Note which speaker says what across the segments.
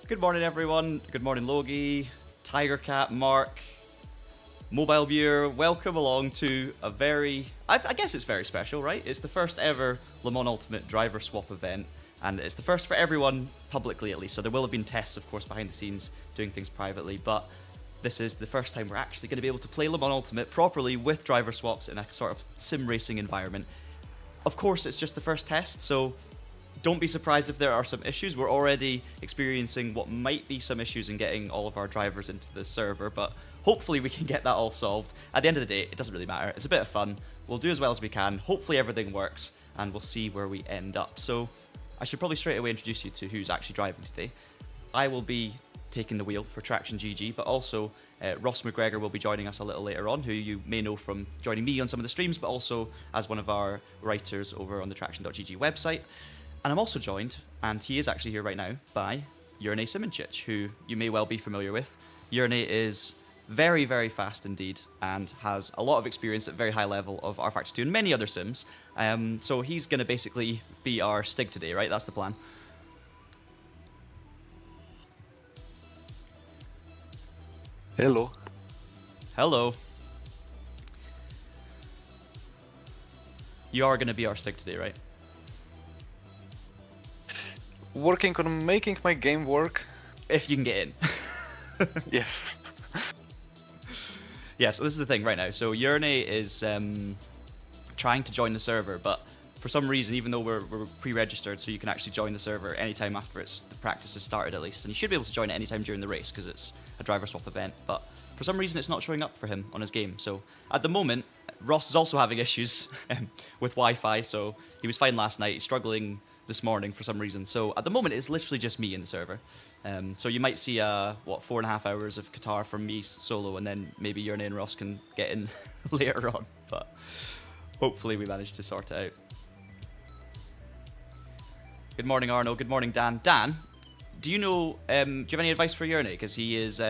Speaker 1: Good morning, everyone. Good morning, Logie, Tiger Cat, Mark, Mobile Viewer. Welcome along to a very, I guess it's very special, right? It's the first ever Le Mans Ultimate driver swap event, and it's the first for everyone publicly at least. So there will have been tests, of course, behind the scenes doing things privately, but this is the first time we're actually going to be able to play Le Mans Ultimate properly with driver swaps in a sort of sim racing environment. Of course, it's just the first test, so don't be surprised if there are some issues. We're already experiencing what might be some issues in getting all of our drivers into the server, but hopefully we can get that all solved. At the end of the day, it doesn't really matter. It's a bit of fun. We'll do as well as we can. Hopefully everything works, and we'll see where we end up. So I should probably straight away introduce you to who's actually driving today. I will be taking the wheel for TraxionGG, but also Ross McGregor will be joining us a little later on, who you may know from joining me on some of the streams, but also as one of our writers over on the Traxion.gg website. And I'm also joined, and he is actually here right now, by Jernej Simoncic, who you may well be familiar with. Jernej is very, very fast indeed, and has a lot of experience at very high level of R-Factor 2 and many other sims. So he's going to basically be our Stig today, right? That's the plan.
Speaker 2: Hello.
Speaker 1: Hello. You are going to be our Stig today, right?
Speaker 2: Working on making my game work.
Speaker 1: If you can get in.
Speaker 2: Yes.
Speaker 1: Yeah, so this is the thing right now. So Jernej is trying to join the server, but for some reason, even though we're pre-registered, so you can actually join the server anytime after the practice has started at least, and you should be able to join it anytime during the race because it's a driver swap event, but for some reason it's not showing up for him on his game. So at the moment, Ross is also having issues with Wi-Fi, so he was fine last night. He's struggling this morning for some reason. So at the moment, it's literally just me in the server. So you might see, 4.5 hours of Qatar from me solo, and then maybe Jernej and Ross can get in later on. But hopefully we manage to sort it out. Good morning, Arno. Good morning, Dan. Dan, do you know, do you have any advice for Jernej? Because he is,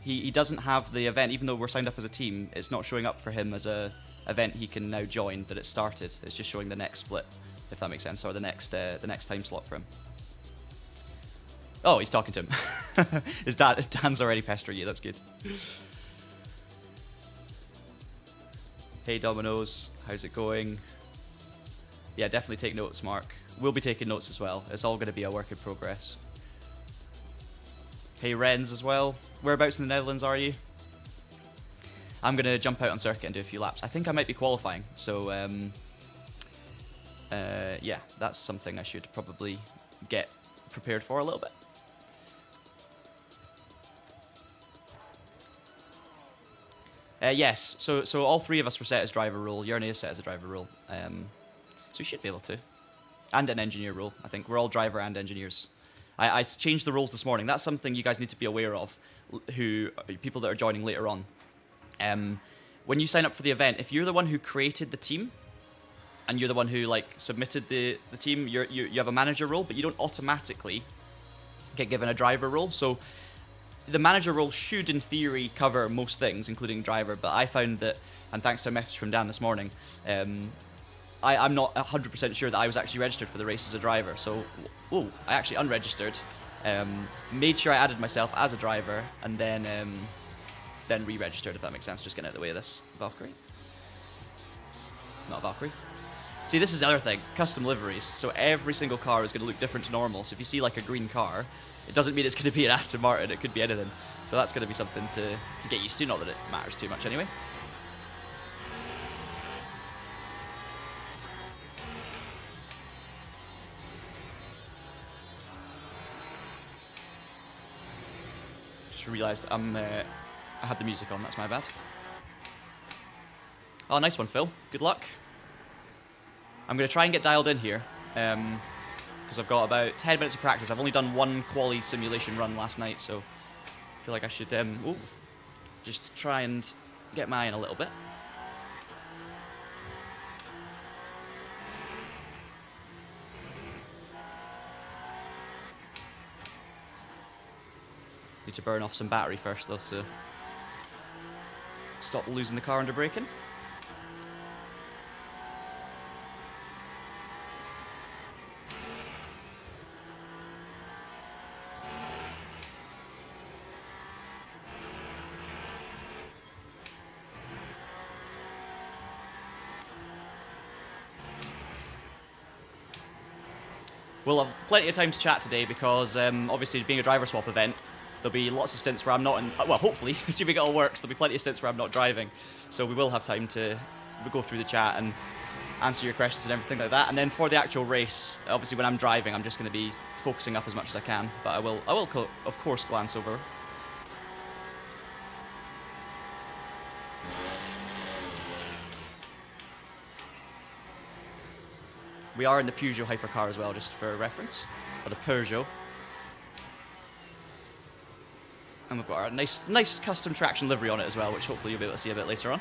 Speaker 1: he doesn't have the event, even though we're signed up as a team, it's not showing up for him as a event he can now join that it started. It's just showing the next split, if that makes sense, or the next time slot for him. Oh, he's talking to him. Dan's already pestering you, that's good. Hey Dominoes, how's it going? Yeah, definitely take notes, Mark. We'll be taking notes as well. It's all going to be a work in progress. Hey Renz as well. Whereabouts in the Netherlands are you? I'm going to jump out on circuit and do a few laps. I think I might be qualifying, so yeah, that's something I should probably get prepared for a little bit. Yes, so all three of us were set as driver role. Jernej is set as a driver role, so you should be able to. And an engineer role, I think. We're all driver and engineers. I changed the roles this morning. That's something you guys need to be aware of, people that are joining later on. When you sign up for the event, if you're the one who created the team, and you're the one who like submitted the team, you have a manager role, but you don't automatically get given a driver role. So the manager role should, in theory, cover most things, including driver. But I found that, and thanks to a message from Dan this morning, I'm not 100% sure that I was actually registered for the race as a driver. So, I actually unregistered, made sure I added myself as a driver, and then re-registered, if that makes sense. Just getting out of the way of this Valkyrie. Not a Valkyrie. See, this is the other thing, custom liveries. So every single car is going to look different to normal. So if you see like a green car, it doesn't mean it's going to be an Aston Martin. It could be anything. So that's going to be something to get used to. Not that it matters too much anyway. Just realised I had the music on. That's my bad. Oh, nice one, Phil. Good luck. I'm going to try and get dialed in here, because I've got about 10 minutes of practice. I've only done one quali simulation run last night, so I feel like I should just try and get my eye in a little bit. Need to burn off some battery first, though, so stop losing the car under braking. We'll have plenty of time to chat today because obviously being a driver swap event, there'll be lots of stints where I'm not in, well hopefully, assuming it all works, there'll be plenty of stints where I'm not driving. So we will have time to go through the chat and answer your questions and everything like that. And then for the actual race, obviously when I'm driving, I'm just going to be focusing up as much as I can. But I will of course glance over. We are in the Peugeot Hypercar as well, just for reference, or the Peugeot. And we've got our nice custom traction livery on it as well, which hopefully you'll be able to see a bit later on.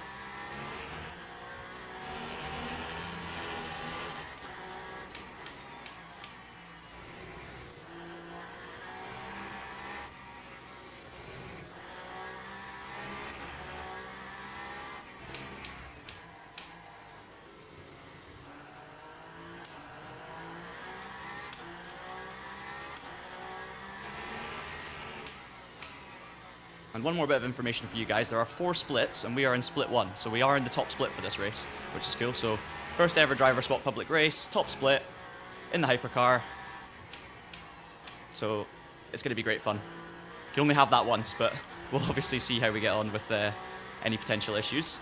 Speaker 1: And one more bit of information for you guys. There are 4 splits, and we are in split 1. So we are in the top split for this race, which is cool. So first ever driver swap public race, top split, in the hypercar. So it's going to be great fun. You can only have that once, but we'll obviously see how we get on with any potential issues.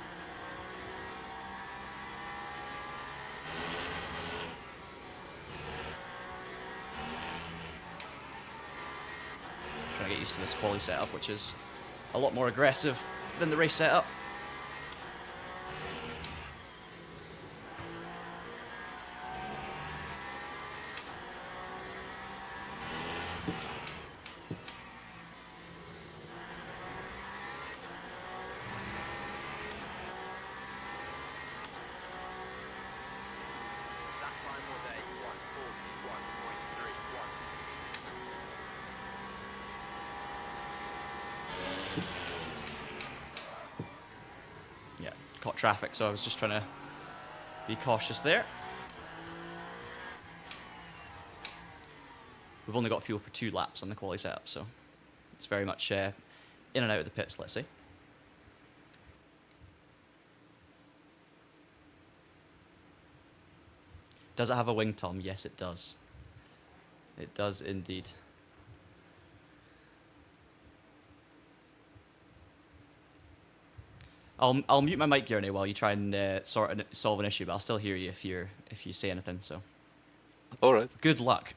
Speaker 1: Trying to get used to this quali setup, which is a lot more aggressive than the race setup. Caught traffic, so I was just trying to be cautious there. We've only got fuel for 2 laps on the quali setup, so it's very much in and out of the pits, let's say. Does it have a wing, Tom? Yes, it does. It does indeed. I'll mute my mic, Jernej, while you try and solve an issue, but I'll still hear you if you say anything. So,
Speaker 2: all right.
Speaker 1: Good luck.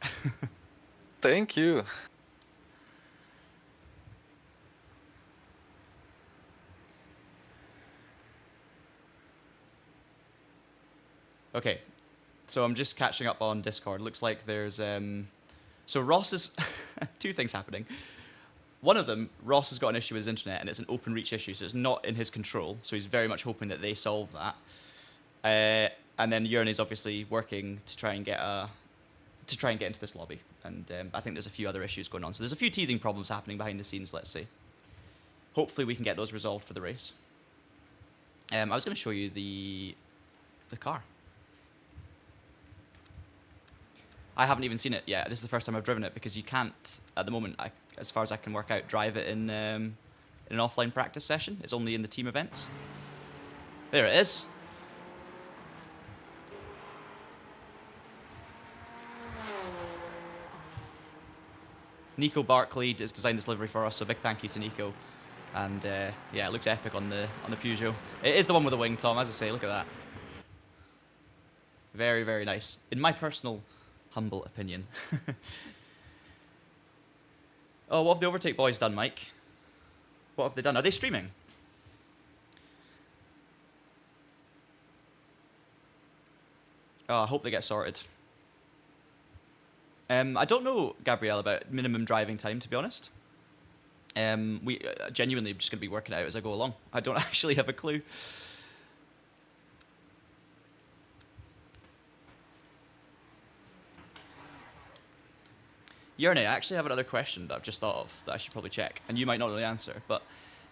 Speaker 2: Thank you.
Speaker 1: Okay, so I'm just catching up on Discord. Looks like there's so Ross is 2 things happening. One of them, Ross has got an issue with his internet, and it's an open reach issue, so it's not in his control. So he's very much hoping that they solve that. And then Jernej obviously working to try and get into this lobby. And I think there's a few other issues going on. So there's a few teething problems happening behind the scenes. Let's see. Hopefully we can get those resolved for the race. I was going to show you the car. I haven't even seen it yet. This is the first time I've driven it because you can't, at the moment, as far as I can work out, drive it in an offline practice session. It's only in the team events. There it is. Nico Barkley has designed this livery for us, so big thank you to Nico. And yeah, it looks epic on the Peugeot. It is the one with the wing, Tom, as I say. Look at that. Very, very nice. In my personal humble opinion. Oh, what have the Overtake boys done, Mike? What have they done? Are they streaming? Oh, I hope they get sorted. I don't know, Gabrielle, about minimum driving time, to be honest. We genuinely just going to be working it out as I go along. I don't actually have a clue. Jernej, I actually have another question that I've just thought of that I should probably check, and you might not know the answer, but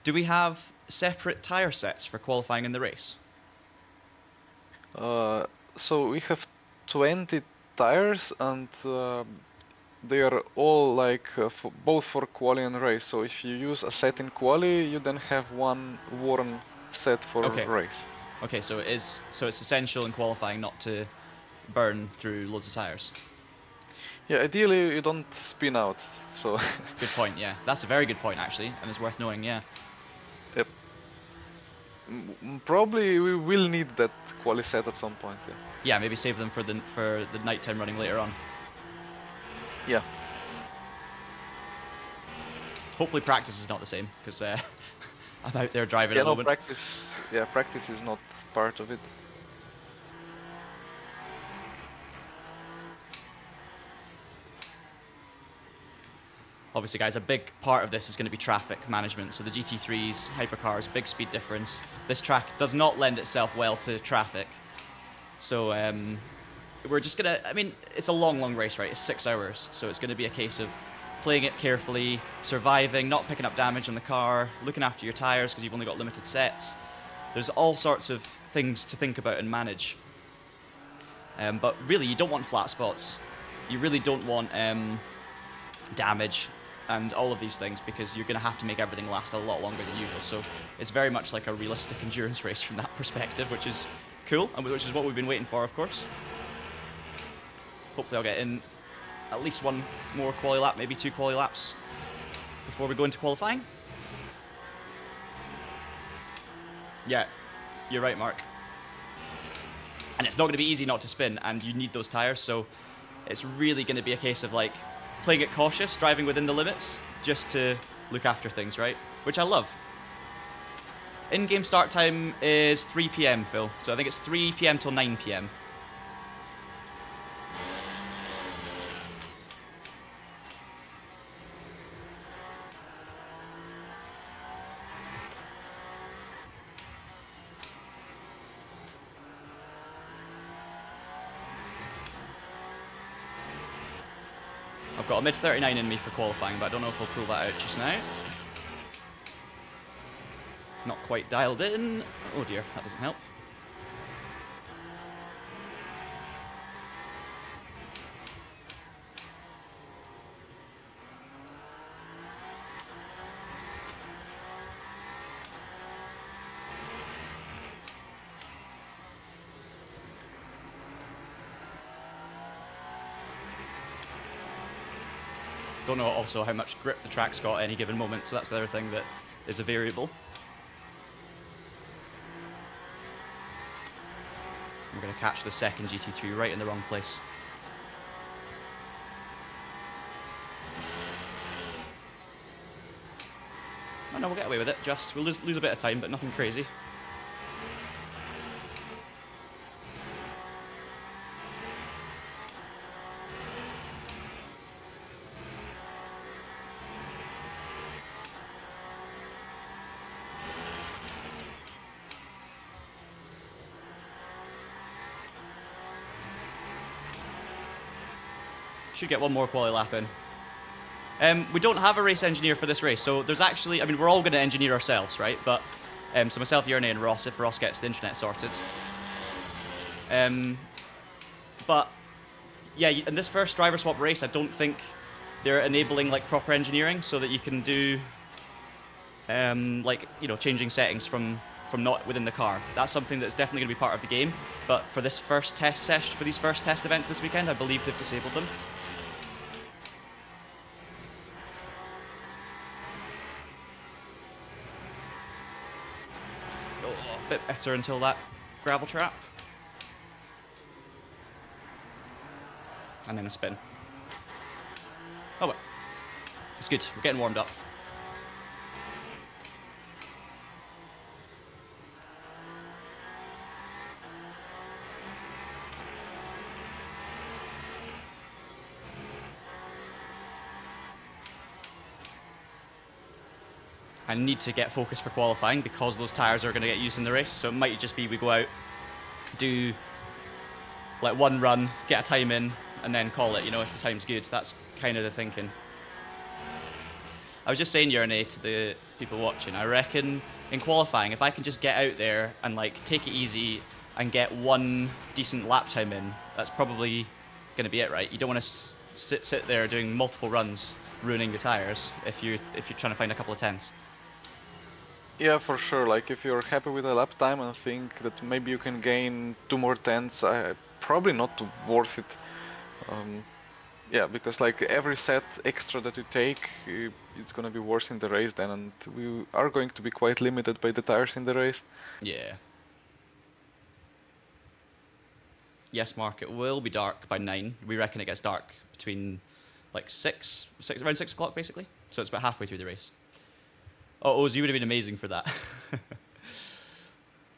Speaker 1: do we have separate tyre sets for qualifying in the race?
Speaker 2: So we have 20 tires, and they are all like both for quali and race. So if you use a set in quali, you then have one worn set for race.
Speaker 1: Okay, so it's essential in qualifying not to burn through loads of tires.
Speaker 2: Yeah, ideally you don't spin out, so...
Speaker 1: Good point, yeah. That's a very good point, actually, and it's worth knowing, yeah.
Speaker 2: Yep. Probably we will need that quali set at some point, yeah.
Speaker 1: Yeah, maybe save them for the nighttime running later on.
Speaker 2: Yeah.
Speaker 1: Hopefully practice is not the same, because I'm out there driving
Speaker 2: Yeah,
Speaker 1: at the
Speaker 2: no,
Speaker 1: moment.
Speaker 2: practice is not part of it.
Speaker 1: Obviously, guys, a big part of this is going to be traffic management. So the GT3s, hypercars, big speed difference. This track does not lend itself well to traffic. So we're just going to, I mean, it's a long race, right? It's 6 hours. So it's going to be a case of playing it carefully, surviving, not picking up damage on the car, looking after your tires because you've only got limited sets. There's all sorts of things to think about and manage. But really, you don't want flat spots. You really don't want damage and all of these things because you're going to have to make everything last a lot longer than usual. So it's very much like a realistic endurance race from that perspective, which is cool, and which is what we've been waiting for, of course. Hopefully I'll get in at least one more quali lap, maybe 2 quali laps before we go into qualifying. Yeah, you're right, Mark. And it's not going to be easy not to spin, and you need those tires, so it's really going to be a case of like playing it cautious, driving within the limits, just to look after things, right? Which I love. In-game start time is 3 PM, Phil. So I think it's 3 PM till 9 PM. I've got a mid-39 in me for qualifying, but I don't know if I'll pull that out just now. Not quite dialed in. Oh dear, that doesn't help. Don't know also how much grip the track's got at any given moment, so that's the other thing that is a variable. We're going to catch the second GT3 right in the wrong place. Oh no, we'll get away with it, just. We'll lose a bit of time, but nothing crazy. Should get one more quali lap in. We don't have a race engineer for this race, so there's actually, I mean, we're all going to engineer ourselves, right? But, so myself, Jernej, and Ross, if Ross gets the internet sorted. But, yeah, in this first driver swap race, I don't think they're enabling, like, proper engineering so that you can do, like, you know, changing settings from not within the car. That's something that's definitely going to be part of the game. But for this first test session, for these first test events this weekend, I believe they've disabled them. A bit better until that gravel trap. And then a spin. Oh well. It's good, we're getting warmed up. I need to get focused for qualifying because those tyres are going to get used in the race. So it might just be we go out, do like one run, get a time in, and then call it, you know, if the time's good. That's kind of the thinking. I was just saying, Jernej, to the people watching, I reckon in qualifying, if I can just get out there and like take it easy and get one decent lap time in, that's probably going to be it, right? You don't want to sit there doing multiple runs, ruining your tyres if you're trying to find a couple of tenths.
Speaker 2: Yeah, for sure. Like if you're happy with the lap time and think that maybe you can gain 2 more tenths, probably not worth it. Yeah, because like every set extra that you take, it's gonna be worse in the race then, and we are going to be quite limited by the tires in the race.
Speaker 1: Yeah. Yes, Mark, it will be dark by 9. We reckon it gets dark between like 6 around 6 o'clock basically. So it's about halfway through the race. Oh, Oz, you would have been amazing for that.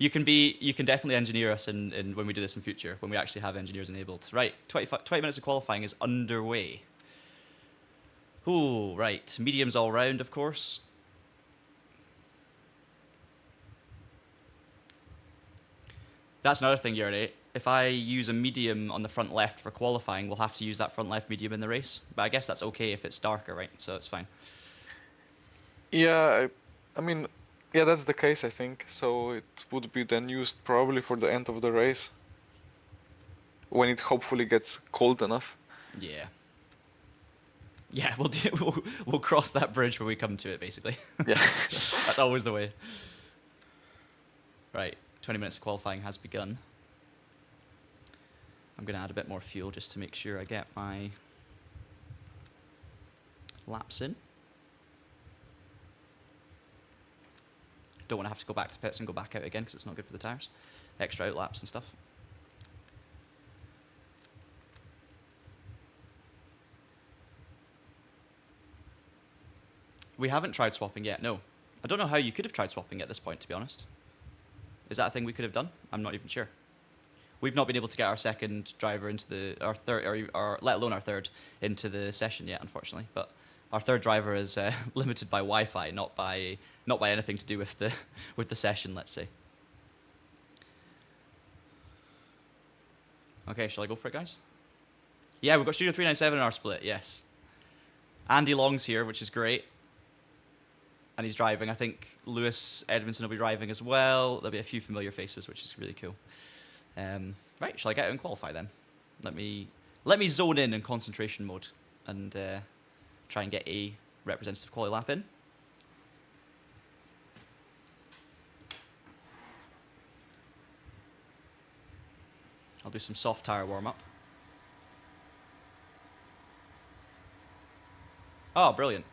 Speaker 1: You can definitely engineer us in when we do this in future, when we actually have engineers enabled. Right, 20 minutes of qualifying is underway. Ooh, right, mediums all round, of course. That's another thing, Jernej. If I use a medium on the front left for qualifying, we'll have to use that front left medium in the race. But I guess that's okay if it's darker, right? So it's fine.
Speaker 2: Yeah, I mean, yeah, that's the case, I think. So it would be then used probably for the end of the race, when it hopefully gets cold enough.
Speaker 1: Yeah. Yeah, we'll cross that bridge when we come to it, basically.
Speaker 2: Yeah.
Speaker 1: That's always the way. Right, 20 minutes of qualifying has begun. I'm going to add a bit more fuel just to make sure I get my laps in. Don't want to have to go back to the pits and go back out again because it's not good for the tyres. Extra out laps and stuff. We haven't tried swapping yet, no. I don't know how you could have tried swapping at this point, to be honest. Is that a thing we could have done? I'm not even sure. We've not been able to get our second driver into our third, or let alone our third, into the session yet, unfortunately. But our third driver is limited by Wi-Fi, not by anything to do with the session, let's say. Okay, shall I go for it, guys? Yeah, we've got Studio 397 in our split. Yes. Andy Long's here, which is great. And he's driving. I think Lewis Edmondson will be driving as well. There'll be a few familiar faces, which is really cool. Right, shall I get out and qualify then? Let me zone in concentration mode and try and get a representative quali lap in. I'll do some soft tyre warm up. Oh, brilliant.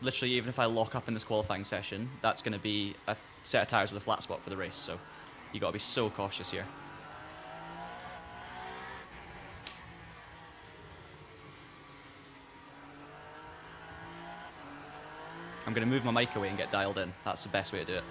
Speaker 1: Literally, even if I lock up in this qualifying session, that's going to be a set of tyres with a flat spot for the race, so you got to be so cautious here. I'm going to move my mic away and get dialed in. That's the best way to do it.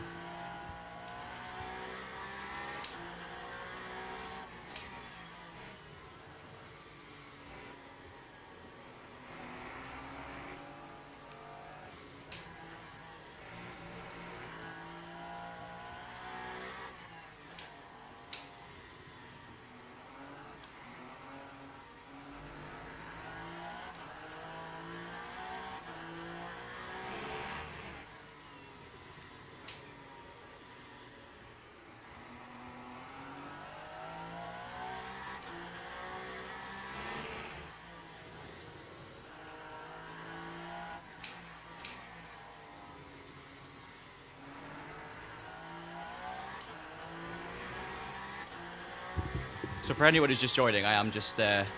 Speaker 1: So for anyone who's just joining, I am just I'm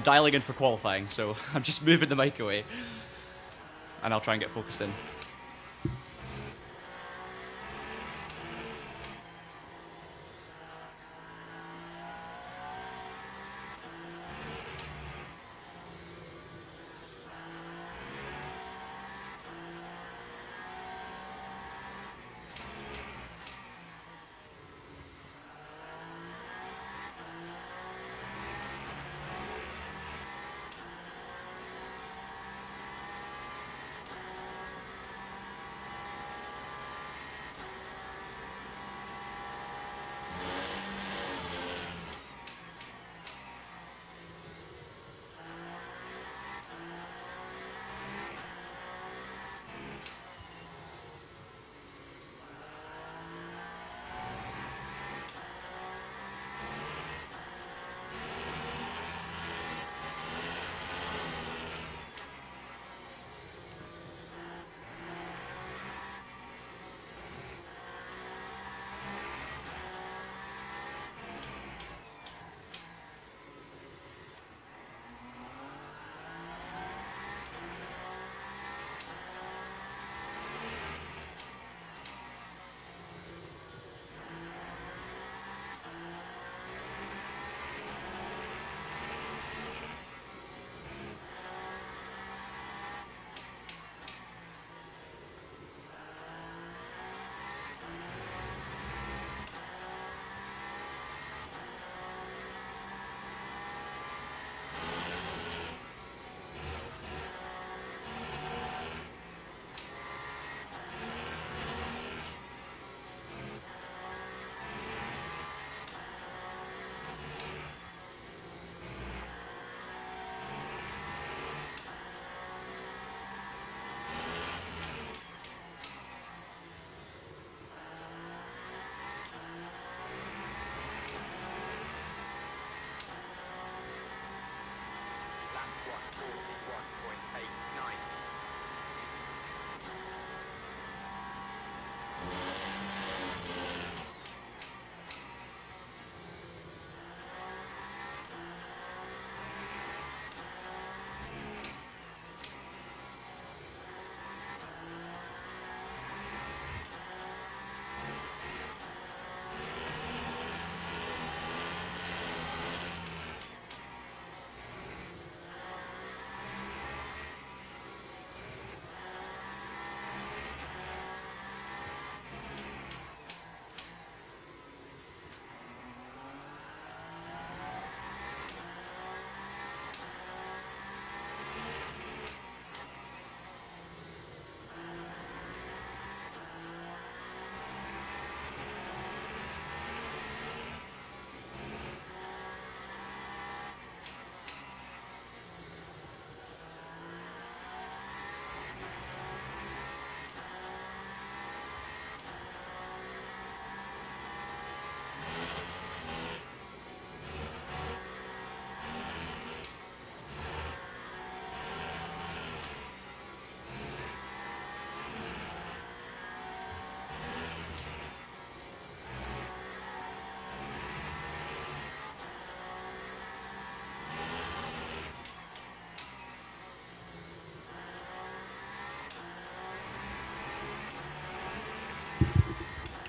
Speaker 1: dialing in for qualifying, so I'm just moving the mic away, and I'll try and get focused in.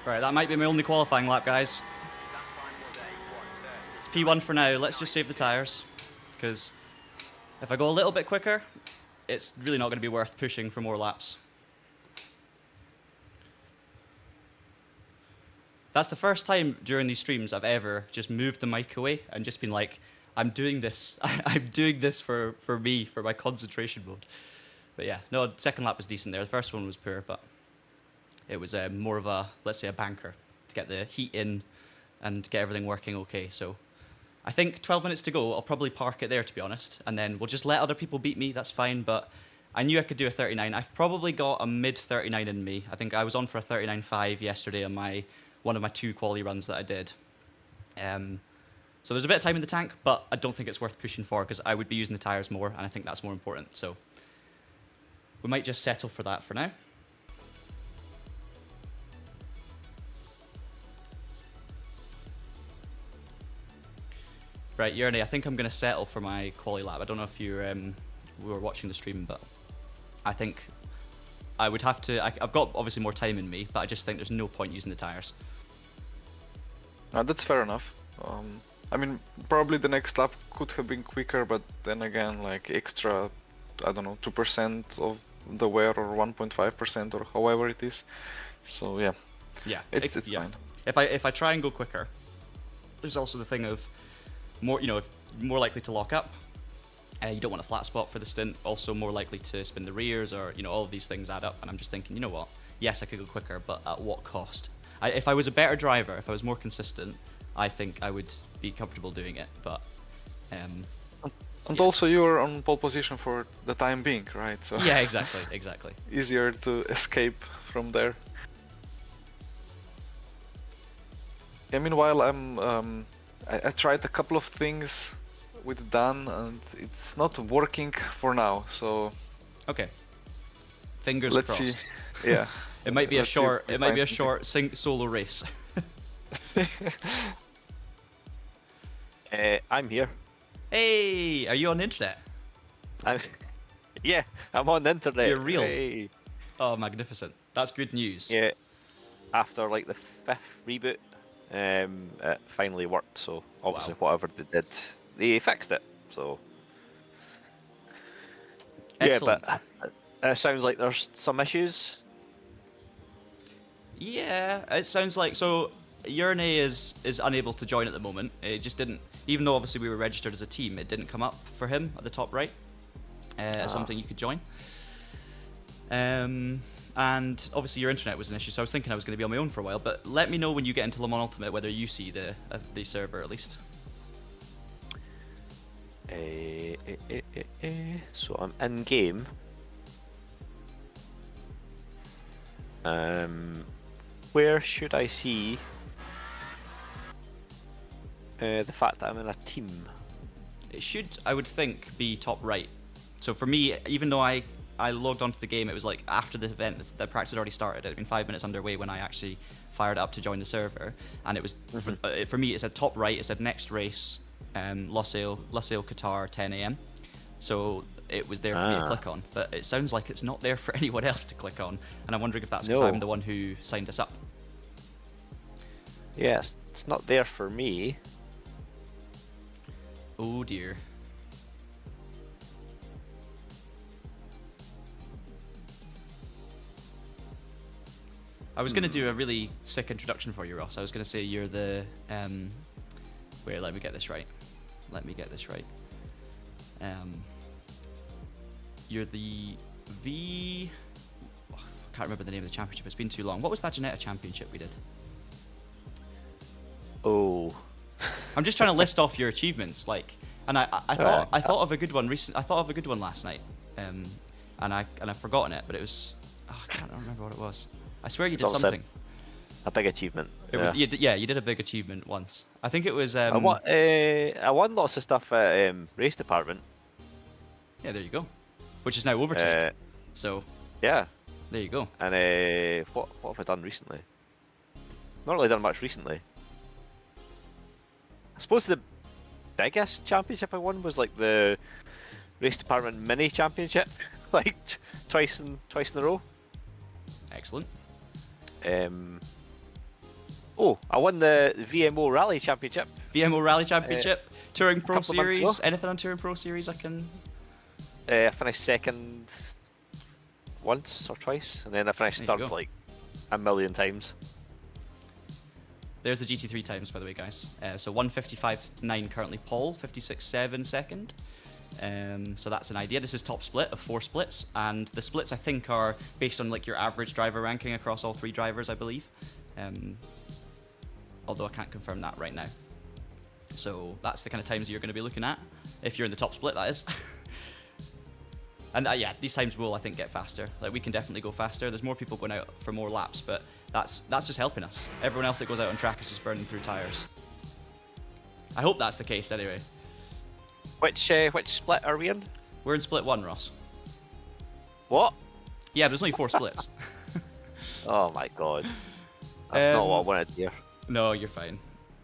Speaker 1: Right, that might be my only qualifying lap, guys. It's P1 for now. Let's just save the tyres, because if I go a little bit quicker, it's really not going to be worth pushing for more laps. That's the first time during these streams I've ever just moved the mic away and just been like, I'm doing this. I'm doing this for me, for my concentration mode. But yeah, no, second lap was decent there. The first one was poor, but it was more of a, let's say, a banker to get the heat in and get everything working okay. So I think 12 minutes to go. I'll probably park it there, to be honest, and then we'll just let other people beat me. That's fine, but I knew I could do a 39. I've probably got a mid 39 in me. I think I was on for a 39.5 yesterday on one of my 2 quali runs that I did. So there's a bit of time in the tank, but I don't think it's worth pushing for because I would be using the tyres more, and I think that's more important. So we might just settle for that for now. Right, Jernej, I think I'm going to settle for my quali lap. I don't know if you were watching the stream, but I think I would have to... I've got obviously more time in me, but I just think there's no point using the tyres.
Speaker 2: That's fair enough. I mean, probably the next lap could have been quicker, but then again, like extra, I don't know, 2% of the wear or 1.5% or however it is. So yeah, it's
Speaker 1: yeah.
Speaker 2: fine.
Speaker 1: If I try and go quicker, there's also the thing of more likely to lock up. You don't want a flat spot for the stint. Also more likely to spin the rears, or all of these things add up. And I'm just thinking, you know what? Yes, I could go quicker, but at what cost? If I was a better driver, if I was more consistent, I think I would be comfortable doing it. But
Speaker 2: and also you're on pole position for the time being, right? So
Speaker 1: yeah, exactly.
Speaker 2: Easier to escape from there. Yeah, meanwhile, I tried a couple of things with Dan, and it's not working for now. So
Speaker 1: okay, fingers
Speaker 2: let's
Speaker 1: crossed.
Speaker 2: See. Yeah,
Speaker 1: it might be a short. It might be a short solo race.
Speaker 3: I'm here.
Speaker 1: Hey, are you on the internet?
Speaker 3: Yeah, I'm on the internet.
Speaker 1: You're real.
Speaker 3: Hey.
Speaker 1: Oh, magnificent. That's good news.
Speaker 3: Yeah, after like the 5th reboot, it finally worked. So obviously, whatever they did, they fixed it. So
Speaker 1: excellent.
Speaker 3: Yeah, but it sounds like there's some issues.
Speaker 1: Yeah, it sounds like so. Jernej is unable to join at the moment. It just didn't, even though obviously we were registered as a team, it didn't come up for him at the top right as something you could join. And obviously your internet was an issue, so I was thinking I was going to be on my own for a while. But let me know when you get into Le Mans Ultimate whether you see the server at least.
Speaker 3: So I'm in game. Where should I see the fact that I'm in a team?
Speaker 1: It should, I would think, be top right. So for me, even though I logged onto the game, it was like after the event, the practice had already started. It had been 5 minutes underway when I actually fired it up to join the server, and it was for me. It said top right. It said next race, Losail, Qatar, 10 AM. So it was there for me to click on, but it sounds like it's not there for anyone else to click on, and I'm wondering if that's because I'm the one who signed us up.
Speaker 3: Yes, it's not there for me.
Speaker 1: Oh dear. I was going to do a really sick introduction for you, Ross. I was going to say you're the... wait, let me get this right. You're the V... Oh, I can't remember the name of the championship. It's been too long. What was that Ginetta championship we did?
Speaker 3: Oh.
Speaker 1: I'm just trying to list off your achievements, and I thought of a good one I thought of a good one last night, and I've forgotten it, but it was I can't remember what it was. I swear you did something.
Speaker 3: A big achievement.
Speaker 1: It was you did a big achievement once. I think it was.
Speaker 3: I won lots of stuff at race department.
Speaker 1: Yeah, there you go. Which is now overtake. So.
Speaker 3: Yeah.
Speaker 1: There you go.
Speaker 3: And what have I done recently? Not really done much recently. I suppose the biggest championship I won was like the race department mini championship, like twice in a row.
Speaker 1: Excellent.
Speaker 3: Oh, I won the VMO Rally Championship.
Speaker 1: VMO Rally Championship, Touring Pro
Speaker 3: couple of months
Speaker 1: Series.
Speaker 3: ago.
Speaker 1: Anything on Touring Pro Series I can?
Speaker 3: I finished second once or twice, and then I finished
Speaker 1: There you
Speaker 3: third
Speaker 1: go.
Speaker 3: like a million times.
Speaker 1: There's the GT3 times, by the way, guys. So 1:55.9 currently pole, 56.7 second. So that's an idea. This is top split of 4 splits, and the splits I think are based on like your average driver ranking across all 3 drivers, I believe. Although I can't confirm that right now. So that's the kind of times you're going to be looking at if you're in the top split, that is. And yeah, these times will, I think, get faster. Like, we can definitely go faster. There's more people going out for more laps, but that's just helping us. Everyone else that goes out on track is just burning through tires. I hope that's the case, anyway.
Speaker 3: Which split are we in?
Speaker 1: We're in split 1, Ross.
Speaker 3: What?
Speaker 1: Yeah, but there's only 4 splits.
Speaker 3: Oh my god. That's not what I wanted to hear.
Speaker 1: No, you're fine.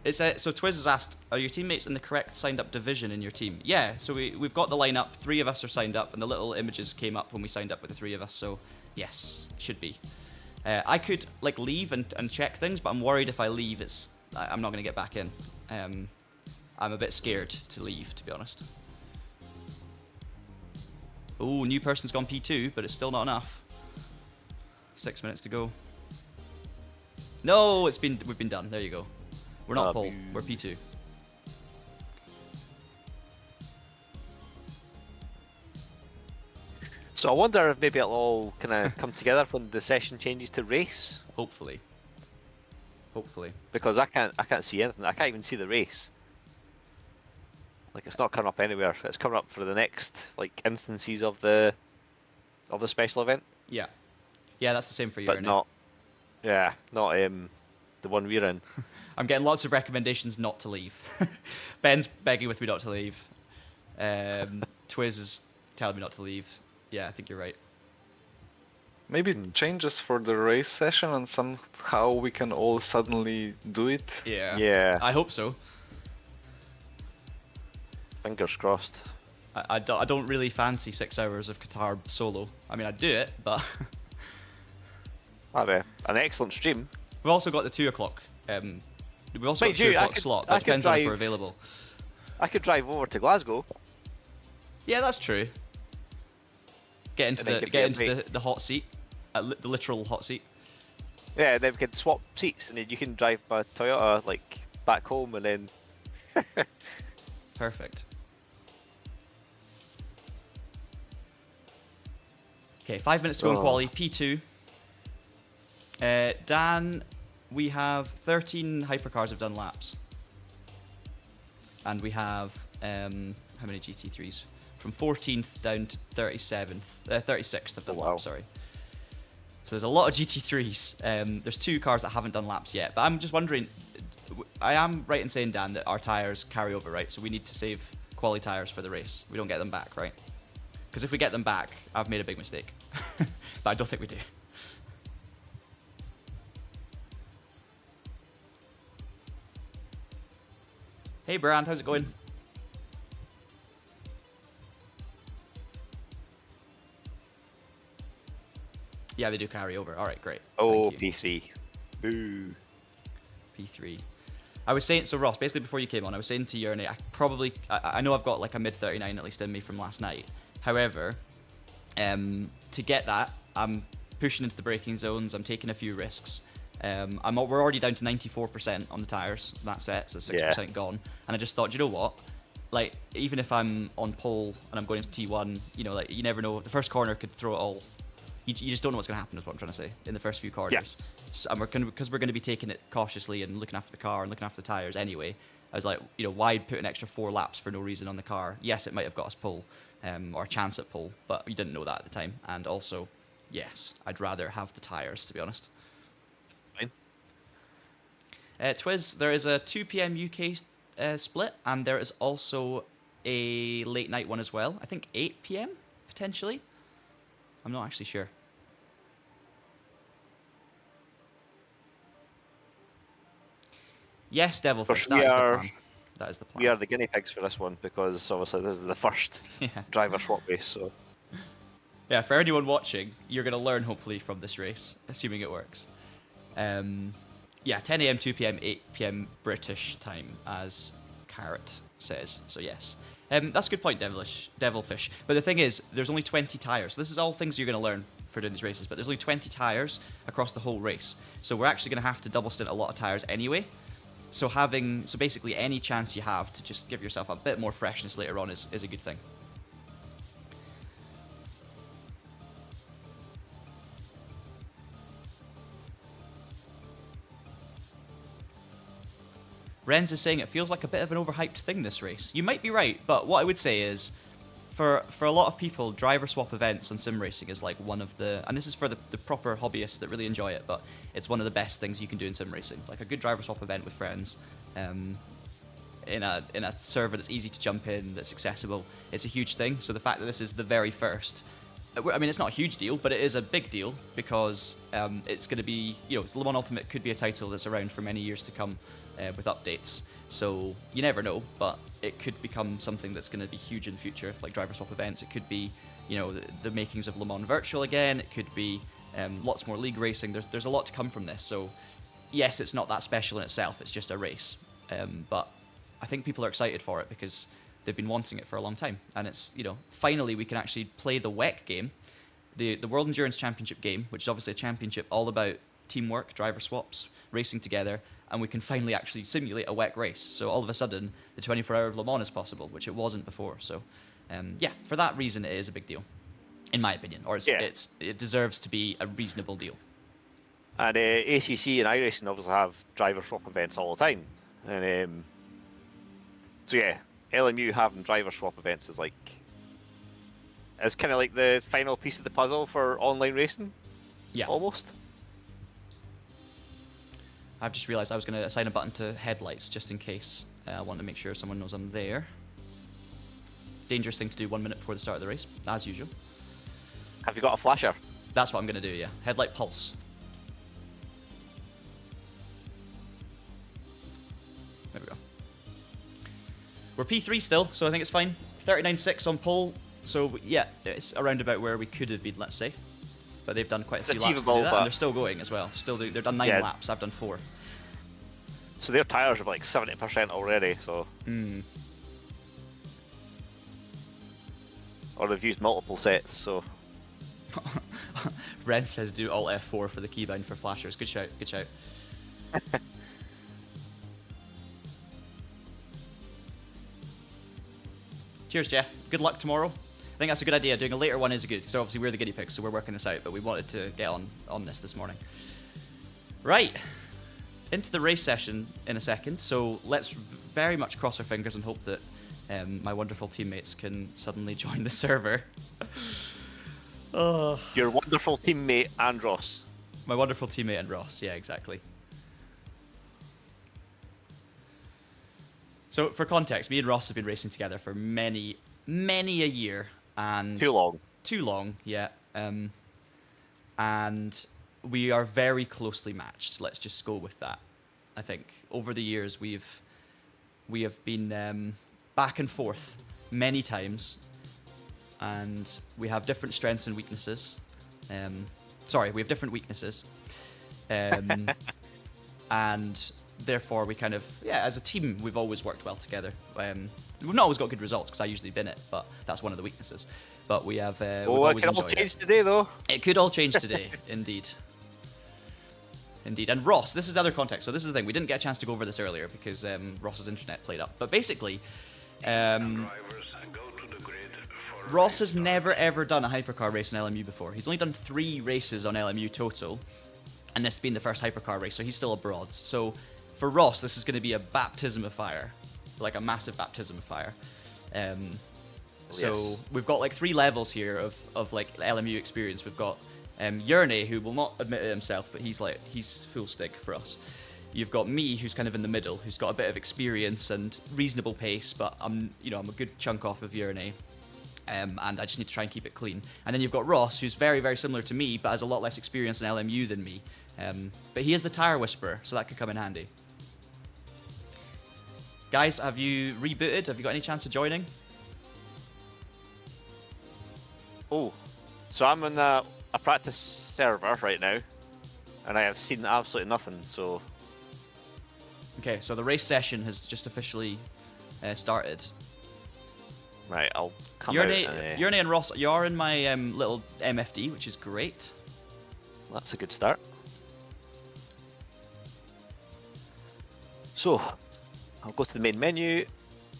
Speaker 1: It's so Twiz has asked, are your teammates in the correct signed up division in your team? Yeah, so we've got the lineup. 3 of us are signed up, and the little images came up when we signed up with the 3 of us. So yes, should be. I could like leave and check things, but I'm worried if I leave, I'm not going to get back in. I'm a bit scared to leave, to be honest. Oh, new person's gone P2, but it's still not enough. 6 minutes to go. No, we've been done. There you go. We're not pole. We're P2.
Speaker 3: So I wonder if maybe it'll all kind of come together when the session changes to race,
Speaker 1: Hopefully. Hopefully.
Speaker 3: because I can't see anything. I can't even see the race. Like, it's not coming up anywhere. It's coming up for the next like instances of the special event,
Speaker 1: Yeah. Yeah, that's the same for you,
Speaker 3: but
Speaker 1: isn't
Speaker 3: not. Yeah, not the one we're in.
Speaker 1: I'm getting lots of recommendations not to leave. Ben's begging with me not to leave. Twiz is telling me not to leave. Yeah, I think you're right.
Speaker 2: Maybe it changes for the race session and somehow we can all suddenly do it.
Speaker 1: Yeah.
Speaker 3: Yeah.
Speaker 1: I hope so.
Speaker 3: Fingers crossed.
Speaker 1: I don't really fancy 6 hours of Qatar solo. I mean, I'd do it, but...
Speaker 3: That'd be an excellent stream.
Speaker 1: We've also got the 2 o'clock. We've also got
Speaker 3: Mind
Speaker 1: the 2
Speaker 3: you, I
Speaker 1: o'clock
Speaker 3: could-
Speaker 1: slot.
Speaker 3: I
Speaker 1: That
Speaker 3: could
Speaker 1: depends on if we're
Speaker 3: drive-
Speaker 1: available.
Speaker 3: I could drive over to Glasgow.
Speaker 1: Yeah, that's true. Get into
Speaker 3: And then
Speaker 1: the
Speaker 3: give
Speaker 1: get
Speaker 3: me a
Speaker 1: into
Speaker 3: break.
Speaker 1: the hot seat, the literal hot seat.
Speaker 3: Yeah, then we could swap seats, and then you can drive my Toyota like back home, and then
Speaker 1: Perfect. Okay, 5 minutes to go in
Speaker 3: Oh.
Speaker 1: quali. P2. Dan, we have 13 hypercars have done laps, and we have how many GT3s? From 14th down to 37th, 36th have done
Speaker 3: Oh, wow.
Speaker 1: laps. Sorry. So there's a lot of GT3s. There's 2 cars that haven't done laps yet, but I'm just wondering. I am right in saying, Dan, that our tires carry over, right? So we need to save quali tires for the race. We don't get them back, right? Because if we get them back, I've made a big mistake. But I don't think we do. Hey, Brand, how's it going? Yeah, they do carry over. All right, great.
Speaker 3: oh
Speaker 1: Thank you.
Speaker 3: P3. Boo.
Speaker 1: P3. I was saying, so Ross, basically before you came on, I was saying to Jernej, I know I've got like a mid 39 at least in me from last night. However, to get that, I'm pushing into the braking zones. I'm taking a few risks. We're already down to 94% on the tires. That set, so 6% gone. And I just thought, you know what? Like, even if I'm on pole and I'm going into T1, you know, like you never know. The first corner could throw it all. You just don't know what's going to happen, is what I'm trying to say, in the first few corners. So, and because we're going to be taking it cautiously and looking after the car and looking after the tires anyway. I was like, you know, why put an extra 4 laps for no reason on the car? Yes, it might have got us pole, or a chance at pole, but we didn't know that at the time. And also, yes, I'd rather have the tires, to be honest.
Speaker 3: Fine.
Speaker 1: Twiz, there is a 2 p.m. UK split, and there is also a late night one as well. I think 8 p.m. potentially. I'm not actually sure. Yes, Devilfish,
Speaker 3: Course,
Speaker 1: that
Speaker 3: we
Speaker 1: is the
Speaker 3: are-
Speaker 1: plan. That is the plan.
Speaker 3: We are the guinea pigs for this one because obviously this is the first
Speaker 1: Yeah.
Speaker 3: driver swap race. So
Speaker 1: Yeah, for anyone watching, you're going to learn hopefully from this race, assuming it works. Yeah, 10 a.m., 2 p.m., 8 p.m. British time, as Carrot says. So yes. That's a good point, Devilfish. But the thing is, there's only 20 tyres. So this is all things you're going to learn for doing these races, but there's only 20 tyres across the whole race. So we're actually going to have to double stint a lot of tyres anyway. So basically any chance you have to just give yourself a bit more freshness later on is a good thing. Renz is saying it feels like a bit of an overhyped thing, this race. You might be right, but what I would say is, for a lot of people, driver swap events on sim racing is like one of the, and this is for the proper hobbyists that really enjoy it, but it's one of the best things you can do in sim racing. Like a good driver swap event with friends, in a server that's easy to jump in, that's accessible, it's a huge thing. So the fact that this is the very first, I mean, it's not a huge deal, but it is a big deal because it's going to be, Le Mans Ultimate could be a title that's around for many years to come with updates. So you never know, but it could become something that's going to be huge in the future, like driver swap events. It could be, the makings of Le Mans Virtual again. It could be lots more league racing. There's a lot to come from this. So yes, it's not that special in itself. It's just a race. But I think people are excited for it because they've been wanting it for a long time. And it's, finally we can actually play the WEC game, the World Endurance Championship game, which is obviously a championship all about teamwork, driver swaps, racing together, and we can finally actually simulate a WEC race. So all of a sudden, the 24-hour of Le Mans is possible, which it wasn't before. So, yeah, for that reason, it is a big deal, in my opinion, or it deserves to be a reasonable deal.
Speaker 3: And ACC and iRacing obviously have driver swap events all the time, and so yeah, LMU having driver swap events is kind of like the final piece of the puzzle for online racing.
Speaker 1: Yeah,
Speaker 3: almost.
Speaker 1: I've just realised I was going to assign a button to headlights just in case. I want to make sure someone knows I'm there. Dangerous thing to do 1 minute before the start of the race, as usual.
Speaker 3: Have you got a flasher?
Speaker 1: That's what I'm going to do, yeah. Headlight pulse. There we go. We're P3 still, so I think it's fine. 39.6 on pole, so yeah, it's around about where we could have been, let's say. But they've done quite a few laps to do that, and they're still going as well. They've done 9 laps, I've done 4.
Speaker 3: So their tyres are like 70% already, so... Or they've used multiple sets, so...
Speaker 1: Red says do Alt F4 for the keybind for flashers. Good shout, good shout. Cheers, Jeff. Good luck tomorrow. I think that's a good idea. Doing a later one is good, so obviously we're the guinea pigs, so we're working this out, but we wanted to get on this morning. Right, into the race session in a second, so let's very much cross our fingers and hope that my wonderful teammates can suddenly join the server. Oh.
Speaker 3: Your wonderful teammate and Ross.
Speaker 1: My wonderful teammate and Ross, yeah, exactly. So for context, me and Ross have been racing together for many a year. And too long, yeah. And we are very closely matched. Let's just go with that. I think over the years we have been back and forth many times, and we have different strengths and weaknesses. We have different weaknesses, and therefore we kind of, as a team, we've always worked well together. We've not always got good results because I usually bin it, but that's one of the weaknesses. But we have.
Speaker 3: It could all change today, though.
Speaker 1: It could all change today, indeed. Indeed. And Ross, this is the other context. So this is the thing. We didn't get a chance to go over this earlier because Ross's internet played up. But basically, Ross has never ever done a hypercar race in LMU before. He's only done 3 races on LMU total, and this has been the first hypercar race, so he's still abroad. So for Ross, this is going to be a baptism of fire, like a massive baptism of fire. So we've got like 3 levels here of like LMU experience. We've got Jernej, who will not admit it himself, but he's full stick for us. You've got me, who's kind of in the middle, who's got a bit of experience and reasonable pace, but I'm a good chunk off of Jernej. And I just need to try and keep it clean. And then you've got Ross, who's very, very similar to me, but has a lot less experience in LMU than me. But he is the tire whisperer, so that could come in handy. Guys, have you rebooted? Have you got any chance of joining?
Speaker 3: Oh, so I'm in a practice server right now, and I have seen absolutely nothing, so
Speaker 1: Okay, so the race session has just officially started.
Speaker 3: Right, I'll come out.
Speaker 1: Jernej and Ross, you are in my little MFD, which is great.
Speaker 3: That's a good start. So, I'll go to the main menu,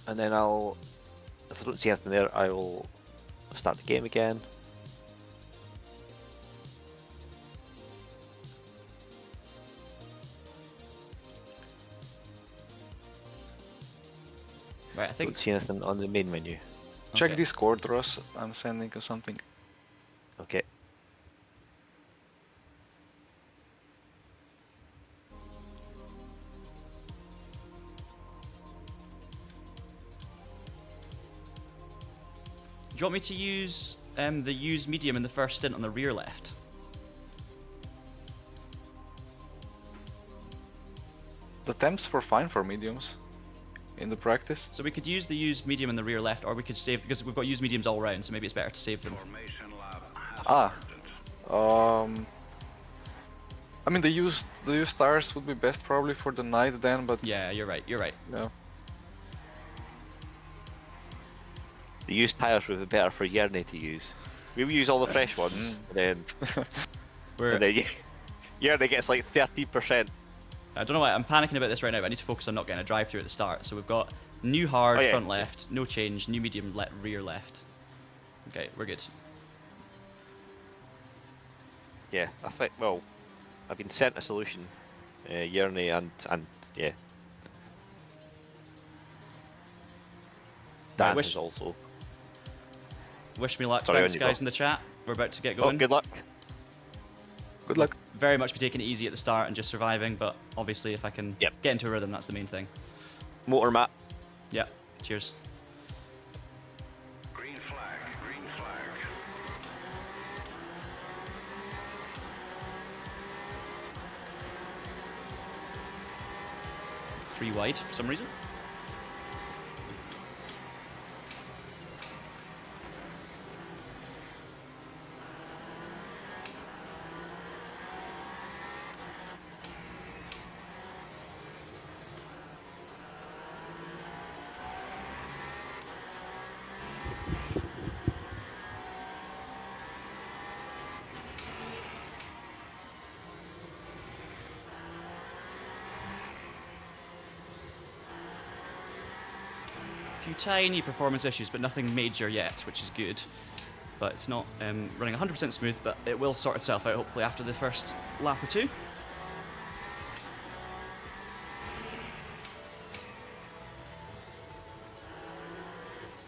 Speaker 3: and then if I don't see anything there, I will start the game again.
Speaker 1: Right, I think.
Speaker 3: Don't see anything on the main menu.
Speaker 2: Check
Speaker 1: Okay.
Speaker 2: Discord, Ross. I'm sending you something.
Speaker 3: Okay.
Speaker 1: Do you want me to use the used medium in the first stint on the rear left?
Speaker 2: The temps were fine for mediums in the practice.
Speaker 1: So we could use the used medium in the rear left, or we could save, because we've got used mediums all around, so maybe it's better to save them.
Speaker 2: I mean the used tires would be best probably for the night then, but
Speaker 1: Yeah, you're right, you're right.
Speaker 2: yeah.
Speaker 3: The used tyres would be better for Jernej to use. We will use all the fresh ones, and then Jernej gets like 30%.
Speaker 1: I don't know why, I'm panicking about this right now, but I need to focus on not getting a drive-through at the start. So we've got new hard,
Speaker 3: Oh, yeah.
Speaker 1: front left, no change, new medium, rear left. Okay, we're good.
Speaker 3: Yeah, I think. Well, I've been sent a solution, Jernej and yeah. Dan
Speaker 1: wish-
Speaker 3: is also.
Speaker 1: Wish me luck,
Speaker 3: Sorry,
Speaker 1: thanks
Speaker 3: on you
Speaker 1: guys
Speaker 3: go.
Speaker 1: in the chat. We're about to get
Speaker 3: Oh,
Speaker 1: going.
Speaker 3: good luck.
Speaker 2: Good luck.
Speaker 1: Very much be taking it easy at the start and just surviving, but obviously if I can
Speaker 3: Yep.
Speaker 1: get into a rhythm, that's the main thing.
Speaker 3: Motor map.
Speaker 1: Yeah, cheers.
Speaker 4: Green flag, green flag.
Speaker 1: 3 wide for some reason. Few tiny performance issues, but nothing major yet, which is good. But it's not running 100% smooth, but it will sort itself out hopefully after the first lap or two.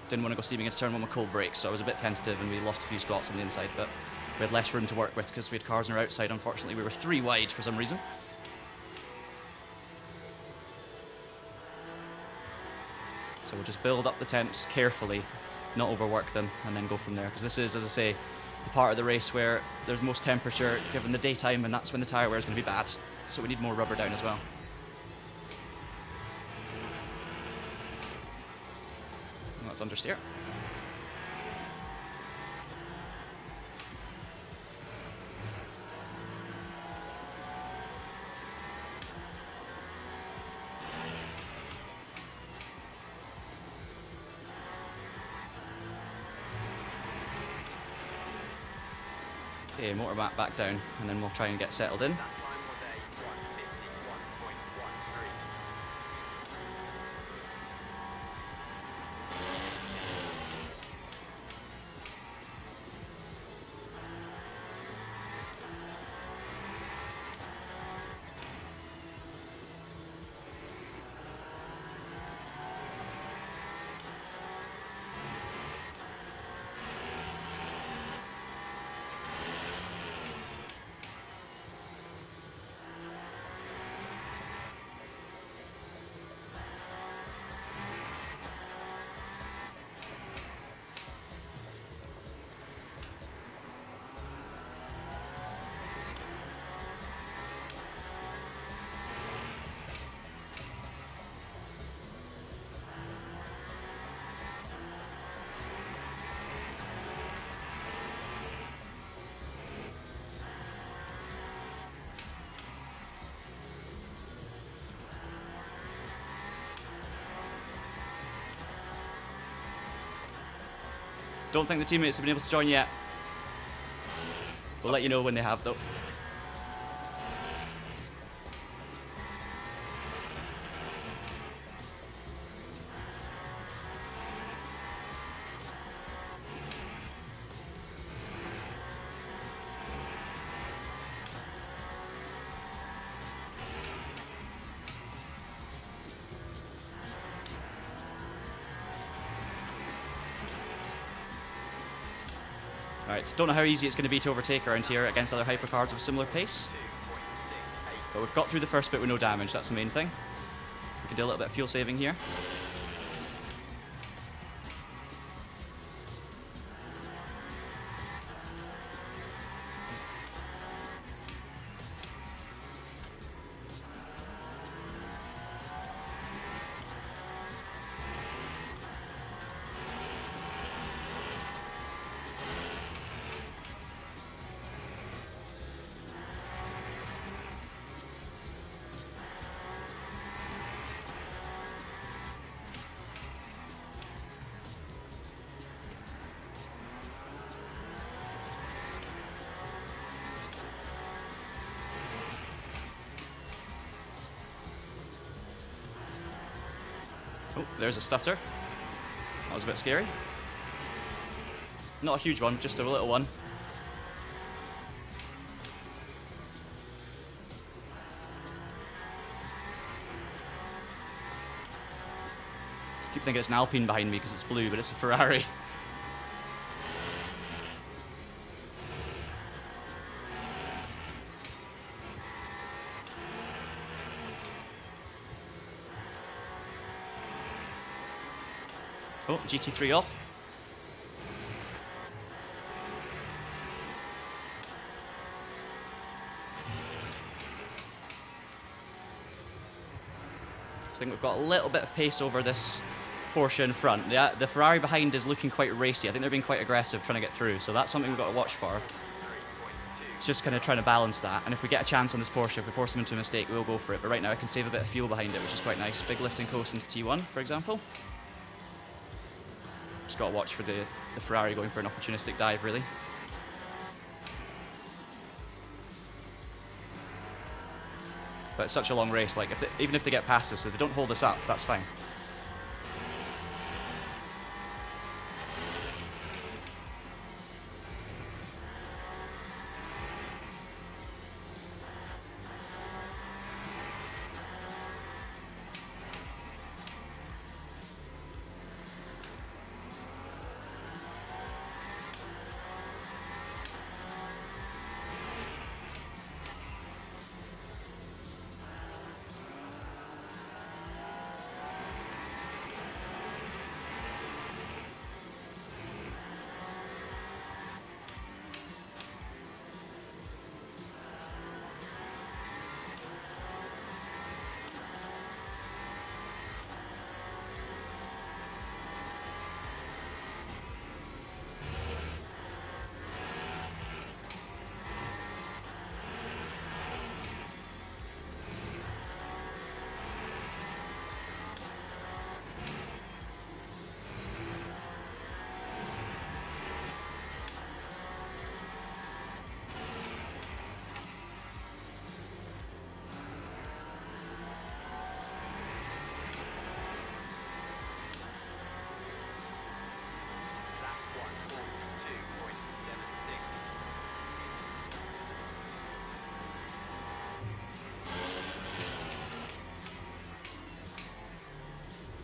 Speaker 1: Didn't want to go steaming into turn 1 with cold brakes, so I was a bit tentative and we lost a few spots on the inside, but we had less room to work with because we had cars on our outside. Unfortunately, we were 3 wide for some reason. So we'll just build up the temps carefully, not overwork them, and then go from there. Because this is, as I say, the part of the race where there's most temperature given the daytime, and that's when the tyre wear is going to be bad. So we need more rubber down as well. And that's understeer. Okay, motor back down, and then we'll try and get settled in. Don't think the teammates have been able to join yet. We'll let you know when they have, though. Alright, don't know how easy it's going to be to overtake around here against other hypercars with similar pace. But we've got through the first bit with no damage, that's the main thing. We can do a little bit of fuel saving here. Oh, there's a stutter. That was a bit scary. Not a huge one, just a little one. I keep thinking it's an Alpine behind me because it's blue, but it's a Ferrari. Oh, GT3 off. I think we've got a little bit of pace over this Porsche in front. The Ferrari behind is looking quite racy. I think they're being quite aggressive trying to get through, so that's something we've got to watch for. It's just kind of trying to balance that, and if we get a chance on this Porsche, if we force them into a mistake, we'll go for it. But right now I can save a bit of fuel behind it, which is quite nice. Big lift and coast into T1, for example. Just got to watch for the Ferrari going for an opportunistic dive, really. But it's such a long race, like even if they get past us, if they don't hold us up, that's fine.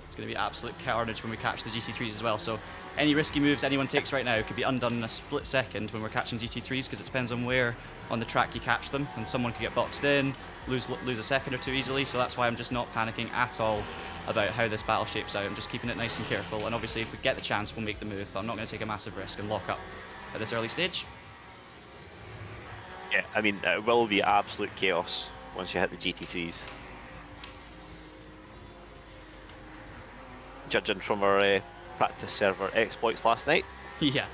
Speaker 1: It's going to be absolute carnage when we catch the GT3s as well, so any risky moves anyone takes right now could be undone in a split second when we're catching GT3s, because it depends on where on the track you catch them, and someone could get boxed in, lose a second or two easily, so that's why I'm just not panicking at all about how this battle shapes out. I'm just keeping it nice and careful, and obviously if we get the chance we'll make the move, but I'm not going to take a massive risk and lock up at this early stage.
Speaker 3: Yeah, I mean, it will be absolute chaos once you hit the GT3s. Judging from our practice server exploits last night.
Speaker 1: Yeah.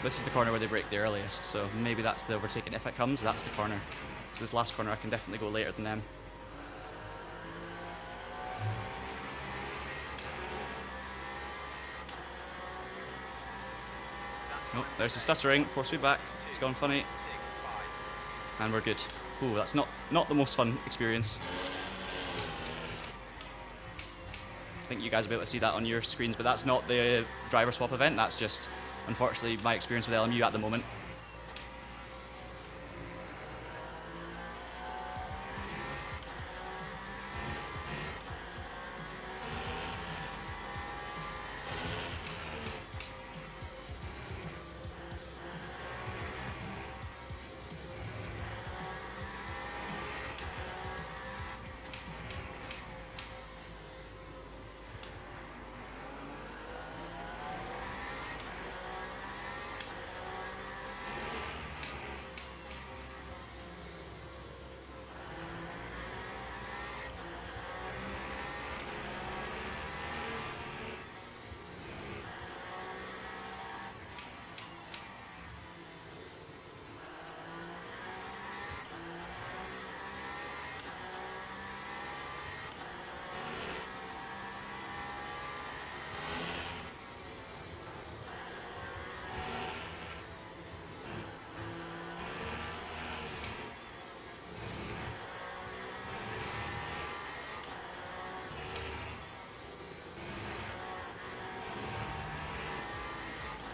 Speaker 1: This is the corner where they brake the earliest, so maybe that's the overtaking. If it comes, that's the corner. So this last corner I can definitely go later than them. Oh, there's the stuttering, force feedback, it's gone funny. And we're good. Ooh, that's not the most fun experience. I think you guys will be able to see that on your screens, but that's not the driver swap event, that's just, unfortunately, my experience with LMU at the moment.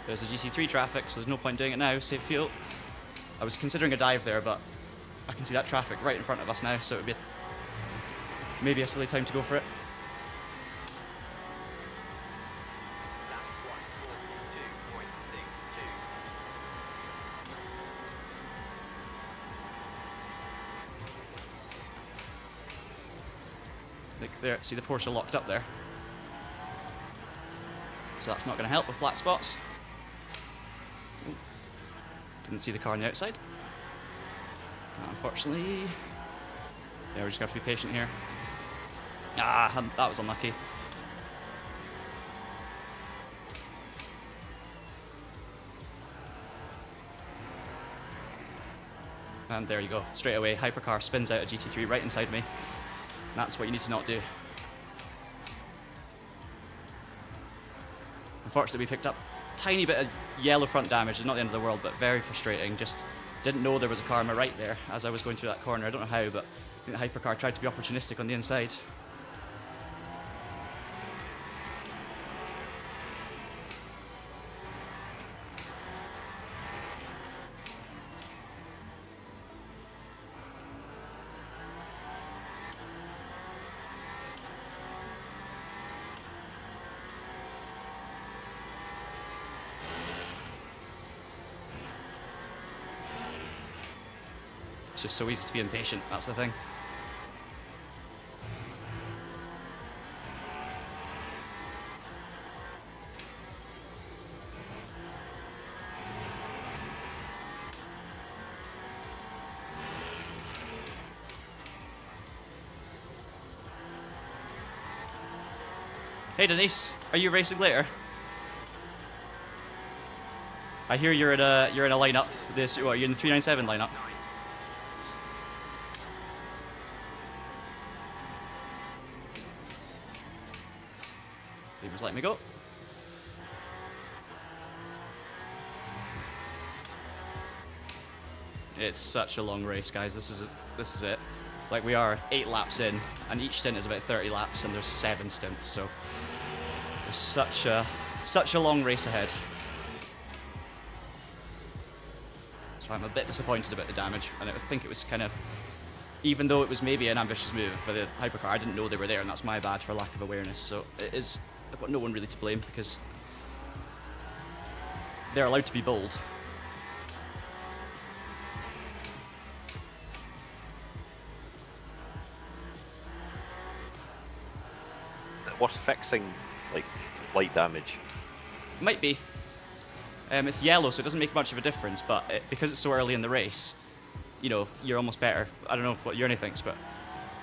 Speaker 1: There's a GT3 traffic, so there's no point doing it now, save fuel. I was considering a dive there, but I can see that traffic right in front of us now, so it would be maybe a silly time to go for it. Like there, see the Porsche locked up there. So that's not going to help with flat spots. Ooh. Didn't see the car on the outside. Unfortunately. Yeah, we're just going to have to be patient here. Ah, that was unlucky. And there you go. Straight away, Hypercar spins out a GT3 right inside me. That's what you need to not do. Unfortunately, we picked up a tiny bit of yellow front damage. It's not the end of the world, but very frustrating. Just didn't know there was a car on my right there as I was going through that corner. I don't know how, but I think the Hypercar tried to be opportunistic on the inside. It's just so easy to be impatient, that's the thing. Hey Denise, are you racing later? I hear you're in a lineup. You're in the 397 lineup. Just let me go. It's such a long race, guys. This is it. Like, we are 8 laps in, and each stint is about 30 laps, and there's 7 stints. So there's such a long race ahead. So I'm a bit disappointed about the damage, and I think it was kind of, even though it was maybe an ambitious move for the Hypercar, I didn't know they were there, and that's my bad for lack of awareness. So it is. I've got no one really to blame because they're allowed to be bold.
Speaker 3: Worth fixing, like, light damage?
Speaker 1: Might be. It's yellow, so it doesn't make much of a difference, but because it's so early in the race, you know, you're almost better. I don't know what Jernej thinks, but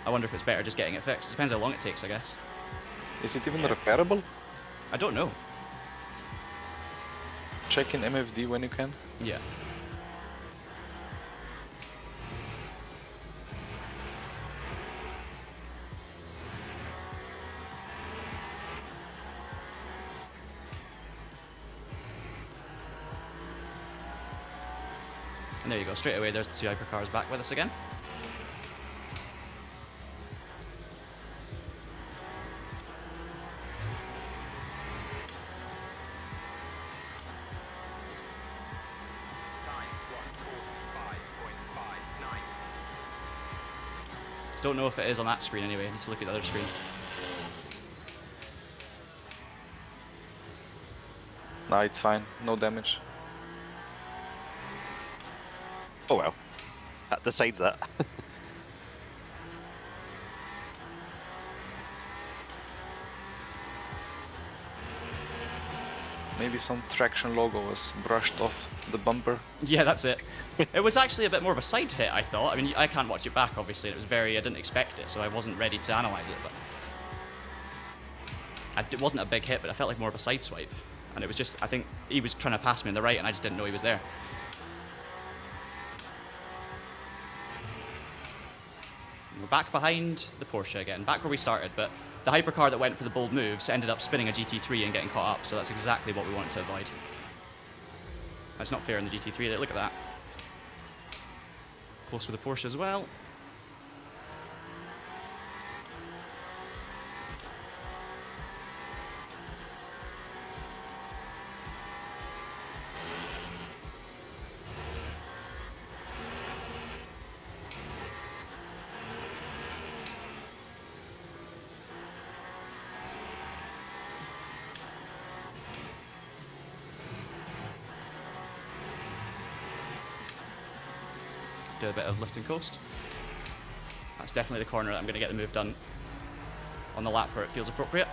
Speaker 1: I wonder if it's better just getting it fixed. Depends how long it takes, I guess.
Speaker 2: Is it even repairable?
Speaker 1: I don't know.
Speaker 2: check in MFD when you can.
Speaker 1: Yeah. And there you go, straight away there's the two hypercars back with us again. Don't know if it is on that screen anyway, I need to look at the other screen.
Speaker 2: Nah, it's fine, no damage.
Speaker 3: Oh well. That decides that.
Speaker 2: Maybe some traction logo was brushed off the bumper.
Speaker 1: Yeah, that's it. It was actually a bit more of a side hit, I thought. I mean, I can't watch it back, obviously. It was I didn't expect it, so I wasn't ready to analyse it. But it wasn't a big hit, but I felt like more of a side swipe. And it was just, I think he was trying to pass me on the right, and I just didn't know he was there. We're back behind the Porsche again, back where we started, but the hypercar that went for the bold moves ended up spinning a GT3 and getting caught up, so that's exactly what we wanted to avoid. That's not fair in the GT3, look at that. Close with the Porsche as well. Do a bit of lift and coast. That's definitely the corner that I'm going to get the move done on the lap where it feels appropriate.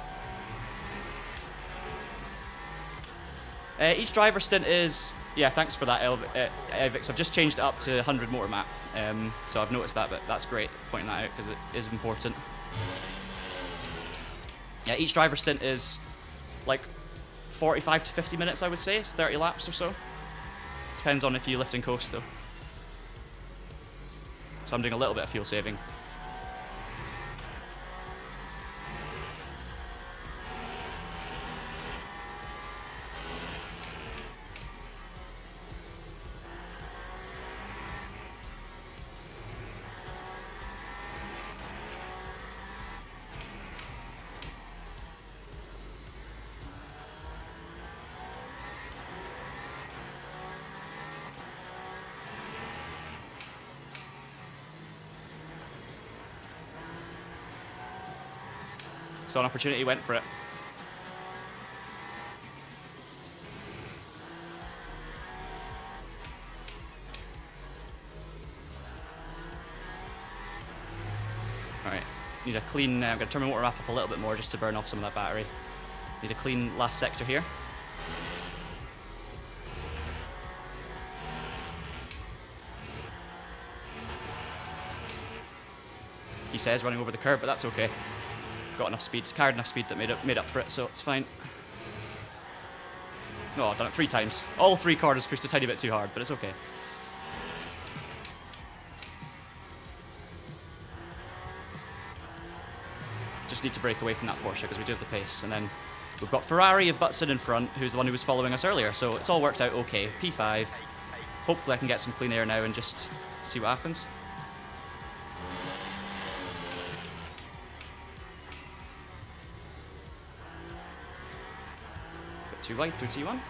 Speaker 1: Each driver stint is, yeah, thanks for that, Evix. I've just changed it up to 100 motor map, so I've noticed that, but that's great pointing that out because it is important. Yeah, each driver stint is like 45 to 50 minutes, I would say. It's 30 laps or so. Depends on if you lift and coast though. So I'm doing a little bit of fuel saving. Saw an opportunity, went for it. Alright, need a clean, I'm going to turn my motor up a little bit more just to burn off some of that battery. Need a clean last sector here. He says running over the curb, but that's okay. Got enough speed, carried enough speed that made up for it, so it's fine. Oh, I've done it 3 times. All 3 corners pushed a tiny bit too hard, but it's okay. Just need to break away from that Porsche because we do have the pace. And then we've got Ferrari of Butson in front, who's the one who was following us earlier, so it's all worked out okay. P5. Hopefully I can get some clean air now and just see what happens. Too wide through T1.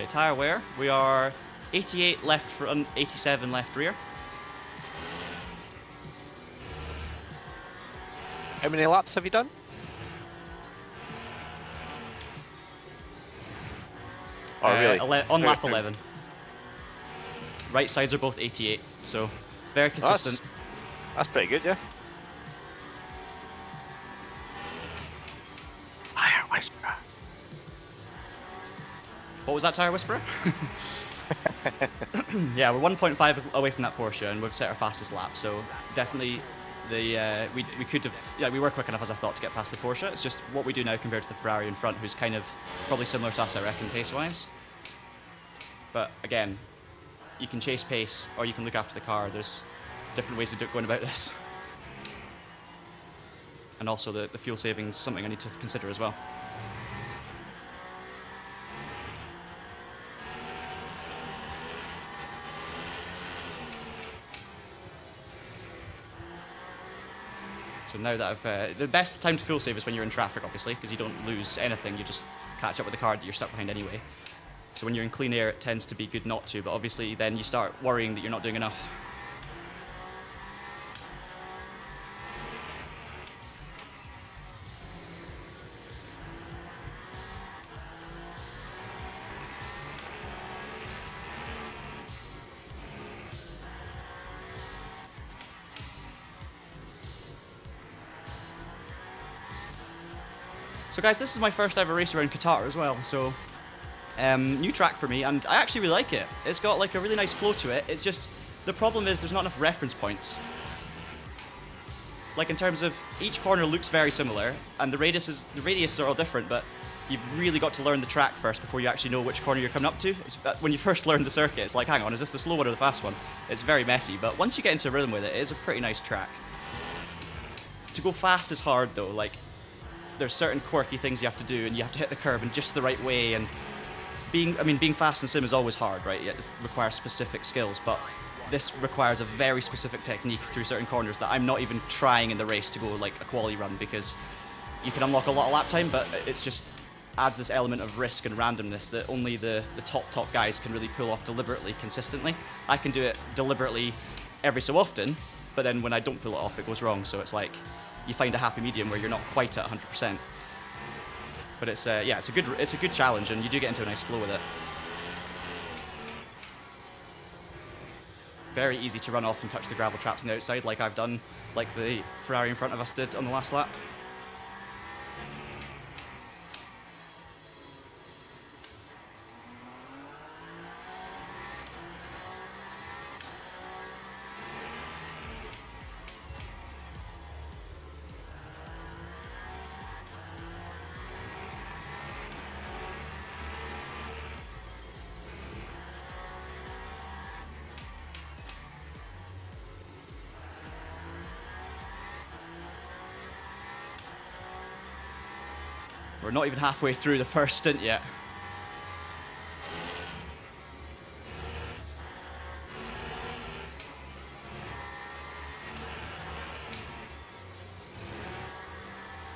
Speaker 1: Okay, tyre wear. We are 88 left front, 87 left rear.
Speaker 3: How many laps have you done? Oh, really?
Speaker 1: On lap 11. Right sides are both 88, so very consistent.
Speaker 3: That's pretty good, yeah. Fire Whisperer.
Speaker 1: What was that, Tyre Whisperer? Yeah, we're 1.5 away from that Porsche, and we've set our fastest lap, so definitely we could have, yeah, we were quick enough as I thought to get past the Porsche. It's just what we do now compared to the Ferrari in front, who's kind of probably similar to us, I reckon, pace-wise. But again, you can chase pace, or you can look after the car. There's different ways of going about this. And also the fuel saving is something I need to consider as well. So now that I've... the best time to fuel save is when you're in traffic, obviously, because you don't lose anything. You just catch up with the car that you're stuck behind anyway. So when you're in clean air, it tends to be good not to, but obviously then you start worrying that you're not doing enough. So guys, this is my first ever race around Qatar as well, so new track for me, and I actually really like it. It's got like a really nice flow to it. It's just, the problem is there's not enough reference points. Like in terms of, each corner looks very similar, and the radiuses are all different, but you've really got to learn the track first before you actually know which corner you're coming up to. When you first learn the circuit, it's like, hang on, is this the slow one or the fast one? It's very messy, but once you get into rhythm with it, it is a pretty nice track. To go fast is hard though, like, there's certain quirky things you have to do, and you have to hit the curb in just the right way, and being fast in sim is always hard, right? It requires specific skills, but this requires a very specific technique through certain corners that I'm not even trying in the race to go like a quali run, because you can unlock a lot of lap time, but it's just adds this element of risk and randomness that only the top guys can really pull off deliberately, consistently. I can do it deliberately every so often, but then when I don't pull it off, it goes wrong, so it's like you find a happy medium where you're not quite at 100%. But it's yeah, it's a good challenge, and you do get into a nice flow with it. Very easy to run off and touch the gravel traps on the outside, like I've done, like the Ferrari in front of us did on the last lap. We're not even halfway through the first stint yet.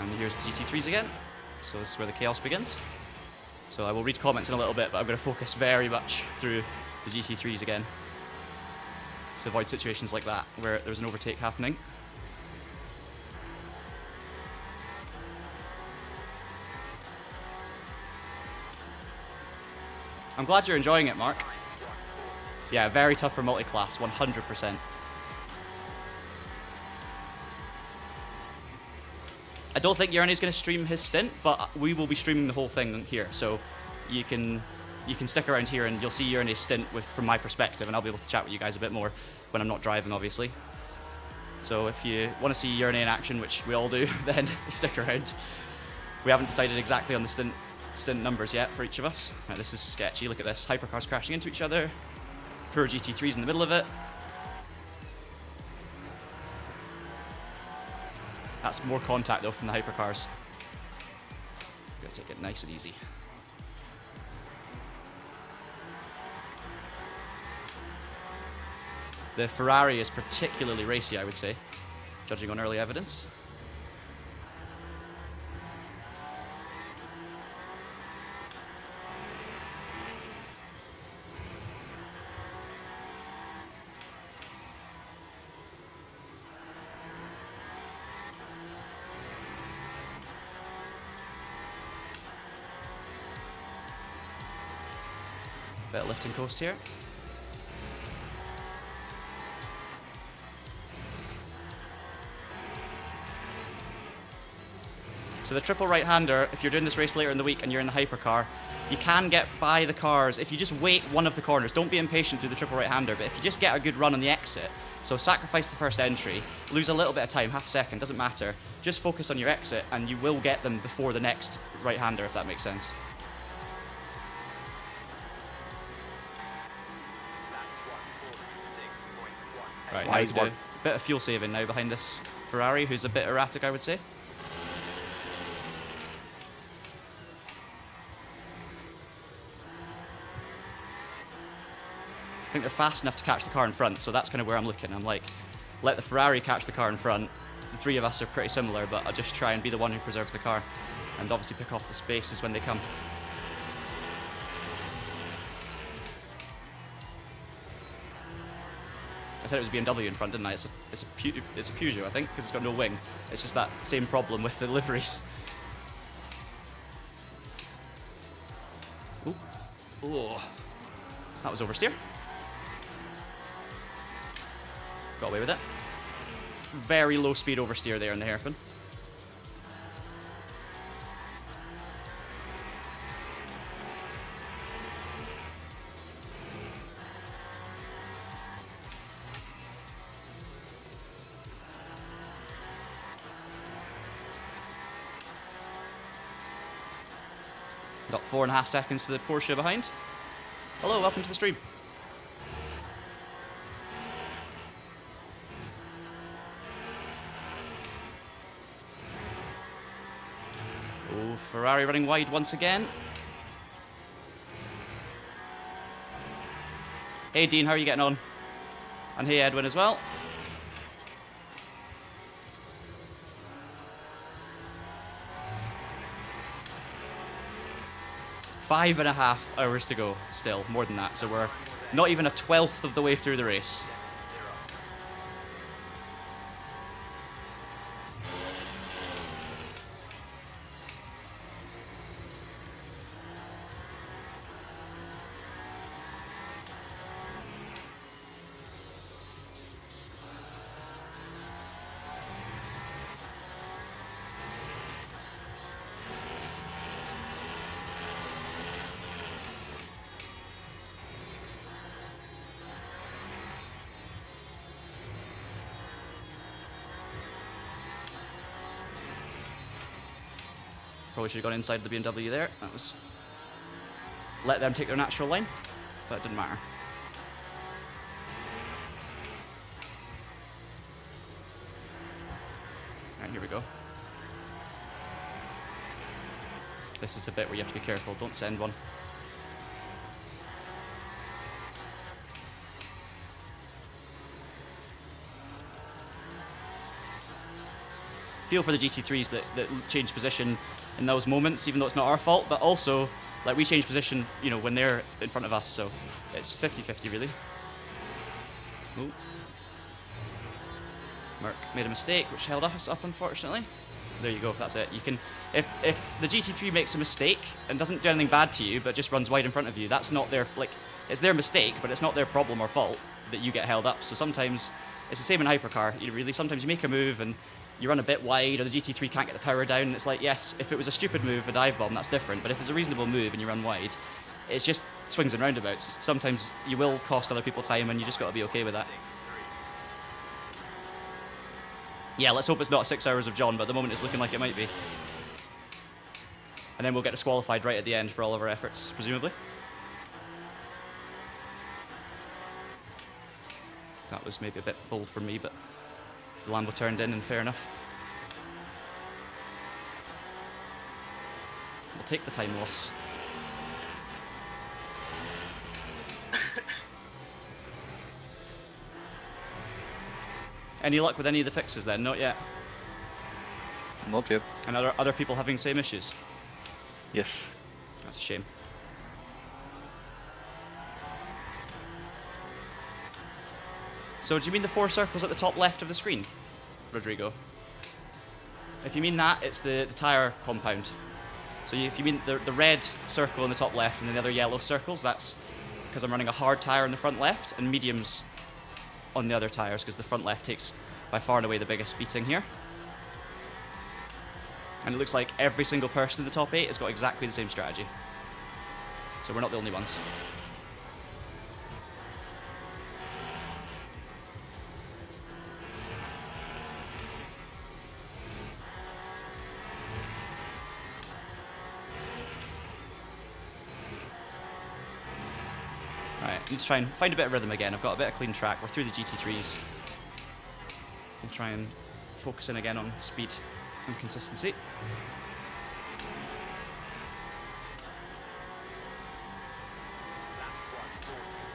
Speaker 1: And here's the GT3s again. So this is where the chaos begins. So I will read comments in a little bit, but I'm going to focus very much through the GT3s again to avoid situations like that where there's an overtake happening. I'm glad you're enjoying it, Mark. Yeah, very tough for multi-class, 100%. I don't think Jernej's going to stream his stint, but we will be streaming the whole thing here, so you can stick around here and you'll see Jernej's stint from my perspective, and I'll be able to chat with you guys a bit more when I'm not driving, obviously. So if you want to see Jernej in action, which we all do, then stick around. We haven't decided exactly on the stint numbers yet for each of us. Right, this is sketchy. Look at this. Hypercars crashing into each other. Poor GT3s in the middle of it. That's more contact though from the hypercars. Gotta take it nice and easy. The Ferrari is particularly racy, I would say, judging on early evidence. Bit of lift and coast here. So the triple right-hander, if you're doing this race later in the week and you're in the hypercar, you can get by the cars if you just wait one of the corners. Don't be impatient through the triple right-hander, but if you just get a good run on the exit, so sacrifice the first entry, lose a little bit of time, half a second, doesn't matter. Just focus on your exit and you will get them before the next right-hander, if that makes sense. Right, now he's a bit of fuel saving now behind this Ferrari, who's a bit erratic, I would say. I think they're fast enough to catch the car in front, so that's kind of where I'm looking. I'm like, let the Ferrari catch the car in front. The three of us are pretty similar, but I'll just try and be the one who preserves the car and obviously pick off the spaces when they come. I said it was a BMW in front, didn't I? It's a Peugeot, I think, because it's got no wing. It's just that same problem with the liveries. Ooh. Oh, that was oversteer. Got away with it. Very low speed oversteer there in the hairpin. Got 4.5 seconds to the Porsche behind. Hello, welcome to the stream. Oh, Ferrari running wide once again. Hey Dean, how are you getting on? And hey Edwin as well. Five and a half hours to go still, more than that. So we're not even a 12th of the way through the race. Probably should have gone inside the BMW there. That was... let them take their natural line, but it didn't matter. Alright, here we go. This is the bit where you have to be careful, don't send one. Feel for the GT3s that change position in those moments, even though it's not our fault, but also, like, we change position, you know, when they're in front of us, so it's 50-50 really. Ooh. Merc made a mistake, which held us up, unfortunately. There you go, that's it. You can, if the GT3 makes a mistake and doesn't do anything bad to you, but just runs wide in front of you, that's not their, like, it's their mistake, but it's not their problem or fault that you get held up. So sometimes, it's the same in hypercar, you really, sometimes you make a move and you run a bit wide, or the GT3 can't get the power down. It's like, yes, if it was a stupid move, a dive bomb, that's different. But if it's a reasonable move and you run wide, it's just swings and roundabouts. Sometimes you will cost other people time, and you just got to be okay with that. Yeah, let's hope it's not 6 hours of John, but at the moment it's looking like it might be. And then we'll get disqualified right at the end for all of our efforts, presumably. That was maybe a bit bold for me, but the Lambo turned in, and fair enough. We'll take the time loss. Any luck with any of the fixes then? Not yet.
Speaker 2: Not yet.
Speaker 1: And are other people having the same issues?
Speaker 2: Yes.
Speaker 1: That's a shame. So do you mean the 4 circles at the top left of the screen, Rodrigo? If you mean that, it's the tyre compound. So if you mean the red circle in the top left and then the other yellow circles, that's because I'm running a hard tyre on the front left and mediums on the other tyres, because the front left takes by far and away the biggest beating here. And it looks like every single person in the top 8 has got exactly the same strategy. So we're not the only ones. Right, need to try and find a bit of rhythm again. I've got a bit of clean track. We're through the GT3s. We'll try and focus in again on speed and consistency.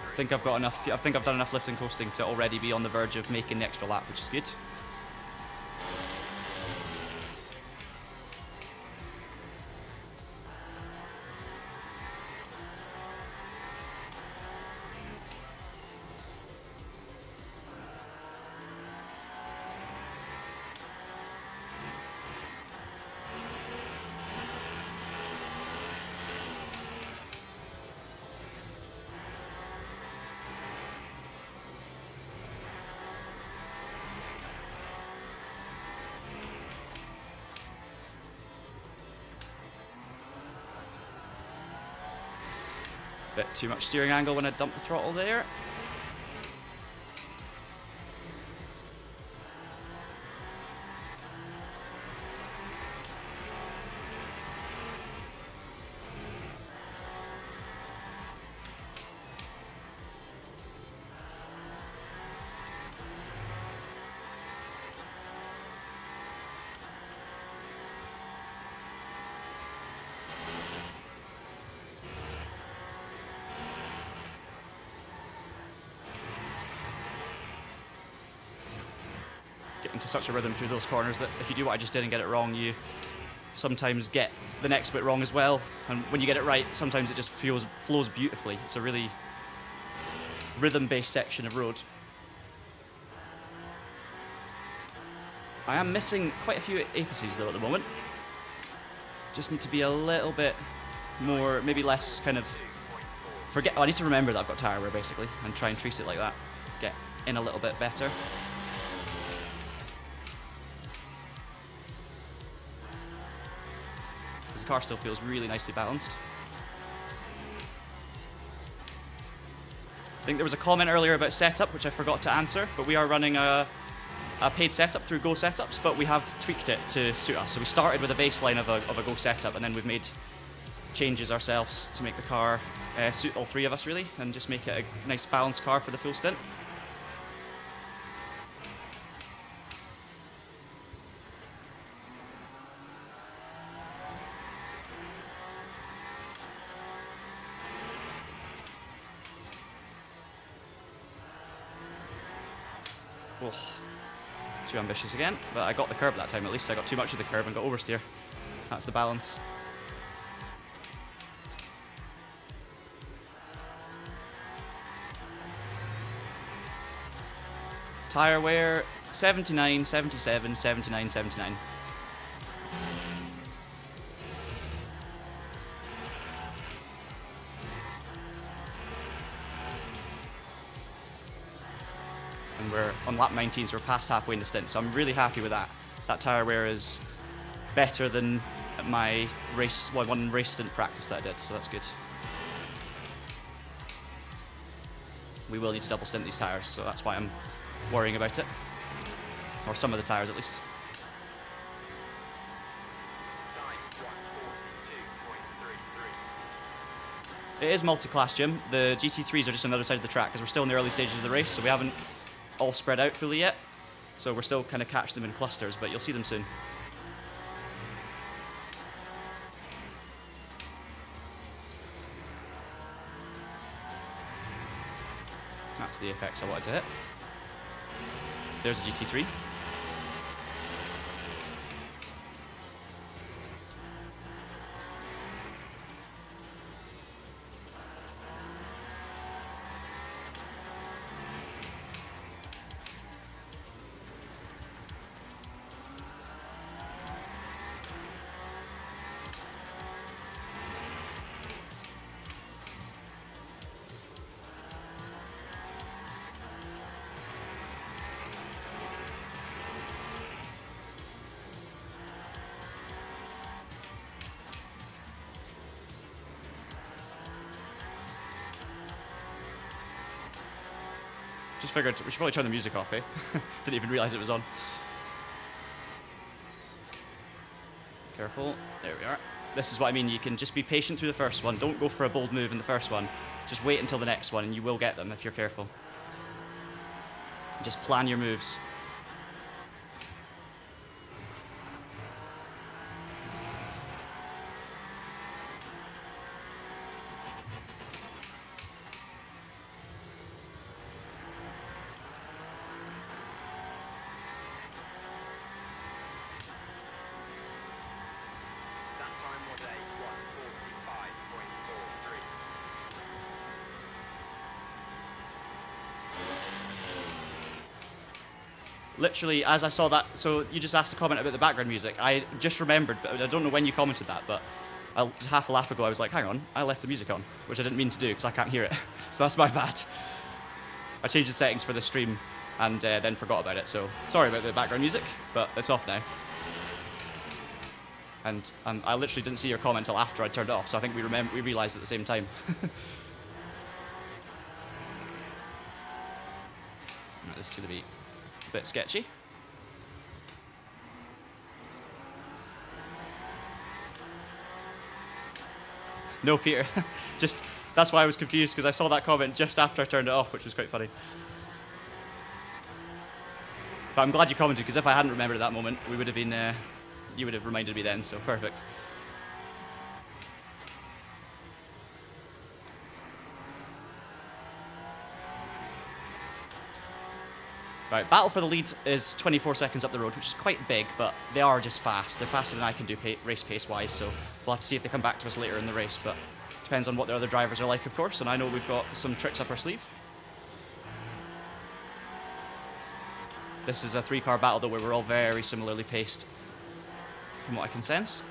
Speaker 1: I think I've got enough. I think I've done enough lifting coasting to already be on the verge of making the extra lap, which is good. Bit too much steering angle when I dump the throttle there. Into such a rhythm through those corners that if you do what I just did and get it wrong, you sometimes get the next bit wrong as well. And when you get it right, sometimes it just flows beautifully. It's a really rhythm-based section of road. I am missing quite a few apices though at the moment. Just need to be a little bit more, maybe less kind of I need to remember that I've got tyre wear basically and try and treat it like that. Get in a little bit better. The car still feels really nicely balanced. I think there was a comment earlier about setup, which I forgot to answer, but we are running a paid setup through Go Setups, but we have tweaked it to suit us. So we started with a baseline of a Go setup, and then we've made changes ourselves to make the car suit all three of us, really, and just make it a nice balanced car for the full stint. Oh, too ambitious again, but I got the curb that time at least. I got too much of the curb and got oversteer. That's the balance. Tyre wear 79, 77, 79, 79. And we're on lap 19, so we're past halfway in the stint, so I'm really happy with that. That tyre wear is better than my one race stint practice that I did, so that's good. We will need to double stint these tyres, so that's why I'm worrying about it. Or some of the tyres at least. It is multi-class, Jim. The GT3s are just on the other side of the track because we're still in the early stages of the race, so we haven't all spread out fully yet. So we're still kind of catching them in clusters, but you'll see them soon. That's the apex I wanted to hit. There's a GT3. Just figured we should probably turn the music off, eh? Didn't even realise it was on. Careful. There we are. This is what I mean. You can just be patient through the first one. Don't go for a bold move in the first one. Just wait until the next one and you will get them if you're careful. Just plan your moves.
Speaker 4: That time was a 1:45.43.
Speaker 1: Literally, as I saw that, so you just asked a comment about the background music. I just remembered, but I don't know when you commented that, but half a lap ago I was like, hang on, I left the music on, which I didn't mean to do because I can't hear it. So that's my bad. I changed the settings for the stream and then forgot about it, so sorry about the background music, but it's off now. And I literally didn't see your comment until after I turned it off, so I think we realised at the same time. Right, this is going to be a bit sketchy. No, Peter. Just, that's why I was confused, because I saw that comment just after I turned it off, which was quite funny. But I'm glad you commented, because if I hadn't remembered at that moment, we would have been, you would have reminded me then, so perfect. Right, battle for the lead is 24 seconds up the road, which is quite big, but they are just fast. They're faster than I can do race pace-wise, so we'll have to see if they come back to us later in the race, but depends on what the other drivers are like, of course, and I know we've got some tricks up our sleeve. This is a 3-car battle, though, where we're all very similarly paced, from what I can sense.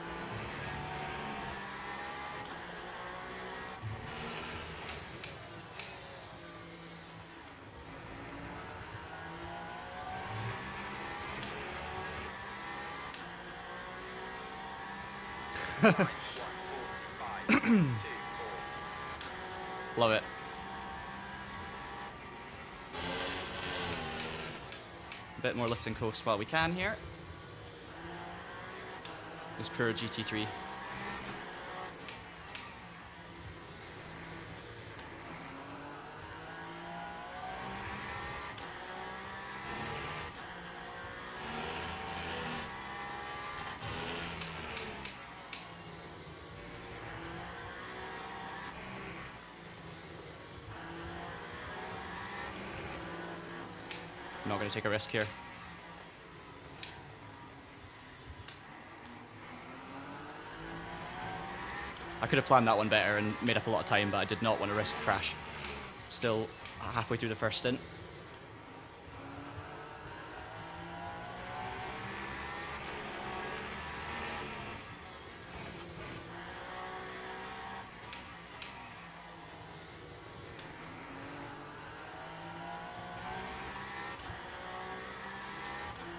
Speaker 1: Love it. A bit more lift and coast while we can here. This pure GT3. Not going to take a risk here. I could have planned that one better and made up a lot of time, but I did not want to risk a crash. Still halfway through the first stint.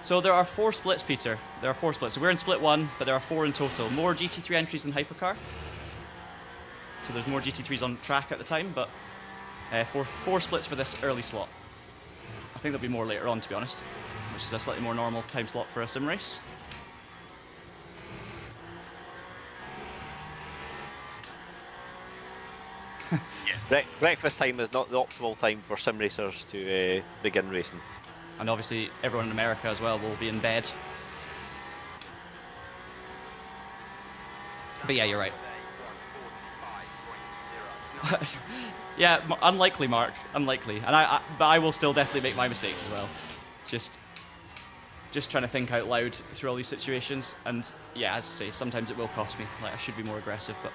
Speaker 1: So there are 4 splits, Peter. There are 4 splits. So we're in split 1, but there are 4 in total. More GT3 entries than Hypercar. So there's more GT3s on track at the time, but 4 splits for this early slot. I think there'll be more later on, to be honest, which is a slightly more normal time slot for a sim race.
Speaker 3: Breakfast time is not the optimal time for sim racers to begin racing.
Speaker 1: And obviously everyone in America as well will be in bed. But yeah, you're right. Yeah, unlikely, Mark. Unlikely. And but I will still definitely make my mistakes as well. It's just trying to think out loud through all these situations. And yeah, as I say, sometimes it will cost me. Like, I should be more aggressive, but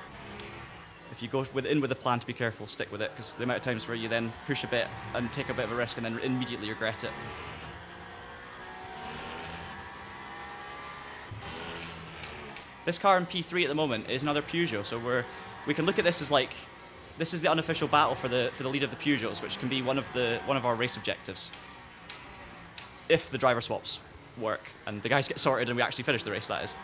Speaker 1: if you go in with a plan to be careful, stick with it, because the amount of times where you then push a bit and take a bit of a risk and then immediately regret it. This car in P3 at the moment is another Peugeot, so we can look at this as like, this is the unofficial battle for the lead of the Peugeots, which can be one of our race objectives. If the driver swaps work and the guys get sorted and we actually finish the race, that is.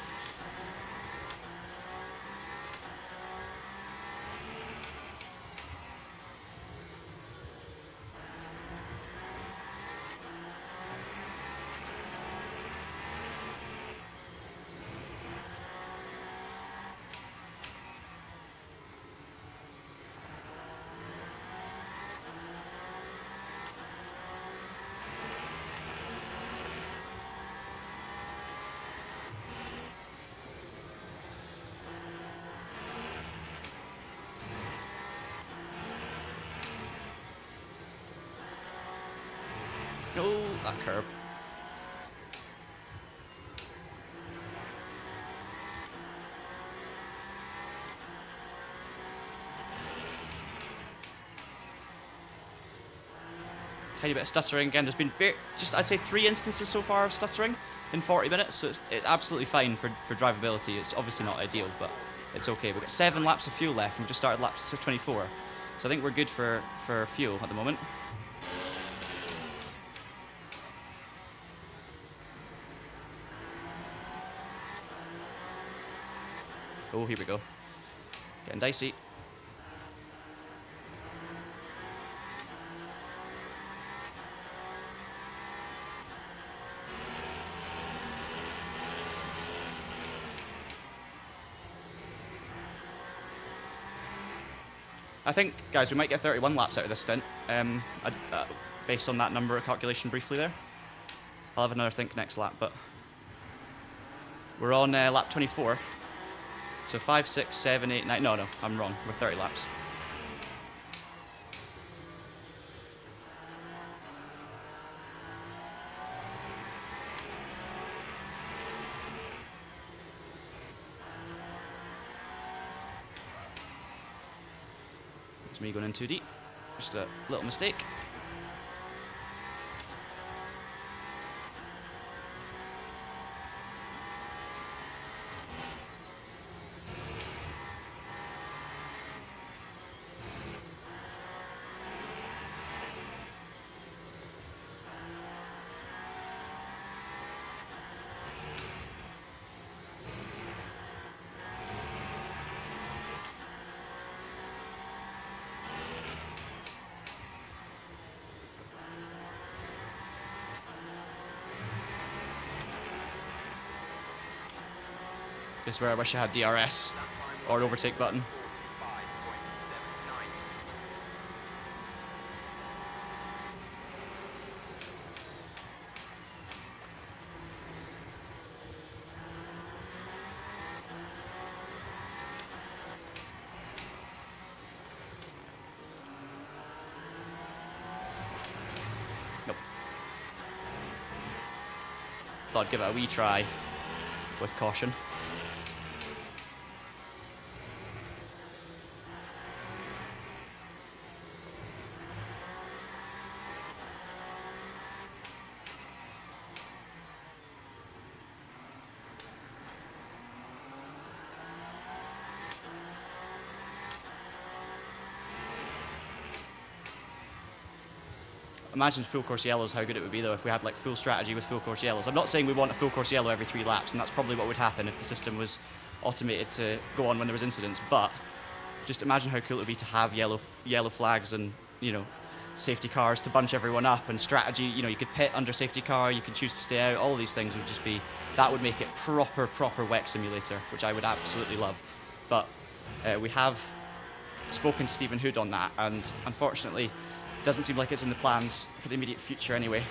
Speaker 1: that curb. Tiny bit of stuttering again. There's been just I'd say 3 instances so far of stuttering in 40 minutes, so it's absolutely fine for drivability. It's obviously not ideal, but it's okay. We've got 7 laps of fuel left, and we've just started lap 24, so I think we're good for fuel at the moment. Oh, here we go. Getting dicey. I think, guys, we might get 31 laps out of this stint, based on that number calculation briefly there. I'll have another think next lap, but we're on lap 24. So 5, 6, 7, 8, 9. No, I'm wrong. We're 30 laps. It's me going in too deep. Just a little mistake. This is where I wish I had DRS or an overtake button. Nope. Thought I'd give it a wee try with caution. Imagine full course yellows, how good it would be though if we had like full strategy with full course yellows. I'm not saying we want a full course yellow every 3 laps, and that's probably what would happen if the system was automated to go on when there was incidents, but just imagine how cool it would be to have yellow flags and, you know, safety cars to bunch everyone up, and strategy, you know, you could pit under safety car, you could choose to stay out, all of these things would just be, that would make it proper WEC simulator, which I would absolutely love. But we have spoken to Stephen Hood on that, and unfortunately doesn't seem like it's in the plans for the immediate future anyway.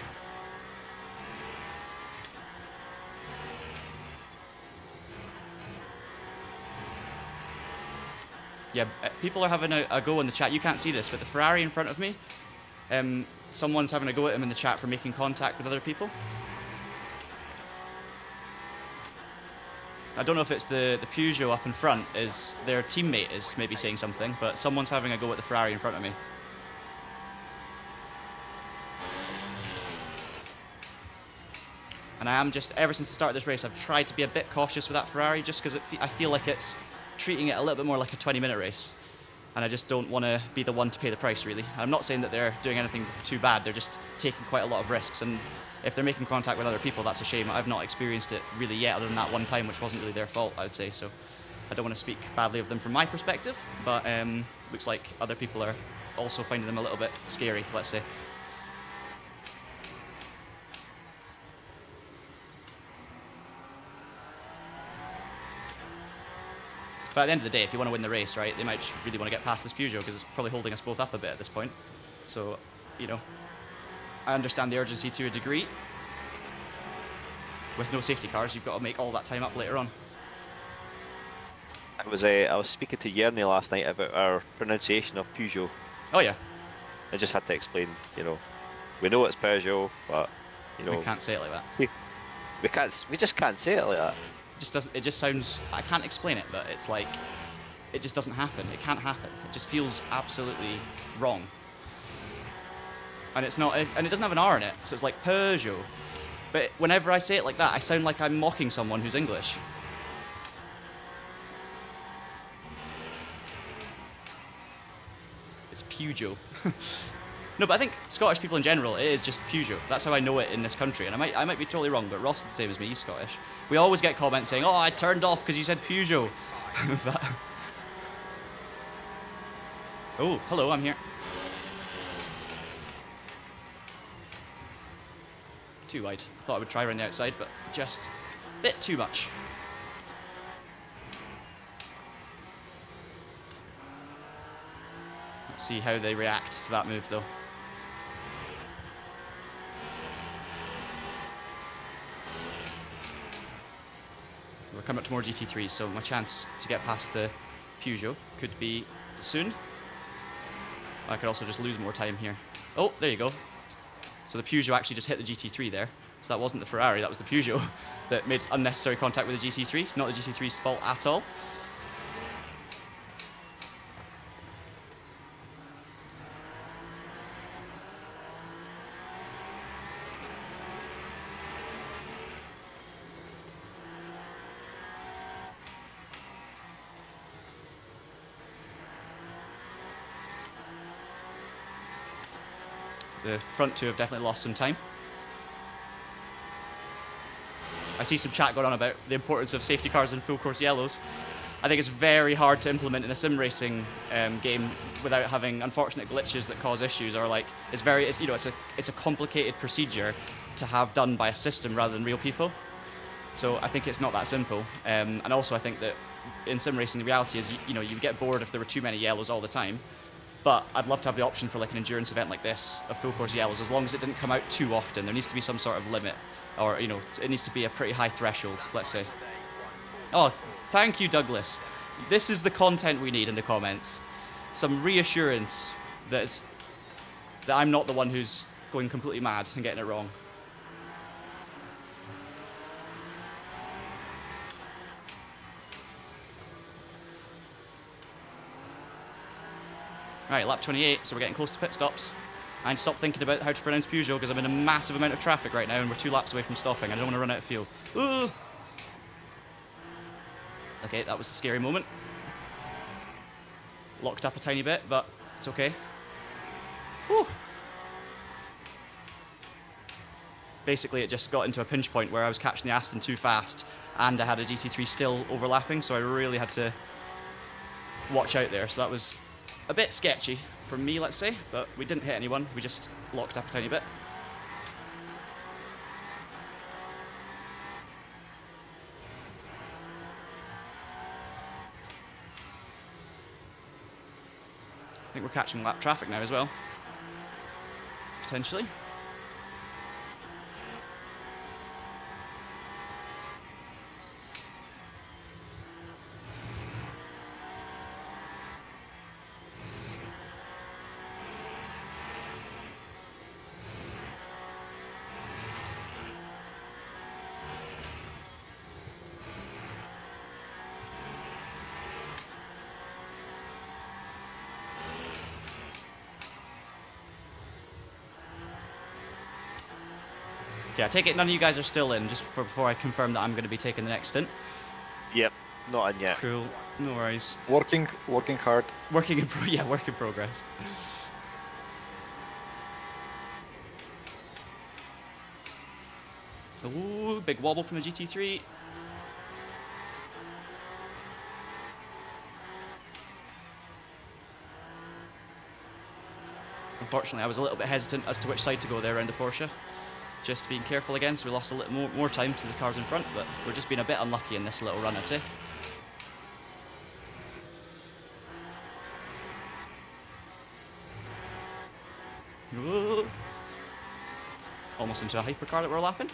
Speaker 1: Yeah, people are having a go in the chat. You can't see this, but the Ferrari in front of me, someone's having a go at him in the chat for making contact with other people. I don't know if it's the Peugeot up in front, is their teammate is maybe saying something, but someone's having a go at the Ferrari in front of me. And I am just, ever since the start of this race, I've tried to be a bit cautious with that Ferrari, just because I feel like it's treating it a little bit more like a 20-minute race. And I just don't want to be the one to pay the price, really. I'm not saying that they're doing anything too bad, they're just taking quite a lot of risks. And if they're making contact with other people, that's a shame. I've not experienced it really yet, other than that one time, which wasn't really their fault, I would say. So I don't want to speak badly of them from my perspective, but looks like other people are also finding them a little bit scary, let's say. But at the end of the day, if you want to win the race, right, they might just really want to get past this Peugeot, because it's probably holding us both up a bit at this point. So, you know, I understand the urgency to a degree. With no safety cars, you've got to make all that time up later on.
Speaker 3: I was speaking to Jernej last night about our pronunciation of Peugeot.
Speaker 1: Oh yeah.
Speaker 3: I just had to explain, you know, we know it's Peugeot, but You know,
Speaker 1: We can't say it like that.
Speaker 3: we can't. We just can't say it like that.
Speaker 1: It just doesn't. It just sounds. I can't explain it, but it's like it just doesn't happen. It can't happen. It just feels absolutely wrong. And it's not. And it doesn't have an R in it, so it's like Peugeot. But whenever I say it like that, I sound like I'm mocking someone who's English. It's Peugeot. No, but I think Scottish people in general, it is just Peugeot. That's how I know it in this country. And I might be totally wrong, but Ross is the same as me, he's Scottish. We always get comments saying, oh, I turned off because you said Peugeot. But... Oh, hello, I'm here. Too wide. I thought I would try around the outside, but just a bit too much. Let's see how they react to that move, though. We're coming up to more GT3s, so my chance to get past the Peugeot could be soon. I could also just lose more time here. Oh, there you go. So the Peugeot actually just hit the GT3 there. So that wasn't the Ferrari, that was the Peugeot that made unnecessary contact with the GT3. Not the GT3's fault at all. The front two have definitely lost some time. I see some chat going on about the importance of safety cars and full course yellows. I think it's very hard to implement in a sim racing game without having unfortunate glitches that cause issues, or like it's a complicated procedure to have done by a system rather than real people. So I think it's not that simple. And also I think that in sim racing the reality is you get bored if there were too many yellows all the time. But I'd love to have the option for like an endurance event like this of full course yellows, as long as it didn't come out too often. There needs to be some sort of limit, or it needs to be a pretty high threshold, let's say. Oh, thank you, Douglas. This is the content we need in the comments. Some reassurance that I'm not the one who's going completely mad and getting it wrong. Right, lap 28, so we're getting close to pit stops. I need to stop thinking about how to pronounce Peugeot because I'm in a massive amount of traffic right now and we're 2 laps away from stopping. I don't want to run out of fuel. Ooh. Okay, that was a scary moment. Locked up a tiny bit, but it's okay. Whew. Basically, it just got into a pinch point where I was catching the Aston too fast and I had a GT3 still overlapping, so I really had to watch out there. So that was a bit sketchy for me, let's say, but we didn't hit anyone. We just locked up a tiny bit. I think we're catching lap traffic now as well, potentially. Okay, I take it none of you guys are still in, just before I confirm that I'm going to be taking the next stint.
Speaker 3: Yep, not in yet.
Speaker 1: Cool, no worries.
Speaker 2: Working hard.
Speaker 1: Work in progress. Ooh, big wobble from the GT3. Unfortunately, I was a little bit hesitant as to which side to go there around the Porsche. Just being careful again, so we lost a little more time to the cars in front, but we're just being a bit unlucky in this little run, I'd say. Whoa. Almost into a hypercar that we're lapping.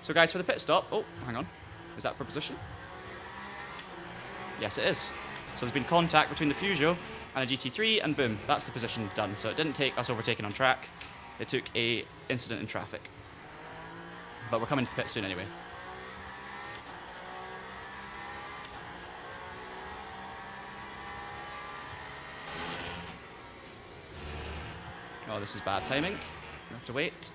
Speaker 1: So guys, for the pit stop, oh, hang on, is that for position? Yes, it is. So there's been contact between the Peugeot and a GT3, and boom, that's the position done. So it didn't take us overtaking on track. It took a incident in traffic. But we're coming to the pit soon anyway. Oh, this is bad timing. We have to wait.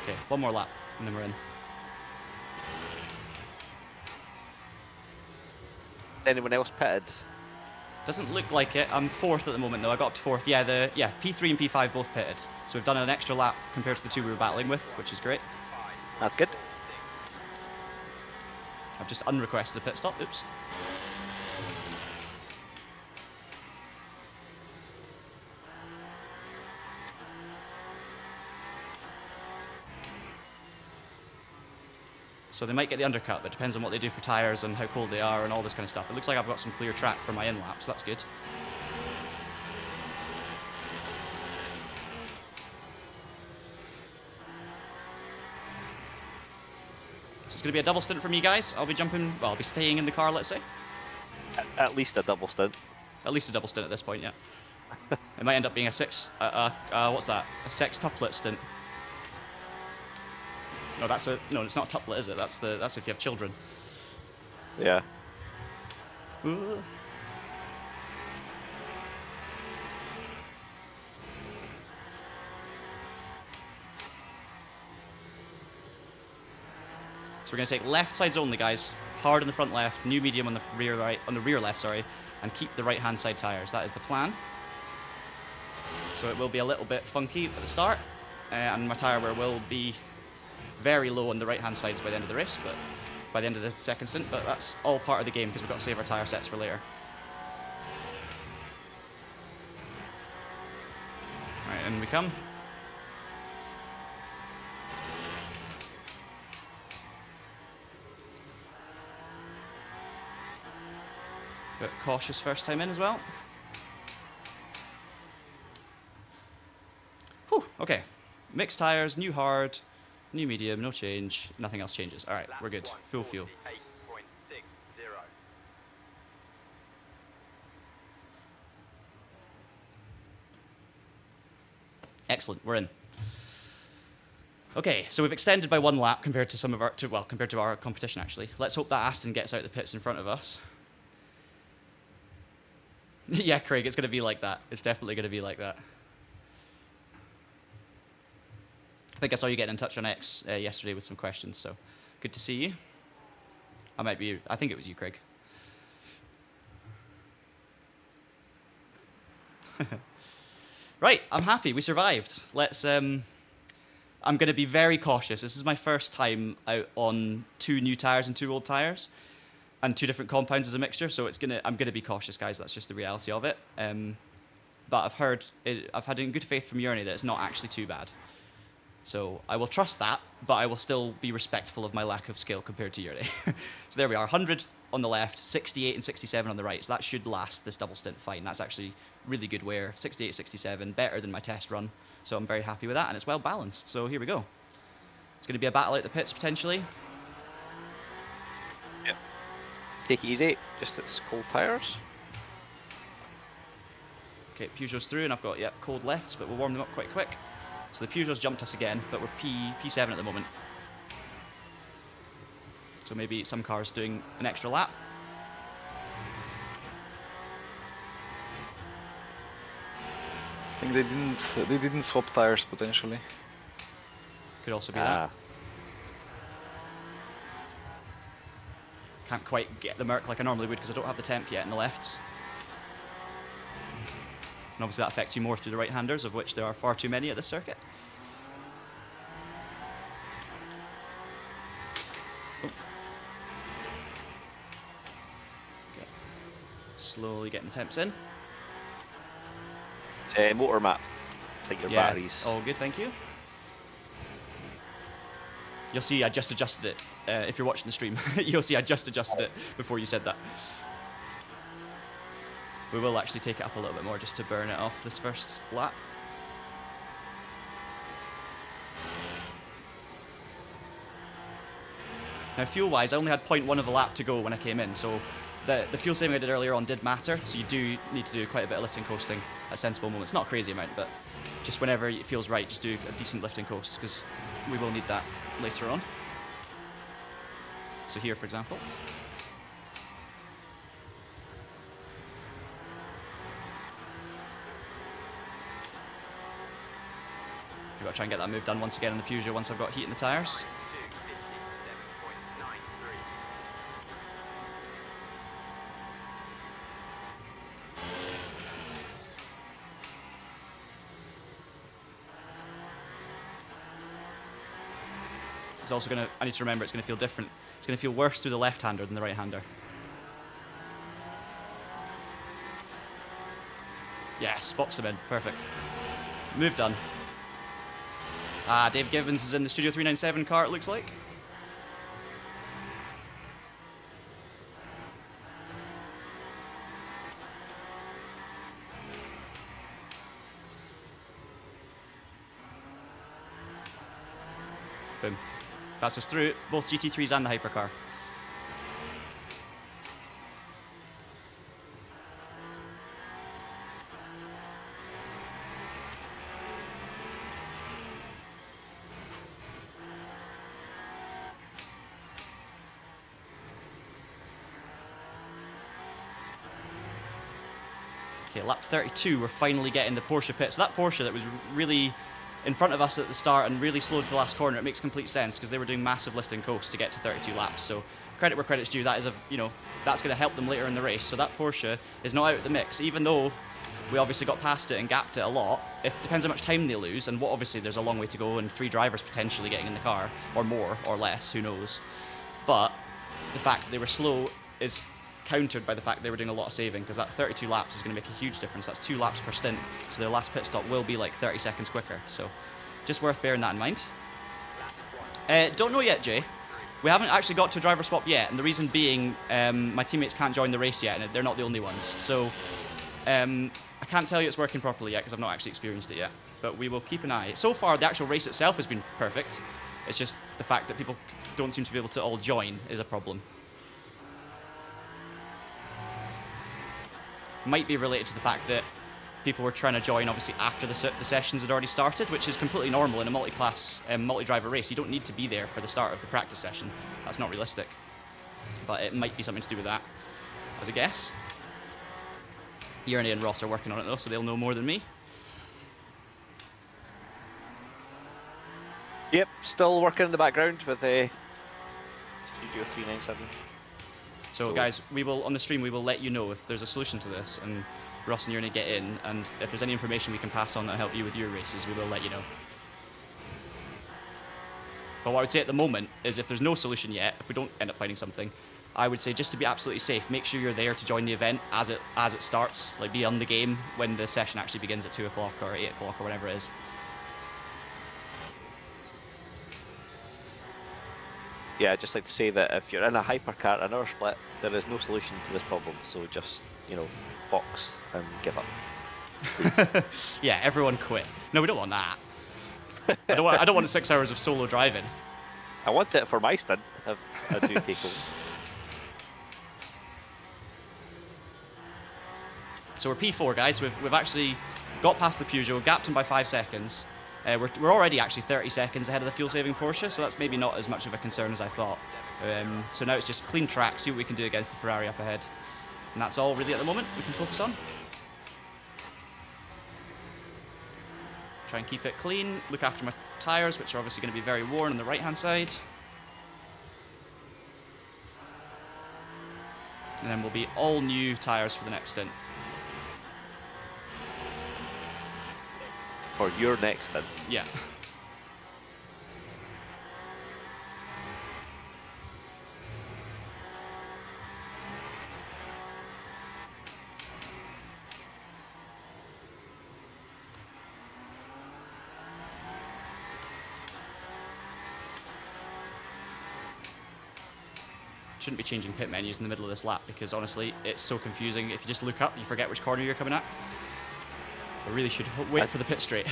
Speaker 1: Okay, one more lap, and then we're in.
Speaker 3: Anyone else pitted?
Speaker 1: Doesn't look like it. I'm 4th at the moment, though. I got up to 4th. Yeah, P3 and P5 both pitted. So we've done an extra lap compared to the 2 we were battling with, which is great.
Speaker 3: That's good.
Speaker 1: I've just unrequested a pit stop. Oops. So they might get the undercut, but it depends on what they do for tyres and how cold they are and all this kind of stuff. It looks like I've got some clear track for my in-lap, so that's good. So it's going to be a double stint for me, guys. I'll be jumping, well, I'll be staying in the car, let's say.
Speaker 3: At least a double stint.
Speaker 1: At least a double stint at this point, yeah. It might end up being a what's that? A sextuplet stint. No, no, it's not a tuplet, is it? That's if you have children.
Speaker 3: Yeah.
Speaker 1: Ooh. So we're going to take left sides only, guys. Hard on the front left, new medium on the rear right, on the rear left, sorry, and keep the right-hand side tires. That is the plan. So it will be a little bit funky at the start, and my tire wear will be very low on the right-hand sides by the end of the race, but by the end of the second stint. But that's all part of the game because we've got to save our tire sets for later. All right, in we come. Bit cautious first time in as well. Whew, okay. Mixed tires, new hard, new medium, no change, nothing else changes. All right, we're good. Full fuel. Excellent, we're in. Okay, so we've extended by 1 lap compared to some of our, compared to our competition actually. Let's hope that Aston gets out the pits in front of us. Yeah, Craig, it's going to be like that. It's definitely going to be like that. I think I saw you getting in touch on X yesterday with some questions, so good to see you. I think it was you, Craig. Right, I'm happy. We survived. Let's. I'm going to be very cautious. This is my first time out on 2 new tires and 2 old tires, and 2 different compounds as a mixture. So I'm going to be cautious, guys. That's just the reality of it. But I've had in good faith from Jernej that it's not actually too bad. So I will trust that, but I will still be respectful of my lack of skill compared to Jernej. So there we are, 100 on the left, 68 and 67 on the right. So that should last this double stint fine. That's actually really good wear. 68, 67, better than my test run. So I'm very happy with that, and it's well balanced. So here we go. It's going to be a battle out the pits potentially.
Speaker 3: Yep. Take it easy. Just it's cold tires.
Speaker 1: Okay, Peugeot's through, and I've got cold lefts, but we'll warm them up quite quick. So the Peugeot's jumped us again, but we're P7 at the moment. So maybe some cars doing an extra lap.
Speaker 2: I think they didn't swap tires potentially.
Speaker 1: Could also be that. Can't quite get the Merc like I normally would because I don't have the temp yet in the lefts. And obviously that affects you more through the right-handers, of which there are far too many at this circuit. Oh. Okay. Slowly getting the temps in.
Speaker 3: Motor map. Take your batteries.
Speaker 1: Oh, good, thank you. You'll see I just adjusted it. If you're watching the stream, you'll see I just adjusted it before you said that. We will actually take it up a little bit more just to burn it off this first lap. Now fuel-wise, I only had 0.1 of a lap to go when I came in, so the fuel saving I did earlier on did matter, so you do need to do quite a bit of lifting coasting at sensible moments. Not a crazy amount, but just whenever it feels right, just do a decent lifting coast, because we will need that later on. So here, for example. I've got to try and get that move done once again in the Peugeot once I've got heat in the tyres. It's also going to, I need to remember, it's going to feel different. It's going to feel worse through the left-hander than the right-hander. Yes, box them in, perfect. Move done. Ah, Dave Gibbons is in the Studio 397 car, it looks like. Boom. That's us through both GT3s and the Hypercar. Okay, lap 32, we're finally getting the Porsche pit. So that Porsche that was really in front of us at the start and really slowed for the last corner, it makes complete sense because they were doing massive lifting coast to get to 32 laps. So credit where credit's due. That is that's going to help them later in the race. So that Porsche is not out of the mix, even though we obviously got past it and gapped it a lot. It depends how much time they lose, and what obviously there's a long way to go and 3 drivers potentially getting in the car, or more or less, who knows. But the fact that they were slow is countered by the fact they were doing a lot of saving, because that 32 laps is going to make a huge difference. That's 2 laps per stint, so their last pit stop will be like 30 seconds quicker. So just worth bearing that in mind. Don't know yet, Jay. We haven't actually got to a driver swap yet, and the reason being my teammates can't join the race yet, and they're not the only ones. So I can't tell you it's working properly yet because I've not actually experienced it yet, but we will keep an eye. So far, the actual race itself has been perfect. It's just the fact that people don't seem to be able to all join is a problem. Might be related to the fact that people were trying to join obviously after the sessions had already started, which is completely normal in a multi-class, multi-driver race. You don't need to be there for the start of the practice session. That's not realistic. But it might be something to do with that, as a guess. Jernej and Ross are working on it though, so they'll know more than me.
Speaker 3: Yep, still working in the background with Studio 397.
Speaker 1: So guys, we will, on the stream, we will let you know if there's a solution to this, and Ross and Jernej get in, and if there's any information we can pass on that'll help you with your races, we will let you know. But what I would say at the moment is if there's no solution yet, if we don't end up finding something, I would say just to be absolutely safe, make sure you're there to join the event as it starts, like be on the game when the session actually begins at 2 o'clock or 8 o'clock or whatever it is.
Speaker 3: Yeah, I'd just like to say that if you're in a hypercar in our split, there is no solution to this problem, so just, box and give up.
Speaker 1: Yeah, everyone quit. No, we don't want that. I don't want 6 hours of solo driving.
Speaker 3: I want it for my stint if I do take over.
Speaker 1: So we're P4, guys. We've actually got past the Peugeot, gapped them by 5 seconds. We're already actually 30 seconds ahead of the fuel-saving Porsche, so that's maybe not as much of a concern as I thought. So now it's just clean track, see what we can do against the Ferrari up ahead. And that's all really at the moment we can focus on. Try and keep it clean, look after my tyres, which are obviously going to be very worn on the right-hand side. And then we'll be all new tyres for the next stint.
Speaker 3: For your next stint.
Speaker 1: Yeah. shouldn't be changing pit menus in the middle of this lap because honestly, it's so confusing. If you just look up, you forget which corner you're coming at. I really should wait for the pit straight.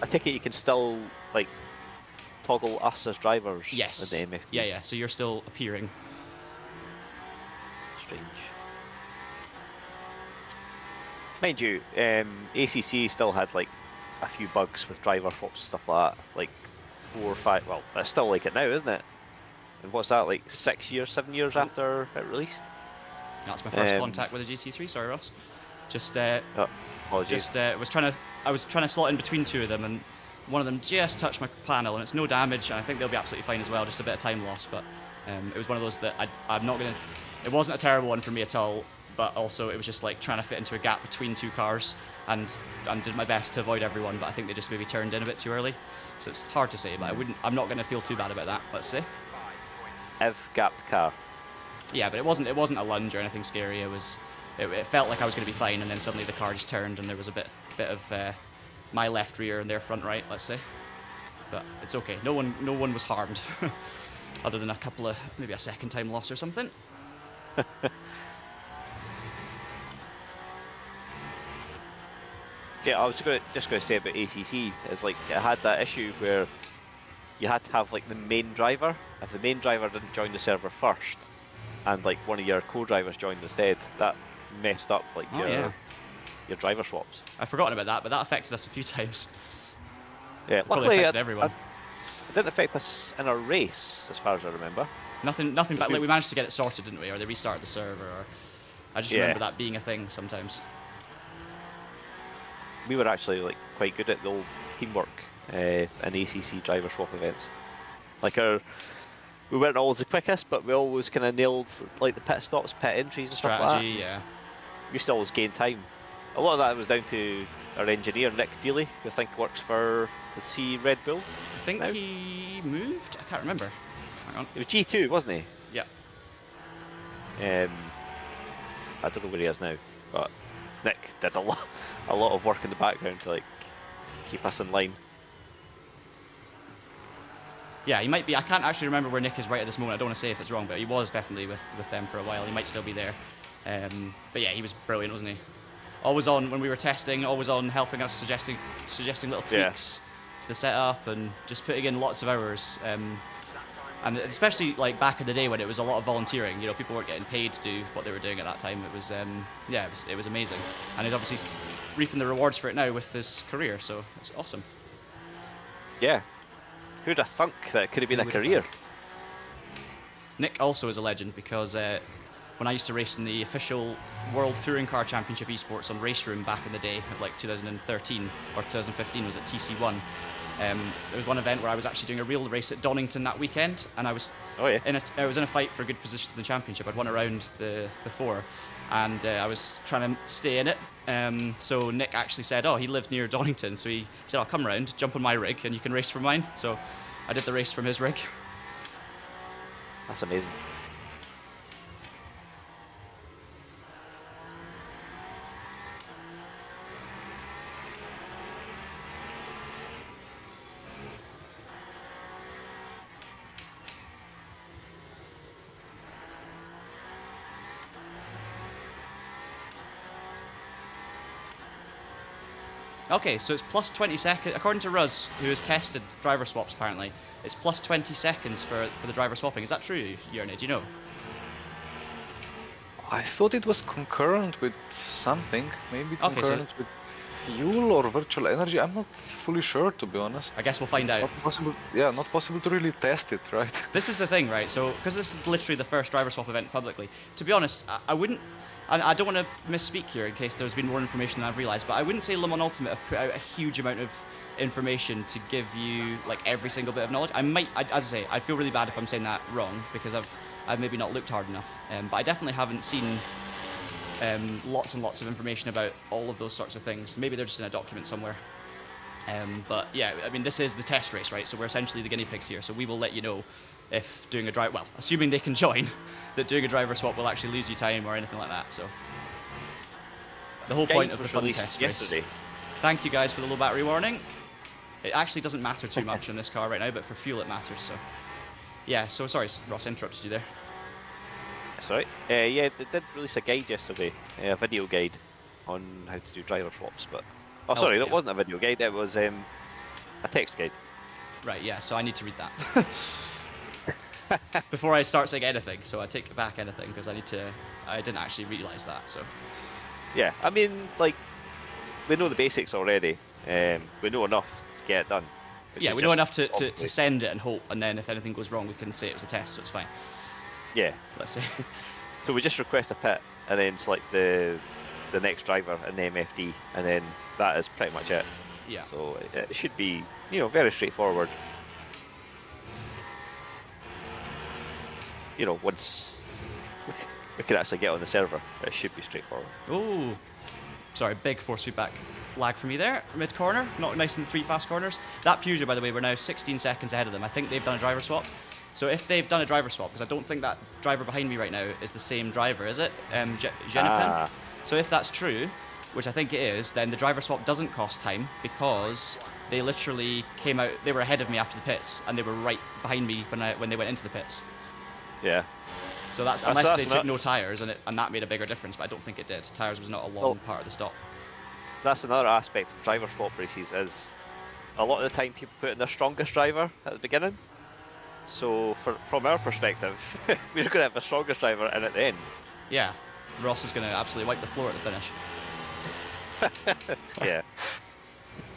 Speaker 3: I take it you can still like toggle us as drivers.
Speaker 1: Yes.
Speaker 3: In the MFD.
Speaker 1: Yeah. So you're still appearing.
Speaker 3: Strange. Mind you, ACC still had like a few bugs with driver swaps and stuff like that. Like 4 or 5. Well, it's still like it now, isn't it? And what's that, like 6 years, 7 years after it released?
Speaker 1: That's my first contact with a GT3. Sorry, Ross. Just
Speaker 3: apologies.
Speaker 1: I was trying to slot in between two of them, and one of them just touched my panel, and it's no damage, and I think they'll be absolutely fine as well. Just a bit of time loss, but it was one of those that I'm not gonna. It wasn't a terrible one for me at all, but also it was just like trying to fit into a gap between two cars, and did my best to avoid everyone. But I think they just maybe turned in a bit too early, so it's hard to say. But I'm not gonna feel too bad about that. Let's say.
Speaker 3: Gap car.
Speaker 1: Yeah, but it wasn't a lunge or anything scary. It felt like I was going to be fine, and then suddenly the car just turned, and there was a bit of my left rear and their front right, let's say. But it's okay. No one was harmed, other than a couple of maybe a second time loss or something.
Speaker 3: Yeah, I was just going to say about ACC is like it had that issue where you had to have like the main driver. If the main driver didn't join the server first, and like one of your co-drivers joined instead, that messed up like your driver swaps.
Speaker 1: I've forgotten about that, but that affected us a few times.
Speaker 3: Yeah,
Speaker 1: Probably
Speaker 3: luckily
Speaker 1: affected everyone.
Speaker 3: It didn't affect us in a race, as far as I remember.
Speaker 1: Nothing. But like we managed to get it sorted, didn't we? Or they restarted the server. Or I just remember that being a thing sometimes.
Speaker 3: We were actually like quite good at the old teamwork in ACC driver swap events. Like we weren't always the quickest, but we always kind of nailed like the pit stops, pit entries and stuff like that.
Speaker 1: Yeah.
Speaker 3: We used to always gain time. A lot of that was down to our engineer Nick Dealey, who I think works for Red Bull.
Speaker 1: I think he moved. I can't remember. Hang on.
Speaker 3: It was G2, wasn't he?
Speaker 1: Yeah.
Speaker 3: I don't know where he is now, but Nick did a lot of work in the background to like keep us in line.
Speaker 1: Yeah, he might be. I can't actually remember where Nick is right at this moment. I don't want to say if it's wrong, but he was definitely with them for a while. He might still be there. But yeah, he was brilliant, wasn't he? Always on when we were testing, always on helping us, suggesting little tweaks to the setup, and just putting in lots of hours. And especially like back in the day when it was a lot of volunteering, you know, people weren't getting paid to do what they were doing at that time. It was it was amazing, and he's obviously reaping the rewards for it now with his career. So it's awesome.
Speaker 3: Yeah. Who'd have thunk that it could have been a career?
Speaker 1: Nick also is a legend because when I used to race in the official World Touring Car Championship esports on Race Room back in the day of like 2013 or 2015 was at TC1. There was one event where I was actually doing a real race at Donington that weekend, and I was I was in a fight for a good position in the championship. I'd won a round before, and I was trying to stay in it. So Nick actually said, he lived near Donington, so he said, "I'll come round, jump on my rig, and you can race from mine." So I did the race from his rig.
Speaker 3: That's amazing.
Speaker 1: Okay, so it's plus 20 seconds. According to Ruz, who has tested driver swaps apparently, it's plus 20 seconds for the driver swapping. Is that true, Jernej? Do you know?
Speaker 2: I thought it was concurrent with something, maybe
Speaker 1: Okay,
Speaker 2: concurrent with fuel or virtual energy. I'm not fully sure, to be honest.
Speaker 1: I guess we'll find out.
Speaker 2: Not possible, not possible to really test it, right?
Speaker 1: This is the thing, right? So, because this is literally the first driver swap event publicly, to be honest, I wouldn't, and I don't want to misspeak here in case there's been more information than I've realised, but I wouldn't say Le Mans Ultimate have put out a huge amount of information to give you like every single bit of knowledge. As I say, I feel really bad if I'm saying that wrong because I've maybe not looked hard enough, but I definitely haven't seen lots and lots of information about all of those sorts of things. Maybe they're just in a document somewhere. But yeah, I mean, this is the test race, right? So we're essentially the guinea pigs here. So we will let you know if doing a drive, well, assuming they can join, that doing a driver swap will actually lose you time or anything like that. So the whole point of the fun test race. Thank you guys for the low battery warning. It actually doesn't matter too much in this car right now, but for fuel it matters. So yeah. So sorry, Ross, interrupted you there.
Speaker 3: Sorry. Yeah, they did release a guide yesterday, a video guide on how to do driver swaps. But sorry, that wasn't a video guide. It was a text guide.
Speaker 1: Right. Yeah. So I need to read that before I start saying anything. So I take back anything because I need to. I didn't actually realise that. So.
Speaker 3: Yeah, I mean, like, we know the basics already. We know enough to get it done.
Speaker 1: Yeah, we know enough to send it and hope, and then if anything goes wrong, we can say it was a test, so it's fine.
Speaker 3: Yeah.
Speaker 1: Let's see.
Speaker 3: So we just request a pit, and then select the next driver and the MFD, and then that is pretty much it.
Speaker 1: Yeah.
Speaker 3: So it should be, very straightforward. Once we can actually get on the server, it should be straightforward.
Speaker 1: Oh, sorry, big force feedback lag for me there, mid corner, not nice in the 3 fast corners. That Peugeot, by the way, we're now 16 seconds ahead of them. I think they've done a driver swap. So if they've done a driver swap, because I don't think that driver behind me right now is the same driver, is it? Jenipin? So if that's true, which I think it is, then the driver swap doesn't cost time because they literally came out, they were ahead of me after the pits, and they were right behind me when they went into the pits.
Speaker 3: Yeah.
Speaker 1: So that's unless they took no tyres, and that made a bigger difference, but I don't think it did. Tyres was not a long part of the stop.
Speaker 3: That's another aspect of driver swap races, is a lot of the time people put in their strongest driver at the beginning. So from our perspective, we're going to have the strongest driver in at the end.
Speaker 1: Yeah, Ross is going to absolutely wipe the floor at the finish.
Speaker 3: Yeah,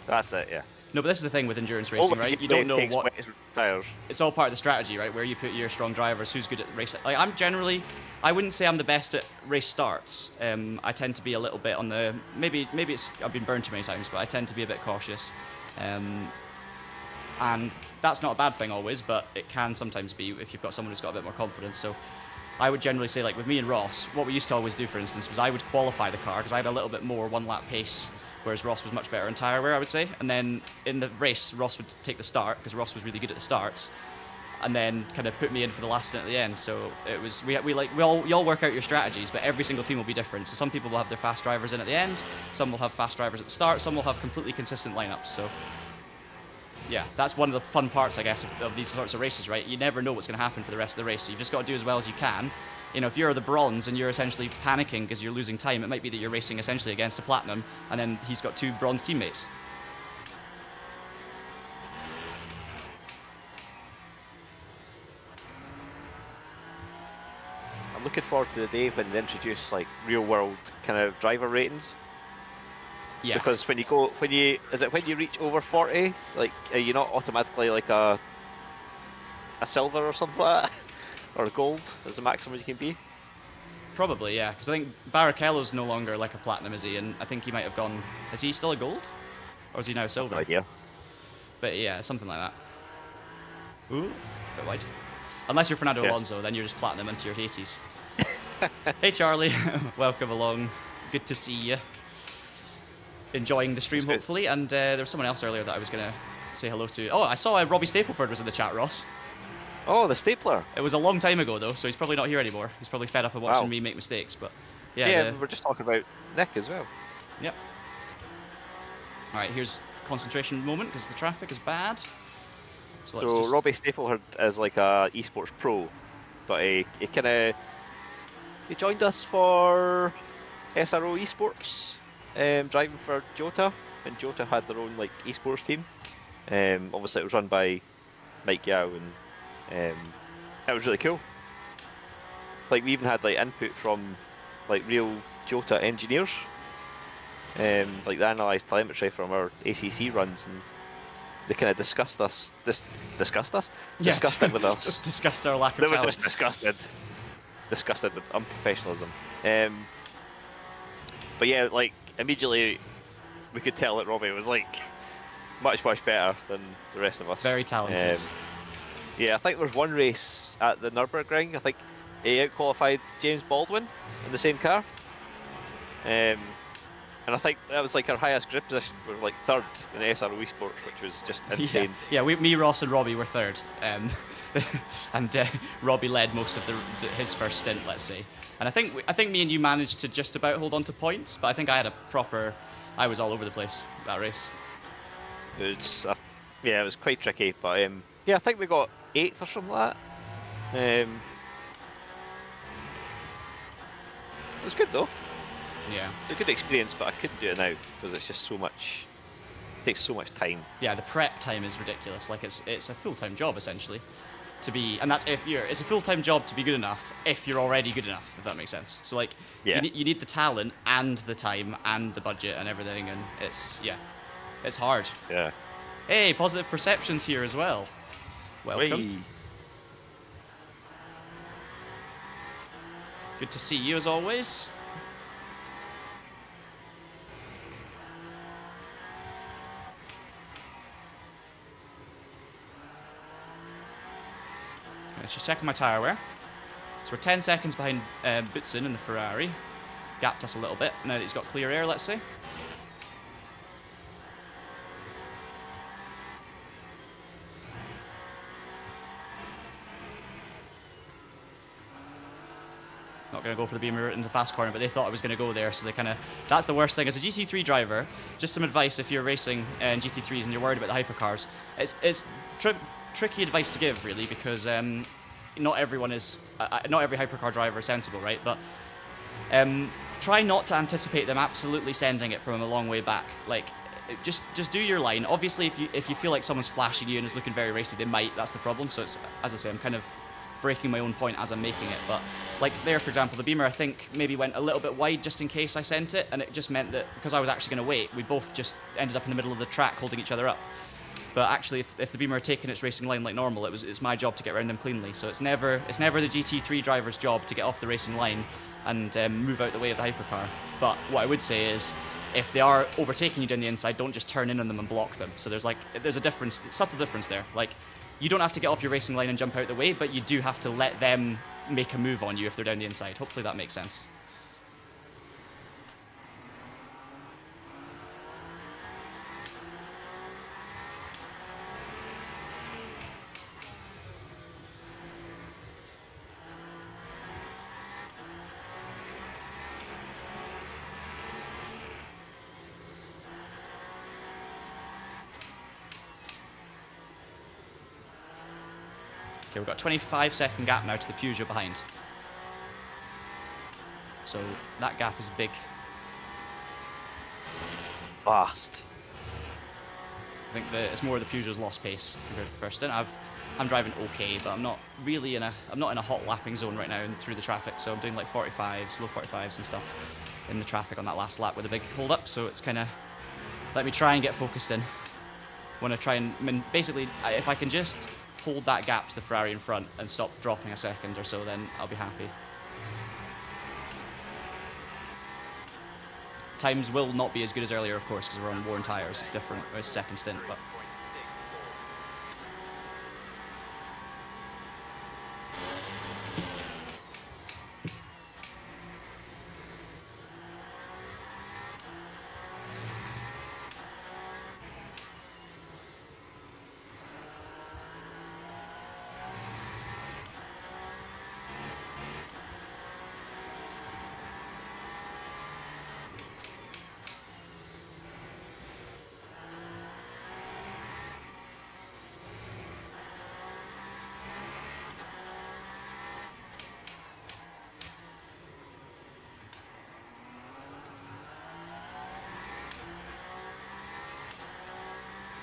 Speaker 3: that's it, yeah.
Speaker 1: No, but this is the thing with endurance racing, right? You don't know what...
Speaker 3: Tires.
Speaker 1: It's all part of the strategy, right? Where you put your strong drivers, who's good at racing. Like, I wouldn't say I'm the best at race starts. I tend to be a little bit on the... Maybe it's... I've been burned too many times, but I tend to be a bit cautious. And that's not a bad thing always, but it can sometimes be if you've got someone who's got a bit more confidence. So I would generally say, like with me and Ross, what we used to always do, for instance, was I would qualify the car because I had a little bit more one-lap pace, whereas Ross was much better in tyre wear, I would say. And then in the race, Ross would take the start because Ross was really good at the starts, and then kind of put me in for the last stint at the end. So it was we all work out your strategies, but every single team will be different. So some people will have their fast drivers in at the end, some will have fast drivers at the start, some will have completely consistent lineups. So yeah, that's one of the fun parts, I guess, of these sorts of races, right? You never know what's going to happen for the rest of the race, so you've just got to do as well as you can. If you're the bronze and you're essentially panicking because you're losing time, it might be that you're racing essentially against a platinum, and then he's got 2 bronze teammates.
Speaker 3: I'm looking forward to the day when they introduce like real-world kind of driver ratings.
Speaker 1: Yeah.
Speaker 3: Because when you reach over 40, like, are you not automatically like a silver or something like that? Or a gold is the maximum you can be?
Speaker 1: Probably, yeah. Because I think Barrichello's no longer like a platinum, is he? And I think he might have gone... Is he still a gold? Or is he now a silver?
Speaker 3: No idea.
Speaker 1: But yeah, something like that. Ooh, a bit wide. Unless you're Fernando Alonso, then you're just platinum into your 80s. Hey Charlie, welcome along. Good to see you. Enjoying the stream, hopefully. And there was someone else earlier that I was going to say hello to. Oh, I saw Robbie Stapleford was in the chat, Ross.
Speaker 3: Oh, the stapler.
Speaker 1: It was a long time ago, though, so he's probably not here anymore. He's probably fed up of watching me make mistakes, but yeah.
Speaker 3: Yeah, we were just talking about Nick as well.
Speaker 1: Yep. All right, here's concentration moment because the traffic is bad. So let's just...
Speaker 3: Robbie Stapleford is like a esports pro, but he joined us for SRO Esports, driving for Jota, and Jota had their own like esports team. Obviously, it was run by Mike Yao, and it was really cool. Like, we even had like input from like real Jota engineers. Like, they analysed telemetry from our ACC runs, and they kind of discussed it with us.
Speaker 1: Just discussed our lack of
Speaker 3: talent.
Speaker 1: They
Speaker 3: were just disgusted with unprofessionalism. But yeah, like, immediately we could tell that Robbie was like much better than the rest of us.
Speaker 1: Very talented.
Speaker 3: Yeah, I think there was one race at the Nürburgring. I think he out-qualified James Baldwin in the same car. And I think that was like our highest grid position. We were like 3rd in the SRO Esports, which was just insane.
Speaker 1: Yeah, me, Ross and Robbie were 3rd. And Robbie led most of his first stint, let's say. And I think me and you managed to just about hold on to points, but I think I was all over the place that race.
Speaker 3: Yeah, it was quite tricky, but yeah, I think we got 8th or something like that. was good though.
Speaker 1: Yeah.
Speaker 3: It's a good experience, but I couldn't do it now because it's just so much. It takes so much time.
Speaker 1: Yeah, the prep time is ridiculous. Like it's a full-time job essentially. To be, and that's if you're. It's a full-time job to be good enough if you're already good enough. If that makes sense. So like,
Speaker 3: Yeah.
Speaker 1: you need the talent and the time and the budget and everything, and it's hard.
Speaker 3: Yeah.
Speaker 1: Hey, positive perceptions here as well. Welcome.
Speaker 3: Whee.
Speaker 1: Good to see you as always. Let's just check my tyre wear. So we're 10 seconds behind Boutsen in the Ferrari. Gapped us a little bit. Now that he's got clear air, let's say. Not going to go for the beamer in the fast corner, but they thought I was going to go there, so they kind of... That's the worst thing. As a GT3 driver, just some advice if you're racing in GT3s and you're worried about the hypercars. It's tricky advice to give, really, because not everyone is... not every hypercar driver is sensible, right? But try not to anticipate them absolutely sending it from a long way back. Like, just do your line. Obviously, if you feel like someone's flashing you and is looking very racy, they might. That's the problem. So it's, as I say, I'm kind of breaking my own point as I'm making it, but like there, for example, the beamer I think maybe went a little bit wide just in case I sent it, and it just meant that because I was actually going to wait, we both just ended up in the middle of the track holding each other up. But actually, if the beamer had taken its racing line like normal, it's my job to get around them cleanly. So it's never the GT3 driver's job to get off the racing line and move out the way of the hypercar. But what I would say is, if they are overtaking you down the inside, don't just turn in on them and block them. So there's a difference, subtle difference there. Like, you don't have to get off your racing line and jump out the way, but you do have to let them make a move on you if they're down the inside. Hopefully that makes sense. Okay, we've got a 25-second gap now to the Peugeot behind. So that gap is big.
Speaker 3: Fast.
Speaker 1: I think it's more the Peugeot's lost pace compared to the first stint. I'm driving okay, but I'm not really in a hot lapping zone right now and through the traffic. So I'm doing like 45s, low 45s and stuff in the traffic on that last lap with a big hold up. So it's kind of let me try and get focused in. Want to try and basically, if I can just hold that gap to the Ferrari in front and stop dropping a second or so, then I'll be happy. Times will not be as good as earlier, of course, because we're on worn tyres. It's different. It's second stint, but...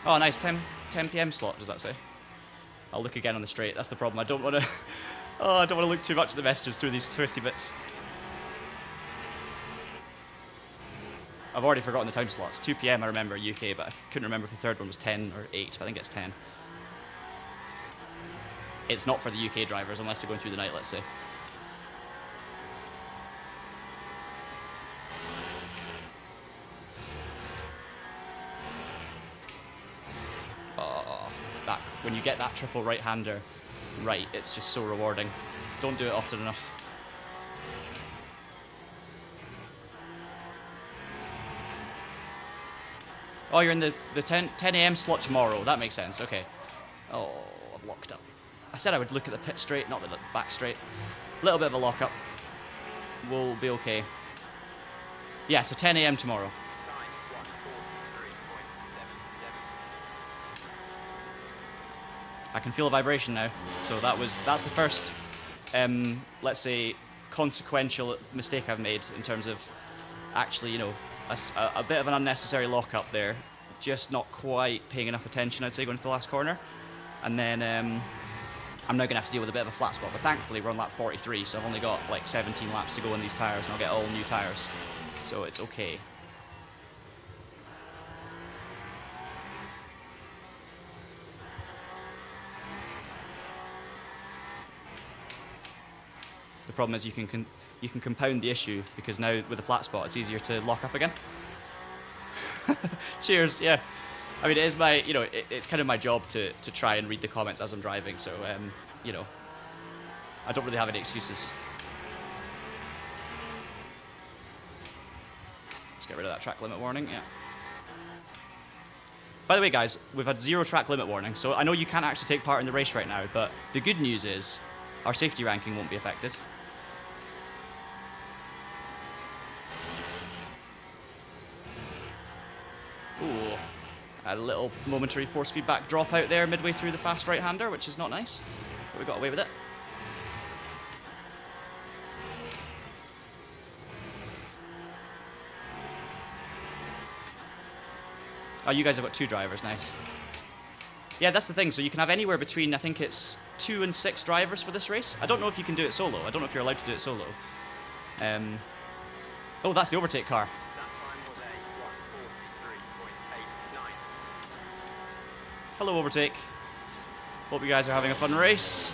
Speaker 1: Oh, nice. 10 p.m. slot, does that say? I'll look again on the straight. That's the problem. I don't want to... Oh, I don't want to look too much at the messages through these twisty bits. I've already forgotten the time slots. 2 p.m. I remember UK, but I couldn't remember if the third one was 10 or 8, but I think it's 10. It's not for the UK drivers unless they're going through the night, let's say. When you get that triple right-hander right, it's just so rewarding. Don't do it often enough. Oh, you're in the 10 a.m. slot tomorrow. That makes sense. Okay. Oh, I've locked up. I said I would look at the pit straight, not the back straight. A little bit of a lock-up. We'll be okay. Yeah, so 10 a.m. tomorrow. I can feel a vibration now. So that's the first, let's say, consequential mistake I've made in terms of actually, you know, a bit of an unnecessary lock-up there. Just not quite paying enough attention, I'd say, going to the last corner. And then I'm now going to have to deal with a bit of a flat spot. But thankfully, we're on lap 43, so I've only got like 17 laps to go on these tyres, and I'll get all new tyres. So it's okay. The problem is you can compound the issue, because now with a flat spot it's easier to lock up again. Cheers, yeah. I mean, it is my, you know, it's kind of my job to try and read the comments as I'm driving, so, you know, I don't really have any excuses. Let's get rid of that track limit warning, yeah. By the way, guys, we've had 0 track limit warning, so I know you can't actually take part in the race right now, but the good news is our safety ranking won't be affected. Ooh, a little momentary force feedback drop out there midway through the fast right-hander, which is not nice, but we got away with it. Oh, you guys have got 2 drivers, nice. Yeah, that's the thing, so you can have anywhere between, I think it's 2 and 6 drivers for this race. I don't know if you can do it solo. I don't know if you're allowed to do it solo. Oh, that's the overtake car. Hello, overtake. Hope you guys are having a fun race.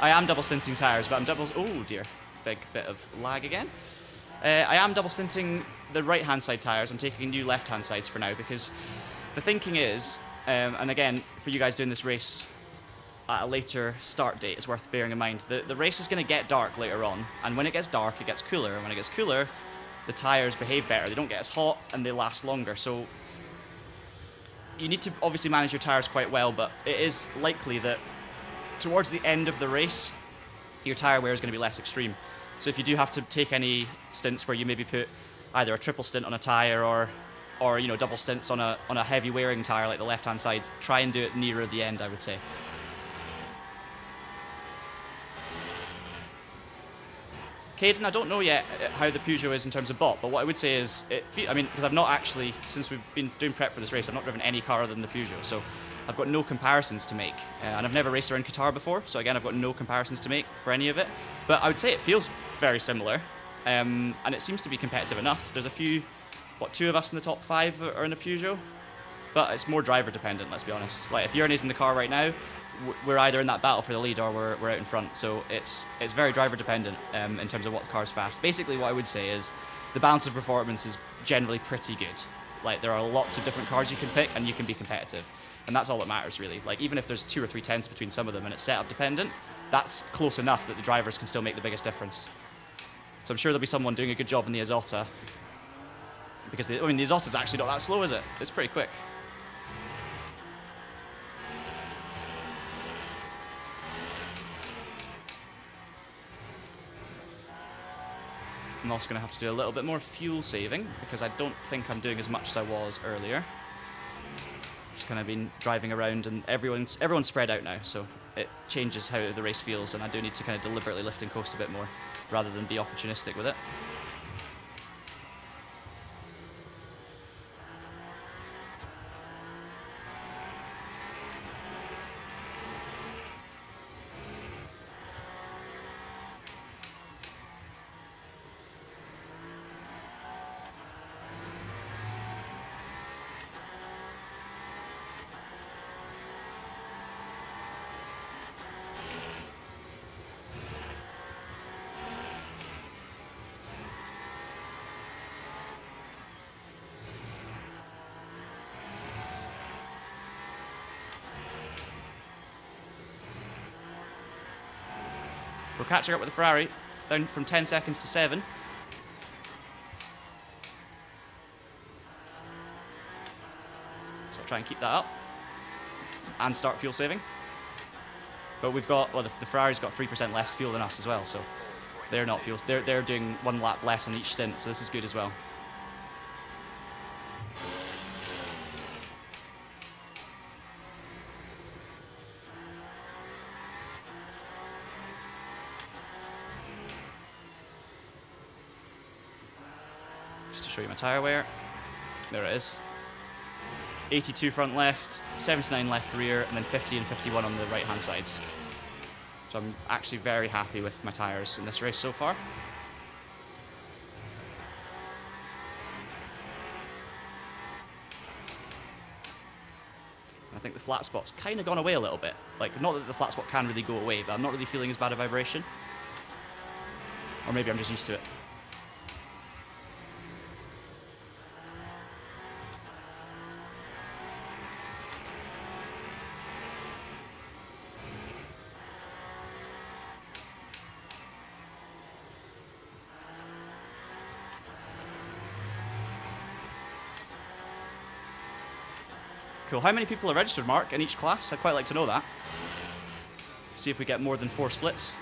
Speaker 1: I am double stinting tyres, but I'm oh dear, big bit of lag again. I am double stinting the right-hand side tyres. I'm taking new left-hand sides for now, because the thinking is, and again, for you guys doing this race at a later start date, it's worth bearing in mind, the race is going to get dark later on, and when it gets dark, it gets cooler, and when it gets cooler, the tyres behave better. They don't get as hot, and they last longer, so you need to obviously manage your tyres quite well, but it is likely that towards the end of the race, your tyre wear is going to be less extreme. So if you do have to take any stints where you maybe put either a triple stint on a tyre or you know, double stints on a heavy wearing tyre like the left-hand side, try and do it nearer the end, I would say. Caden, I don't know yet how the Peugeot is in terms of bot, but what I would say is, I mean, because I've not actually, since we've been doing prep for this race, I've not driven any car other than the Peugeot, so I've got no comparisons to make. And I've never raced around Qatar before, so again, I've got no comparisons to make for any of it. But I would say it feels very similar, and it seems to be competitive enough. There's a few, 2 of us in the top 5 are in a Peugeot, but it's more driver dependent, let's be honest. Like, if Jernej's in the car right now, we're either in that battle for the lead or we're out in front, so it's very driver dependent in terms of what car's fast. Basically, what I would say is the balance of performance is generally pretty good. Like, there are lots of different cars you can pick, and you can be competitive, and that's all that matters, really. Like, even if there's 2 or 3 tenths between some of them and it's setup dependent, that's close enough that the drivers can still make the biggest difference. So I'm sure there'll be someone doing a good job in the Azota, because I mean, the Azota's actually not that slow, is it? It's pretty quick. I'm also going to have to do a little bit more fuel saving, because I don't think I'm doing as much as I was earlier. Just kind of been driving around, and everyone's spread out now, so it changes how the race feels, and I do need to kind of deliberately lift and coast a bit more, rather than be opportunistic with it. We're catching up with the Ferrari, down from 10 seconds to 7. So I'll try and keep that up and start fuel saving. But we've got, well, the Ferrari's got 3% less fuel than us as well, so they're not fuel. They're doing 1 lap less on each stint, so this is good as well. Just to show you my tyre wear. There it is. 82 front left, 79 left rear, and then 50 and 51 on the right-hand sides. So I'm actually very happy with my tyres in this race so far. I think the flat spot's kind of gone away a little bit. Like, not that the flat spot can really go away, but I'm not really feeling as bad a vibration. Or maybe I'm just used to it. Cool. How many people are registered, Mark, in each class? I'd quite like to know that. See if we get more than 4 splits.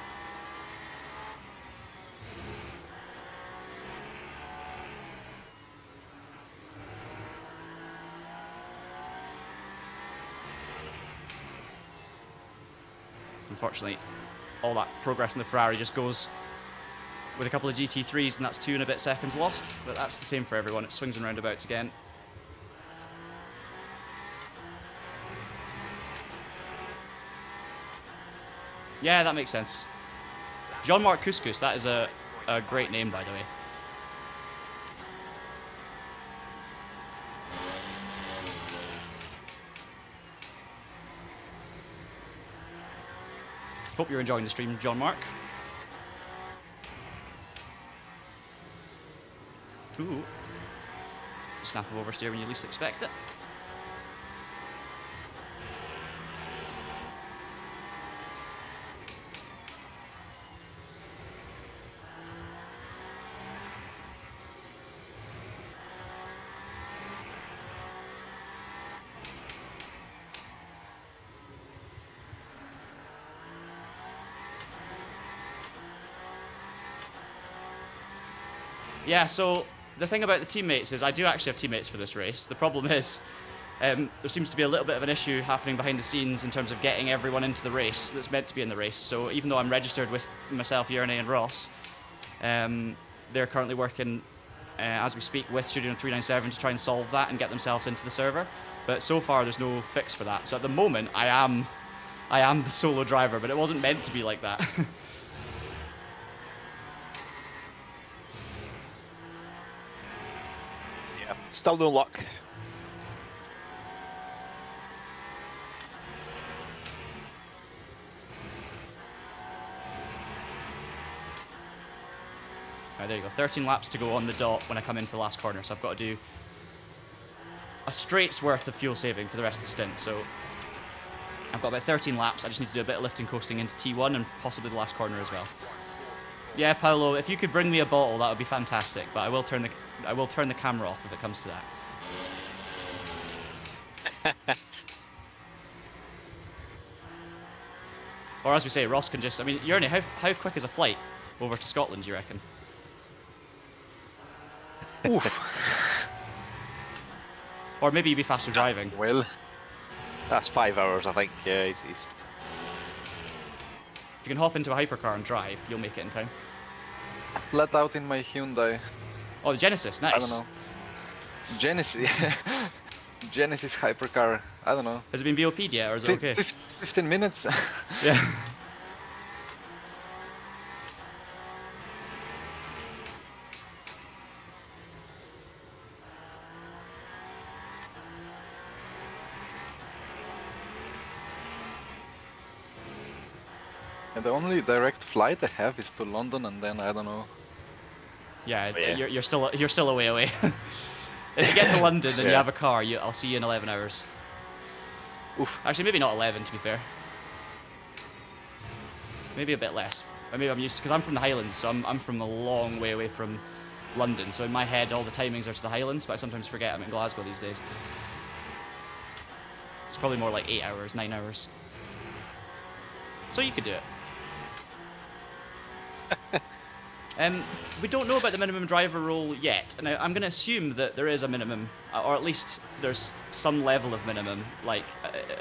Speaker 1: Unfortunately, all that progress in the Ferrari just goes with a couple of GT3s, and that's 2 and a bit seconds lost. But that's the same for everyone. It swings and roundabouts again. Yeah, that makes sense. John Mark Couscous, that is a great name, by the way. Hope you're enjoying the stream, John Mark. Ooh. Snap of oversteer when you least expect it. Yeah, so the thing about the teammates is I do actually have teammates for this race. The problem is there seems to be a little bit of an issue happening behind the scenes in terms of getting everyone into the race that's meant to be in the race. So even though I'm registered with myself, Jernej and Ross, they're currently working as we speak with Studio 397 to try and solve that and get themselves into the server. But so far there's no fix for that. So at the moment I am the solo driver, but it wasn't meant to be like that.
Speaker 3: Still no luck.
Speaker 1: Right, there you go. 13 laps to go on the dot when I come into the last corner, so I've got to do a straight's worth of fuel saving for the rest of the stint. So I've got about 13 laps. I just need to do a bit of lifting coasting into T1 and possibly the last corner as well. Yeah, Paolo, if you could bring me a bottle, that would be fantastic. But I will turn the camera off if it comes to that. Or as we say, Ross can just... I mean, Jernej, how quick is a flight over to Scotland, do you reckon?
Speaker 2: Oof.
Speaker 1: Or maybe you'd be faster driving.
Speaker 2: Well,
Speaker 3: That's 5 hours, I think. Yeah, he's
Speaker 1: If you can hop into a hypercar and drive, you'll make it in time.
Speaker 2: flat out in my Hyundai.
Speaker 1: Oh, the Genesis, nice.
Speaker 2: I don't know. Genesis. Genesis hypercar. I don't know.
Speaker 1: Has it been BOP'd yet, or is it okay?
Speaker 2: 15 minutes.
Speaker 1: Yeah.
Speaker 2: And the only direct flight I have is to London, and then I don't know.
Speaker 1: Yeah,
Speaker 3: Oh, yeah.
Speaker 1: You're still a way away. If you get to London and you
Speaker 2: Yeah.
Speaker 1: have a car, I'll see you in 11 hours.
Speaker 2: Oof.
Speaker 1: Actually, maybe not 11, to be fair. Maybe a bit less. Or maybe I'm used to, because I'm from the Highlands, so I'm from a long way away from London. So in my head, all the timings are to the Highlands, but I sometimes forget I'm in Glasgow these days. It's probably more like 8 hours, 9 hours. So you could do it. We don't know about the minimum driver role yet, and I'm going to assume that there is a minimum, or at least there's some level of minimum, like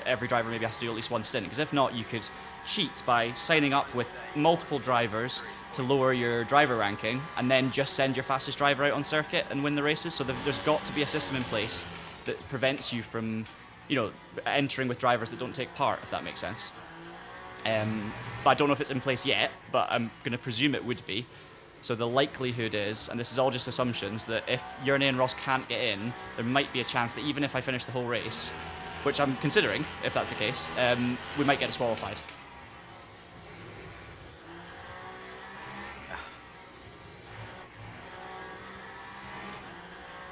Speaker 1: every driver maybe has to do at least one stint, because if not, you could cheat by signing up with multiple drivers to lower your driver ranking, and then just send your fastest driver out on circuit and win the races. So there's got to be a system in place that prevents you from, you know, entering with drivers that don't take part, if that makes sense. But I don't know if it's in place yet, but I'm going to presume it would be. So the likelihood is, and this is all just assumptions, that if Jernej and Ross can't get in, there might be a chance that even if I finish the whole race, which I'm considering, if that's the case, we might get disqualified.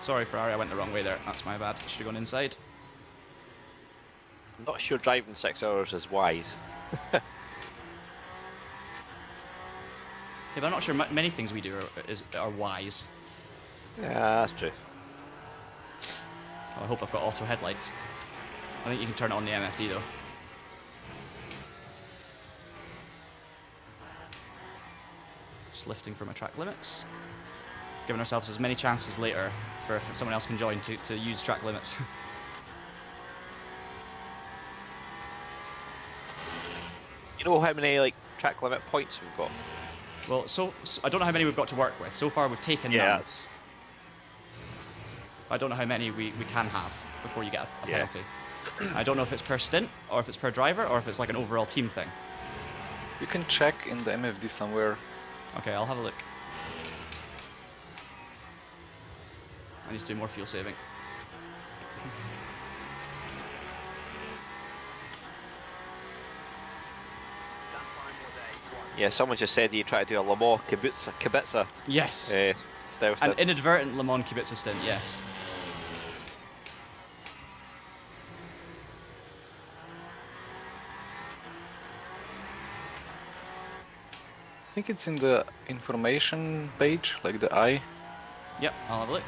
Speaker 1: Sorry, Ferrari, I went the wrong way there. That's my bad. I should have gone inside.
Speaker 3: I'm not sure driving 6 hours is wise.
Speaker 1: Yeah, but I'm not sure many things we do are wise.
Speaker 3: Yeah, that's true.
Speaker 1: Oh, I hope I've got auto headlights. I think you can turn it on the MFD though. Just lifting for my track limits. Giving ourselves as many chances later for if someone else can join to use track limits.
Speaker 3: You know how many like track limit points we've got?
Speaker 1: Well, so I don't know how many we've got to work with. So far we've taken none.
Speaker 3: Yes.
Speaker 1: I don't know how many we can have before you get a
Speaker 3: Yeah.
Speaker 1: penalty. I don't know if it's per stint, or if it's per driver, or if it's like an overall team thing.
Speaker 2: You can check in the MFD somewhere.
Speaker 1: Okay, I'll have a look. I need to do more fuel saving.
Speaker 3: Yeah, someone just said you try to do a Le Mans Kubica
Speaker 1: Yes.
Speaker 3: style
Speaker 1: An
Speaker 3: stint.
Speaker 1: inadvertent Le Mans Kubica stint, yes.
Speaker 2: I think it's in the information page, like the I.
Speaker 1: Yep, I'll have a look.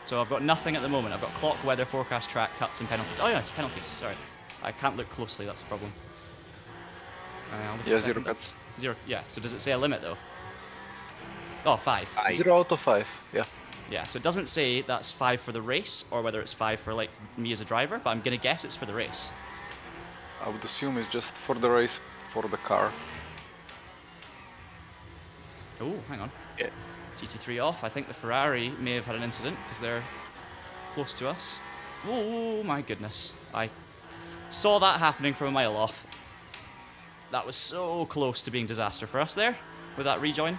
Speaker 1: So I've got nothing at the moment. I've got clock, weather, forecast, track, cuts, and penalties. Oh yeah, it's penalties, sorry. I can't look closely, that's the problem. I'll look in
Speaker 2: Yeah,
Speaker 1: a
Speaker 2: 0
Speaker 1: second.
Speaker 2: cuts.
Speaker 1: Zero, yeah, so does it say a limit though? Oh, 5.
Speaker 2: 0 out of 5, yeah.
Speaker 1: Yeah, so it doesn't say that's 5 for the race, or whether it's 5 for like me as a driver, but I'm gonna guess it's for the race.
Speaker 2: I would assume it's just for the race, for the car.
Speaker 1: Oh, hang on.
Speaker 3: Yeah.
Speaker 1: GT3 off. I think the Ferrari may have had an incident because they're close to us. Oh my goodness. I saw that happening from a mile off. That was so close to being disaster for us there with that rejoin.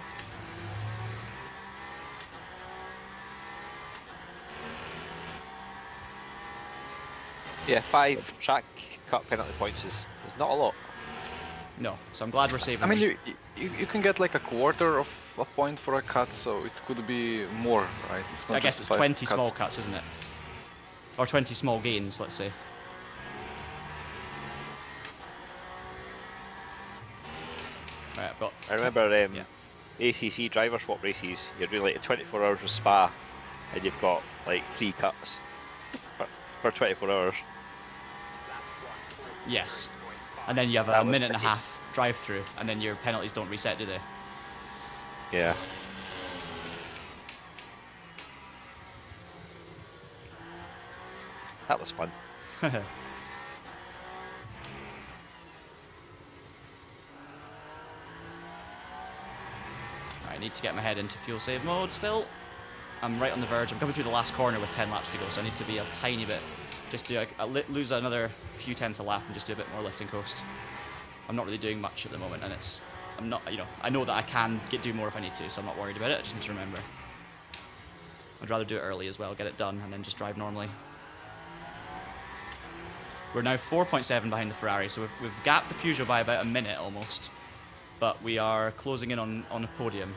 Speaker 3: Yeah, 5 track cut penalty points is not a lot.
Speaker 1: No, so I'm glad we're saving.
Speaker 2: I mean,
Speaker 1: this.
Speaker 2: you can get like a quarter of a point for a cut, so it could be more, right? It's not
Speaker 1: I guess
Speaker 2: just
Speaker 1: it's
Speaker 2: 5
Speaker 1: 20
Speaker 2: cuts.
Speaker 1: small cuts, isn't it? Or 20 small gains, let's say. Right, I've got.
Speaker 3: I remember
Speaker 1: Yeah.
Speaker 3: ACC driver swap races, you're doing like 24 hours of Spa, and you've got like 3 cuts for 24 hours.
Speaker 1: Yes. And then you have
Speaker 3: That
Speaker 1: a
Speaker 3: was
Speaker 1: minute and a
Speaker 3: tricky.
Speaker 1: half drive through, and then your penalties don't reset, do they?
Speaker 3: Yeah. That was fun.
Speaker 1: I need to get my head into fuel save mode still. I'm right on the verge. I'm coming through the last corner with 10 laps to go, so I need to be a tiny bit. Just do lose another few tenths a lap and just do a bit more lift and coast. I'm not really doing much at the moment, and I'm not, I know that I can do more if I need to, so I'm not worried about it. I just need to remember. I'd rather do it early as well, get it done, and then just drive normally. We're now 4.7 behind the Ferrari, so we've gapped the Peugeot by about a minute almost, but we are closing in on a podium.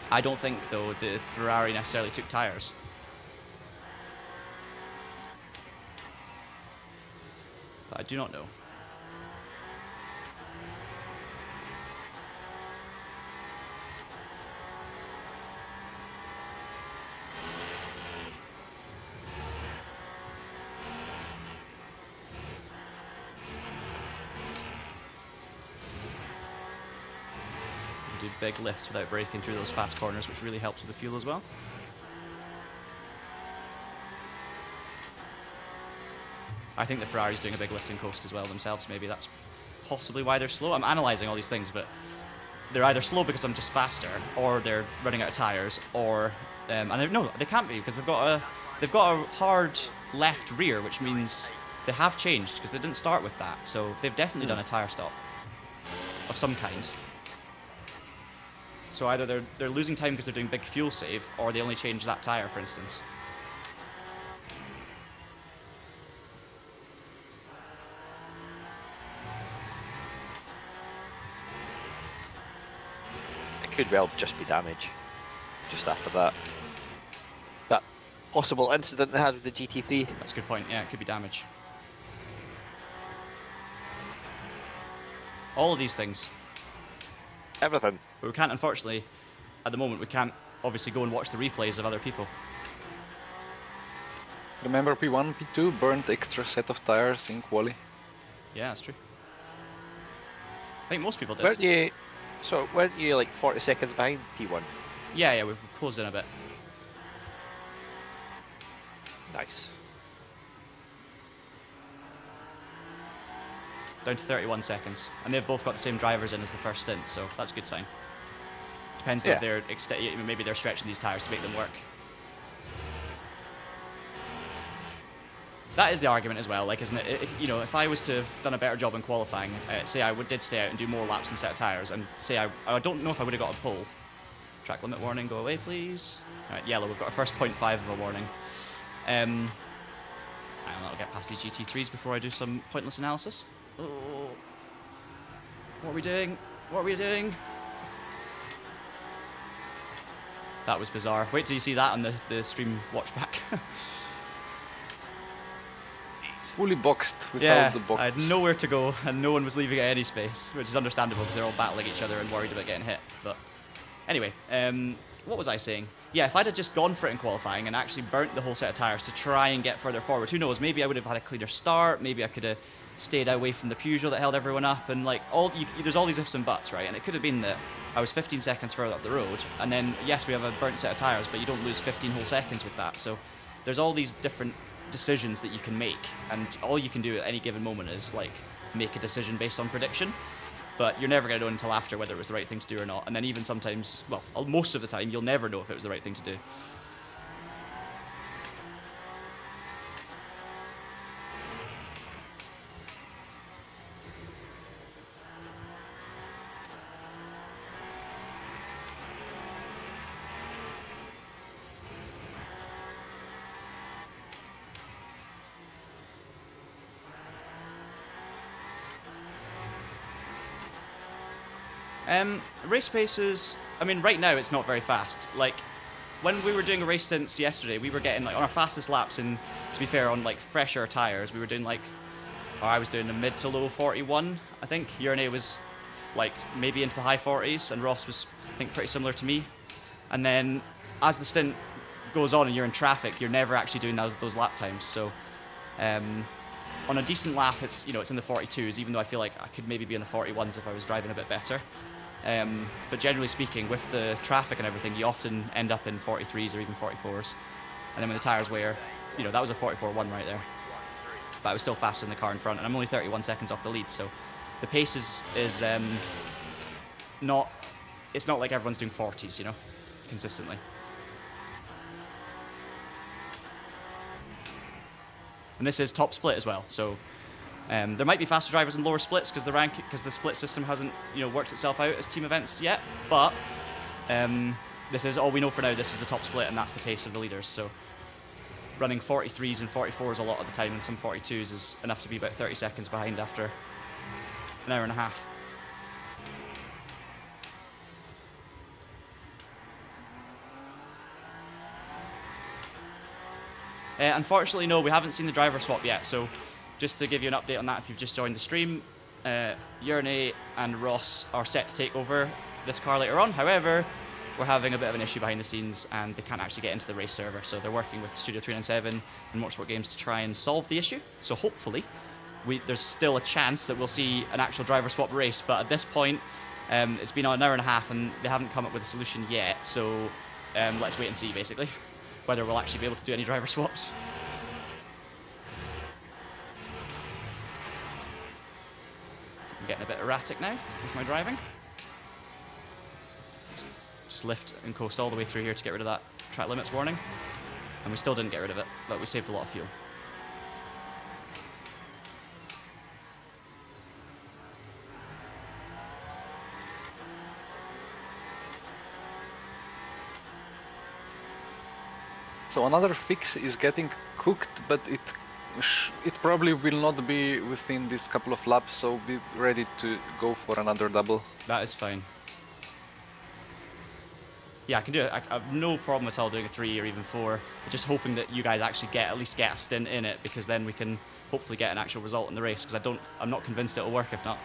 Speaker 1: I don't think, though, the Ferrari necessarily took tyres. But I do not know. do big lifts without braking through those fast corners, which really helps with the fuel as well. I think the Ferrari's doing a big lifting coast as well themselves. Maybe that's possibly why they're slow. I'm analysing all these things, but they're either slow because I'm just faster, or they're running out of tyres, or no, they can't be because they've got a hard left rear, which means they have changed because they didn't start with that. So they've definitely done a tyre stop of some kind. So either they're losing time because they're doing big fuel save, or they only changed that tyre, for instance.
Speaker 3: Could well just be damage just after that possible incident they had with the GT3.
Speaker 1: That's a good point. Yeah, it could be damage. All of these things.
Speaker 3: Everything.
Speaker 1: But we can't, unfortunately, at the moment, we can't obviously go and watch the replays of other people.
Speaker 2: Remember P1, P2 burned extra set of tires in quali.
Speaker 1: Yeah, that's true. I think most people did.
Speaker 3: Weren't you like 40 seconds behind P1?
Speaker 1: Yeah, we've closed in a bit.
Speaker 3: Nice.
Speaker 1: Down to 31 seconds. And they've both got the same drivers in as the first stint, so that's a good sign. Depends if they're maybe they're stretching these tyres to make them work. That is the argument as well, like, isn't it? If I was to have done a better job in qualifying, say I did stay out and do more laps and set of tyres, and say I don't know if I would have got a pole. Track limit warning, go away, please. All right, yellow. We've got our first 0.5 of a warning. I'll get past these GT3s before I do some pointless analysis. Oh, what are we doing? What are we doing? That was bizarre. Wait till you see that on the stream watch back.
Speaker 2: Fully boxed without the box.
Speaker 1: I had nowhere to go, and no one was leaving any space, which is understandable because they're all battling each other and worried about getting hit. But anyway, what was I saying? Yeah, if I'd have just gone for it in qualifying and actually burnt the whole set of tyres to try and get further forward, who knows? Maybe I would have had a cleaner start. Maybe I could have stayed away from the Peugeot that held everyone up, and like there's all these ifs and buts, right? And it could have been that I was 15 seconds further up the road, and then yes, we have a burnt set of tyres, but you don't lose 15 whole seconds with that. So there's all these different decisions that you can make, and all you can do at any given moment is like make a decision based on prediction, but you're never going to know until after whether it was the right thing to do or not. And then even sometimes, well, most of the time, you'll never know if it was the right thing to do. Race paces, I mean, right now it's not very fast. Like, when we were doing a race stints yesterday, we were getting, like, on our fastest laps, and to be fair, on, like, fresher tyres, we were doing, like, I was doing a mid to low 41, I think. Jernej was, like, maybe into the high 40s, and Ross was, I think, pretty similar to me. And then, as the stint goes on and you're in traffic, you're never actually doing those lap times. So, on a decent lap, it's in the 42s, even though I feel like I could maybe be in the 41s if I was driving a bit better. But generally speaking, with the traffic and everything, you often end up in 43s or even 44s. And then when the tyres wear, that was a 44.1 right there. But I was still faster than the car in front, and I'm only 31 seconds off the lead, so the pace is not, it's not like everyone's doing 40s, consistently. And this is top split as well, so there might be faster drivers in lower splits because the split system hasn't worked itself out as team events yet. But this is all we know for now. This is the top split, and that's the pace of the leaders. So running 43s and 44s a lot of the time, and some 42s is enough to be about 30 seconds behind after an hour and a half. Unfortunately, no, we haven't seen the driver swap yet. So just to give you an update on that, if you've just joined the stream, Jernej and Ross are set to take over this car later on. However, we're having a bit of an issue behind the scenes, and they can't actually get into the race server. So they're working with Studio 397 and Motorsport Games to try and solve the issue. So hopefully, there's still a chance that we'll see an actual driver swap race. But at this point, It's been an hour and a half and they haven't come up with a solution yet, so let's wait and see, basically, whether we'll actually be able to do any driver swaps. I'm getting a bit erratic now with my driving. Just lift and coast all the way through here to get rid of that track limits warning. And we still didn't get rid of it, but we saved a lot of fuel.
Speaker 2: So another fix is getting cooked, but it probably will not be within this couple of laps, so be ready to go for another double.
Speaker 1: That is fine. Yeah, I can do it. I have no problem at all doing a 3 or even 4. I'm just hoping that you guys actually at least get a stint in it, because then we can hopefully get an actual result in the race, because I'm not convinced it'll work if not.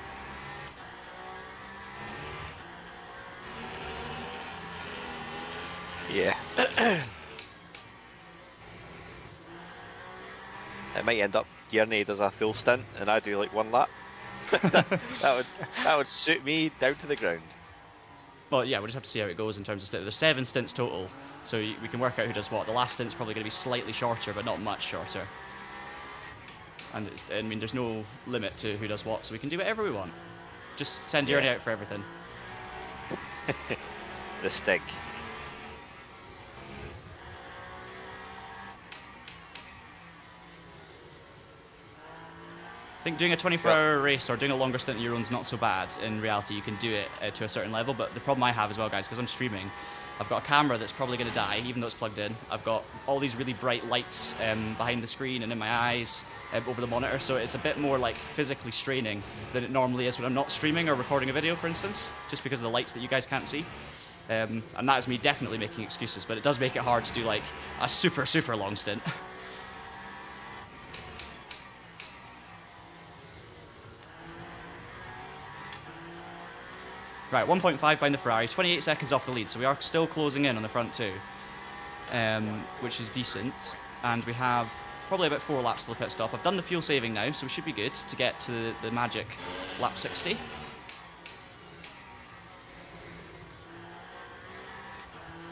Speaker 3: Yeah. It might end up Jernej does a full stint and I do like 1 lap. that would suit me down to the ground.
Speaker 1: Well, yeah, we'll just have to see how it goes in terms of stints. There's 7 stints total, so we can work out who does what. The last stint's probably going to be slightly shorter, but not much shorter. And I mean, there's no limit to who does what, so we can do whatever we want. Just send Jernej out for everything.
Speaker 3: The Stig.
Speaker 1: I think doing a 24-hour race or doing a longer stint of your own's not so bad. In reality, you can do it to a certain level, but the problem I have as well, guys, because I'm streaming, I've got a camera that's probably going to die, even though it's plugged in. I've got all these really bright lights behind the screen and in my eyes over the monitor, so it's a bit more like physically straining than it normally is when I'm not streaming or recording a video, for instance, just because of the lights that you guys can't see. And that is me definitely making excuses, but it does make it hard to do like a super, super long stint. Right, 1.5 behind the Ferrari, 28 seconds off the lead, so we are still closing in on the front two, which is decent. And we have probably about 4 laps to the pit stop. I've done the fuel saving now, so we should be good to get to the magic lap 60.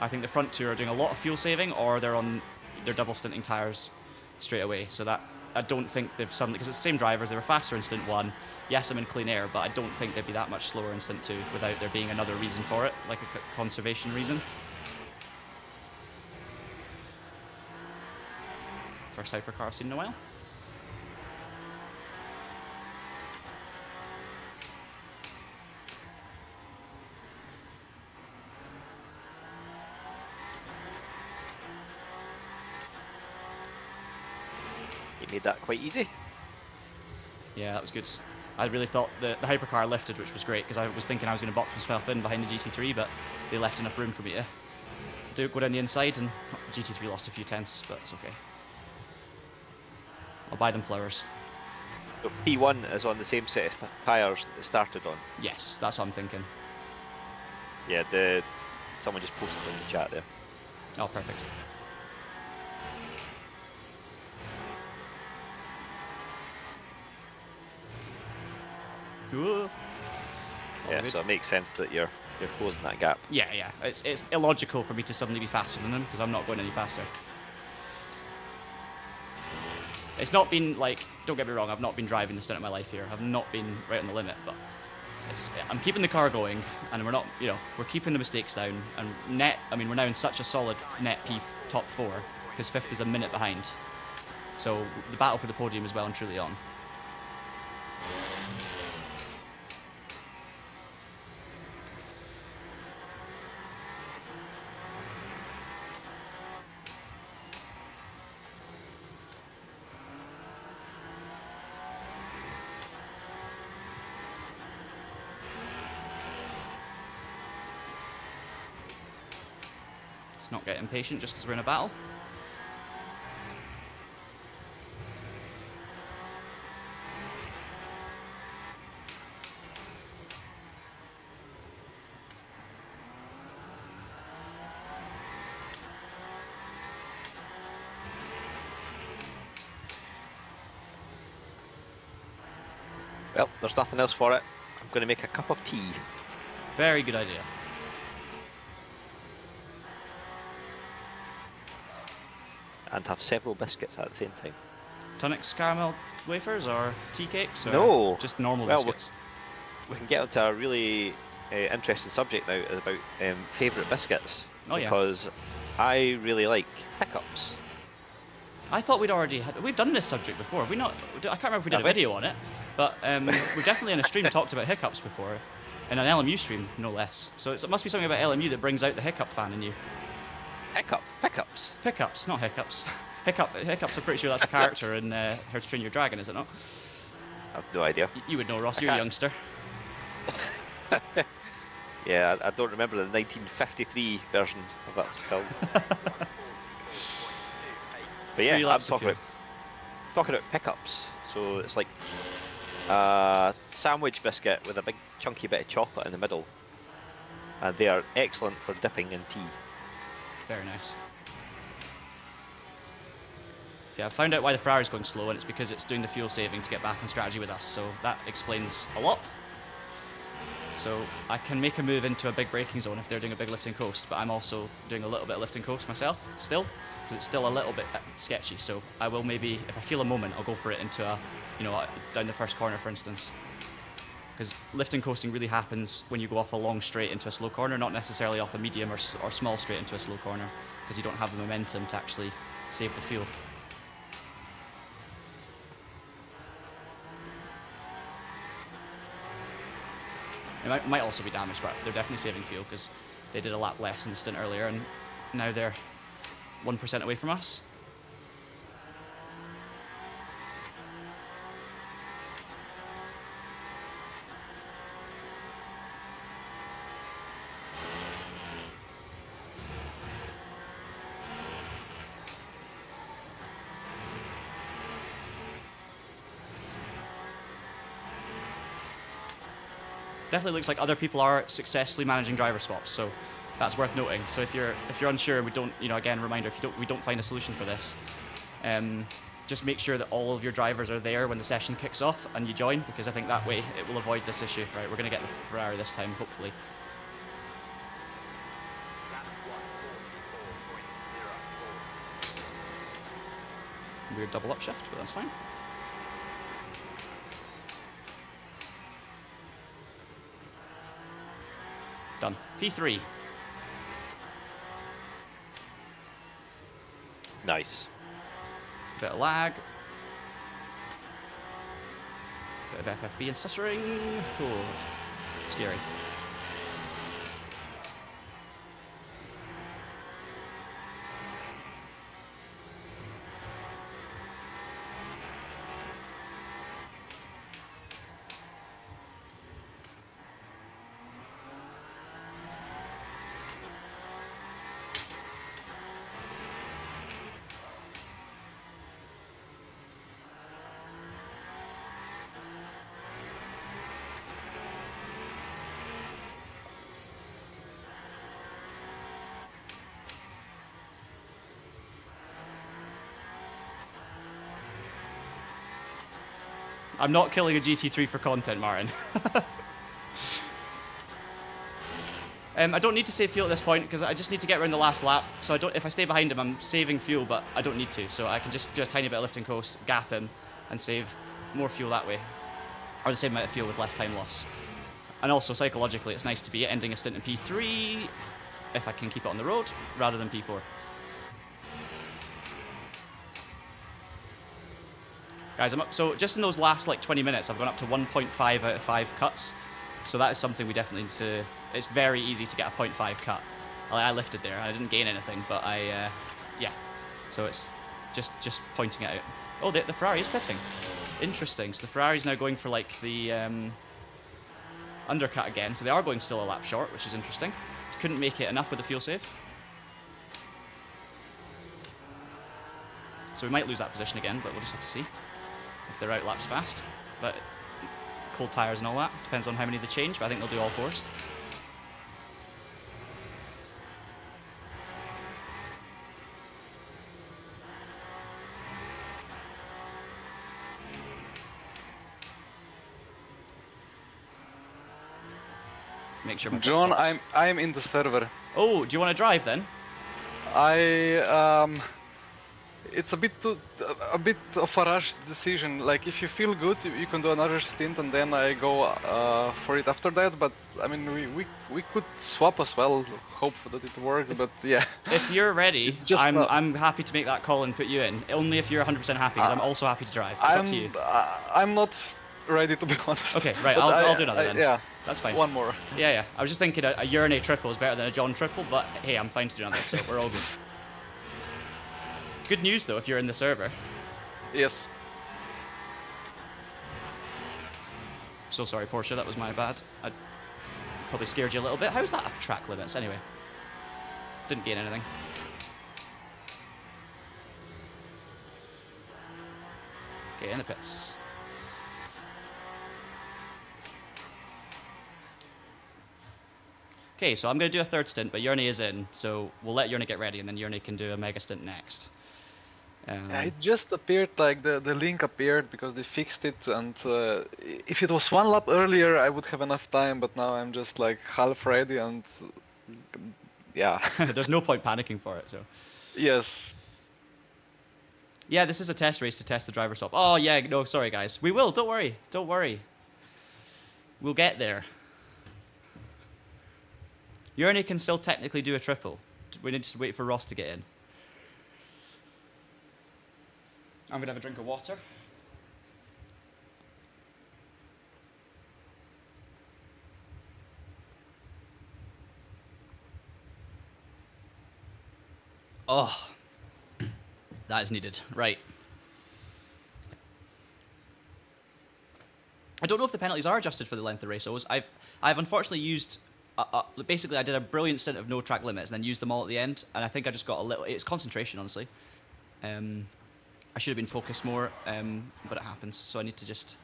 Speaker 1: I think the front two are doing a lot of fuel saving, or they're double stinting tyres straight away. So that I don't think they've suddenly, because it's the same drivers, they were faster in stint 1. Yes, I'm in clean air, but I don't think they'd be that much slower in stint 2 without there being another reason for it, like a conservation reason. First hypercar I've seen in a while.
Speaker 3: You made that quite easy.
Speaker 1: Yeah, that was good. I really thought the hypercar lifted, which was great, because I was thinking I was going to box myself in behind the GT3, but they left enough room for me to go down the inside, and GT3 lost a few tenths, but it's okay. I'll buy them flowers.
Speaker 3: So P1 is on the same set of tyres that it started on.
Speaker 1: Yes, that's what I'm thinking.
Speaker 3: Yeah, someone just posted in the chat there.
Speaker 1: Oh, perfect. Ooh.
Speaker 3: Yeah, so it makes sense that you're closing that gap.
Speaker 1: Yeah, yeah. It's illogical for me to suddenly be faster than him, because I'm not going any faster. It's not been like, don't get me wrong, I've not been driving the stint of my life here. I've not been right on the limit, but I'm keeping the car going, and we're not, we're keeping the mistakes down. And net, I mean, we're now in such a solid net P top 4, because 5th is a minute behind. So the battle for the podium is well and truly on. Not get impatient just because we're in a battle.
Speaker 3: Well, there's nothing else for it. I'm going to make a cup of tea.
Speaker 1: Very good idea.
Speaker 3: And have several biscuits at the same time.
Speaker 1: Tunnix caramel wafers or tea cakes? Or
Speaker 3: No.
Speaker 1: just normal
Speaker 3: Well,
Speaker 1: biscuits?
Speaker 3: We can get onto a really interesting subject now about favourite biscuits.
Speaker 1: Oh, yeah.
Speaker 3: Because I really like pickups.
Speaker 1: I thought we'd already had... We've done this subject before. Have we not? I can't remember if we did
Speaker 3: Have
Speaker 1: a
Speaker 3: we?
Speaker 1: video on it. But we've definitely in a stream talked about hiccups before. In an LMU stream, no less. So it must be something about LMU that brings out the hiccup fan in you.
Speaker 3: Pickups.
Speaker 1: Pickups, not hiccups. Hiccups, I'm pretty sure that's a character in How to Train Your Dragon, is it not?
Speaker 3: I have no idea.
Speaker 1: You would know, Ross. You're a
Speaker 3: can't-
Speaker 1: youngster.
Speaker 3: Yeah, I don't remember the 1953 version of that film. But yeah,
Speaker 1: 3
Speaker 3: I'm
Speaker 1: laps of
Speaker 3: talking about pickups. So it's like a sandwich biscuit with a big chunky bit of chocolate in the middle. And they are excellent for dipping in tea.
Speaker 1: Very nice. Yeah, I found out why the Ferrari's going slow, and it's because it's doing the fuel saving to get back on strategy with us, so that explains a lot. So I can make a move into a big braking zone if they're doing a big lift and coast, but I'm also doing a little bit of lift and coast myself, still, because it's still a little bit sketchy, so I will maybe, if I feel a moment, I'll go for it into a, down the first corner, for instance. Because lift and coasting really happens when you go off a long straight into a slow corner, not necessarily off a medium or small straight into a slow corner, because you don't have the momentum to actually save the fuel. It might also be damaged, but they're definitely saving fuel because they did a lap less in the stint earlier, and now they're 1% away from us. Definitely looks like other people are successfully managing driver swaps, so that's worth noting. So if you're unsure, we don't, again, reminder, we don't find a solution for this, just make sure that all of your drivers are there when the session kicks off and you join, because I think that way it will avoid this issue. Right, we're going to get the Ferrari this time, hopefully. Weird double upshift, but that's fine. Done. P3.
Speaker 3: Nice.
Speaker 1: Bit of lag. Bit of FFB and stuttering. Oh, scary. I'm not killing a GT3 for content, Martin. I don't need to save fuel at this point because I just need to get around the last lap. So if I stay behind him, I'm saving fuel, but I don't need to. So I can just do a tiny bit of lift and coast, gap him, and save more fuel that way. Or the same amount of fuel with less time loss. And also, psychologically, it's nice to be ending a stint in P3 if I can keep it on the road, rather than P4. Guys, I'm up. So just in those last like 20 minutes, I've gone up to 1.5 out of 5 cuts. So that is something we definitely need to. It's very easy to get a 0.5 cut. I lifted there. I didn't gain anything, but yeah. So it's just pointing it out. Oh, the Ferrari is pitting. Interesting. So the Ferrari's now going for like the undercut again. So they are going still a lap short, which is interesting. Couldn't make it enough with the fuel save. So we might lose that position again, but we'll just have to see if they're out laps fast. But cold tyres and all that. Depends on how many they change, but I think they'll do all 4s. make sure my pit
Speaker 2: John,
Speaker 1: stops.
Speaker 2: I'm in the server.
Speaker 1: Oh, do you want to drive then?
Speaker 2: It's a bit of a rush decision. Like if you feel good, you can do another stint, and then I go for it after that. But I mean, we could swap as well. Hope that it works. But yeah.
Speaker 1: If you're ready,
Speaker 2: It's just
Speaker 1: I'm happy to make that call and put you in. Only if you're 100% happy, because I'm also happy to drive. It's up to you.
Speaker 2: I'm not ready, to be honest.
Speaker 1: Okay, right.
Speaker 2: But
Speaker 1: I'll do another then.
Speaker 2: Yeah.
Speaker 1: That's fine.
Speaker 2: One more.
Speaker 1: Yeah. I was just thinking a Jernej triple is better than a John triple, but hey, I'm fine to do another, so we're all good. Good news though, if you're in the server.
Speaker 2: Yes.
Speaker 1: So sorry, Porsche, that was my bad. I probably scared you a little bit. How's that track limits anyway? Didn't gain anything. Okay, in the pits. Okay, so I'm going to do a third stint, but Jernej is in, so we'll let Jernej get ready, and then Jernej can do a mega stint next.
Speaker 2: It just appeared like the link appeared because they fixed it, and if it was one lap earlier, I would have enough time. But now I'm just like half ready, and yeah.
Speaker 1: There's no point panicking for it, so.
Speaker 2: Yes.
Speaker 1: Yeah, this is a test race to test the driver swap. Oh yeah, no, sorry guys. We will, don't worry, don't worry. We'll get there. Jernej can still technically do a triple. We need to wait for Ross to get in. I'm gonna have a drink of water. Oh, that is needed. Right. I don't know if the penalties are adjusted for the length of race. I've unfortunately used. Basically, I did a brilliant stint of no track limits and then used them all at the end, and I think I just got a little. It's concentration, honestly. I should have been focused more, but it happens. So I need to just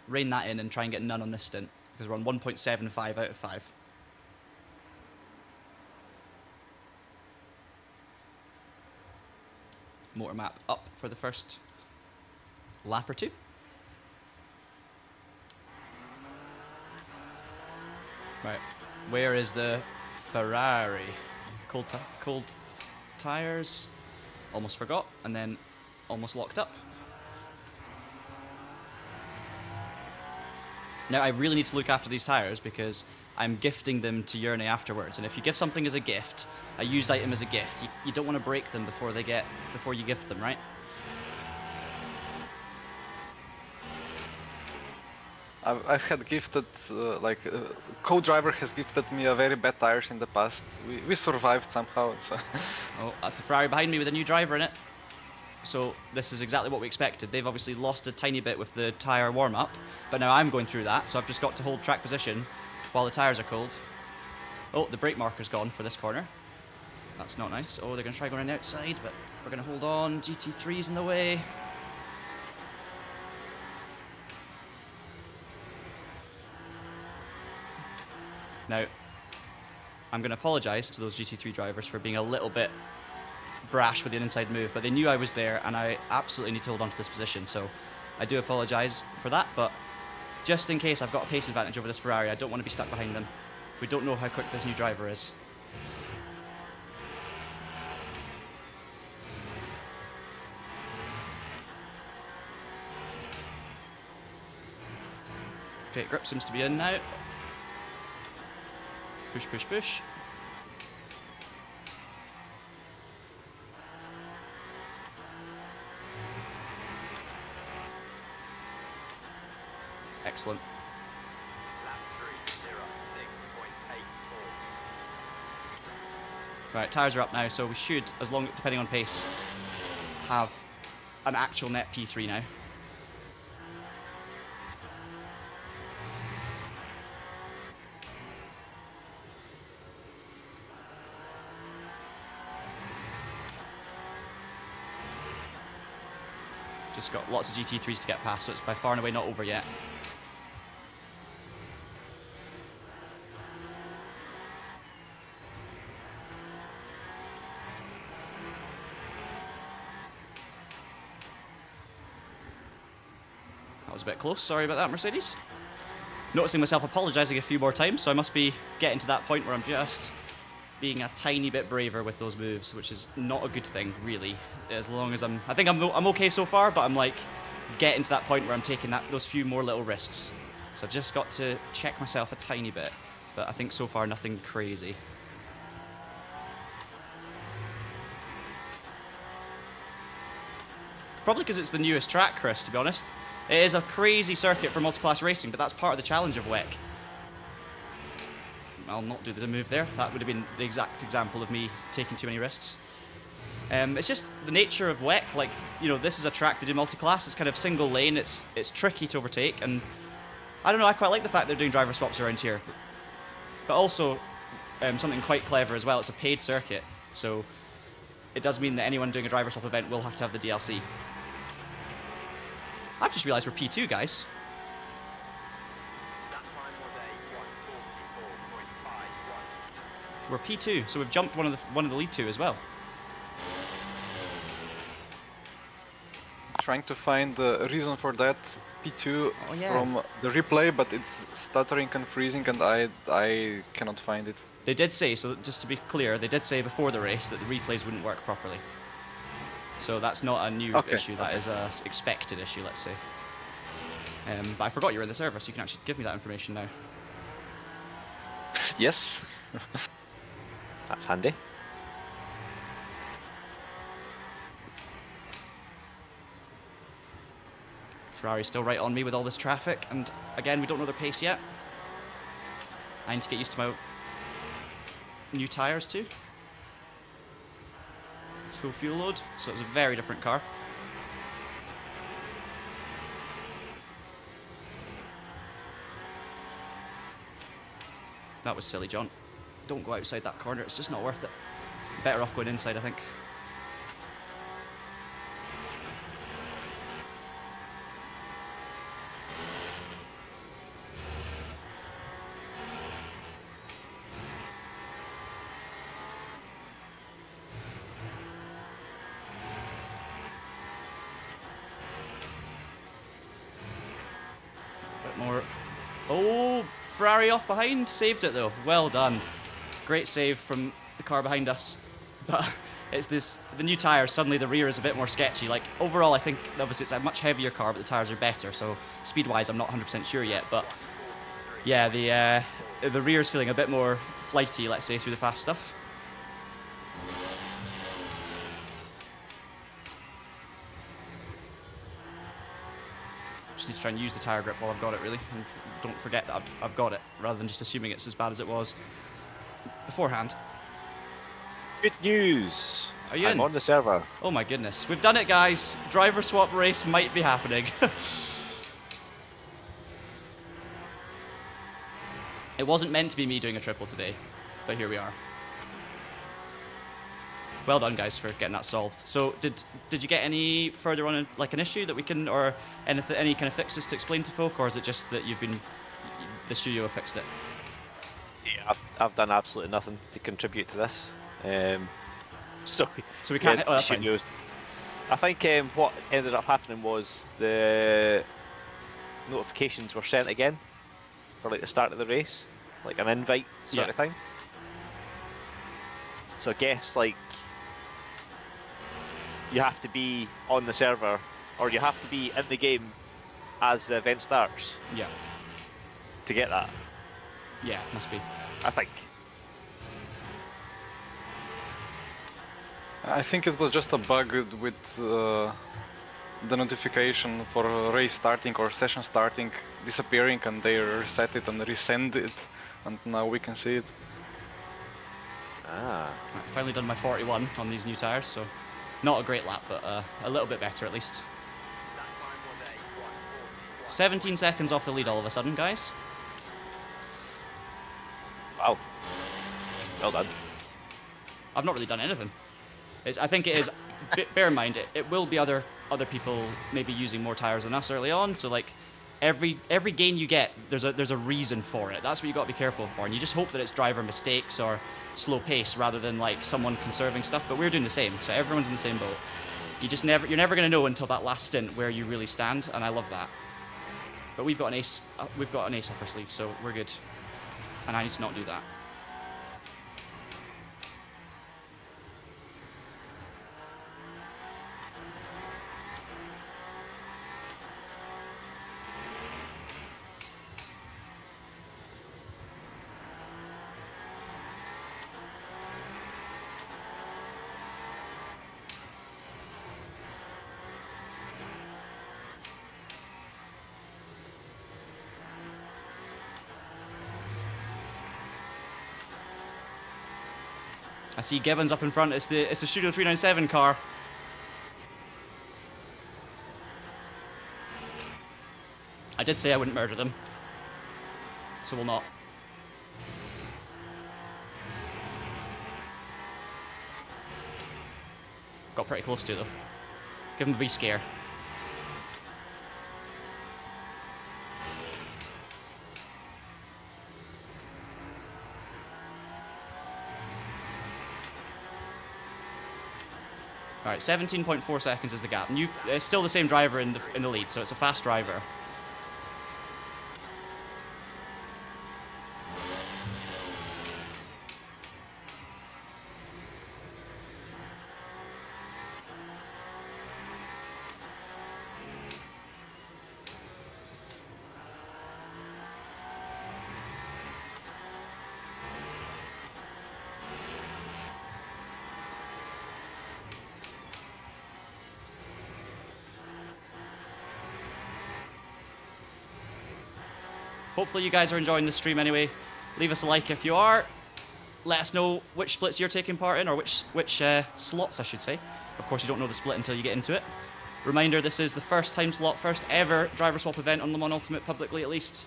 Speaker 1: rein that in and try and get none on this stint, because we're on 1.75 out of 5. Motor map up for the first lap or two. Right, where is the Ferrari? Cold tires, almost forgot, and then almost locked up. Now I really need to look after these tires because I'm gifting them to Jernej afterwards, and if you give something as a gift, a used item as a gift, you don't want to break them before you gift them, right?
Speaker 2: I've had gifted, co-driver has gifted me a very bad tires in the past. We survived somehow, so.
Speaker 1: Oh, that's the Ferrari behind me with a new driver in it. So this is exactly what we expected. They've obviously lost a tiny bit with the tyre warm-up, but now I'm going through that, so I've just got to hold track position while the tyres are cold. Oh, the brake marker's gone for this corner. That's not nice. Oh, they're going to try going on the outside, but we're going to hold on. GT3's in the way. Now, I'm going to apologise to those GT3 drivers for being a little bit brash with the inside move, but they knew I was there and I absolutely need to hold on to this position, so I do apologise for that, but just in case I've got a pace advantage over this Ferrari, I don't want to be stuck behind them. We don't know how quick this new driver is. Okay, grip seems to be in now. Push, push, push. Excellent. Right, tyres are up now, so we should, as long, depending on pace, have an actual net P3 now. Just got lots of GT3s to get past, so it's by far and away not over yet. That was a bit close, sorry about that, Mercedes. noticing myself apologising a few more times, so I must be getting to that point where I'm just being a tiny bit braver with those moves, which is not a good thing, really. As long as I think I'm okay so far, but I'm like getting to that point where I'm taking those few more little risks. So I've just got to check myself a tiny bit, but I think so far nothing crazy. Probably because it's the newest track, Chris, to be honest. It is a crazy circuit for multi-class racing, but that's part of the challenge of WEC. I'll not do the move there. That would have been the exact example of me taking too many risks. It's just the nature of WEC. Like, you know, this is a track they do multi-class. It's kind of single lane. It's tricky to overtake, and I don't know. I quite like the fact they're doing driver swaps around here. But also, something quite clever as well. It's a paid circuit, so it does mean that anyone doing a driver swap event will have to have the DLC. I've just realised we're P2, guys. We're P2, so we've jumped one of the lead two as well.
Speaker 2: Trying to find the reason for that P2 from the replay, but it's stuttering and freezing, and I cannot find it.
Speaker 1: They did say, so just to be clear, they did say before the race that the replays wouldn't work properly. So that's not a new issue, that is a expected issue, let's say. But I forgot you were in the server, so you can actually give me that information now.
Speaker 2: Yes.
Speaker 3: That's handy.
Speaker 1: Ferrari's still right on me with all this traffic, and again, we don't know their pace yet. I need to get used to my new tyres too. Full fuel load, so it's a very different car. That was silly, John. Don't go outside that corner, it's just not worth it. Better off going inside, I think. Bit more. Oh, Ferrari off behind, saved it though. Well done. Great save from the car behind us, but it's the new tyres, suddenly the rear is a bit more sketchy. Like, overall, I think, obviously, it's a much heavier car, but the tyres are better, so speed-wise, I'm not 100% sure yet, but yeah, the rear is feeling a bit more flighty, let's say, through the fast stuff. Just need to try and use the tyre grip while I've got it, really, and don't forget that I've got it, rather than just assuming it's as bad as it was beforehand.
Speaker 3: Good news!
Speaker 1: Are you
Speaker 3: I'm
Speaker 1: in?
Speaker 3: on the server.
Speaker 1: Oh my goodness. We've done it, guys. Driver swap race might be happening. It wasn't meant to be me doing a triple today, but here we are. Well done, guys, for getting that solved. So, did you get any further on, like, an issue that we can, or any kind of fixes to explain to folk, or is it just that the studio have fixed it?
Speaker 3: Yeah, I've done absolutely nothing to contribute to this. So
Speaker 1: we can't. Oh, that's fine.
Speaker 3: studios. I think what ended up happening was the notifications were sent again for like the start of the race, like an invite sort of thing. So I guess like you have to be on the server, or you have to be in the game as the event starts.
Speaker 1: Yeah.
Speaker 3: To get that.
Speaker 1: Yeah, must be.
Speaker 3: I think.
Speaker 2: I think it was just a bug with the notification for a race starting or session starting disappearing, and they reset it and resend it, and now we can see it.
Speaker 3: Ah.
Speaker 1: I've finally done my 41 on these new tyres, so not a great lap, but a little bit better at least. 17 seconds off the lead all of a sudden, guys.
Speaker 3: Wow. Well done.
Speaker 1: I've not really done anything. I think it is. Bear in mind, it will be other people maybe using more tires than us early on. So like, every gain you get, there's a reason for it. That's what you got to be careful for, and you just hope that it's driver mistakes or slow pace rather than like someone conserving stuff. But we're doing the same, so everyone's in the same boat. You're never going to know until that last stint where you really stand, and I love that. But we've got an ace. We've got an ace up our sleeve, so we're good. And I need to not do that. I see Gibbons up in front. It's the Studio 397 car. I did say I wouldn't murder them, so we'll not. Got pretty close to it though. Give him a wee scare. All right, 17.4 seconds is the gap. And it's still the same driver in the lead, so it's a fast driver. Hopefully you guys are enjoying the stream anyway. Leave us a like if you are. Let us know which splits you're taking part in, or which slots I should say. Of course you don't know the split until you get into it. Reminder, this is the first time slot, first ever driver swap event on Le Mans Ultimate, publicly at least.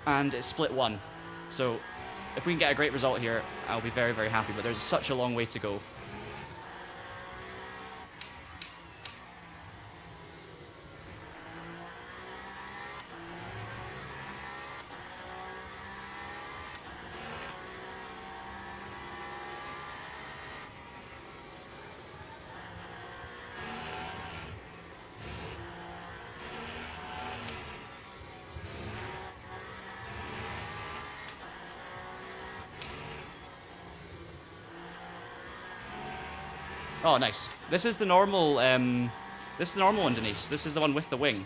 Speaker 1: And it's split 1. So if we can get a great result here, I'll be very, very happy, but there's such a long way to go. Oh, nice. This is the normal. This is the normal one, Denise. This is the one with the wing.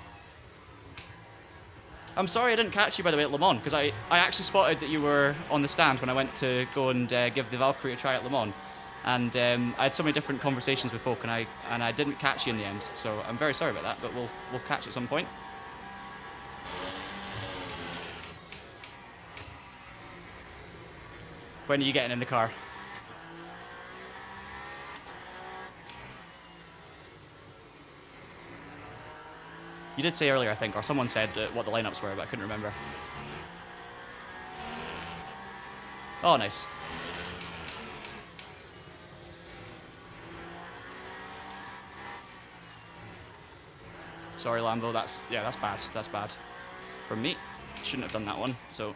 Speaker 1: I'm sorry I didn't catch you, by the way, at Le Mans, because I actually spotted that you were on the stand when I went to go and give the Valkyrie a try at Le Mans, and I had so many different conversations with folk, and I didn't catch you in the end. So I'm very sorry about that, but we'll catch at some point. When are you getting in the car? You did say earlier, I think, or someone said what the lineups were, but I couldn't remember. Oh, nice. Sorry, Lambo. That's bad. That's bad. From me, shouldn't have done that one. So,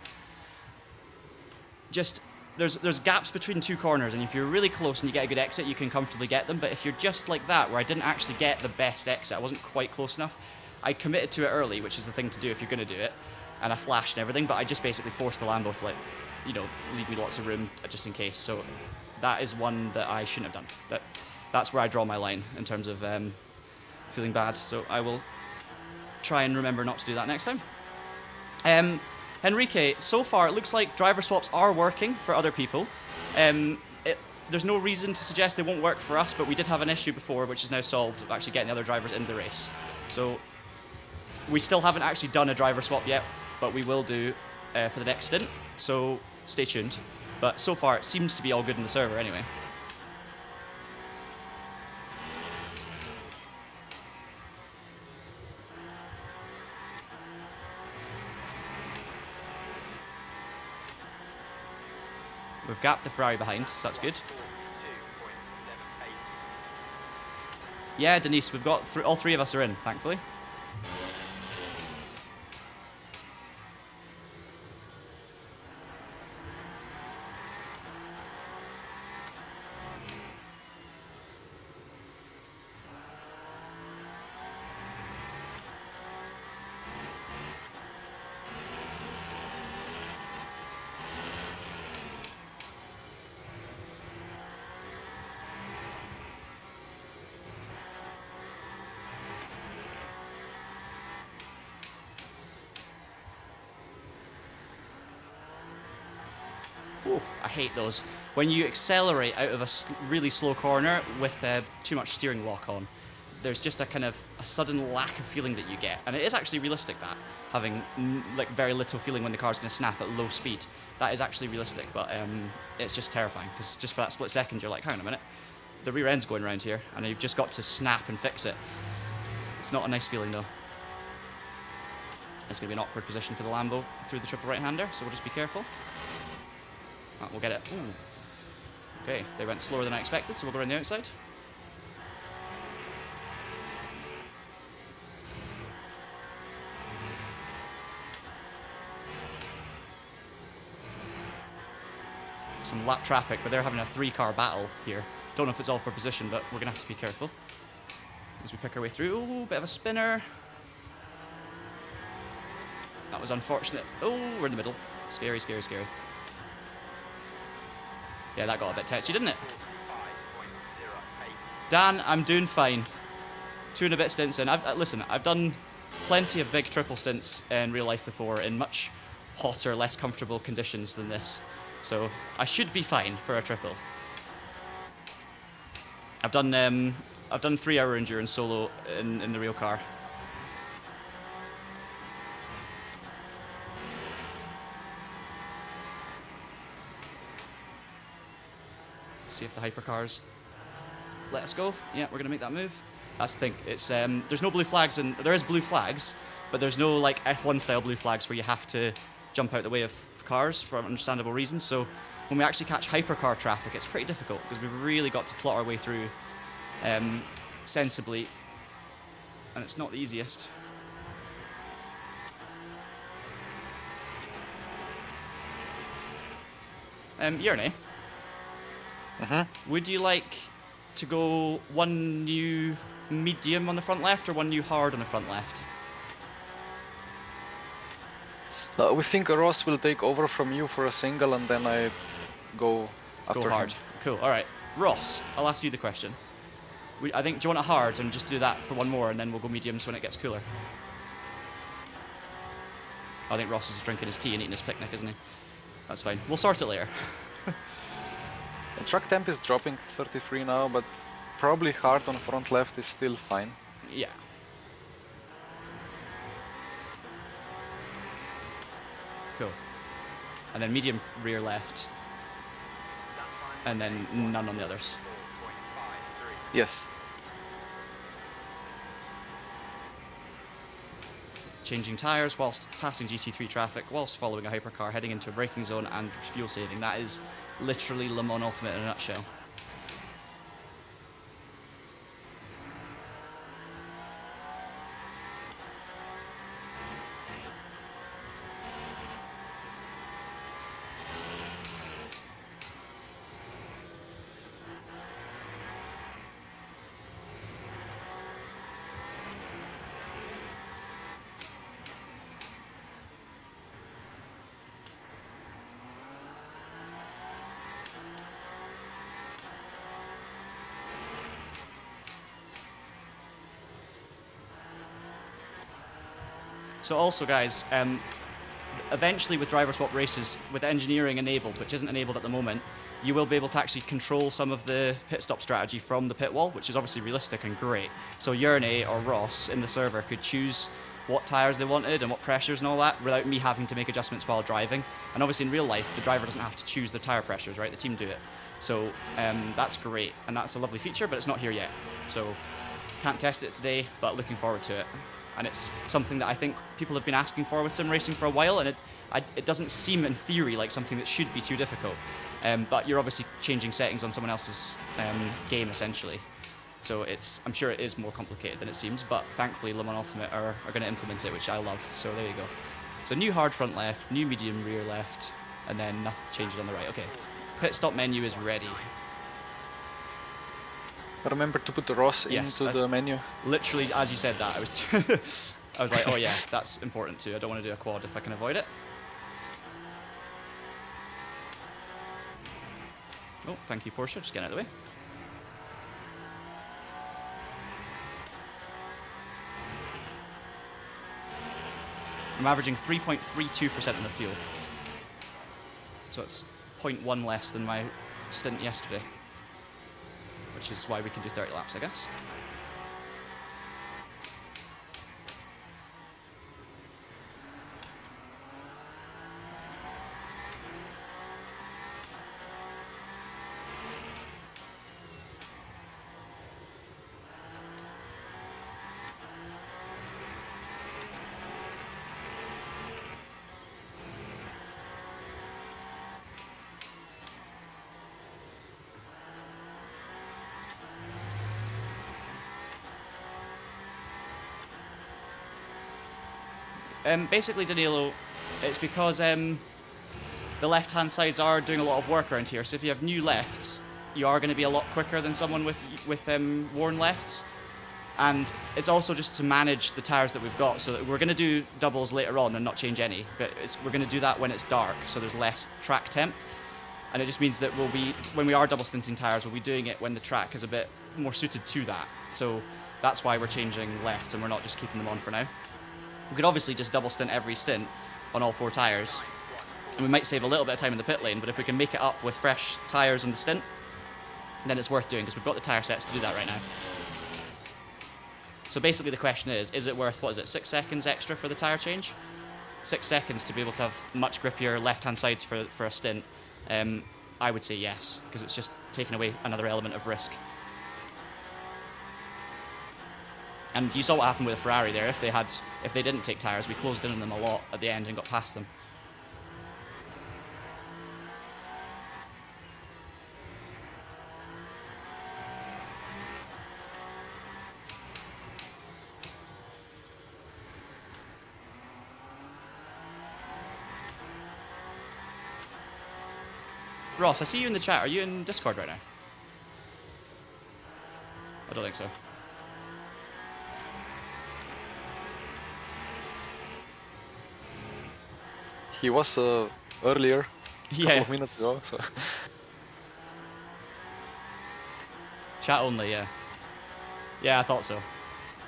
Speaker 1: just there's gaps between two corners, and if you're really close and you get a good exit, you can comfortably get them. But if you're just like that, where I didn't actually get the best exit, I wasn't quite close enough. I committed to it early, which is the thing to do if you're going to do it, and I flashed and everything, but I just basically forced the Lambo to, like, you know, leave me lots of room just in case. So that is one that I shouldn't have done. That's where I draw my line in terms of feeling bad. So I will try and remember not to do that next time. Enrique, so far it looks like driver swaps are working for other people. There's no reason to suggest they won't work for us, but we did have an issue before, which is now solved, of actually getting the other drivers in the race. So we still haven't actually done a driver swap yet, but we will do for the next stint, so stay tuned. But so far it seems to be all good in the server anyway. We've gapped the Ferrari behind, so that's good. Yeah, Denise, we've got all three of us are in, thankfully. hate those. When you accelerate out of a really slow corner with too much steering lock on, there's just a kind of a sudden lack of feeling that you get. And it is actually realistic, that, having like very little feeling when the car's going to snap at low speed. That is actually realistic, but it's just terrifying, because just for that split second you're like, hang on a minute, the rear end's going around here, and you've just got to snap and fix it. It's not a nice feeling though. It's going to be an awkward position for the Lambo through the triple right-hander, so we'll just be careful. We'll get it. Ooh. Okay, they went slower than I expected, so we'll go around the outside. Some lap traffic, but they're having a 3-car battle here. Don't know if it's all for position, but we're going to have to be careful as we pick our way through. Ooh, bit of a spinner. That was unfortunate. Oh, we're in the middle. Scary, scary, scary. Yeah, that got a bit touchy, didn't it? Dan, I'm doing fine. 2 and a bit stints in. Listen, I've done plenty of big triple stints in real life before in much hotter, less comfortable conditions than this. So I should be fine for a triple. I've done 3-hour endurance solo in the real car. See if the hypercars let us go. Yeah, we're gonna make that move. That's the thing. It's there's no blue flags, and there is blue flags, but there's no like F1 style blue flags where you have to jump out the way of cars for understandable reasons. So when we actually catch hypercar traffic, it's pretty difficult, because we've really got to plot our way through sensibly, and it's not the easiest. Jernej, would you like to go one new medium on the front left or one new hard on the front left?
Speaker 2: We think Ross will take over from you for a single, and then I go after
Speaker 1: Go hard.
Speaker 2: him.
Speaker 1: Cool. All right, Ross, I'll ask you the question. I think, do you want it hard and just do that for one more, and then we'll go mediums when it gets cooler? I think Ross is drinking his tea and eating his picnic, isn't he? That's fine. We'll sort it later.
Speaker 2: The track temp is dropping 33 now, but probably hard on front left is still fine.
Speaker 1: Yeah. Cool. And then medium rear left. And then none on the others.
Speaker 2: Yes.
Speaker 1: Changing tyres whilst passing GT3 traffic, whilst following a hypercar, heading into a braking zone and fuel saving. That is literally Le Mans Ultimate in a nutshell. So also, guys, eventually with driver swap races, with engineering enabled, which isn't enabled at the moment, you will be able to actually control some of the pit stop strategy from the pit wall, which is obviously realistic and great. So Jernej or Ross in the server could choose what tyres they wanted and what pressures and all that without me having to make adjustments while driving. And obviously in real life, the driver doesn't have to choose the tyre pressures, right? The team do it. So that's great, and that's a lovely feature, but it's not here yet. So can't test it today, but looking forward to it. And it's something that I think people have been asking for with sim racing for a while, and it doesn't seem in theory like something that should be too difficult. But you're obviously changing settings on someone else's game essentially. So I'm sure it is more complicated than it seems, but thankfully Le Mans Ultimate are going to implement it, which I love. So there you go. So new hard front left, new medium rear left, and then nothing changes on the right. Okay, pit stop menu is ready.
Speaker 2: Remember to put the Ross into the menu.
Speaker 1: Literally, as you said that, I was like, oh yeah, that's important too. I don't want to do a quad if I can avoid it. Oh, thank you, Porsche. Just getting out of the way. I'm averaging 3.32% in the fuel. So it's 0.1 less than my stint yesterday, which is why we can do 30 laps, I guess. Basically, Danilo, it's because the left-hand sides are doing a lot of work around here. So if you have new lefts, you are going to be a lot quicker than someone with worn lefts. And it's also just to manage the tires that we've got. So that we're going to do doubles later on and not change any, but we're going to do that when it's dark, so there's less track temp. And it just means that when we are double stinting tires, we'll be doing it when the track is a bit more suited to that. So that's why we're changing lefts and we're not just keeping them on for now. We could obviously just double stint every stint on all 4 tyres, and we might save a little bit of time in the pit lane, but if we can make it up with fresh tyres on the stint, then it's worth doing, because we've got the tyre sets to do that right now. So basically the question is it worth, 6 seconds extra for the tyre change? 6 seconds to be able to have much grippier left-hand sides for a stint? I would say yes, because it's just taking away another element of risk. And you saw what happened with a Ferrari there. If they didn't take tyres, we closed in on them a lot at the end and got past them. Ross, I see you in the chat. Are you in Discord right now? I don't think so.
Speaker 2: He was earlier, a
Speaker 1: Yeah.
Speaker 2: couple of minutes ago. So.
Speaker 1: Chat only, yeah. Yeah, I thought so.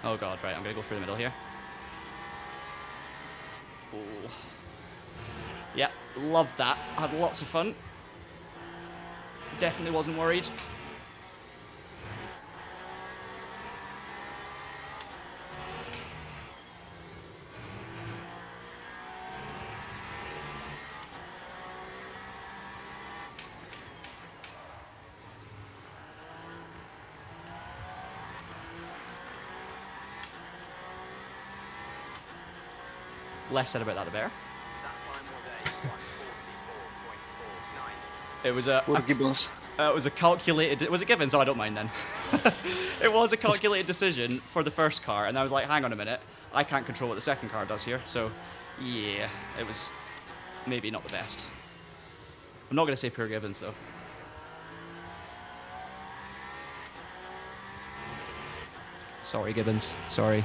Speaker 1: Oh god, right, I'm gonna go through the middle here. Ooh. Yeah, loved that. Had lots of fun. Definitely wasn't worried. Less said about that, the better. It was
Speaker 2: Gibbons.
Speaker 1: It was a calculated. Was it Gibbons? Oh, I don't mind then. It was a calculated decision for the first car, and I was like, hang on a minute, I can't control what the second car does here. So, yeah, it was maybe not the best. I'm not going to say poor Gibbons though. Sorry, Gibbons. Sorry.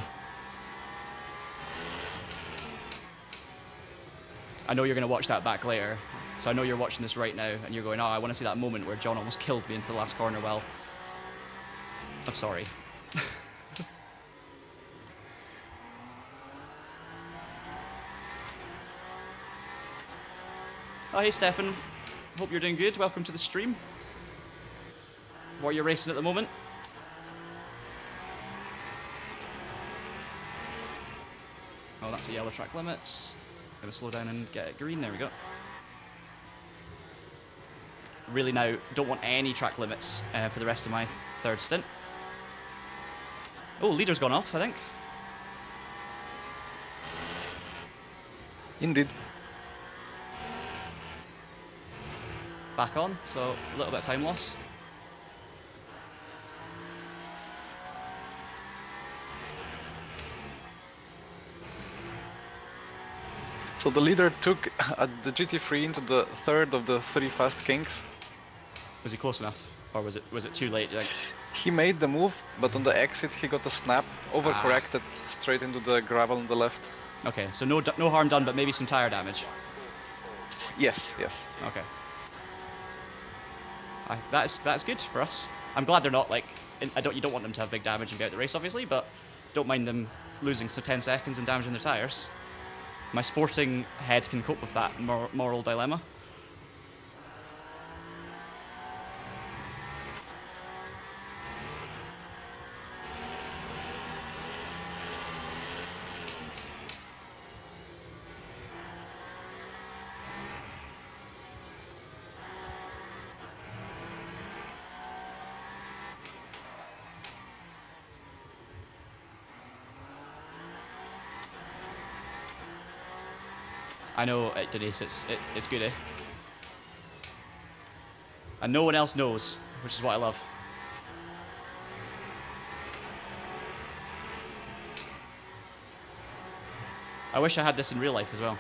Speaker 1: I know you're going to watch that back later, so I know you're watching this right now, and you're going, oh, I want to see that moment where John almost killed me into the last corner. Well, I'm sorry. Oh, hey, Stefan. Hope you're doing good. Welcome to the stream. What are you racing at the moment? Oh, that's a yellow track limits. Gonna slow down and get it green. There we go. Really now don't want any track limits for the rest of my third stint. Oh, leader's gone off, I think.
Speaker 2: Indeed.
Speaker 1: Back on, so a little bit of time loss.
Speaker 2: So the leader took the GT3 into the third of the 3 Fast Kings.
Speaker 1: Was he close enough, or was it too late? Like...
Speaker 2: He made the move, but on the exit he got a snap, overcorrected straight into the gravel on the left.
Speaker 1: Okay, so no harm done, but maybe some tire damage.
Speaker 2: Yes.
Speaker 1: Okay. That's good for us. I'm glad they're not like. You don't want them to have big damage and be out the race, obviously, but don't mind them losing 10 seconds and damaging their tires. My sporting head can cope with that moral dilemma. I know, Denise, it's good, eh? And no one else knows, which is what I love. I wish I had this in real life as well.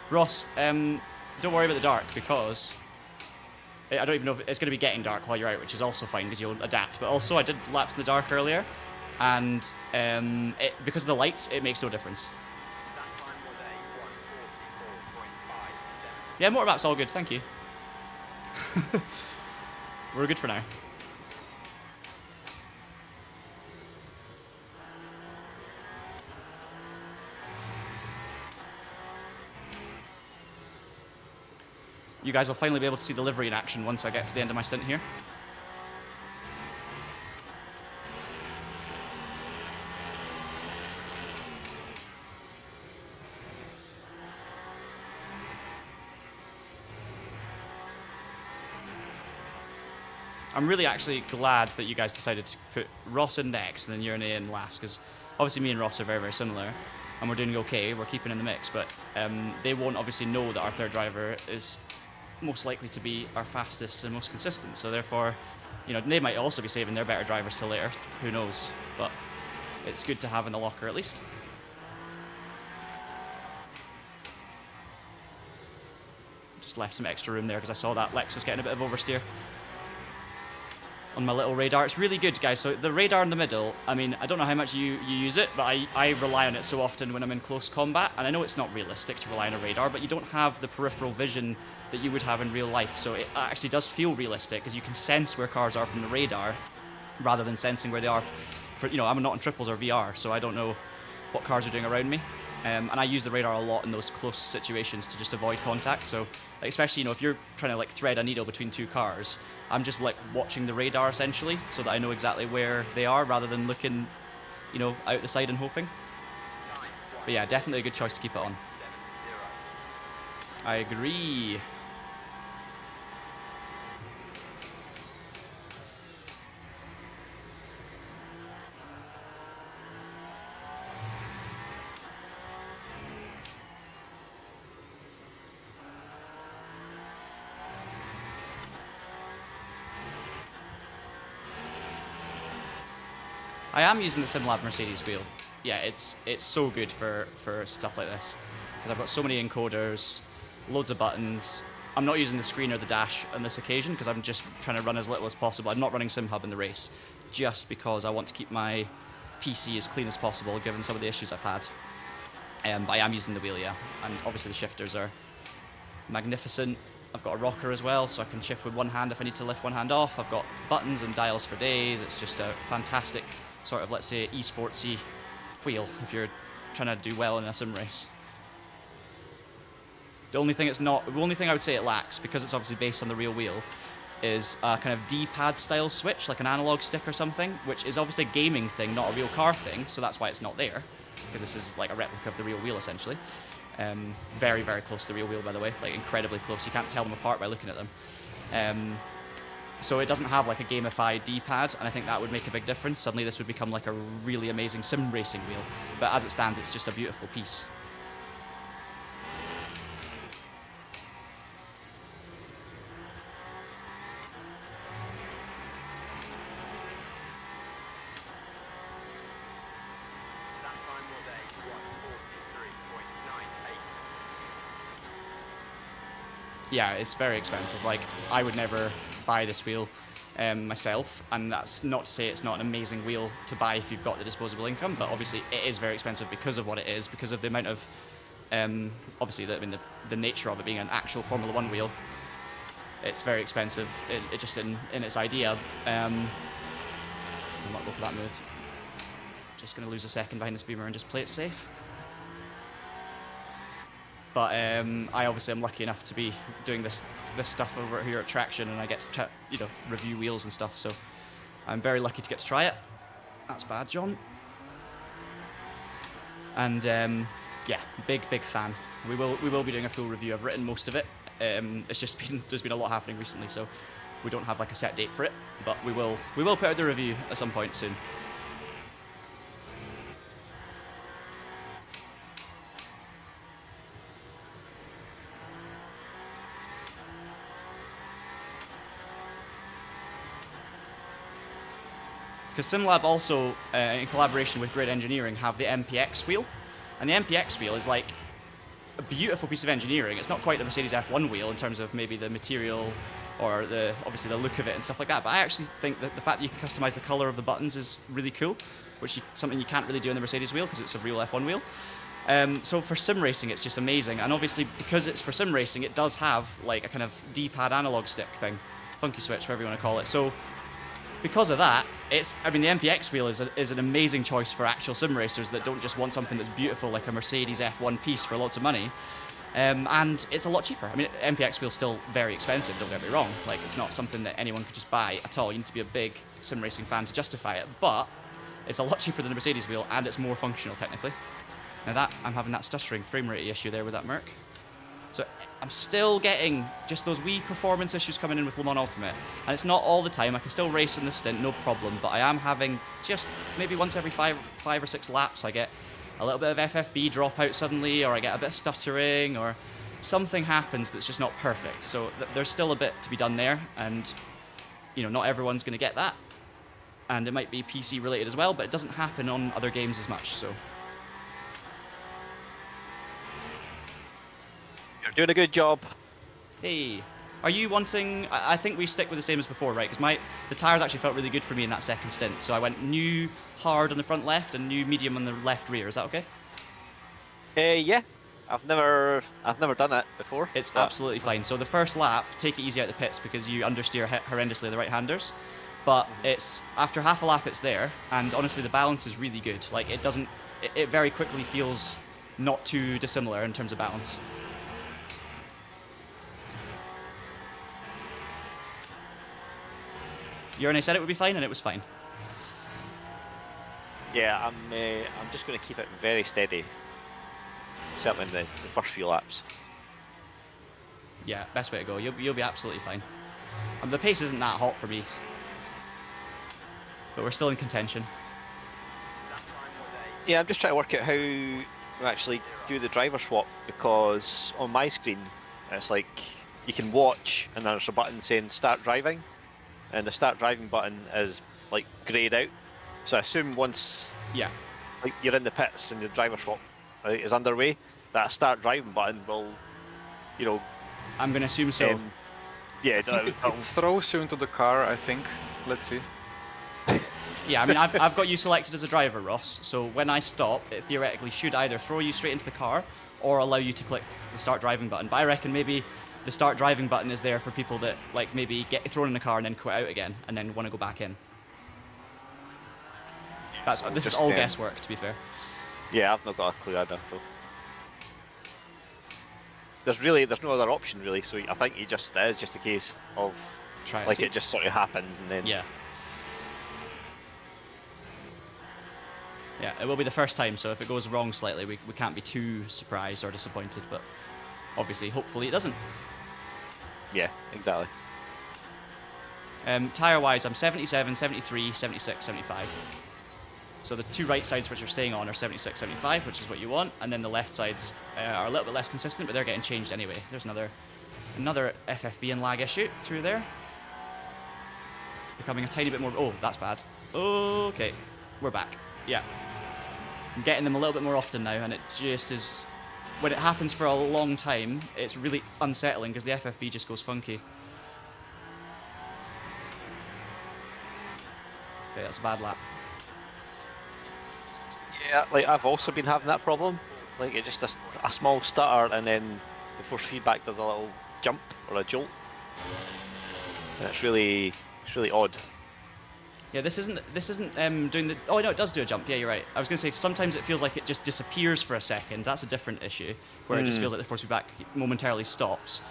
Speaker 1: Ross, don't worry about the dark, because I don't even know if it's going to be getting dark while you're out, which is also fine because you'll adapt. But also, I did laps in the dark earlier, and because of the lights, it makes no difference. Yeah, motormap's all good, thank you. We're good for now. You guys will finally be able to see the livery in action once I get to the end of my stint here. I'm really actually glad that you guys decided to put Ross in next and then Jernej in last, because obviously me and Ross are very, very similar, and we're doing okay, we're keeping in the mix, but they won't obviously know that our third driver is most likely to be our fastest and most consistent, so therefore, you know, they might also be saving their better drivers till later, who knows, but it's good to have in the locker at least. Just left some extra room there because I saw that Lexus getting a bit of oversteer on my little radar. It's really good, guys. So the radar in the middle, I mean, I don't know how much you use it, but I rely on it so often when I'm in close combat, and I know it's not realistic to rely on a radar, but you don't have the peripheral vision that you would have in real life, so it actually does feel realistic, because you can sense where cars are from the radar, rather than sensing where they are. For, you know, I'm not in triples or VR, so I don't know what cars are doing around me, and I use the radar a lot in those close situations to just avoid contact, so especially, you know, if you're trying to like thread a needle between two cars, I'm just like watching the radar essentially, so that I know exactly where they are rather than looking, you know, out the side and hoping. But yeah, definitely a good choice to keep it on. I agree. I am using the SimLab Mercedes wheel. Yeah, it's so good for stuff like this, because I've got so many encoders, loads of buttons. I'm not using the screen or the dash on this occasion because I'm just trying to run as little as possible. I'm not running SimHub in the race, just because I want to keep my PC as clean as possible given some of the issues I've had. But I am using the wheel, yeah, and obviously the shifters are magnificent. I've got a rocker as well, so I can shift with one hand if I need to lift one hand off. I've got buttons and dials for days. It's just a fantastic sort of, let's say, esportsy wheel if you're trying to do well in a sim race. The only thing I would say it lacks, because it's obviously based on the real wheel, is a kind of D-pad style switch, like an analog stick or something, which is obviously a gaming thing, not a real car thing, so that's why it's not there, because this is like a replica of the real wheel essentially. Very, very close to the real wheel, by the way, like incredibly close. You can't tell them apart by looking at them. So it doesn't have like a gamified D-pad, and I think that would make a big difference. Suddenly this would become like a really amazing sim racing wheel, but as it stands, it's just a beautiful piece. Yeah, it's very expensive. Like, I would never buy this wheel myself, and that's not to say it's not an amazing wheel to buy if you've got the disposable income, but obviously it is very expensive because of what it is, because of the amount of, obviously, the nature of it being an actual Formula 1 wheel. It's very expensive, it just in its idea. I'll not go for that move. Just going to lose a second behind this beamer and just play it safe. But I obviously am lucky enough to be doing this stuff over here at Traction, and I get to review wheels and stuff. So I'm very lucky to get to try it. That's bad, John. And yeah, big fan. We will be doing a full review. I've written most of it. It's just there's been a lot happening recently, so we don't have like a set date for it. But we will put out the review at some point soon. Because SimLab also, in collaboration with Grid Engineering, have the MPX wheel. And the MPX wheel is like a beautiful piece of engineering. It's not quite the Mercedes F1 wheel in terms of maybe the material or obviously the look of it and stuff like that. But I actually think that the fact that you can customize the color of the buttons is really cool, which something you can't really do on the Mercedes wheel because it's a real F1 wheel. So for sim racing, it's just amazing. And obviously, because it's for sim racing, it does have like a kind of D-pad analog stick thing, funky switch, whatever you want to call it. So because of that, the MPX wheel is an amazing choice for actual sim racers that don't just want something that's beautiful like a Mercedes F1 piece for lots of money. And it's a lot cheaper. I mean, MPX wheel's still very expensive, don't get me wrong. Like, it's not something that anyone could just buy at all. You need to be a big sim racing fan to justify it. But it's a lot cheaper than the Mercedes wheel, and it's more functional, technically. Now I'm having that stuttering frame rate issue there with that Merc. So I'm still getting just those wee performance issues coming in with Le Mans Ultimate. And it's not all the time. I can still race in the stint, no problem. But I am having just maybe once every five or six laps, I get a little bit of FFB drop out suddenly, or I get a bit of stuttering, or something happens that's just not perfect. So there's still a bit to be done there. And, not everyone's going to get that. And it might be PC related as well, but it doesn't happen on other games as much, so.
Speaker 3: You're doing a good job.
Speaker 1: Hey, are you wanting... I think we stick with the same as before, right? Because the tyres actually felt really good for me in that second stint. So I went new hard on the front left and new medium on the left rear. Is that okay?
Speaker 3: Yeah. I've never done it before.
Speaker 1: It's absolutely fine. So the first lap, take it easy out the pits because you understeer horrendously the right-handers. But it's after half a lap, it's there. And honestly, the balance is really good. Like, it very quickly feels not too dissimilar in terms of balance. Jernej said it would be fine, and it was fine.
Speaker 3: Yeah, I'm just going to keep it very steady. Certainly in the first few laps.
Speaker 1: Yeah, best way to go. You'll be absolutely fine. The pace isn't that hot for me, but we're still in contention.
Speaker 3: Yeah, I'm just trying to work out how to actually do the driver swap, because on my screen it's like you can watch and there's a button saying start driving. And the start driving button is like greyed out. So I assume once like you're in the pits and the driver swap is underway, that start driving button will,
Speaker 1: I'm going to assume so.
Speaker 2: It throws you into the car, I think. Let's see.
Speaker 1: Yeah, I mean, I've got you selected as a driver, Ross. So when I stop, it theoretically should either throw you straight into the car or allow you to click the start driving button. But I reckon maybe the start driving button is there for people that like maybe get thrown in the car and then quit out again and then want to go back in. This is all guesswork, to be fair.
Speaker 3: Yeah, I've not got a clue either. So. There's no other option really. So I think it is just a case of it just sort of happens and then.
Speaker 1: Yeah. Yeah, it will be the first time. So if it goes wrong slightly, we can't be too surprised or disappointed. But obviously, hopefully, it doesn't.
Speaker 3: Yeah, exactly.
Speaker 1: Tyre-wise, I'm 77, 73, 76, 75. So the two right sides which are staying on are 76, 75, which is what you want, and then the left sides are a little bit less consistent, but they're getting changed anyway. There's another FFB and lag issue through there. Becoming a tiny bit more... Oh, that's bad. Okay, we're back. Yeah. I'm getting them a little bit more often now, and it just is... When it happens for a long time, it's really unsettling because the FFB just goes funky. Okay, that's a bad lap.
Speaker 3: Yeah, like I've also been having that problem. Like it's just a small stutter and then the force feedback does a little jump or a jolt. And it's really odd.
Speaker 1: Yeah, this isn't doing the. Oh no, it does do a jump. Yeah, you're right. I was gonna say sometimes it feels like it just disappears for a second. That's a different issue where it just feels like the force feedback momentarily stops.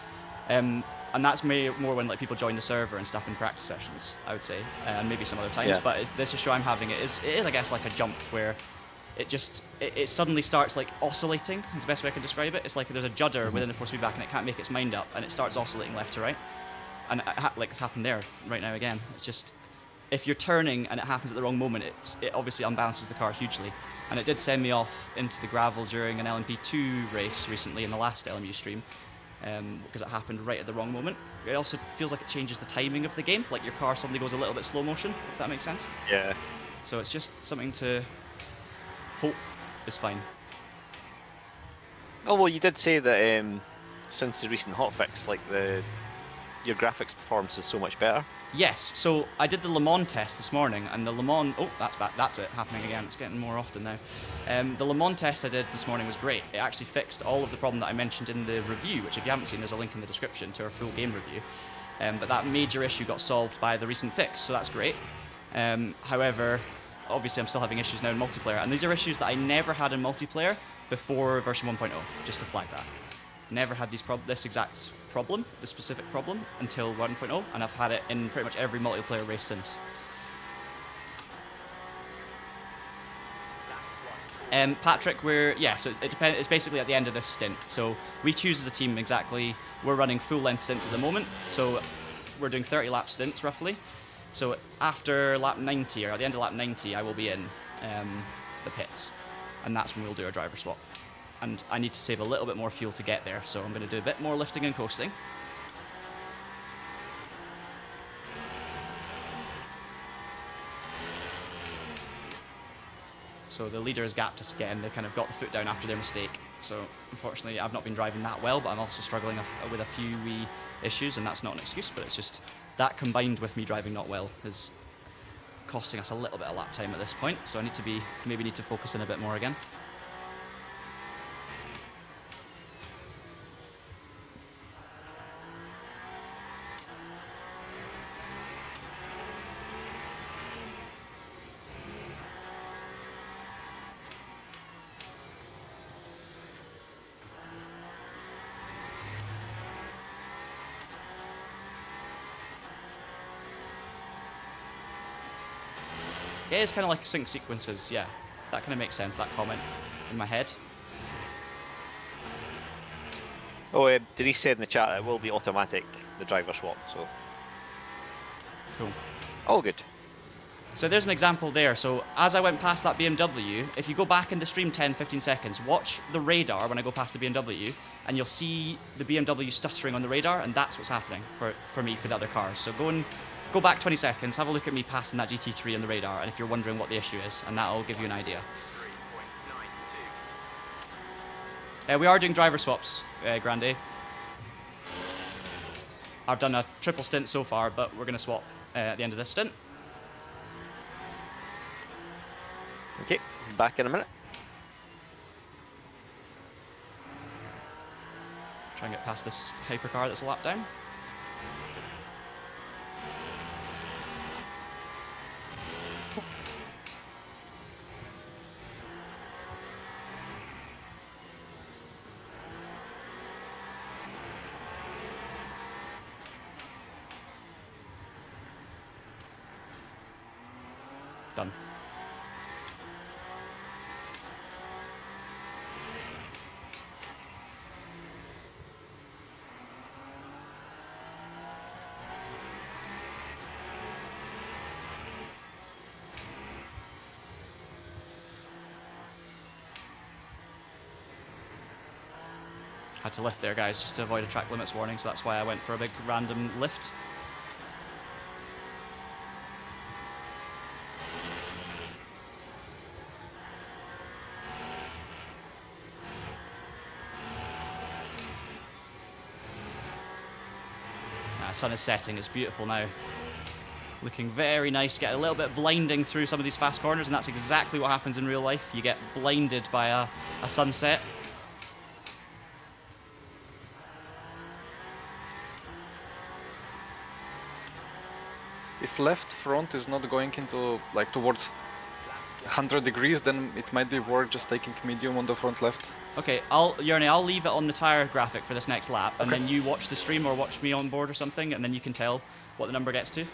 Speaker 1: And that's more when like people join the server and stuff in practice sessions, I would say, and maybe some other times.
Speaker 3: Yeah.
Speaker 1: But this issue I'm having it is I guess like a jump where it suddenly starts like oscillating. Is the best way I can describe it. It's like there's a judder within the force feedback and it can't make its mind up and it starts oscillating left to right. And like it's happened there right now again. It's just if you're turning and it happens at the wrong moment, it obviously unbalances the car hugely. And it did send me off into the gravel during an LMP2 race recently in the last LMU stream. Because it happened right at the wrong moment. It also feels like it changes the timing of the game, like your car suddenly goes a little bit slow motion, if that makes sense.
Speaker 3: Yeah.
Speaker 1: So it's just something to hope is fine.
Speaker 3: Although you did say that since the recent hotfix, like your graphics performance is so much better.
Speaker 1: Yes, so I did the Le Mans test this morning, and the Le Mans... Oh, that's bad. That's it, happening again. It's getting more often now. The Le Mans test I did this morning was great. It actually fixed all of the problem that I mentioned in the review, which if you haven't seen, there's a link in the description to our full game review. But that major issue got solved by the recent fix, so that's great. However, obviously I'm still having issues now in multiplayer, and these are issues that I never had in multiplayer before version 1.0, just to flag that. Never had this exact problem, this specific problem, until 1.0, and I've had it in pretty much every multiplayer race since. Patrick, so it depends. It's basically at the end of this stint. So we choose as a team exactly. We're running full length stints at the moment, so we're doing 30 lap stints roughly. So after lap 90, or at the end of lap 90, I will be in the pits, and that's when we'll do our driver swap. And I need to save a little bit more fuel to get there, so I'm going to do a bit more lifting and coasting. So the leader has gapped us again. They kind of got the foot down after their mistake. So unfortunately, I've not been driving that well, but I'm also struggling with a few wee issues, and that's not an excuse, but it's just that combined with me driving not well is costing us a little bit of lap time at this point. So I maybe need to focus in a bit more again. Yeah, it's kind of like sync sequences, yeah. That kind of makes sense, that comment in my head.
Speaker 3: Oh, Denise said in the chat it will be automatic, the driver swap, so...
Speaker 1: Cool.
Speaker 3: All good.
Speaker 1: So there's an example there. So as I went past that BMW, if you go back in the stream 10-15 seconds, watch the radar when I go past the BMW, and you'll see the BMW stuttering on the radar, and that's what's happening for me for the other cars. So go back 20 seconds, have a look at me passing that GT3 on the radar, and if you're wondering what the issue is, and that'll give you an idea. We are doing driver swaps, Grande. I've done a triple stint so far, but we're going to swap at the end of this stint.
Speaker 3: Okay, back in a minute.
Speaker 1: Try and get past this hypercar that's a lap down. Done. Had to lift there, guys, just to avoid a track limits warning, so that's why I went for a big random lift. Sun is setting, it's beautiful now. Looking very nice, get a little bit blinding through some of these fast corners, and that's exactly what happens in real life. You get blinded by a sunset.
Speaker 2: if left front is not going into like towards 100 degrees, then it might be worth just taking medium on the front left.
Speaker 1: Okay, Jernej, I'll leave it on the tire graphic for this next lap, and then you watch the stream or watch me on board or something, and then you can tell what the number gets to.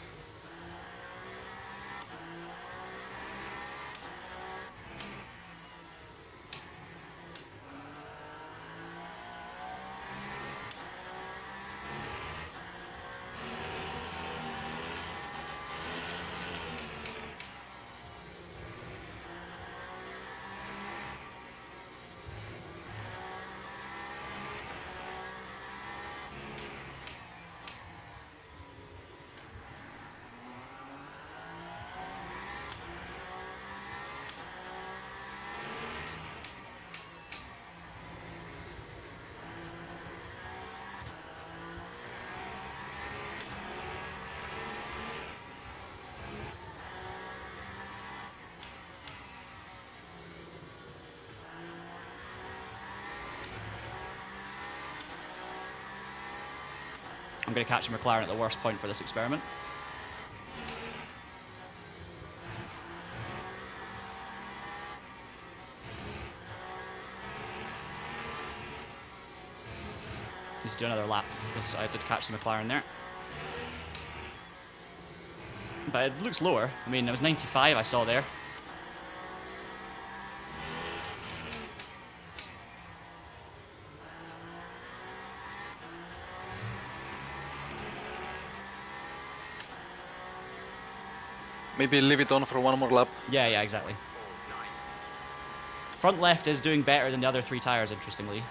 Speaker 1: I'm going to catch a McLaren at the worst point for this experiment. Need to do another lap because I did catch the McLaren there. But it looks lower. I mean, it was 95 I saw there.
Speaker 2: Maybe leave it on for one more lap.
Speaker 1: Yeah, exactly. Front left is doing better than the other 3 tires, interestingly.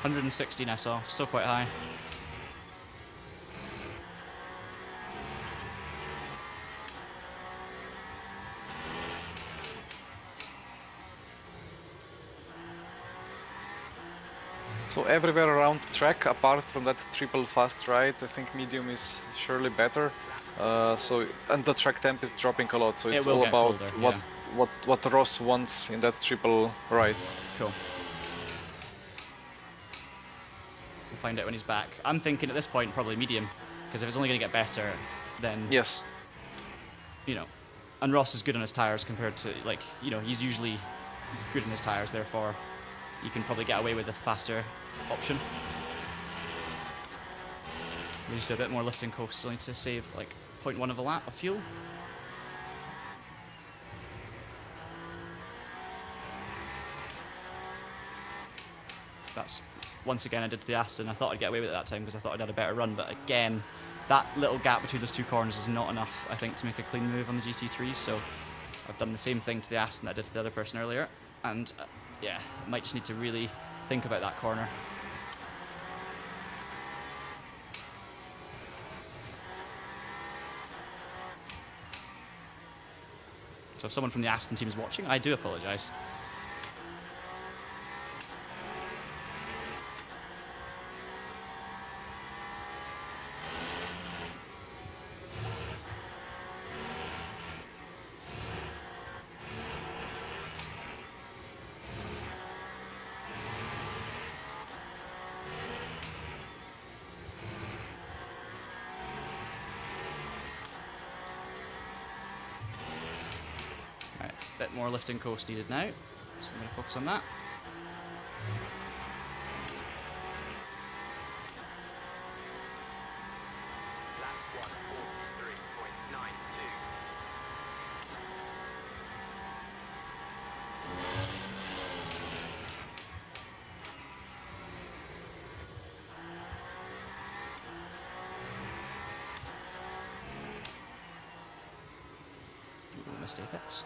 Speaker 1: $116 I saw, still quite high.
Speaker 2: So everywhere around the track, apart from that triple fast right, I think medium is surely better. And the track temp is dropping a lot, so it's all about
Speaker 1: colder,
Speaker 2: what Ross wants in that triple right.
Speaker 1: Cool. We'll find out when he's back. I'm thinking at this point probably medium, because if it's only going to get better, then
Speaker 2: yes,
Speaker 1: you know, and Ross is good on his tires compared to, like, you know, he's usually good on his tires, therefore you can probably get away with the faster option. We need to do a bit more lifting coast, so I need to save like 0.1 of a lap of fuel. That's, once again, I did to the Aston. I thought I'd get away with it that time because I thought I'd had a better run, but again, that little gap between those 2 corners is not enough, I think, to make a clean move on the GT3s, so I've done the same thing to the Aston that I did to the other person earlier, and yeah, might just need to really think about that corner. So if someone from the Aston team is watching, I do apologise. bit more lift and coast needed now, so I'm going to focus on that. Missed apex.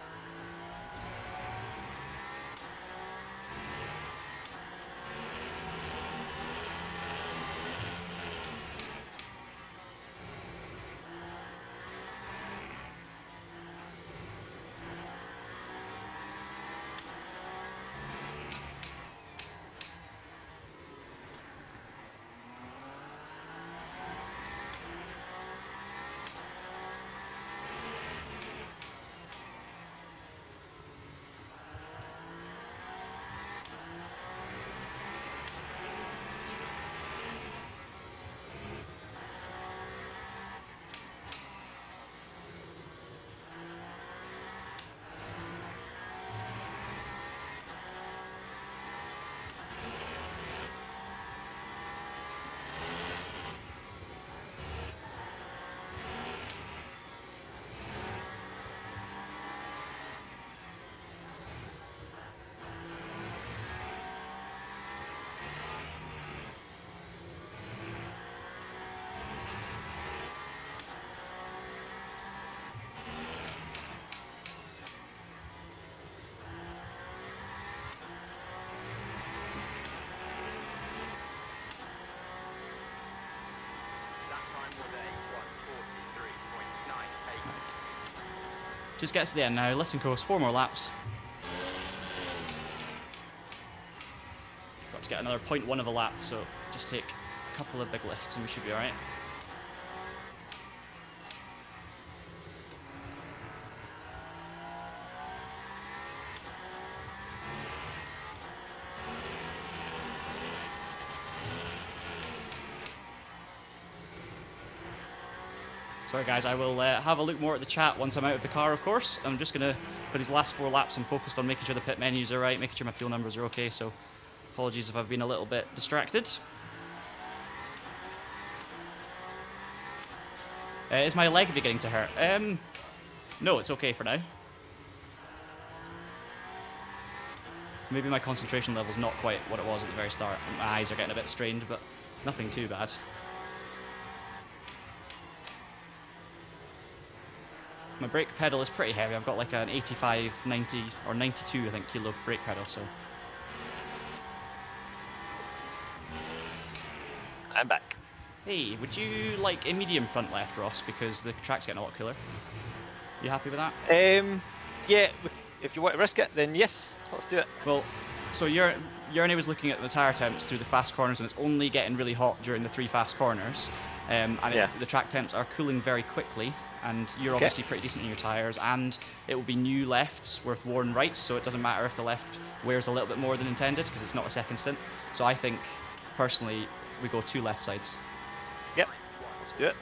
Speaker 1: Just gets to the end now, lift and coast, 4 more laps. Got to get another 0.1 of a lap, so just take a couple of big lifts and we should be alright. Sorry guys, I will have a look more at the chat once I'm out of the car, of course. I'm just going to, for these last 4 laps, I'm focused on making sure the pit menus are right, making sure my fuel numbers are okay, so apologies if I've been a little bit distracted. Is my leg beginning to hurt? No, it's okay for now. Maybe my concentration level's not quite what it was at the very start. My eyes are getting a bit strained, but nothing too bad. My brake pedal is pretty heavy. I've got like an 85, 90, or 92, I think, kilo brake pedal, so.
Speaker 3: I'm back.
Speaker 1: Hey, would you like a medium front left, Ross? Because the track's getting a lot cooler. You happy with that?
Speaker 3: Yeah, if you want to risk it, then yes, let's do it.
Speaker 1: Well, so Jernej was looking at the tyre temps through the fast corners, and it's only getting really hot during the 3 fast corners. The track temps are cooling very quickly. And you're obviously pretty decent in your tyres, and it will be new lefts with worn rights, so it doesn't matter if the left wears a little bit more than intended, because it's not a second stint. So I think, personally, we go 2 left sides.
Speaker 3: Yep, let's do it.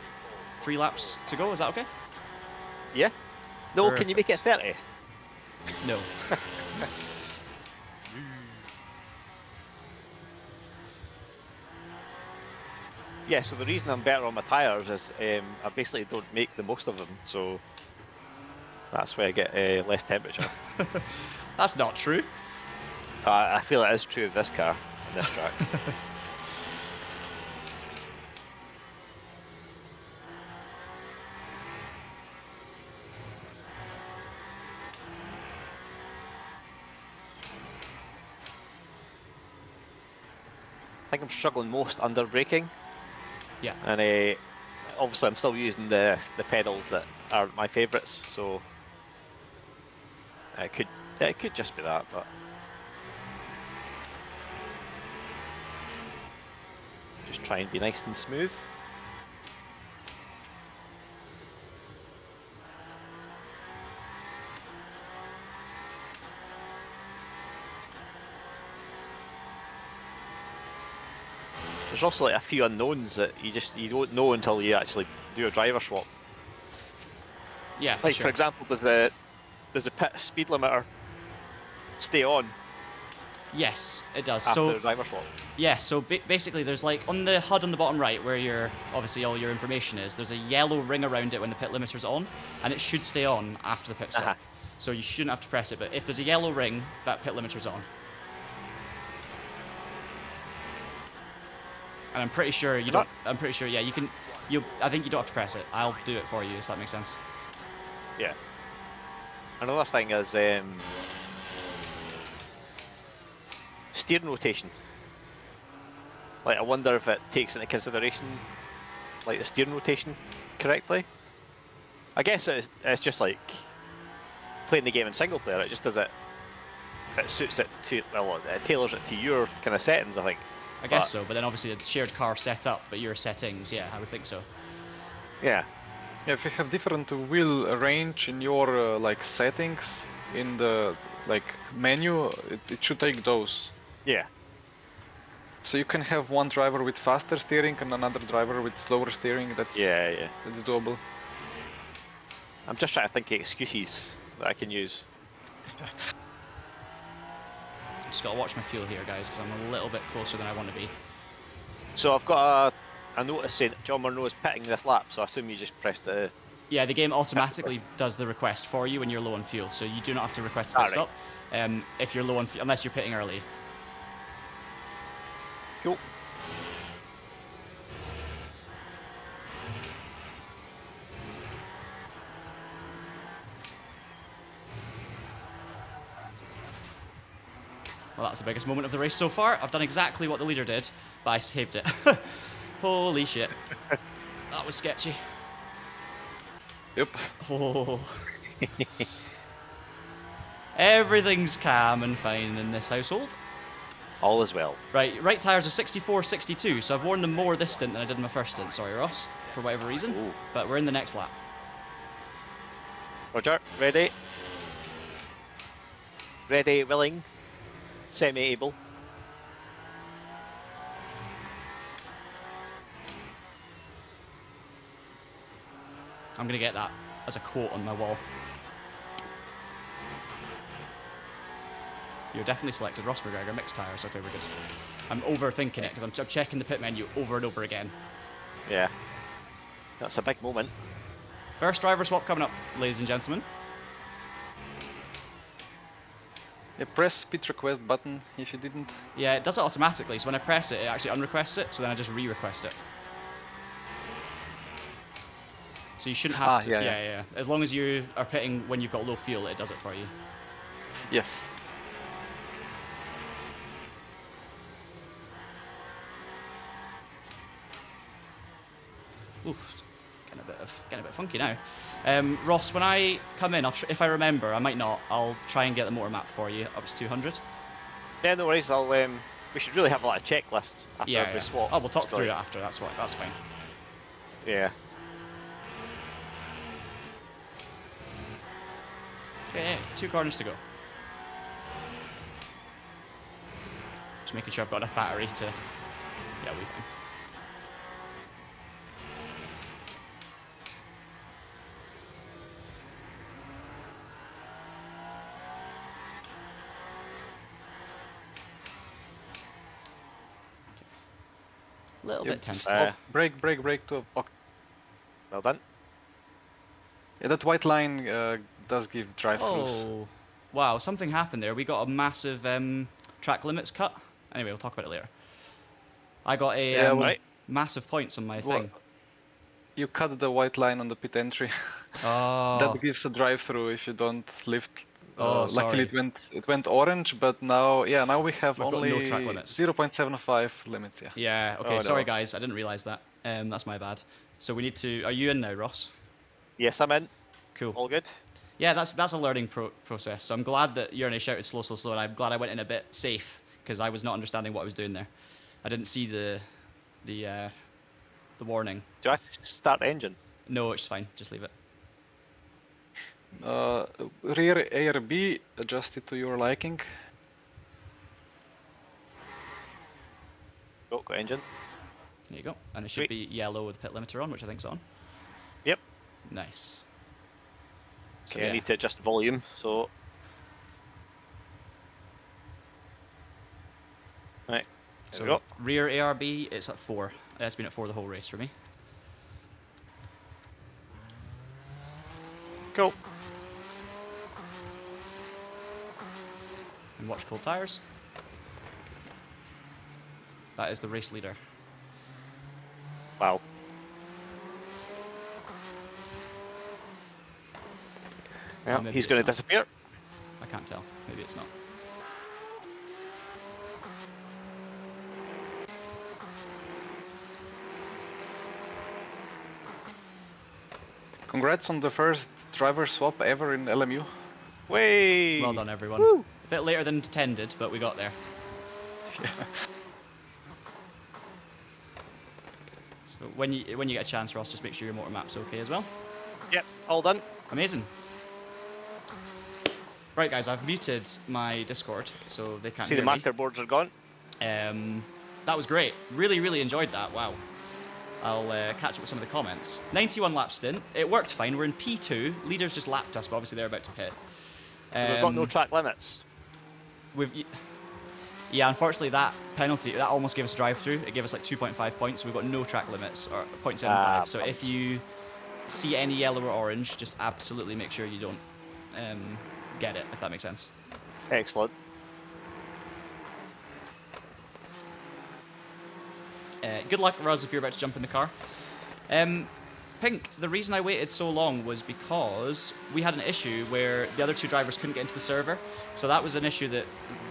Speaker 1: 3 laps to go, is that okay?
Speaker 3: Yeah. No,
Speaker 1: Perfect.
Speaker 3: Can you make it 30?
Speaker 1: No.
Speaker 3: Yeah, so the reason I'm better on my tyres is I basically don't make the most of them, so that's why I get less temperature.
Speaker 1: That's not true.
Speaker 3: I feel it is true of this car, and this track. I think I'm struggling most under braking.
Speaker 1: Yeah.
Speaker 3: And obviously I'm still using the pedals that are my favourites, so it could just be that, but just try and be nice and smooth. There's also like a few unknowns that you don't know until you actually do a driver swap.
Speaker 1: Yeah,
Speaker 3: Like
Speaker 1: sure.
Speaker 3: for example, does the does the pit speed limiter stay on
Speaker 1: Yes, it does.
Speaker 3: after
Speaker 1: So
Speaker 3: the driver swap?
Speaker 1: yeah, so basically there's like on the HUD on the bottom right where your obviously all your information is, there's a yellow ring around it when the pit limiter's on, and it should stay on after the pit stop.
Speaker 3: Uh-huh.
Speaker 1: So you shouldn't have to press it, but if there's a yellow ring, that pit limiter's on. And I'm pretty sure you don't. I'm pretty sure, yeah, you can. I think you don't have to press it. I'll do it for you. Does that make sense?
Speaker 3: Yeah. Another thing is steering rotation. Like, I wonder if it takes into consideration like the steering rotation correctly. I guess it's just like playing the game in single player. It just does it. It suits it to, well, it tailors it to your kind of settings, I think.
Speaker 1: I guess so, but then obviously the shared car setup, but your settings, yeah, I would think so.
Speaker 3: Yeah.
Speaker 2: Yeah, if you have different wheel range in your like settings in the like menu, it should take those.
Speaker 3: Yeah.
Speaker 2: So you can have one driver with faster steering and another driver with slower steering. That's
Speaker 3: Yeah.
Speaker 2: that's doable.
Speaker 3: I'm just trying to think of excuses that I can use.
Speaker 1: Just gotta watch my fuel here, guys, because I'm a little bit closer than I want to be.
Speaker 3: So I've got a notice saying John Munro is pitting this lap, so I assume you just pressed the...
Speaker 1: Yeah, the game automatically does the request for you when you're low on fuel, so you do not have to request a pit stop if you're low on fuel, unless you're pitting early.
Speaker 3: Cool.
Speaker 1: Well, that's the biggest moment of the race so far. I've done exactly what the leader did, but I saved it. Holy shit. That was sketchy.
Speaker 2: Yep.
Speaker 1: Oh. Everything's calm and fine in this household.
Speaker 3: All is well.
Speaker 1: Right tires are 64, 62, so I've worn them more this stint than I did in my first stint. Sorry, Ross, for whatever reason.
Speaker 3: Ooh.
Speaker 1: But we're in the next lap.
Speaker 3: Roger, ready? Ready, willing, semi-able.
Speaker 1: I'm going to get that as a quote on my wall. You're definitely selected Ross McGregor, mixed tyres. Okay, we're good. I'm overthinking it because I'm checking the pit menu over and over again.
Speaker 3: Yeah. That's a big moment.
Speaker 1: First driver swap coming up, ladies and gentlemen.
Speaker 2: Yeah, press pit request button if you didn't.
Speaker 1: Yeah, it does it automatically, so when I press it, it actually unrequests it, so then I just re-request it. So you shouldn't have to. Yeah. As long as you are pitting when you've got low fuel, it does it for you.
Speaker 2: Yes.
Speaker 1: Oof, getting a bit funky now. Ross, when I come in, if I remember, I might not. I'll try and get the motor map for you up to 200.
Speaker 3: Yeah, no worries. We should really have like a checklist after every swap.
Speaker 1: Oh, we'll talk
Speaker 3: Just
Speaker 1: through
Speaker 3: like-
Speaker 1: it after. That's fine.
Speaker 3: Yeah.
Speaker 1: Okay, 2 corners to go. Just making sure I've got enough battery to. Yeah, we're fine. A little bit tense.
Speaker 2: Brake to. Okay.
Speaker 3: Well done.
Speaker 2: Yeah, that white line does give drive-throughs.
Speaker 1: Oh, wow! Something happened there. We got a massive track limits cut. Anyway, we'll talk about it later. I got a massive points on my thing.
Speaker 2: You cut the white line on the pit entry.
Speaker 1: Oh.
Speaker 2: That gives a drive-through if you don't lift.
Speaker 1: Oh,
Speaker 2: luckily it went orange, but now we have
Speaker 1: We've got
Speaker 2: only
Speaker 1: no track limits.
Speaker 2: 0.75 limits. Yeah.
Speaker 1: Yeah. Okay.
Speaker 3: Oh,
Speaker 1: Sorry,
Speaker 3: no.
Speaker 1: guys. I didn't realize that. That's my bad. So we need to. Are you in now, Ross?
Speaker 3: Yes, I'm in.
Speaker 1: Cool.
Speaker 3: All good.
Speaker 1: Yeah, that's a learning process. So I'm glad that Jernej shouted slow, slow, slow, and I'm glad I went in a bit safe because I was not understanding what I was doing there. I didn't see the warning.
Speaker 3: Do I start the engine?
Speaker 1: No, it's fine. Just leave it.
Speaker 2: Rear ARB adjusted to your liking.
Speaker 3: Got engine.
Speaker 1: There you go. And it should be yellow with pit limiter on, which I think's on.
Speaker 3: Yep.
Speaker 1: Nice.
Speaker 3: Okay, I
Speaker 1: yeah.
Speaker 3: need to adjust the volume. So, right. There we
Speaker 1: So
Speaker 3: go.
Speaker 1: rear ARB, it's at 4. It's been at 4 the whole race for me.
Speaker 3: Cool.
Speaker 1: And watch cold tyres. That is the race leader.
Speaker 3: Wow. Yeah,
Speaker 1: maybe
Speaker 3: he's
Speaker 1: it's
Speaker 3: going to
Speaker 1: not.
Speaker 3: disappear.
Speaker 1: I can't tell. Maybe it's not.
Speaker 2: Congrats on the first driver swap ever in LMU.
Speaker 3: Way.
Speaker 1: Well done, everyone.
Speaker 3: Woo.
Speaker 1: A bit later than intended, but we got there.
Speaker 2: Yeah.
Speaker 1: So when you get a chance, Ross, just make sure your motor map's okay as well.
Speaker 3: Yep, all done.
Speaker 1: Amazing. Right, guys, I've muted my Discord, so they can't
Speaker 3: See
Speaker 1: hear
Speaker 3: the
Speaker 1: me.
Speaker 3: marker boards are gone.
Speaker 1: That was great. Really, really enjoyed that. Wow. I'll catch up with some of the comments. 91 lap stint. It worked fine. We're in P2. Leaders just lapped us, but obviously they're about to pit.
Speaker 3: We've got no track limits.
Speaker 1: Yeah, unfortunately, that penalty, that almost gave us a drive-through. It gave us like 2.5 points, so we've got no track limits, or 0.75. So if you see any yellow or orange, just absolutely make sure you don't get it, if that makes sense.
Speaker 3: Excellent.
Speaker 1: Good luck, Roz, if you're about to jump in the car. Pink, the reason I waited so long was because we had an issue where the other two drivers couldn't get into the server. So that was an issue that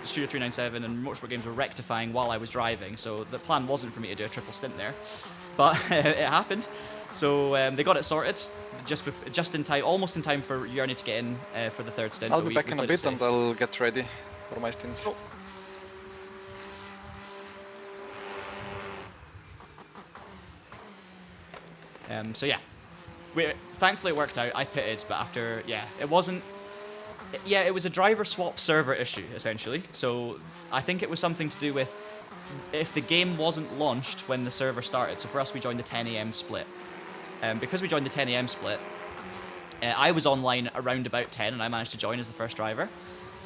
Speaker 1: Studio 397 and Motorsport Games were rectifying while I was driving. So the plan wasn't for me to do a triple stint there, but it happened. So they got it sorted just in time, almost in time for Jernej to get in for the third stint.
Speaker 2: I'll
Speaker 1: but
Speaker 2: be back in a
Speaker 1: played it
Speaker 2: bit and
Speaker 1: safe.
Speaker 2: I'll get ready for my stints.
Speaker 3: Oh.
Speaker 1: So yeah, thankfully it worked out. I pitted, but after, yeah, it wasn't. Yeah, it was a driver swap server issue essentially. So I think it was something to do with if the game wasn't launched when the server started. So for us, we joined the 10 AM split. Because we joined the 10 AM split, I was online around about 10, and I managed to join as the first driver.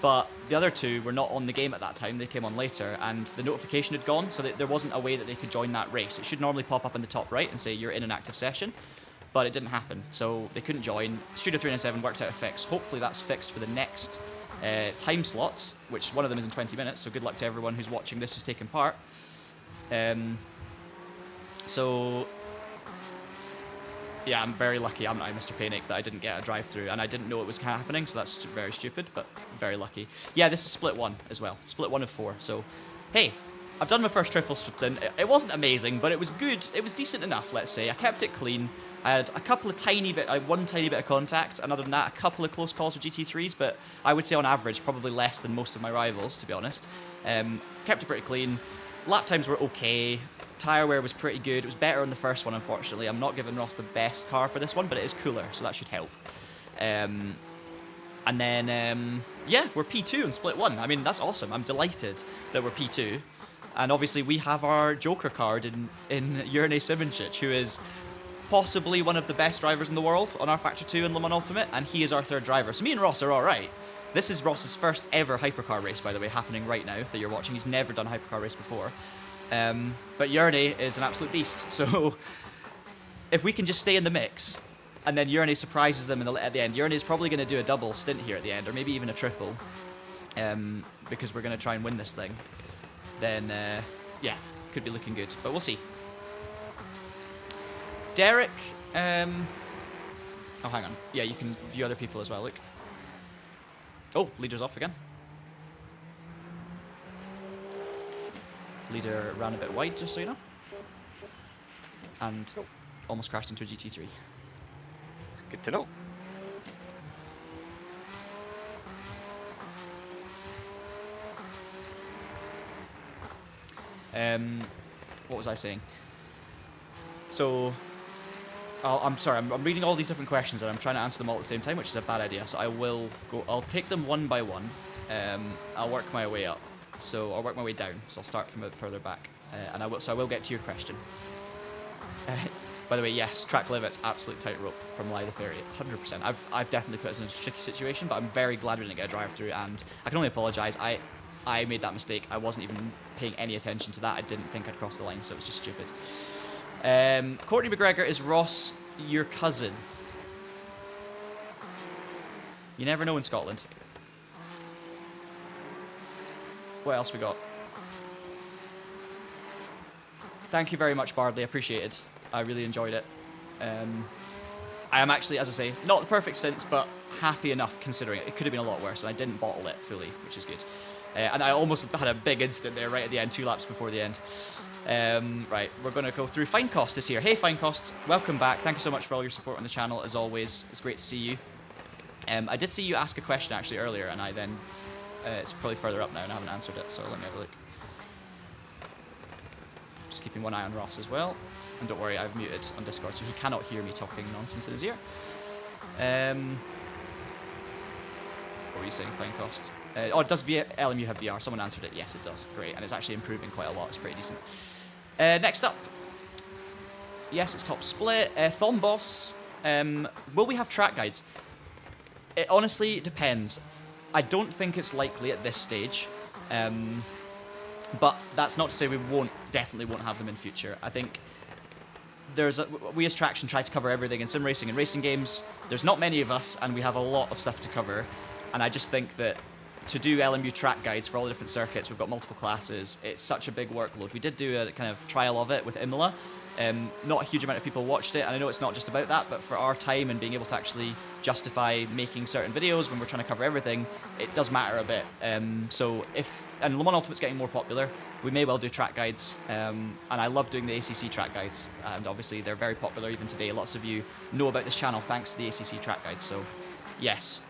Speaker 1: But the other two were not on the game at that time. They came on later, and the notification had gone, so that there wasn't a way that they could join that race. It should normally pop up in the top right and say you're in an active session, but it didn't happen, so they couldn't join. Studio 397 worked out a fix. Hopefully that's fixed for the next time slots, which one of them is in 20 minutes, so good luck to everyone who's watching this, who's taken part. So yeah, I'm very lucky, I'm Mr. Panic, that I didn't get a drive-through, and I didn't know it was happening, so that's very stupid, but very lucky. Yeah, this is split 1 as well, split 1 of 4, so hey, I've done my first triple stint. It wasn't amazing, but it was good, it was decent enough, let's say. I kept it clean. I had a couple of one tiny bit of contact, and other than that, a couple of close calls with GT3s, but I would say on average, probably less than most of my rivals, to be honest. Kept it pretty clean. Lap times were okay. Tyre wear was pretty good. It was better on the first one, unfortunately. I'm not giving Ross the best car for this one, but it is cooler, so that should help. And then, yeah, we're P2 in split 1. I mean, that's awesome. I'm delighted that we're P2. And obviously, we have our Joker card in Jernej Simoncic, who is possibly one of the best drivers in the world on our Factor 2 in Le Mans Ultimate, and he is our third driver. So me and Ross are all right. This is Ross's first ever hypercar race, by the way, happening right now that you're watching. He's never done a hypercar race before. But Jernej is an absolute beast. So if we can just stay in the mix, and then Jernej surprises them at the end. Jernej is probably going to do a double stint here at the end, or maybe even a triple, because we're going to try and win this thing. Then, yeah, could be looking good, but we'll see. Derek, oh, hang on. Yeah, you can view other people as well, look. Oh, leader's off again. Leader ran a bit wide, just so you know. And almost crashed into a GT3.
Speaker 3: Good to know.
Speaker 1: What was I saying? So, I'm sorry, I'm reading all these different questions and I'm trying to answer them all at the same time, which is a bad idea. So I'll take them one by one. I'll work my way up. So I'll work my way down. So I'll start from a bit further back, and I will get to your question. By By the way, yes, track limits, absolute tightrope from Lie the Fairy, 100%. I've definitely put us in a tricky situation, but I'm very glad we didn't get a drive through, and I can only apologise. I made that mistake. I wasn't even paying any attention to that. I didn't think I'd crossed the line, so it was just stupid. Courtney McGregor, is Ross your cousin? You never know in Scotland. What else we got? Thank you very much, Bardley. I appreciate it. I really enjoyed it. I am actually, as I say, not the perfect stints, but happy enough considering it. It could have been a lot worse, and I didn't bottle it fully, which is good. And I almost had a big instant there right at the end, 2 laps before the end. Right, we're going to go through. Fine Cost is here. Hey, Fine Cost, welcome back. Thank you so much for all your support on the channel, as always. It's great to see you. I did see you ask a question actually earlier, and I then... it's probably further up now, and I haven't answered it, so let me have a look. Just keeping one eye on Ross as well. And don't worry, I've muted on Discord, so he cannot hear me talking nonsense in his ear. What were you saying, Fine Cost? Does LMU have VR? Someone answered it. Yes, it does. Great, and it's actually improving quite a lot. It's pretty decent. Next up. Yes, it's top split. Thomboss. Will we have track guides? It honestly depends. I don't think it's likely at this stage. But that's not to say we definitely won't have them in future. I think we as Traction try to cover everything in sim racing and racing games. There's not many of us, and we have a lot of stuff to cover. And I just think that to do LMU track guides for all the different circuits, we've got multiple classes. It's such a big workload. We did do a kind of trial of it with Imola. Not a huge amount of people watched it, and I know it's not just about that, but for our time and being able to actually justify making certain videos when we're trying to cover everything, it does matter a bit. So and Le Mans Ultimate's getting more popular, we may well do track guides, and I love doing the ACC track guides, and obviously they're very popular even today. Lots of you know about this channel thanks to the ACC track guides, so yes,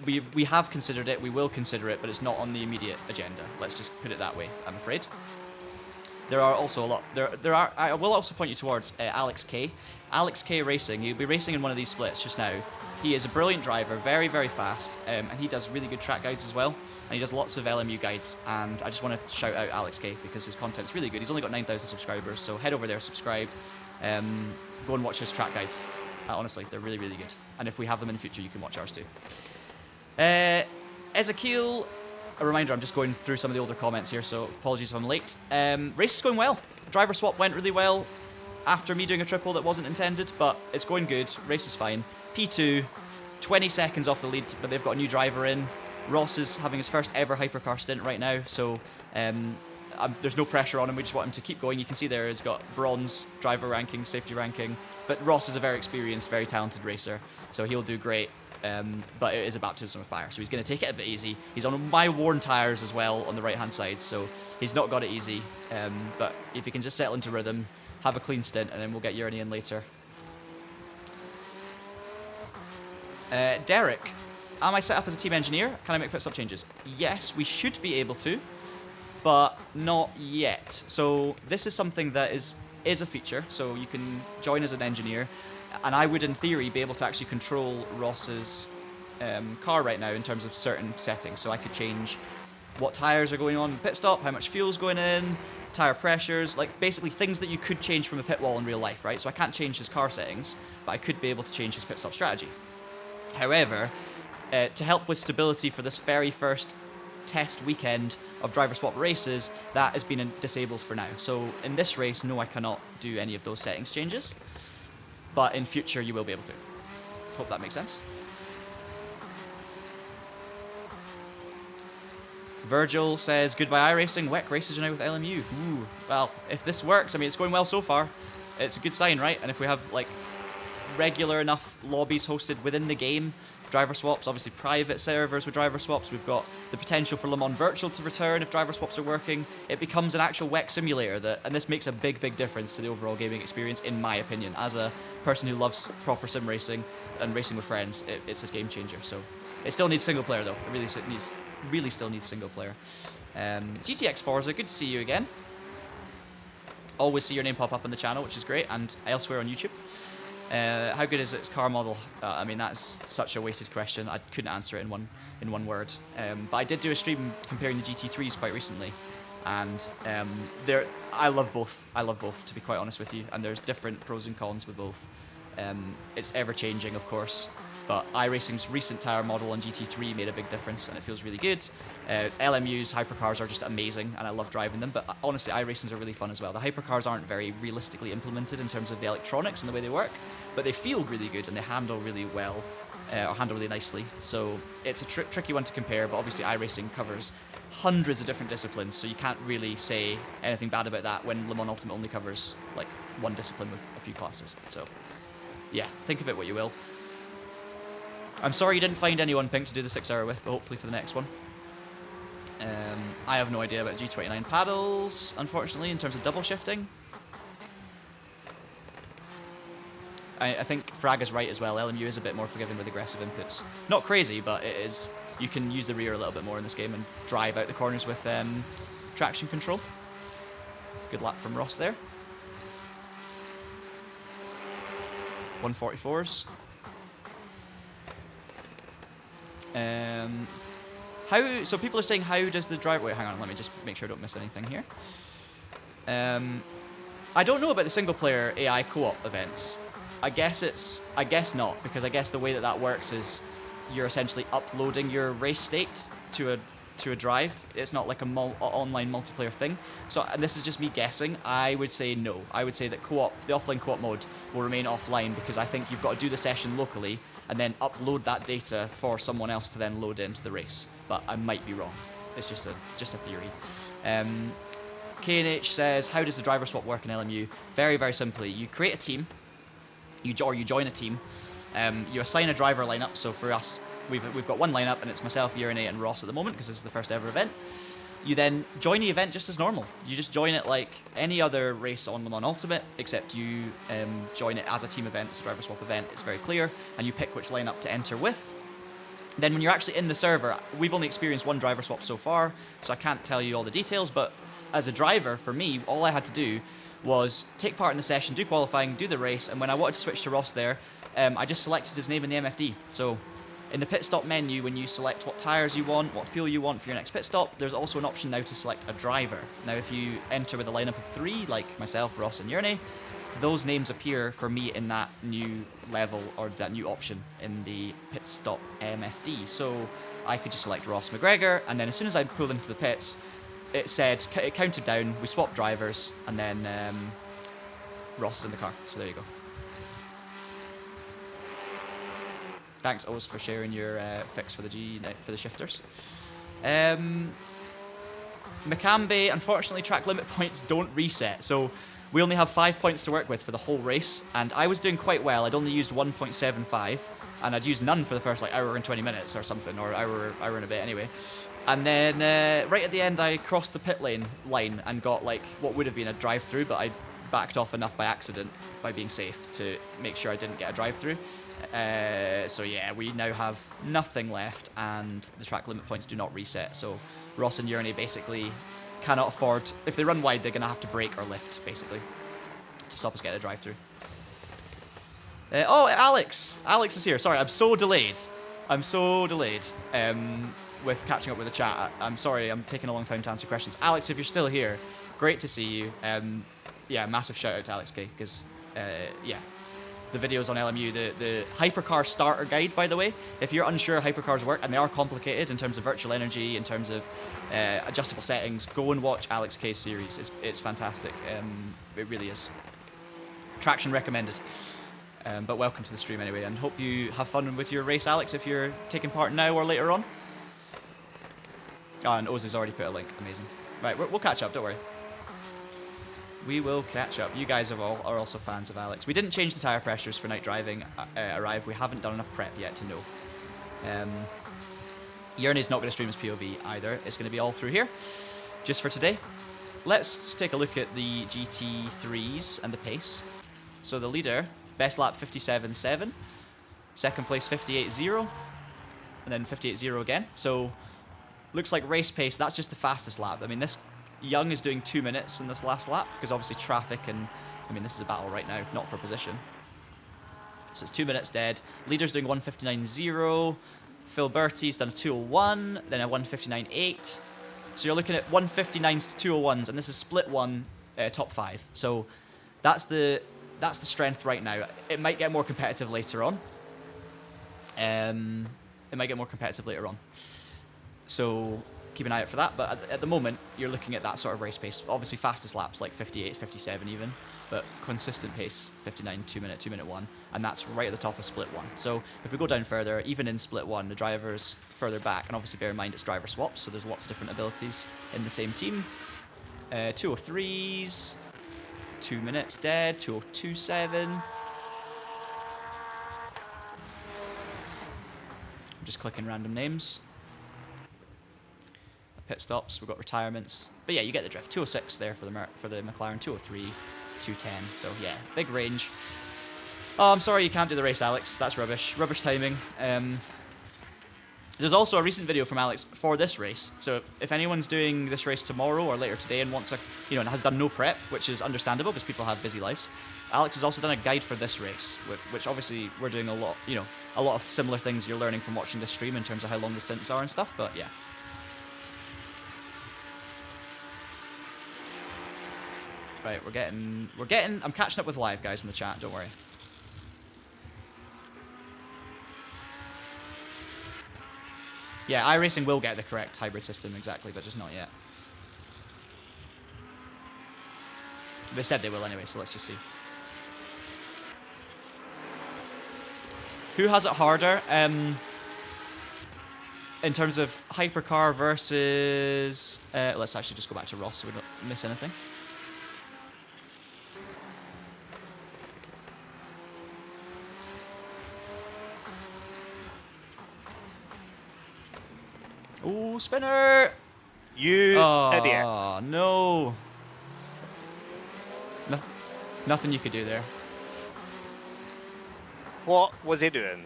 Speaker 1: we have considered it, we will consider it, but it's not on the immediate agenda. Let's just put it that way, I'm afraid. There are also a lot. I will also point you towards Alex K. Alex K Racing. He'll be racing in one of these splits just now. He is a brilliant driver, very, very fast, and he does really good track guides as well. And he does lots of LMU guides. And I just want to shout out Alex K because his content's really good. He's only got 9,000 subscribers, so head over there, subscribe, go and watch his track guides. Honestly, they're really, really good. And if we have them in the future, you can watch ours too. Ezekiel. A reminder, I'm just going through some of the older comments here, so apologies if I'm late. Race is going well. The driver swap went really well after me doing a triple that wasn't intended, but it's going good. Race is fine. P2, 20 seconds off the lead, but they've got a new driver in. Ross is having his first ever hypercar stint right now, so there's no pressure on him. We just want him to keep going. You can see there he's got bronze driver ranking, safety ranking, but Ross is a very experienced, very talented racer, so he'll do great. But it is a baptism of fire, so he's going to take it a bit easy. He's on my worn tyres as well on the right hand side, so he's not got it easy, but if he can just settle into rhythm, have a clean stint, and then we'll get Jernej in later. Derek, am I set up as a team engineer? Can I make pit stop changes? Yes, we should be able to, but not yet. So this is something that is a feature, so you can join as an engineer. And I would, in theory, be able to actually control Ross's car right now in terms of certain settings. So I could change what tyres are going on in the pit stop, how much fuel's going in, tyre pressures, like basically things that you could change from the pit wall in real life, right? So I can't change his car settings, but I could be able to change his pit stop strategy. However, to help with stability for this very first test weekend of driver swap races, that has been disabled for now. So in this race, no, I cannot do any of those settings changes. But in future, you will be able to. Hope that makes sense. Virgil says, goodbye iRacing, WEC races are now with LMU. Ooh, well, if this works, I mean, it's going well so far. It's a good sign, right? And if we have, like, regular enough lobbies hosted within the game, driver swaps, obviously private servers with driver swaps, we've got the potential for Le Mans Virtual to return if driver swaps are working. It becomes an actual WEC simulator, and this makes a big, big difference to the overall gaming experience, in my opinion. As a person who loves proper sim racing and racing with friends, it's a game changer. So it still needs single player though. It really still needs single player. GTX Forza, good to see you again. Always see your name pop up on the channel, which is great, and elsewhere on YouTube. How good is its car model? I mean, that's such a weighted question. I couldn't answer it in one word. But I did do a stream comparing the GT3s quite recently, And I love both. I love both, to be quite honest with you. And there's different pros and cons with both. It's ever changing, of course. But iRacing's recent tyre model on GT3 made a big difference, and it feels really good. LMU's hypercars are just amazing, and I love driving them. But honestly, iRacing's are really fun as well. The hypercars aren't very realistically implemented in terms of the electronics and the way they work, but they feel really good and they handle really well, or handle really nicely. So it's a tricky one to compare. But obviously, iRacing covers hundreds of different disciplines, so you can't really say anything bad about that when Le Mans Ultimate only covers like one discipline with a few classes. So yeah, think of it what you will. I'm sorry you didn't find anyone pink to do the 6 hour with, but hopefully for the next one. I have no idea about G29 paddles, unfortunately, in terms of double shifting. I think Frag is right as well. LMU is a bit more forgiving with aggressive inputs. Not crazy, but it is. You can use the rear a little bit more in this game and drive out the corners with traction control. Good lap from Ross there. 144s. So people are saying, how does the driver... Wait, hang on, let me just make sure I don't miss anything here. I don't know about the single-player AI co-op events. I guess not, because I guess the way that works is you're essentially uploading your race state to a drive. It's not like a online multiplayer thing. So, and this is just me guessing, I would say no. I would say that the offline co-op mode will remain offline, because I think you've got to do the session locally and then upload that data for someone else to then load into the race. But I might be wrong. It's just a theory. KNH says, how does the driver swap work in LMU? Very, very simply. You create a team, you join a team, you assign a driver lineup. So for us, we've got one lineup, and it's myself, Jernej, and Ross at the moment, because this is the first ever event. You then join the event just as normal. You just join it like any other race on Le Mans Ultimate, except you join it as a team event. It's a driver swap event. It's very clear, and you pick which lineup to enter with. Then when you're actually in the server, we've only experienced one driver swap so far, so I can't tell you all the details, but as a driver, for me, all I had to do was take part in the session, do qualifying, do the race, and when I wanted to switch to Ross there, I just selected his name in the MFD. So in the pit stop menu, when you select what tyres you want, what fuel you want for your next pit stop, there's also an option now to select a driver. Now, if you enter with a lineup of 3, like myself, Ross, and Jernej, those names appear for me in that new level, or that new option in the pit stop MFD. So I could just select Ross McGregor, and then as soon as I pulled into the pits, it counted down, we swapped drivers, and then Ross is in the car. So there you go. Thanks, Oz, for sharing your fix for the shifters. Macambe, unfortunately, track limit points don't reset, so we only have 5 points to work with for the whole race, and I was doing quite well. I'd only used 1.75, and I'd used none for the first hour and 20 minutes or something, or hour and a bit anyway. And then right at the end, I crossed the pit line and got what would have been a drive-through, but I backed off enough by accident by being safe to make sure I didn't get a drive-through. So yeah, we now have nothing left, and the track limit points do not reset. So Ross and Jernej basically cannot afford, if they run wide, they're going to have to brake or lift, basically, to stop us getting a drive-through. Oh, Alex is here. Sorry, I'm so delayed with catching up with the chat. I'm sorry, I'm taking a long time to answer questions. Alex, if you're still here, great to see you. Yeah, massive shout out to Alex K, because yeah, the videos on LMU, the hypercar starter guide, by the way, if you're unsure how hypercars work, and they are complicated in terms of virtual energy, in terms of adjustable settings, go and watch Alex K's series. It's fantastic. It really is. Traction recommended. But welcome to the stream anyway, and hope you have fun with your race, Alex, if you're taking part now or later on. Oh, and Oz has already put a link. Amazing. Right, we'll catch up, don't worry. We will catch up. You guys are also fans of Alex. We didn't change the tyre pressures for night driving arrive. We haven't done enough prep yet to know. Jernej not going to stream his POV either. It's going to be all through here, just for today. Let's take a look at the GT3s and the pace. So the leader, best lap 57.7, second place 58.0, and then 58.0 again. So looks like race pace, that's just the fastest lap. I mean, this Young is doing 2 minutes in this last lap, because obviously traffic, and I mean, this is a battle right now, not for position. So it's 2 minutes dead. Leader's doing 159.0. Phil Bertie's done a 2:01, then a 159.8. So you're looking at 159s to 201s, and this is split one, top 5. So that's the strength right now. It might get more competitive later on. So keep an eye out for that. But at the moment, you're looking at that sort of race pace. Obviously, fastest laps like 58, 57 even, but consistent pace 59, 2 minute 1, and that's right at the top of split 1. So if we go down further, even in split 1, the drivers further back, and obviously bear in mind it's driver swaps, so there's lots of different abilities in the same team. 203s, 2 minutes dead, 2027. I'm just clicking random names. Pit stops, we've got retirements, but yeah, you get the drift. 206 there for the McLaren, 203, 210. So yeah, big range. Oh, I'm sorry you can't do the race, Alex. That's rubbish. Rubbish timing. There's also a recent video from Alex for this race. So if anyone's doing this race tomorrow or later today and wants and has done no prep, which is understandable because people have busy lives, Alex has also done a guide for this race, which obviously we're doing a lot of similar things you're learning from watching this stream in terms of how long the stints are and stuff. But yeah. Right, we're getting. I'm catching up with live guys in the chat. Don't worry. Yeah, iRacing will get the correct hybrid system exactly, but just not yet. They said they will anyway, so let's just see. Who has it harder? In terms of hypercar versus. Let's actually just go back to Ross so we don't miss anything. Ooh, spinner!
Speaker 3: You idiot.
Speaker 1: Oh, no. Nothing you could do there.
Speaker 3: What was he doing?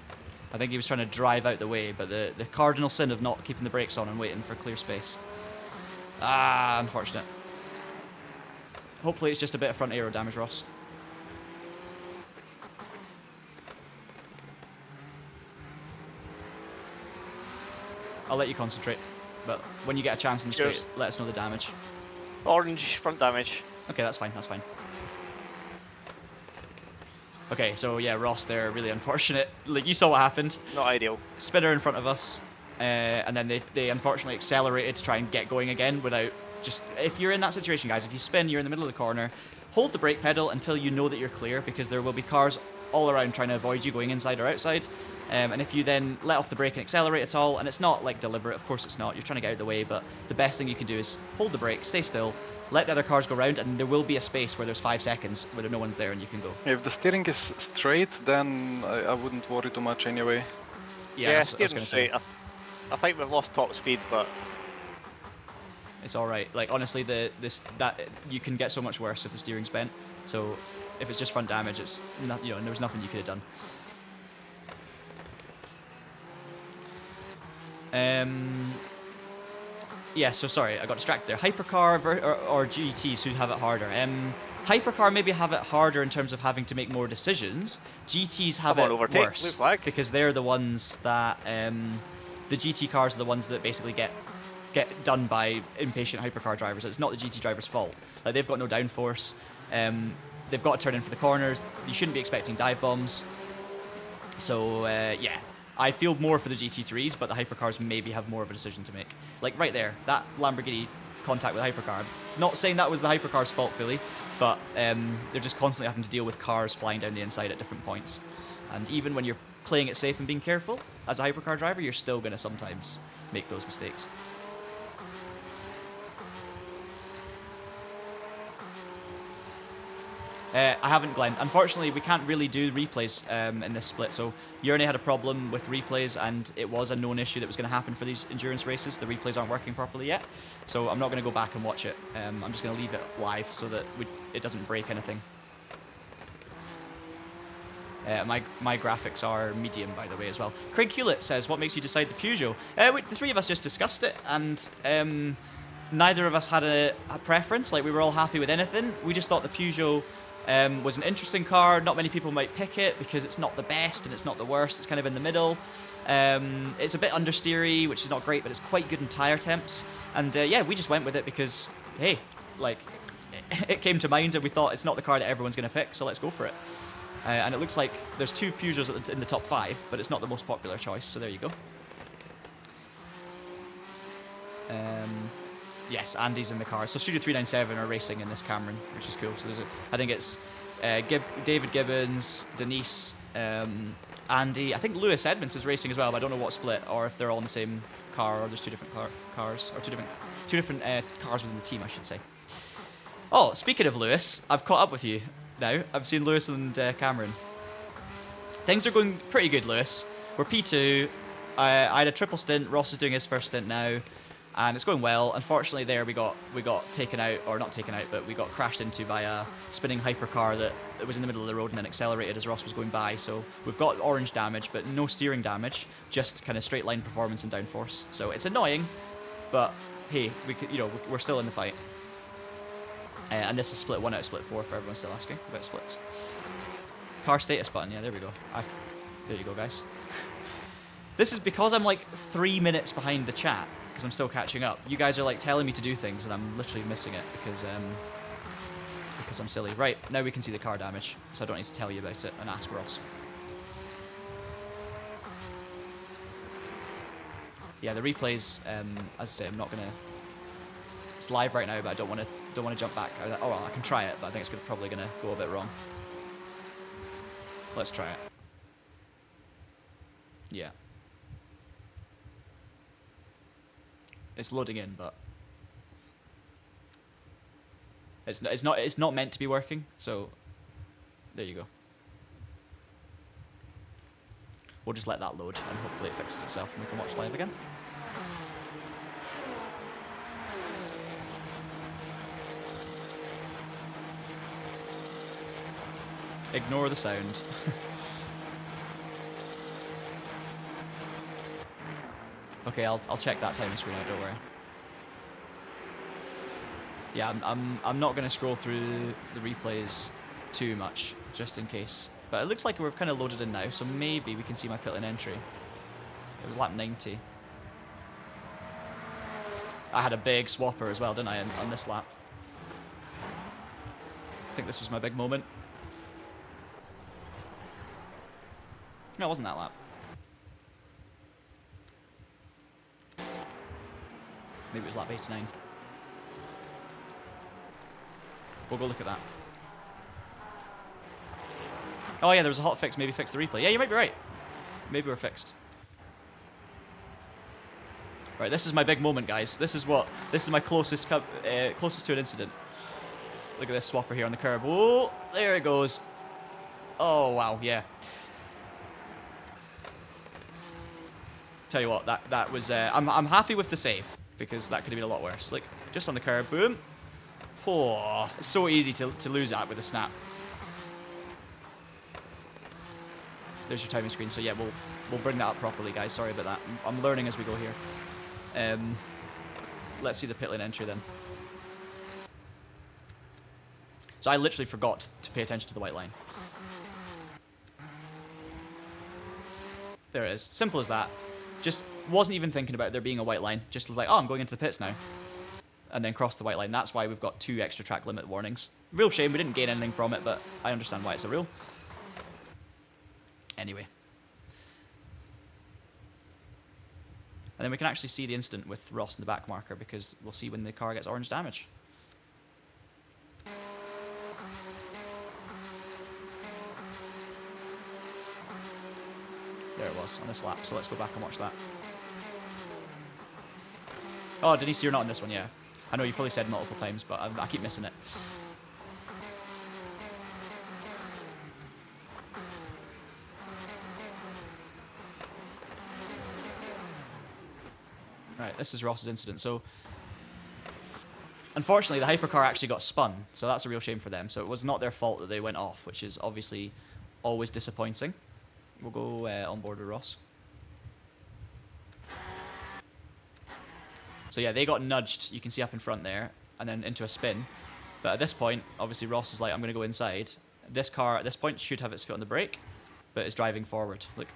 Speaker 1: I think he was trying to drive out the way, but the cardinal sin of not keeping the brakes on and waiting for clear space. Ah, unfortunate. Hopefully it's just a bit of front aero damage, Ross. I'll let you concentrate, but when you get a chance in the straight, let us know the damage.
Speaker 3: Orange front damage.
Speaker 1: Okay, that's fine, that's fine. Okay, so yeah, Ross there, really unfortunate. Like, you saw what happened.
Speaker 3: Not ideal.
Speaker 1: Spinner in front of us, and then they unfortunately accelerated to try and get going again without just... If you're in that situation, guys, if you spin, you're in the middle of the corner, hold the brake pedal until you know that you're clear, because there will be cars all around trying to avoid you going inside or outside. And if you then let off the brake and accelerate at all, and it's not like deliberate, of course it's not, you're trying to get out of the way, but the best thing you can do is hold the brake, stay still, let the other cars go round, and there will be a space where there's 5 seconds where no one's there and you can go.
Speaker 2: If the steering is straight, then I wouldn't worry too much anyway.
Speaker 3: Yeah, steering straight. I think we've lost top speed, but
Speaker 1: it's all right. Like, honestly, that you can get so much worse if the steering's bent. So if it's just front damage, it's not, there was nothing you could have done. Yeah, so sorry, I got distracted there. Hypercar or GTs, who have it harder? Hypercar maybe have it harder in terms of having to make more decisions. GTs have it worse because they're the ones that the GT cars are the ones that basically get done by impatient hypercar drivers. It's not the GT drivers' fault. Like, they've got no downforce. They've got to turn in for the corners. You shouldn't be expecting dive bombs. So yeah. I feel more for the GT3s, but the hypercars maybe have more of a decision to make. Like right there, that Lamborghini contact with the hypercar. I'm not saying that was the hypercar's fault fully, but they're just constantly having to deal with cars flying down the inside at different points. And even when you're playing it safe and being careful, as a hypercar driver, you're still going to sometimes make those mistakes. I haven't, Glenn. Unfortunately, we can't really do replays in this split. So Jernej had a problem with replays, and it was a known issue that was going to happen for these endurance races. The replays aren't working properly yet, so I'm not going to go back and watch it. I'm just going to leave it live so that it doesn't break anything. My graphics are medium, by the way, as well. Craig Hewlett says, what makes you decide the Peugeot? The three of us just discussed it, and neither of us had a preference. Like, we were all happy with anything. We just thought the Peugeot Was an interesting car. Not many people might pick it because it's not the best and it's not the worst. It's kind of in the middle. It's a bit understeery, which is not great, but it's quite good in tyre temps. And yeah, we just went with it because, hey, like, it came to mind and we thought it's not the car that everyone's going to pick, so let's go for it. And it looks like there's 2 Peugeots in the top 5, but it's not the most popular choice, so there you go. Yes, Andy's in the car. So Studio 397 are racing in this Cameron, which is cool. So there's I think it's David Gibbons, Denise, Andy. I think Lewis Edmonds is racing as well, but I don't know what split, or if they're all in the same car, or there's 2 different cars, or two different cars within the team, I should say. Oh, speaking of Lewis, I've caught up with you now. I've seen Lewis and Cameron. Things are going pretty good, Lewis. We're P2. I had a triple stint. Ross is doing his first stint now. And it's going well. Unfortunately, there we got taken out, or not taken out, but we got crashed into by a spinning hypercar that was in the middle of the road and then accelerated as Ross was going by. So we've got orange damage, but no steering damage, just kind of straight line performance and downforce. So it's annoying, but hey, we're still in the fight. And this is split 1 out of split 4 for everyone still asking about splits. Car status button, yeah, there we go. There you go, guys. This is because I'm like 3 minutes behind the chat. Because I'm still catching up. You guys are like telling me to do things and I'm literally missing it because I'm silly. Right, now we can see the car damage, so I don't need to tell you about it and ask Ross. Yeah, the replays, as I say, I'm not gonna. It's live right now, but I don't want to jump back. Oh, well, I can try it, but I think it's probably gonna go a bit wrong. Let's try it. Yeah. It's loading in, but it's not meant to be working. So there you go. We'll just let that load, and hopefully it fixes itself, and we can watch live again. Ignore the sound. Okay, I'll check that timing screen out, don't worry. Yeah, I'm not going to scroll through the replays too much, just in case. But it looks like we're kind of loaded in now, so maybe we can see my pit lane entry. It was lap 90. I had a big swapper as well, didn't I, on this lap? I think this was my big moment. No, it wasn't that lap. Maybe it was lap 89. We'll go look at that. Oh yeah, there was a hot fix. Maybe fix the replay. Yeah, you might be right. Maybe we're fixed. Right, this is my big moment, guys. This is my closest to an incident. Look at this swapper here on the curb. Whoa, there it goes. Oh wow, yeah. Tell you what, that was. I'm happy with the save because that could have been a lot worse. Like just on the curb, boom. Oh, it's so easy to lose that with a snap. There's your timing screen. So yeah, we'll bring that up properly, guys. Sorry about that. I'm learning as we go here. Let's see the pit lane entry then. So I literally forgot to pay attention to the white line. There it is. Simple as that. Just wasn't even thinking about there being a white line. Just was like, oh, I'm going into the pits now. And then crossed the white line. That's why we've got 2 extra track limit warnings. Real shame, we didn't gain anything from it, but I understand why it's a rule. Anyway. And then we can actually see the instant with Ross in the back marker because we'll see when the car gets orange damage. There it was on this lap, so let's go back and watch that. Oh, Denise, you're not on this one, yeah. I know you've probably said multiple times, but I keep missing it. Right, this is Ross's incident. So, unfortunately, the hypercar actually got spun, so that's a real shame for them. So it was not their fault that they went off, which is obviously always disappointing. We'll go on board with Ross. So yeah, they got nudged, you can see up in front there, and then into a spin. But at this point, obviously Ross is like, I'm going to go inside. This car at this point should have its foot on the brake, but it's driving forward. Look.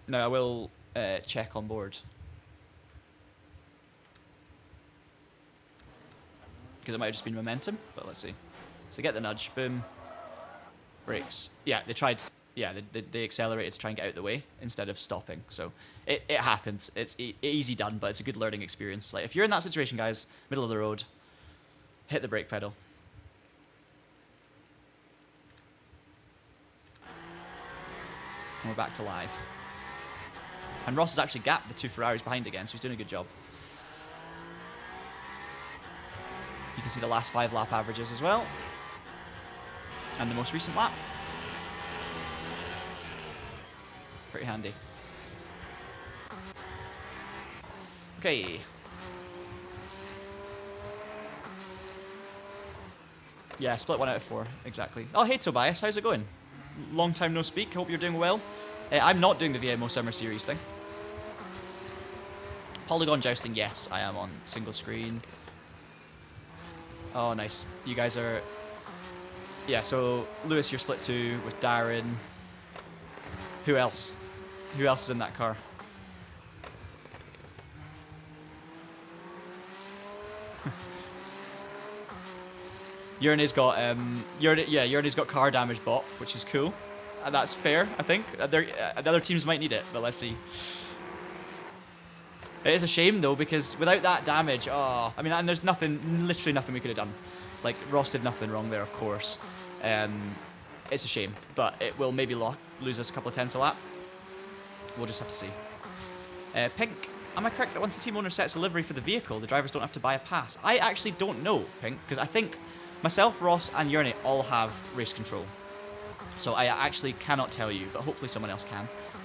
Speaker 1: Now I will check on board. Because it might have just been momentum, but let's see. So they get the nudge, boom. Brakes. Yeah, they tried, yeah, they accelerated to try and get out of the way instead of stopping. So it happens. It's easy done, but it's a good learning experience. Like, if you're in that situation, guys, middle of the road, hit the brake pedal. And we're back to live. And Ross has actually gapped the 2 Ferraris behind again, so he's doing a good job. You can see the last 5 lap averages as well. And the most recent lap. Pretty handy. Okay. Yeah, split 1 out of 4, exactly. Oh, hey Tobias, how's it going? Long time no speak, hope you're doing well. I'm not doing the VMO Summer Series thing. Polygon jousting, yes, I am on single screen. Oh, nice. You guys are... Yeah, so Lewis, you're split 2 with Darren. Who else? Who else is in that car? Jernej's got Jernej's got car damage bot, which is cool. That's fair, I think. The other teams might need it, but let's see. It is a shame though, because without that damage, oh, I mean, and there's nothing, literally nothing we could have done. Like, Ross did nothing wrong there, of course. It's a shame, but it will maybe lose us a couple of tenths a lap. We'll just have to see. Pink, am I correct that once the team owner sets a livery for the vehicle, the drivers don't have to buy a pass? I actually don't know, Pink, because I think myself, Ross, and Jernej all have race control. So I actually cannot tell you, but hopefully someone else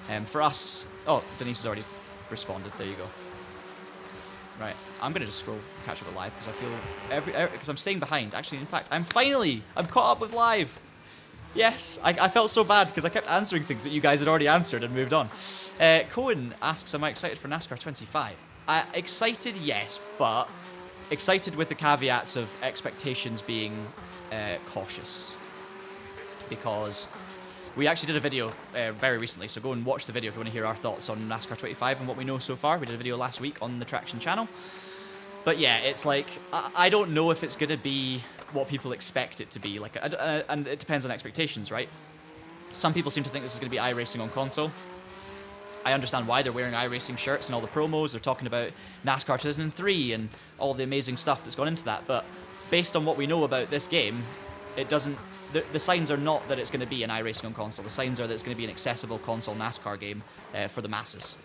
Speaker 1: can. For us... Oh, Denise has already responded. There you go. Right, I'm going to just scroll and catch up with live, because I feel... Because I'm staying behind. Actually, in fact, I'm caught up with live. Yes, I felt so bad, because I kept answering things that you guys had already answered and moved on. Cohen asks, am I excited for NASCAR 25? Excited, yes, but... Excited with the caveats of expectations being cautious. Because we actually did a video very recently, so go and watch the video if you want to hear our thoughts on NASCAR 25 and what we know so far. We did a video last week on the Traction channel. But yeah, it's like, I don't know if it's going to be what people expect it to be. Like, and it depends on expectations, right? Some people seem to think this is going to be iRacing on console. I understand why they're wearing iRacing shirts and all the promos. They're talking about NASCAR 2003 and all the amazing stuff that's gone into that. But based on what we know about this game, it doesn't... The signs are not that it's going to be an iRacing on console. The signs are that it's going to be an accessible console NASCAR game for the masses.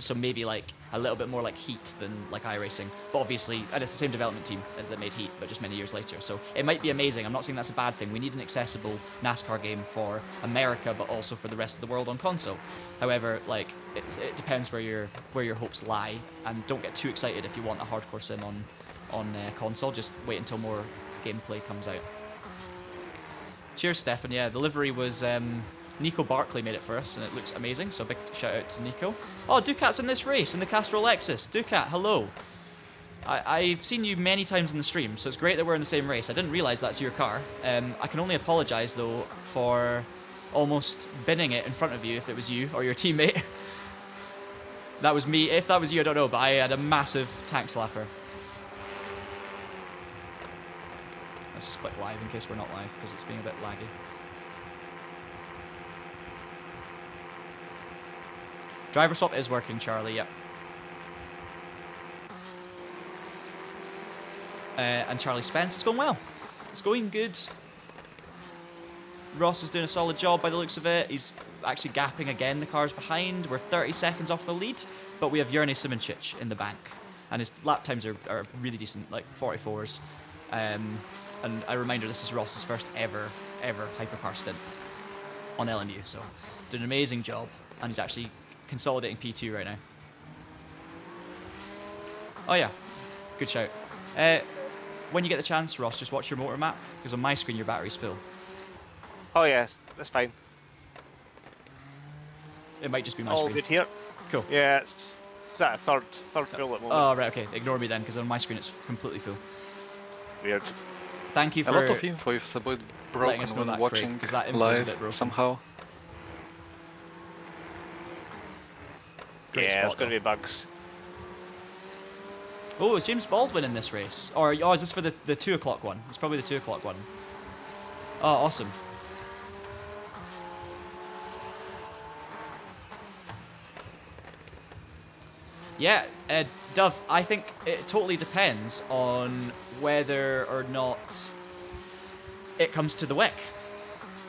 Speaker 1: So maybe like a little bit more like Heat than like iRacing. But obviously, and it's the same development team that made Heat, but just many years later. So it might be amazing. I'm not saying that's a bad thing. We need an accessible NASCAR game for America, but also for the rest of the world on console. However, like it depends where your hopes lie, and don't get too excited if you want a hardcore sim on console. Just wait until more gameplay comes out. Cheers, Stefan. Yeah, the livery was Nico Barkley made it for us, and it looks amazing. So big shout out to Nico. Oh, Ducat's in this race in the Castrol Lexus. Ducat, hello. I've seen you many times in the stream, so it's great that we're in the same race. I didn't realise that's your car. I can only apologise though for almost binning it in front of you if it was you or your teammate. That was me. If that was you, I don't know, but I had a massive tank slapper. Let's just click live in case we're not live, because it's being a bit laggy. Driver swap is working, Charlie, yep. And Charlie Spence, it's going well. It's going good. Ross is doing a solid job by the looks of it. He's actually gapping again, the car's behind. We're 30 seconds off the lead, but we have Jernej Simoncic in the bank. And his lap times are really decent, like 44s. And a reminder, this is Ross's first ever hypercar stint on LMU, so did an amazing job, and he's actually consolidating P2 right now. Oh yeah, good shout. When you get the chance, Ross, just watch your motor map, because on my screen your battery's full.
Speaker 3: Oh yes, that's fine.
Speaker 1: It might just be my
Speaker 3: All
Speaker 1: screen.
Speaker 3: good here.
Speaker 1: Cool.
Speaker 3: Yeah, it's at a third full at the moment.
Speaker 1: Oh right, okay. Ignore me then, because on my screen it's completely full.
Speaker 3: Weird.
Speaker 1: Thank you
Speaker 2: A
Speaker 1: for
Speaker 2: lot of info if the boat broken
Speaker 1: us know
Speaker 2: when
Speaker 1: that,
Speaker 2: watching
Speaker 1: Craig, 'cause that info's a bit
Speaker 2: live
Speaker 1: broken.
Speaker 2: somehow.
Speaker 1: Great
Speaker 3: Yeah, there's
Speaker 1: spot,
Speaker 3: going to
Speaker 1: though.
Speaker 3: be bugs.
Speaker 1: Oh, is James Baldwin in this race? Or oh, is this for the 2 o'clock one? It's probably the 2 o'clock one. Oh, awesome. Yeah, Dove, I think it totally depends on whether or not it comes to the WEC.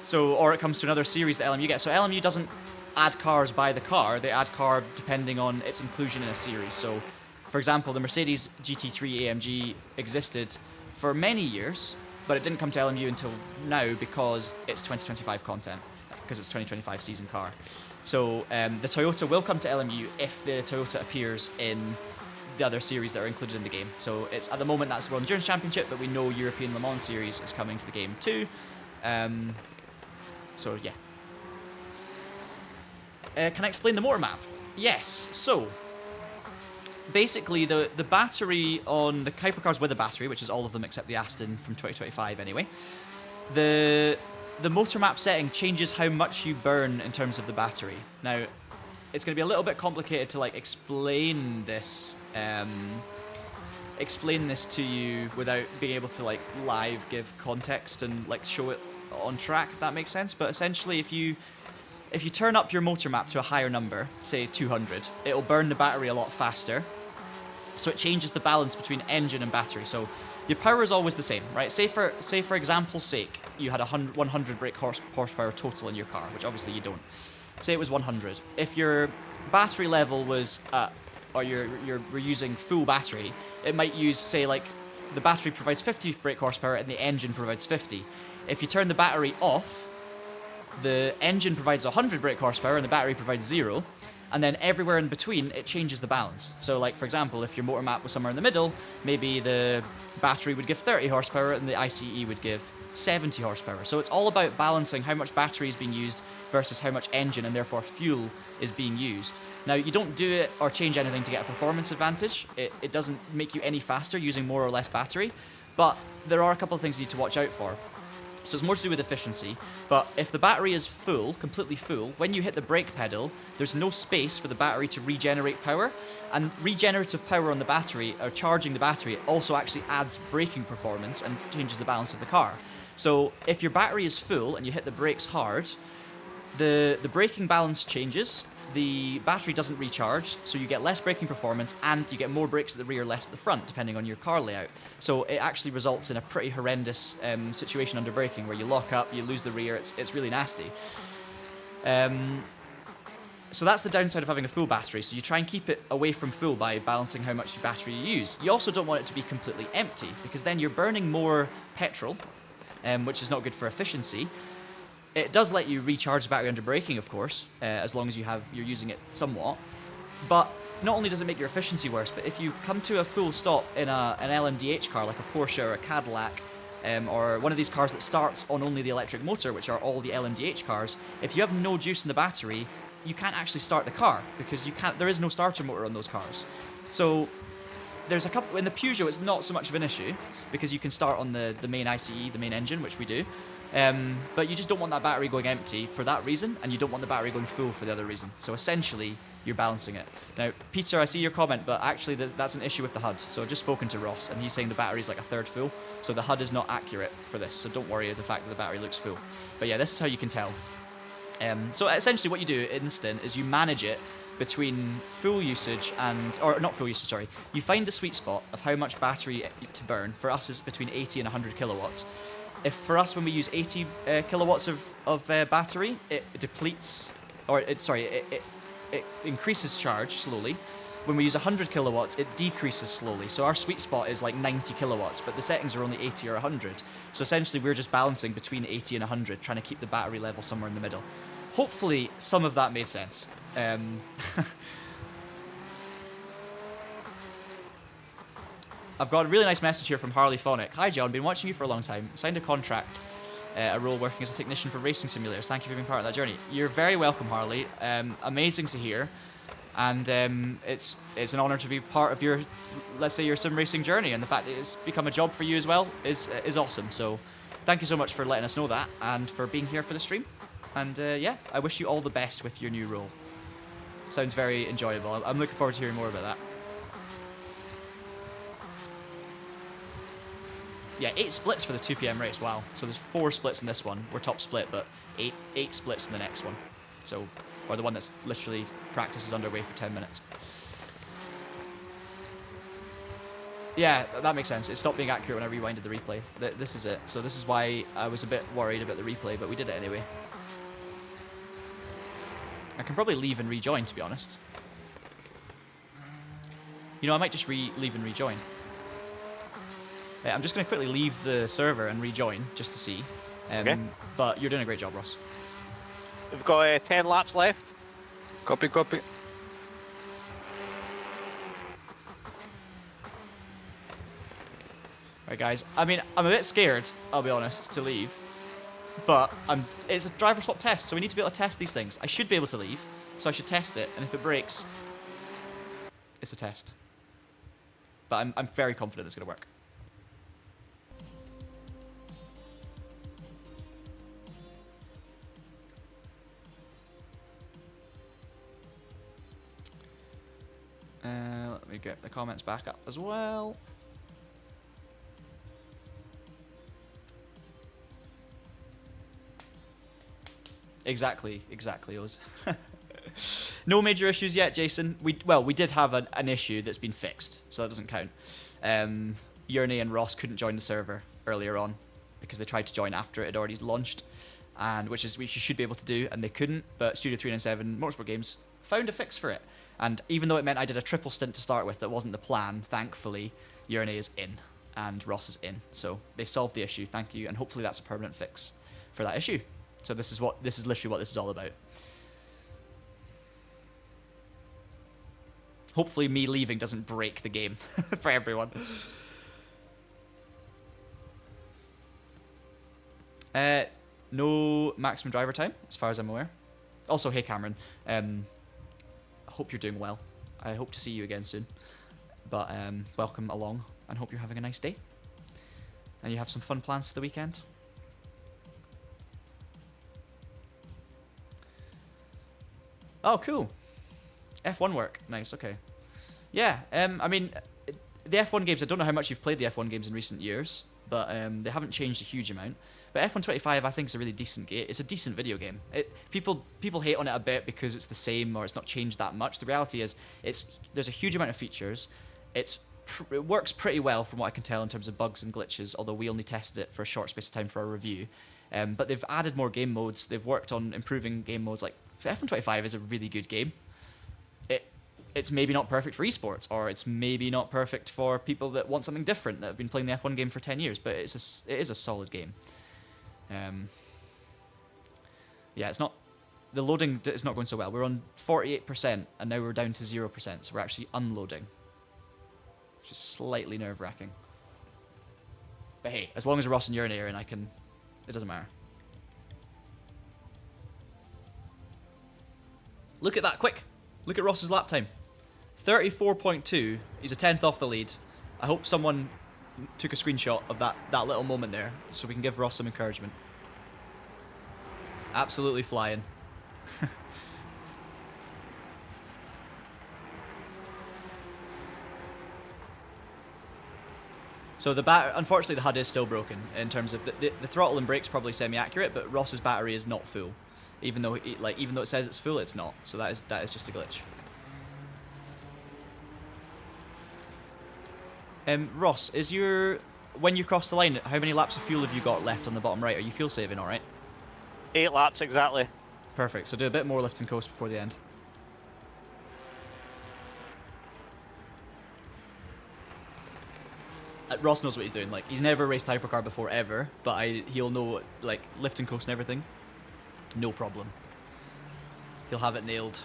Speaker 1: So, or it comes to another series that LMU gets. So LMU doesn't add cars by the car, they add car depending on its inclusion in a series. So, for example, the Mercedes GT3 AMG existed for many years, but it didn't come to LMU until now because it's 2025 content, because it's 2025 season car. So the Toyota will come to LMU if the Toyota appears in the other series that are included in the game. So it's at the moment that's the World Endurance Championship, but we know European Le Mans Series is coming to the game too. So yeah. Can I explain the motor map? Yes. So basically the battery on the Hypercars with a battery, which is all of them except the Aston from 2025 anyway, the motor map setting changes how much you burn in terms of the battery. Now, it's going to be a little bit complicated to like explain this to you without being able to like live give context and like show it on track, if that makes sense. But essentially, if you turn up your motor map to a higher number, say 200, it'll burn the battery a lot faster. So it changes the balance between engine and battery. So your power is always the same, right? Say for example's sake, you had 100 brake horsepower total in your car, which obviously you don't. Say it was 100. If your battery level was or you're using full battery, it might use, say, like the battery provides 50 brake horsepower and the engine provides 50. If you turn the battery off, the engine provides 100 brake horsepower and the battery provides 0. And then everywhere in between, it changes the balance. So, like, for example, if your motor map was somewhere in the middle, maybe the battery would give 30 horsepower and the ICE would give 70 horsepower. So it's all about balancing how much battery is being used versus how much engine and therefore fuel is being used. Now, you don't do it or change anything to get a performance advantage. It doesn't make you any faster using more or less battery. But there are a couple of things you need to watch out for. So it's more to do with efficiency, but if the battery is full, completely full, when you hit the brake pedal, there's no space for the battery to regenerate power, and regenerative power on the battery, or charging the battery, also actually adds braking performance and changes the balance of the car. So if your battery is full and you hit the brakes hard, the braking balance changes, the battery doesn't recharge, so you get less braking performance and you get more brakes at the rear, less at the front, depending on your car layout. So it actually results in a pretty horrendous situation under braking where you lock up, you lose the rear, it's really nasty. So that's the downside of having a full battery, so you try and keep it away from full by balancing how much battery you use. You also don't want it to be completely empty, because then you're burning more petrol, which is not good for efficiency. It does let you recharge the battery under braking, of course, as long as you're using it somewhat. But not only does it make your efficiency worse, but if you come to a full stop in an LMDH car, like a Porsche or a Cadillac, or one of these cars that starts on only the electric motor, which are all the LMDH cars, if you have no juice in the battery, you can't actually start the car, because there is no starter motor on those cars. So there's a couple in the Peugeot. It's not so much of an issue because you can start on the main ICE, the main engine, which we do. But you just don't want that battery going empty for that reason, and you don't want the battery going full for the other reason. So essentially, you're balancing it. Now, Peter, I see your comment, but actually that's an issue with the HUD. So I've just spoken to Ross, and he's saying the battery's like a third full. So the HUD is not accurate for this. So don't worry about the fact that the battery looks full. But yeah, this is how you can tell. So essentially what you do in Instant is you manage it between full usage or not full usage, sorry. You find the sweet spot of how much battery to burn. For us, is between 80 and 100 kilowatts. If for us, when we use 80 kilowatts of battery, it depletes, it increases charge slowly. When we use 100 kilowatts, it decreases slowly. So our sweet spot is like 90 kilowatts, but the settings are only 80 or 100. So essentially, we're just balancing between 80 and 100, trying to keep the battery level somewhere in the middle. Hopefully, some of that made sense. I've got a really nice message here from Harley Phonic. Hi, John. Been watching you for a long time. Signed a contract, a role working as a technician for racing simulators. Thank you for being part of that journey. You're very welcome, Harley. Amazing to hear. and it's an honor to be part of your, let's say, your sim racing journey, and the fact that it's become a job for you as well is awesome. So thank you so much for letting us know that and for being here for the stream. And yeah, I wish you all the best with your new role. Sounds very enjoyable. I'm looking forward to hearing more about that. Yeah, 8 splits for the 2 PM race. Wow. So there's 4 splits in this one. We're top split, but 8 splits in the next one. So, or the one that's literally practice is underway for 10 minutes. Yeah, that makes sense. It stopped being accurate when I rewinded the replay. This is it. So this is why I was a bit worried about the replay, but we did it anyway. I can probably leave and rejoin, to be honest. You know, I might just leave and rejoin. I'm just going to quickly leave the server and rejoin, just to see.
Speaker 3: Okay.
Speaker 1: But you're doing a great job, Ross.
Speaker 3: We've got 10 laps left.
Speaker 2: Copy, copy.
Speaker 1: Right, guys. I mean, I'm a bit scared, I'll be honest, to leave. But it's a driver swap test, so we need to be able to test these things. I should be able to leave, so I should test it. And if it breaks, it's a test. But I'm very confident it's going to work. Let me get the comments back up as well. Exactly, Oz. No major issues yet, Jason. We did have an issue that's been fixed, so that doesn't count. Jernej and Ross couldn't join the server earlier on because they tried to join after it had already launched, and which you should be able to do, and they couldn't. But Studio 397 Motorsport Games found a fix for it, and even though it meant I did a triple stint to start with, that wasn't the plan. Thankfully, Jernej is in and Ross is in, so they solved the issue. Thank you, and hopefully that's a permanent fix for that issue. So this is literally what this is all about. Hopefully me leaving doesn't break the game for everyone. No maximum driver time, as far as I'm aware. Also, hey Cameron, I hope you're doing well. I hope to see you again soon. But welcome along, and hope you're having a nice day. And you have some fun plans for the weekend. Oh, cool. F1 work. Nice, okay. Yeah, I mean, the F1 games, I don't know how much you've played the F1 games in recent years, but they haven't changed a huge amount. But F1 25, I think, is a really decent game. It's a decent video game. People hate on it a bit because it's the same or it's not changed that much. The reality is, there's a huge amount of features. It works pretty well from what I can tell in terms of bugs and glitches, although we only tested it for a short space of time for our review. But they've added more game modes. They've worked on improving game modes. Like, F1 25 is a really good game. It's maybe not perfect for esports, or it's maybe not perfect for people that want something different, that have been playing the F1 game for 10 years, but it is a solid game. Yeah, the loading is not going so well. We're on 48%, and now we're down to 0%, so we're actually unloading, which is slightly nerve-wracking. But hey, as long as Ross and Jernej are in, it doesn't matter. Look at that, quick! Look at Ross's lap time. 34.2. He's a 10th off the lead. I hope someone took a screenshot of that little moment there so we can give Ross some encouragement. Absolutely flying. So unfortunately the HUD is still broken in terms of the throttle and brake's probably semi-accurate, but Ross's battery is not full. Even though it says it's full, it's not. So that is just a glitch. Ross, when you cross the line, how many laps of fuel have you got left on the bottom right? Are you fuel saving all right?
Speaker 3: 8 laps exactly.
Speaker 1: Perfect. So do a bit more lift and coast before the end. Ross knows what he's doing. Like, he's never raced hypercar before ever, but he'll know like lift and coast and everything. No problem. He'll have it nailed.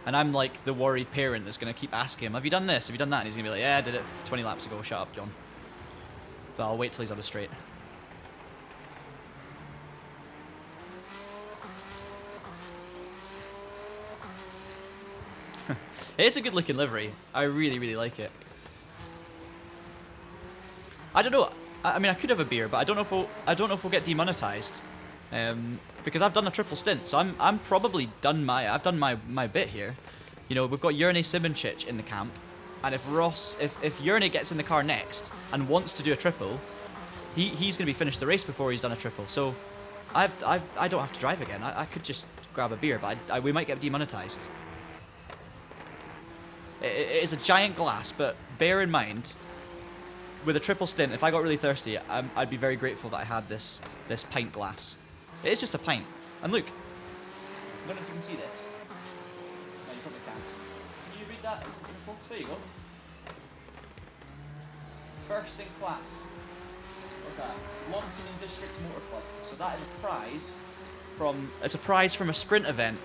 Speaker 1: And I'm like the worried parent that's going to keep asking him, have you done this? Have you done that? And he's going to be like, yeah, I did it 20 laps ago. Shut up, John. But I'll wait till he's on the straight. It is a good looking livery. I really, really like it. I don't know. I mean, I could have a beer, but I don't know if we'll get demonetized. Because I've done a triple stint, so I'm probably done I've done my bit here. You know, we've got Jernej Simoncic in the camp, and if Jernej gets in the car next and wants to do a triple, he's going to be finished the race before he's done a triple. So I don't have to drive again. I could just grab a beer, but we might get demonetized. It is a giant glass, but bear in mind, with a triple stint, if I got really thirsty, I'd be very grateful that I had this pint glass. It is just a pint. And look, I don't know if you can see this. No, you probably can't. Can you read that? Is it in focus? There you go. First in class. What's that? Longton and District Motor Club. So that is a prize from a sprint event.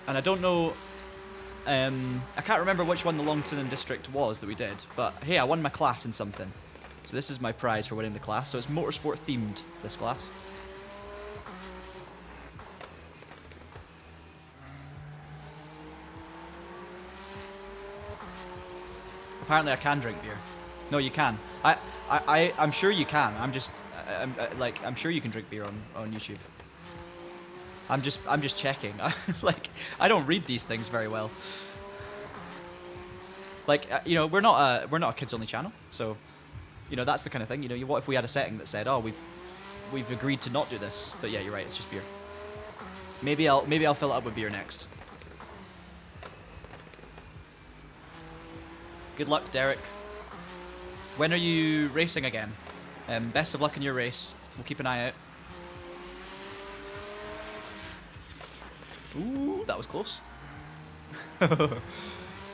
Speaker 1: And I don't know, I can't remember which one the Longton and District was that we did, but hey, I won my class in something. So this is my prize for winning the class. So it's motorsport themed, this class. Apparently I can drink beer. No, you can. I'm sure you can. I'm sure you can drink beer on YouTube. I'm just checking. Like, I don't read these things very well. Like, you know, we're not a kids only channel, so, you know, that's the kind of thing. You know, what if we had a setting that said, oh, we've agreed to not do this? But yeah, you're right. It's just beer. Maybe I'll fill it up with beer next. Good luck, Derek. When are you racing again? Best of luck in your race. We'll keep an eye out. Ooh, that was close.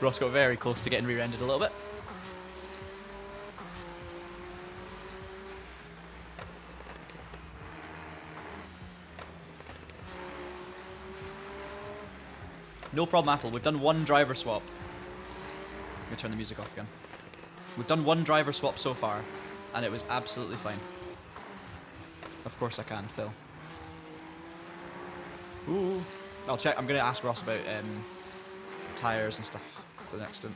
Speaker 1: Ross got very close to getting rear-ended a little bit. No problem, Apple. We've done one driver swap. Let me turn the music off again. We've done one driver swap so far, and it was absolutely fine. Of course I can, Phil. Ooh. I'll check. I'm going to ask Ross about tyres and stuff for the next stint.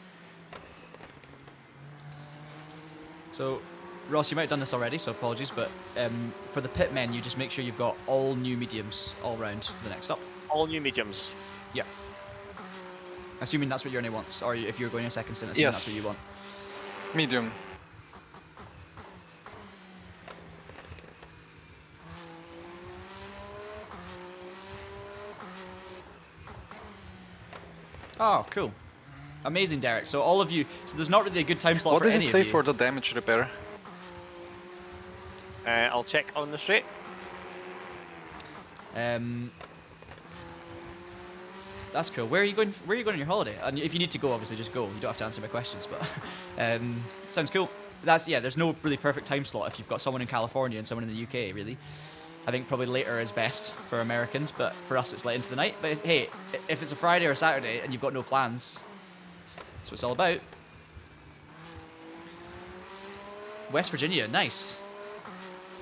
Speaker 1: So, Ross, you might have done this already, so apologies, but for the pit menu, just make sure you've got all new mediums all round for the next stop.
Speaker 3: All new mediums.
Speaker 1: Yeah. Assuming that's what Jernej wants, or if you're going a second stint, assuming
Speaker 2: Yes.
Speaker 1: that's what you want.
Speaker 2: Medium.
Speaker 1: Oh, cool. Amazing, Derek. So all of you, so there's not really a good time slot
Speaker 2: What
Speaker 1: for
Speaker 2: does
Speaker 1: any
Speaker 2: it
Speaker 1: of
Speaker 2: say
Speaker 1: you.
Speaker 2: for the damage repair?
Speaker 3: I'll check on the straight.
Speaker 1: That's cool. Where are you going? Where are you going on your holiday? And if you need to go, obviously just go. You don't have to answer my questions, but sounds cool. There's no really perfect time slot if you've got someone in California and someone in the UK, really. I think probably later is best for Americans, but for us it's late into the night. But hey, if it's a Friday or a Saturday and you've got no plans, that's what it's all about. West Virginia, nice.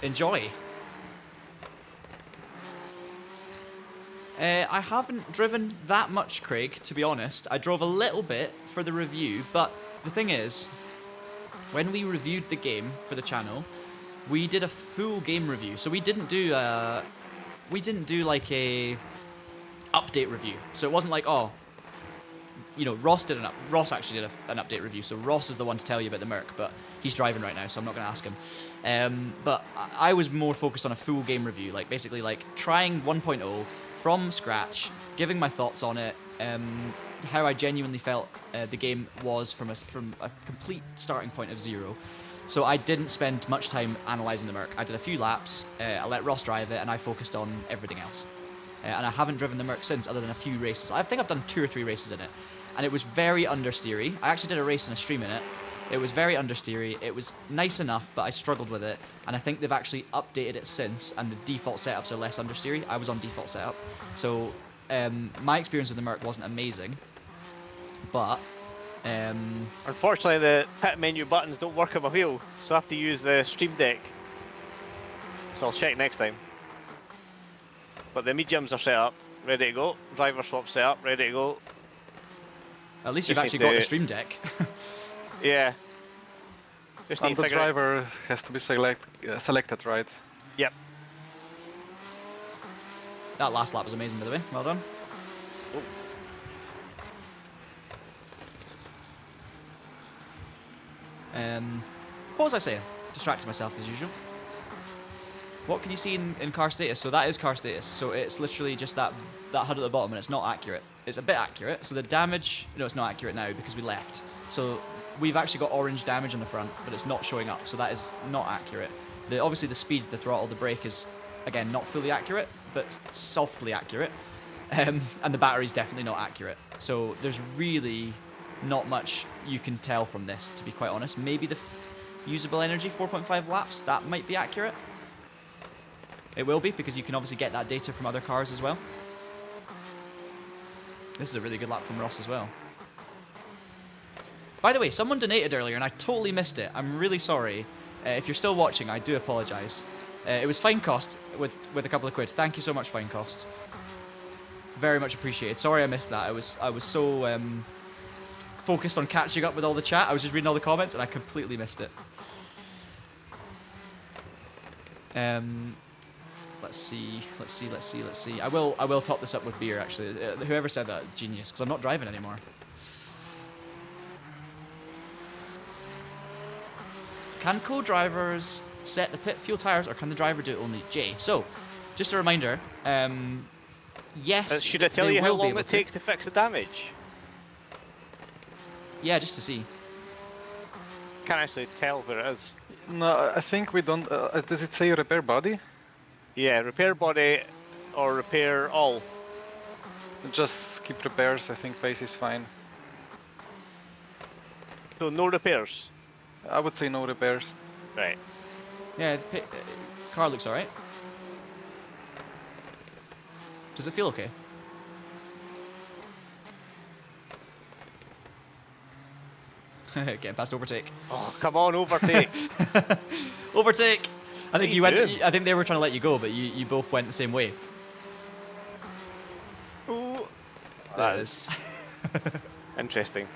Speaker 1: Enjoy. I haven't driven that much, Craig, to be honest. I drove a little bit for the review, but the thing is, when we reviewed the game for the channel, we did a full game review. So we didn't do like a update review. So it wasn't like, oh, you know, Ross actually did an update review. So Ross is the one to tell you about the Merc, but he's driving right now, so I'm not going to ask him. But I was more focused on a full game review, like basically like trying 1.0 from scratch, giving my thoughts on it, how I genuinely felt the game was from a complete starting point of zero. So I didn't spend much time analysing the Merc. I did a few laps, I let Ross drive it, and I focused on everything else. And I haven't driven the Merc since, other than a few races. I think I've done 2 or 3 races in it, and it was very understeery. I actually did a race and a stream in it, It was very understeery. It was nice enough, but I struggled with it. And I think they've actually updated it since, and the default setups are less understeery. I was on default setup. So my experience with the Merc wasn't amazing. But
Speaker 3: unfortunately, the pit menu buttons don't work on my wheel, so I have to use the Stream Deck. So I'll check next time. But the mediums are set up, ready to go. Driver swap set up, ready to go.
Speaker 1: At least you've actually got the Stream Deck.
Speaker 3: Yeah. Just
Speaker 2: And the driver has to be selected, right?
Speaker 3: Yep.
Speaker 1: That last lap was amazing, by the way. Well done. What was I saying? Distracted myself as usual. What can you see in car status? So that is car status. So it's literally just that HUD at the bottom, and it's not accurate. It's a bit accurate. So the damage, no, it's not accurate now because we left. So we've actually got orange damage on the front, but it's not showing up. So that is not accurate. Obviously the speed, the throttle, the brake is, again, not fully accurate, but softly accurate. And the battery's definitely not accurate. So there's really not much you can tell from this, to be quite honest. Maybe the usable energy, 4.5 laps, that might be accurate. It will be, because you can obviously get that data from other cars as well. This is a really good lap from Ross as well. By the way, someone donated earlier and I totally missed it. I'm really sorry. If you're still watching, I do apologise. It was Fine Cost with a couple of quid. Thank you so much, Fine Cost. Very much appreciated. Sorry I missed that. I was so focused on catching up with all the chat. I was just reading all the comments and I completely missed it. Let's see. I will top this up with beer, actually. Whoever said that, genius, because I'm not driving anymore. Can co-drivers set the pit fuel tires, or can the driver do it only? Jay. So, just a reminder, yes.
Speaker 3: Should I tell you how long it takes to fix the damage?
Speaker 1: Yeah, just to see.
Speaker 3: Can't actually tell where it is.
Speaker 2: No, I think we don't. Does it say repair body?
Speaker 3: Yeah, repair body or repair all.
Speaker 2: Just skip repairs. I think base is fine.
Speaker 3: So no repairs?
Speaker 2: I would say no repairs.
Speaker 3: Right.
Speaker 1: Yeah, the car looks alright. Does it feel okay? Getting past overtake.
Speaker 3: Oh, come on, overtake.
Speaker 1: Overtake! I think you went.
Speaker 3: doing?
Speaker 1: I think they were trying to let you go, but you both went the same way.
Speaker 3: Ooh.
Speaker 1: There it
Speaker 3: That
Speaker 1: is.
Speaker 3: is interesting.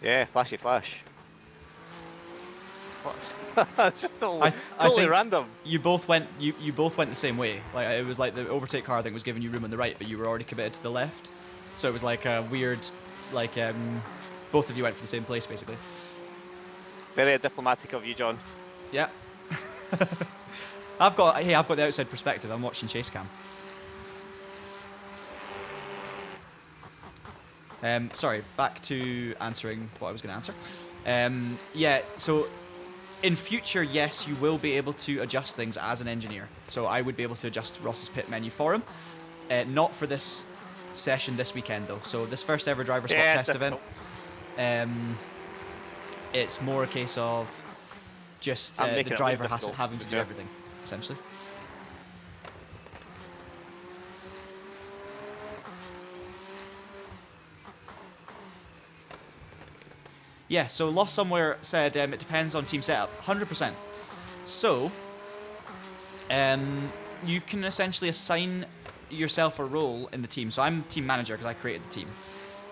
Speaker 3: Yeah, flashy flash. What's just totally
Speaker 1: think
Speaker 3: random.
Speaker 1: You both went. You both went the same way. Like it was like the overtake car thing was giving you room on the right, but you were already committed to the left. So it was like a weird, like both of you went for the same place basically.
Speaker 3: Very diplomatic of you, John.
Speaker 1: Yeah. I've got the outside perspective. I'm watching chase cam. Sorry, back to answering what I was going to answer. Yeah, so in future, yes, you will be able to adjust things as an engineer. So I would be able to adjust Ross's pit menu for him. Not for this session this weekend, though. So this first ever driver swap test event, it's more a case of just the driver having to do everything, essentially. Yeah, so Lost Somewhere said it depends on team setup. 100%. So, you can essentially assign yourself a role in the team. So I'm team manager because I created the team.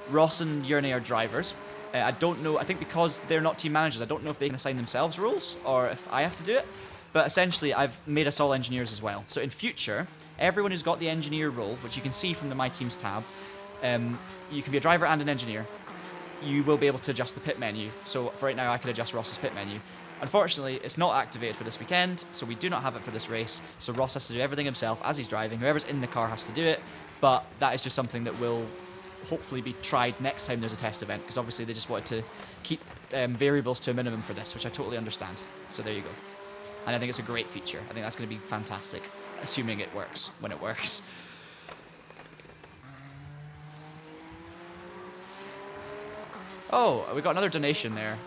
Speaker 1: Ross and Jernej are drivers. I don't know, I think because they're not team managers, I don't know if they can assign themselves roles or if I have to do it. But essentially, I've made us all engineers as well. So in future, everyone who's got the engineer role, which you can see from the My Teams tab, you can be a driver and an engineer. You will be able to adjust the pit menu. So for right now, I can adjust Ross's pit menu. Unfortunately, it's not activated for this weekend, so we do not have it for this race. So Ross has to do everything himself as he's driving. Whoever's in the car has to do it, but that is just something that will hopefully be tried next time there's a test event, because obviously they just wanted to keep variables to a minimum for this, which I totally understand. So there you go. And I think it's a great feature. I think that's going to be fantastic. assuming it works when it works. Oh, we got another donation there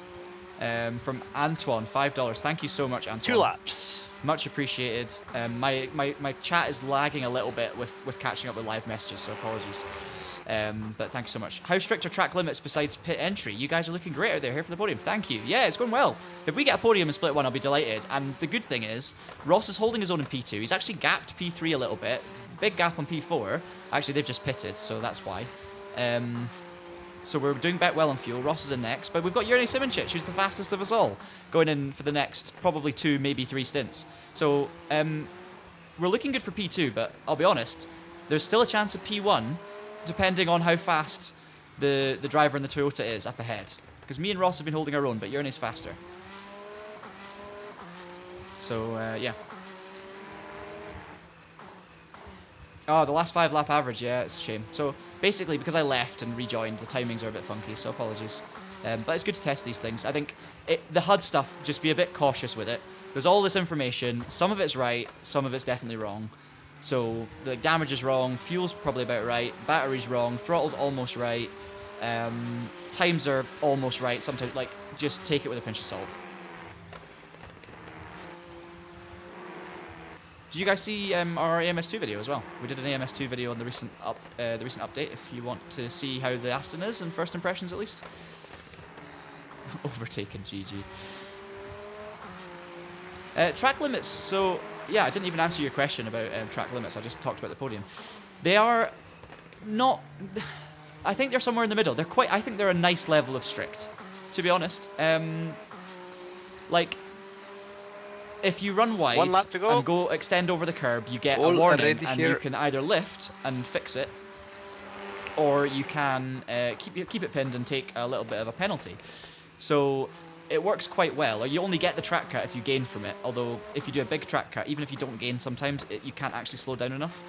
Speaker 1: from Antoine, $5. Thank you so much, Antoine.
Speaker 3: 2 laps.
Speaker 1: Much appreciated. My chat is lagging a little bit with catching up with live messages, so apologies. But thank you so much. How strict are track limits besides pit entry? You guys are looking great out there, here for the podium. Thank you. Yeah, it's going well. If we get a podium in Split 1, I'll be delighted. And the good thing is, Ross is holding his own in P2. He's actually gapped P3 a little bit. Big gap on P4. Actually, they've just pitted, so that's why. So we're doing well on fuel. Ross is in next, but we've got Jernej Simoncic, who's the fastest of us all, going in for the next probably 2, maybe 3 stints. So we're looking good for P2, but I'll be honest, there's still a chance of P1, depending on how fast the driver in the Toyota is up ahead. Because me and Ross have been holding our own, but Jerniej's faster. So yeah. Oh, the last 5 lap average, yeah, it's a shame. So basically, because I left and rejoined, the timings are a bit funky, so apologies. But it's good to test these things. I think the HUD stuff, just be a bit cautious with it. There's all this information. Some of it's right, some of it's definitely wrong. So the damage is wrong, fuel's probably about right, battery's wrong, throttle's almost right, times are almost right. Sometimes, like, just take it with a pinch of salt. Did you guys see our AMS2 video as well? We did an AMS2 video on the recent update. If you want to see how the Aston is and first impressions, at least. Overtaken GG. Track limits. So yeah, I didn't even answer your question about track limits. I just talked about the podium. They are not. I think they're somewhere in the middle. I think they're a nice level of strict, to be honest. Like, if you run wide
Speaker 3: 1 lap to go.
Speaker 1: and go extend over the curb, you get
Speaker 2: All
Speaker 1: a warning, and
Speaker 2: here.
Speaker 1: you can either lift and fix it, or you can keep it pinned and take a little bit of a penalty. So it works quite well. Or you only get the track cut if you gain from it. Although if you do a big track cut, even if you don't gain, sometimes you can't actually slow down enough.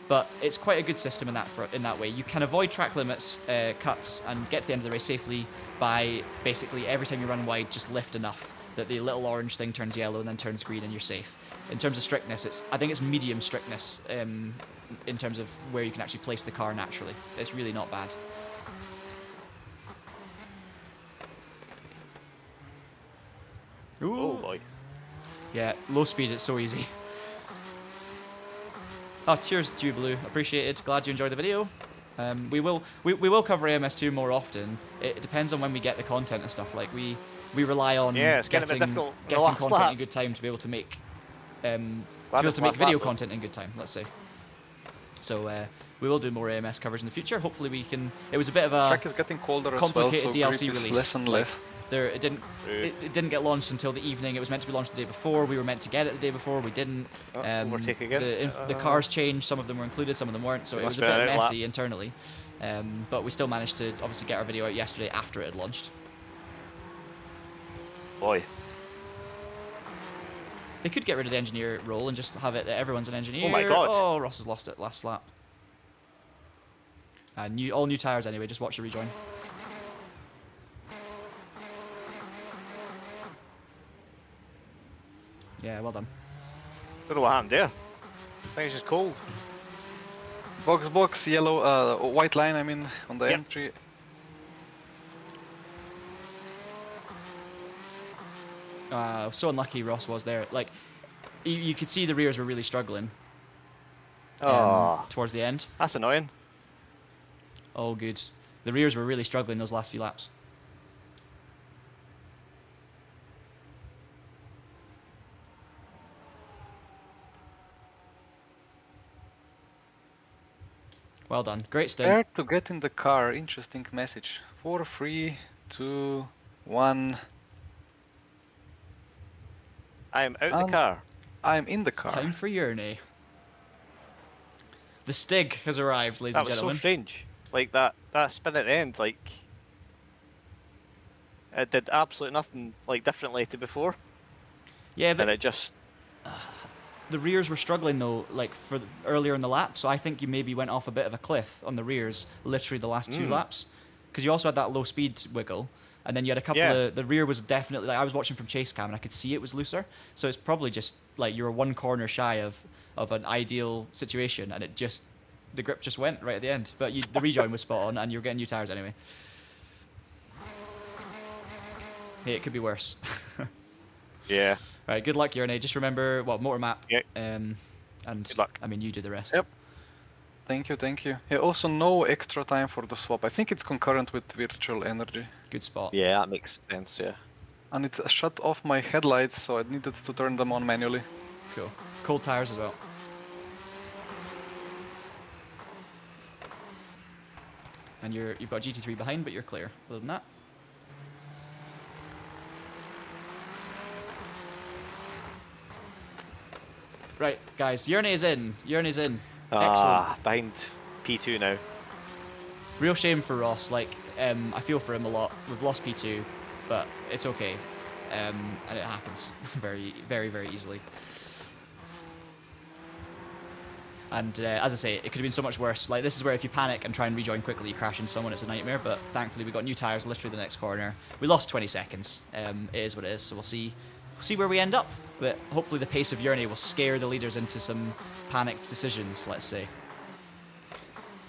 Speaker 1: But it's quite a good system in that way. You can avoid track limits, cuts, and get to the end of the race safely by basically every time you run wide, just lift enough that the little orange thing turns yellow and then turns green, and you're safe. In terms of strictness, I think it's medium strictness in terms of where you can actually place the car naturally. It's really not bad. Ooh.
Speaker 3: Oh boy.
Speaker 1: Yeah, low speed, it's so easy. Oh, cheers, Blue. Appreciated. Glad you enjoyed the video. We will cover AMS2 more often. It depends on when we get the content and stuff. Like we rely on
Speaker 3: it's getting a bit difficult.
Speaker 1: getting content in good time to be able to make video content in good time. Let's say. So we will do more AMS coverage in the future. Hopefully we can. It was a bit of a
Speaker 2: Track is getting colder
Speaker 1: complicated
Speaker 2: as well, so
Speaker 1: DLC
Speaker 2: grip is
Speaker 1: release.
Speaker 2: less and less.
Speaker 1: It didn't get launched until the evening. It was meant to be launched the day before. We were meant to get it the day before. We didn't.
Speaker 3: Overtake again.
Speaker 1: The cars changed. Some of them were included. Some of them weren't. So it was a bit messy internally. But we still managed to obviously get our video out yesterday after it had launched.
Speaker 3: Boy.
Speaker 1: They could get rid of the engineer role and just have it that everyone's an engineer.
Speaker 3: Oh my god.
Speaker 1: Oh, Ross has lost it last lap. All new tyres anyway. Just watch the rejoin. Yeah, well done.
Speaker 3: Don't know what happened there. I think it's just cold.
Speaker 2: Box, yellow, white line, I mean, on the entry.
Speaker 1: So unlucky Ross was there. Like, you could see the rears were really struggling. Towards the end.
Speaker 3: That's annoying.
Speaker 1: Oh, good. The rears were really struggling those last few laps. Well done. Great stint.
Speaker 2: Where to get in the car? Interesting message. 4, 3, 2, 1.
Speaker 3: I'm out the car.
Speaker 2: I'm in the
Speaker 1: It's
Speaker 2: car.
Speaker 1: time for Jernej. The Stig has arrived, ladies and
Speaker 3: That was
Speaker 1: gentlemen.
Speaker 3: so strange. Like that spin at the end, like it did absolutely nothing like differently to before.
Speaker 1: Yeah, but
Speaker 3: And it just
Speaker 1: the rears were struggling though, like earlier in the lap. So I think you maybe went off a bit of a cliff on the rears, literally the last 2 laps. because you also had that low speed wiggle, and then you had a couple of the rear was definitely like I was watching from chase cam and I could see it was looser. So it's probably just like you were one corner shy of an ideal situation, and the grip just went right at the end. But the rejoin was spot on, and you were getting new tires anyway. Hey, it could be worse.
Speaker 3: Yeah.
Speaker 1: Right, good luck, Jernej. Just remember, motor map.
Speaker 3: Yeah.
Speaker 1: And
Speaker 3: Good luck.
Speaker 1: I mean, you do the rest.
Speaker 2: Yep. Thank you, thank you. Yeah, also no extra time for the swap. I think it's concurrent with virtual energy.
Speaker 1: Good spot.
Speaker 3: Yeah, that makes sense, yeah.
Speaker 2: And it shut off my headlights, so I needed to turn them on manually.
Speaker 1: Cool. Cold tires as well. And you've got GT3 behind, but you're clear. Other than that. Right, guys, Jernej's in. Jernej's in. Excellent.
Speaker 3: Behind P2 now.
Speaker 1: Real shame for Ross. Like, I feel for him a lot. We've lost P2, but it's okay. And it happens very, very, very easily. And as I say, it could have been so much worse. Like, this is where if you panic and try and rejoin quickly, you crash into someone, it's a nightmare. But thankfully, we got new tires literally the next corner. We lost 20 seconds. It is what it is, so we'll see where we end up. But hopefully the pace of Jernej will scare the leaders into some panicked decisions, let's say.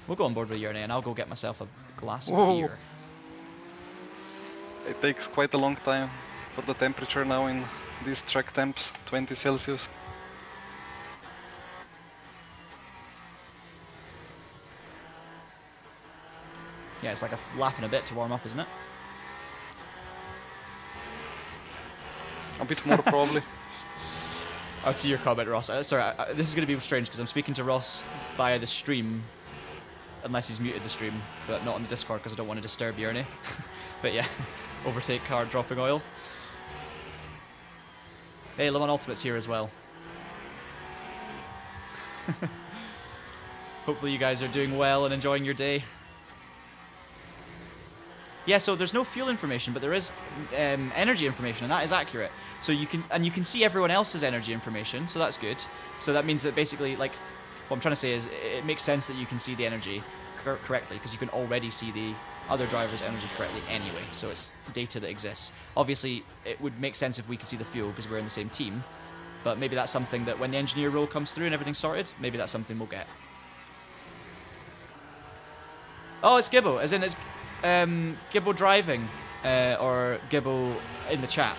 Speaker 1: We'll go on board with Jernej, and I'll go get myself a glass of
Speaker 2: Whoa.
Speaker 1: beer.
Speaker 2: It takes quite a long time for the temperature now in these track temps, 20 Celsius.
Speaker 1: Yeah, it's like a lap and a bit to warm up, isn't it?
Speaker 2: A bit more probably.
Speaker 1: I see your comment, Ross. Sorry, this is going to be strange because I'm speaking to Ross via the stream, unless he's muted the stream, but not on the Discord because I don't want to disturb Jernej. But yeah, overtake car dropping oil. Hey, Le Mans Ultimate's here as well. Hopefully you guys are doing well and enjoying your day. Yeah, so there's no fuel information, but there is energy information, and that is accurate. So you can see everyone else's energy information, so that's good. So that means that basically, like, what I'm trying to say is it makes sense that you can see the energy correctly because you can already see the other driver's energy correctly anyway. So it's data that exists. Obviously, it would make sense if we could see the fuel because we're in the same team. But maybe that's something that when the engineer role comes through and everything's sorted, maybe that's something we'll get. Oh, it's Gibbo, as in it's Gibbo driving, or Gibbo in the chat.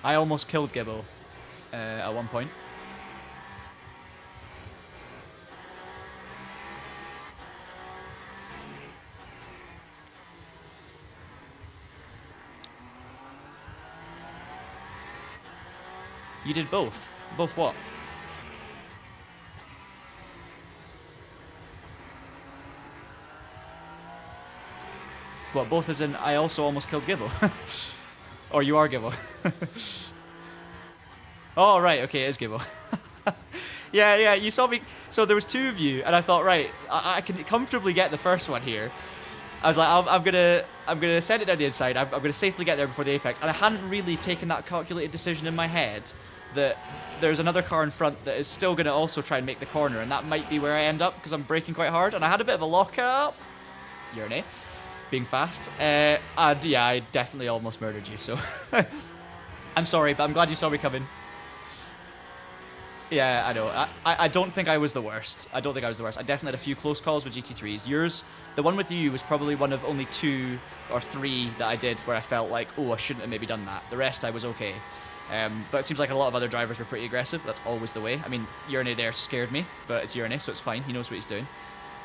Speaker 1: I almost killed Gibbo at one point. You did both? Both what? What, both as in I also almost killed Gibbo? Or you are Gibbo? Oh, right, okay, it is Gibbo. Yeah, you saw me. So there was two of you, and I thought, right, I can comfortably get the first one here. I was like, I'm gonna send it down the inside. I'm gonna safely get there before the apex. And I hadn't really taken that calculated decision in my head that there's another car in front that is still gonna also try and make the corner, and that might be where I end up because I'm braking quite hard. And I had a bit of a lockup. Jernej. Being fast, and yeah, I definitely almost murdered you, so I'm sorry, but I'm glad you saw me coming. Yeah, I know. I don't think I was the worst. I definitely had a few close calls with GT3s. Yours, the one with you, was probably one of only 2 or 3 that I did where I felt like, oh, I shouldn't have maybe done that. The rest I was okay. But it seems like a lot of other drivers were pretty aggressive. That's always the way. I mean, Jernej there scared me, but it's Jernej, so it's fine. He knows what he's doing.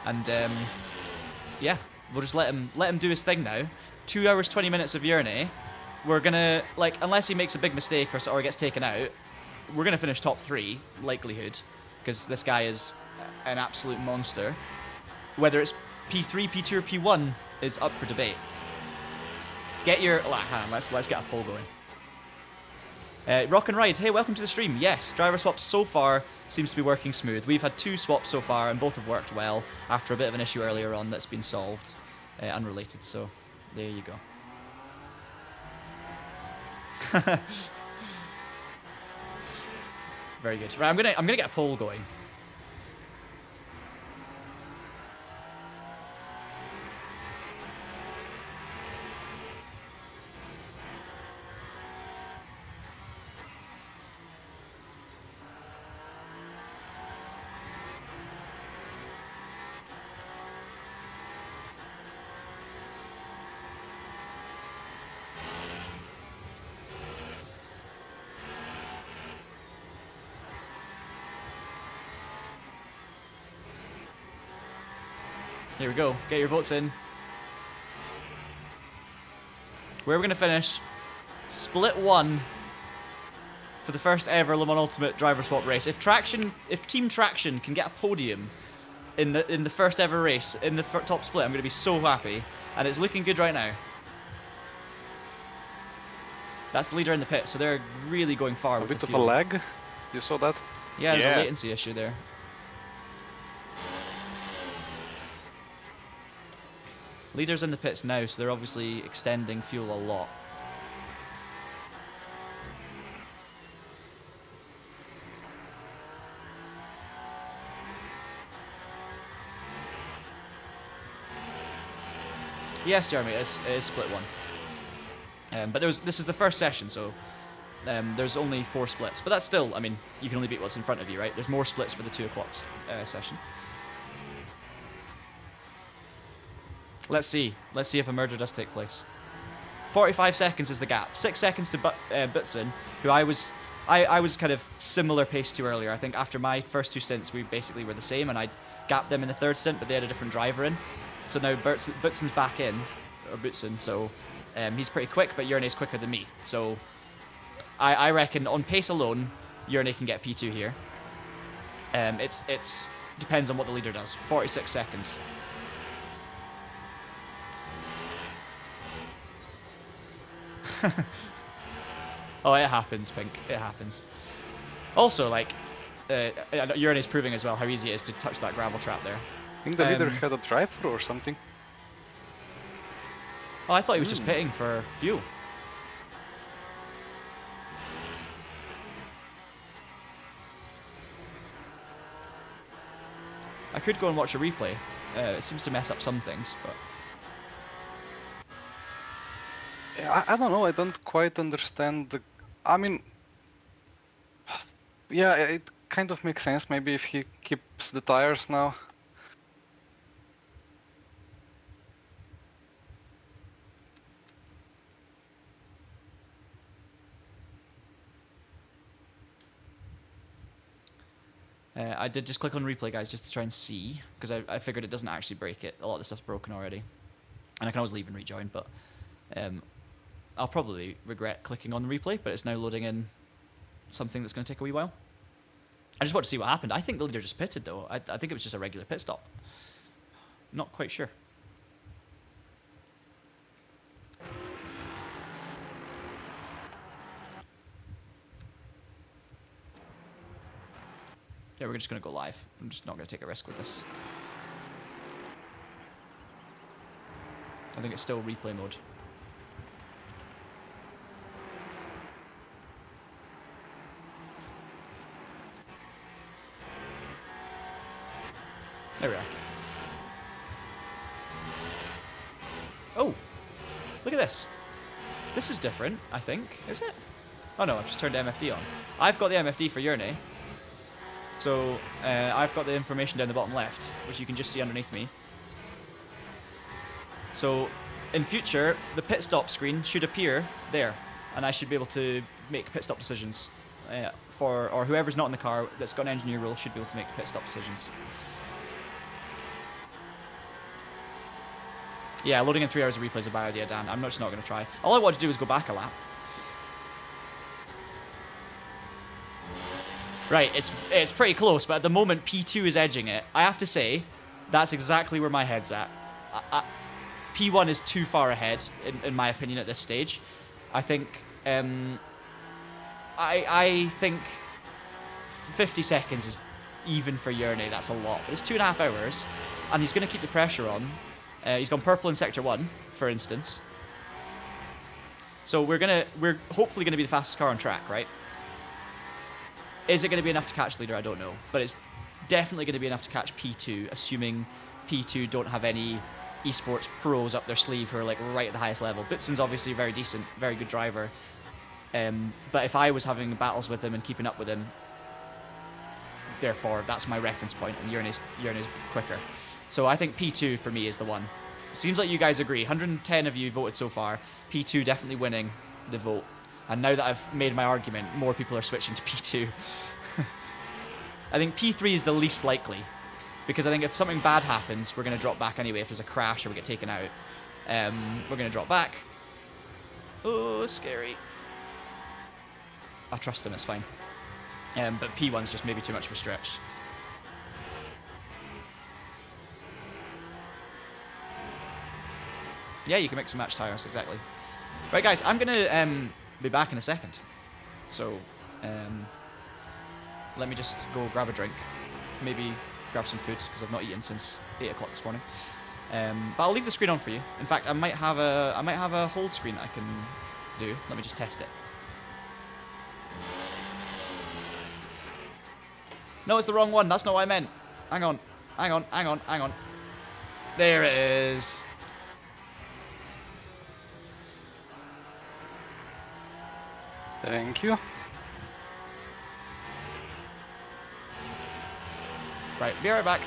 Speaker 1: And yeah. We'll just let him do his thing now. 2 hours, 20 minutes of Jernej. We're gonna, like, unless he makes a big mistake or gets taken out, we're gonna finish top 3, likelihood, because this guy is an absolute monster. Whether it's P3, P2, or P1 is up for debate. Get your, hang on, let's get a poll going. Rock and Ride, hey, welcome to the stream. Yes, driver swaps so far seems to be working smooth. We've had 2 swaps so far, and both have worked well after a bit of an issue earlier on that's been solved, unrelated. So there you go. Very good. Right, I'm gonna get a poll going. Here we go. Get your votes in. Where are we going to finish? Split 1 for the first ever Le Mans Ultimate driver swap race. If Team Traction can get a podium in the first ever race in the top split, I'm going to be so happy. And it's looking good right now. That's the leader in the pit, so they're really going far
Speaker 2: A
Speaker 1: with
Speaker 2: bit
Speaker 1: the
Speaker 2: of a
Speaker 1: fuel.
Speaker 2: lag. You saw that?
Speaker 1: Yeah, there's
Speaker 3: Yeah.
Speaker 1: a latency issue there. Leaders in the pits now, so they're obviously extending fuel a lot. Yes, Jeremy, it is split 1. But this is the first session, so there's only 4 splits. But that's still, I mean, you can only beat what's in front of you, right? There's more splits for the 2 o'clock session. Let's see if a murder does take place. 45 seconds is the gap. 6 seconds to Butson, who I was kind of similar pace to earlier. I think after my first 2 stints, we basically were the same, and I gapped them in the 3rd stint, but they had a different driver in. So now Butson's back in, or Butson, so he's pretty quick, but Jernej's quicker than me. So I reckon on pace alone, Jernej can get P2 here. It's depends on what the leader does. 46 seconds. Oh, it happens, Pink. It happens. Also, like, Jernej's proving as well how easy it is to touch that gravel trap there.
Speaker 2: I think the leader had a drive-through or something.
Speaker 1: Oh, I thought he was just pitting for fuel. I could go and watch a replay. It seems to mess up some things, but...
Speaker 2: Yeah, I don't know, I don't quite understand the... I mean... Yeah, it kind of makes sense, maybe if he keeps the tires now.
Speaker 1: I did just click on replay, guys, just to try and see, because I figured it doesn't actually break it. A lot of the stuff's broken already. And I can always leave and rejoin, but I'll probably regret clicking on the replay, but it's now loading in something that's going to take a wee while. I just want to see what happened. I think the leader just pitted, though. I think it was just a regular pit stop. Not quite sure. Yeah, we're just going to go live. I'm just not going to take a risk with this. I think it's still replay mode. There we are. Oh! Look at this. This is different, I think. Is it? Oh no, I've just turned MFD on. I've got the MFD for Jernej. So, I've got the information down the bottom left, which you can just see underneath me. So, in future, the pit stop screen should appear there, and I should be able to make pit stop decisions or whoever's not in the car that's got an engineer role should be able to make pit stop decisions. Yeah, loading in 3 hours of replay is a bad idea, Dan. I'm just not going to try. All I want to do is go back a lap. Right, it's pretty close, but at the moment P2 is edging it. I have to say, that's exactly where my head's at. P1 is too far ahead, in my opinion, at this stage. I think, I think 50 seconds is even for Jernej. That's a lot, but it's 2.5 hours, and he's going to keep the pressure on. He's gone purple in Sector 1, for instance. So we're hopefully going to be the fastest car on track, right? Is it going to be enough to catch leader? I don't know. But it's definitely going to be enough to catch P2, assuming P2 don't have any esports pros up their sleeve who are like right at the highest level. Butson's obviously very decent, very good driver. But if I was having battles with him and keeping up with him, therefore that's my reference point, and Jernej's quicker. So I think P2 for me is the one. Seems like you guys agree. 110 of you voted so far. P2 definitely winning the vote. And now that I've made my argument, more people are switching to P2. I think P3 is the least likely. because I think if something bad happens, we're going to drop back anyway. If there's a crash or we get taken out, we're going to drop back. Oh, scary. I trust him, it's fine. But P1's just maybe too much of a stretch. Yeah, you can mix and match tyres, exactly. Right, guys, I'm going to be back in a second. So, let me just go grab a drink. Maybe grab some food, because I've not eaten since 8 o'clock this morning. But I'll leave the screen on for you. In fact, I might have a hold screen that I can do. Let me just test it. No, it's the wrong one. That's not what I meant. Hang on. Hang on. Hang on. Hang on. There it is.
Speaker 5: Thank you.
Speaker 1: Right, be right back.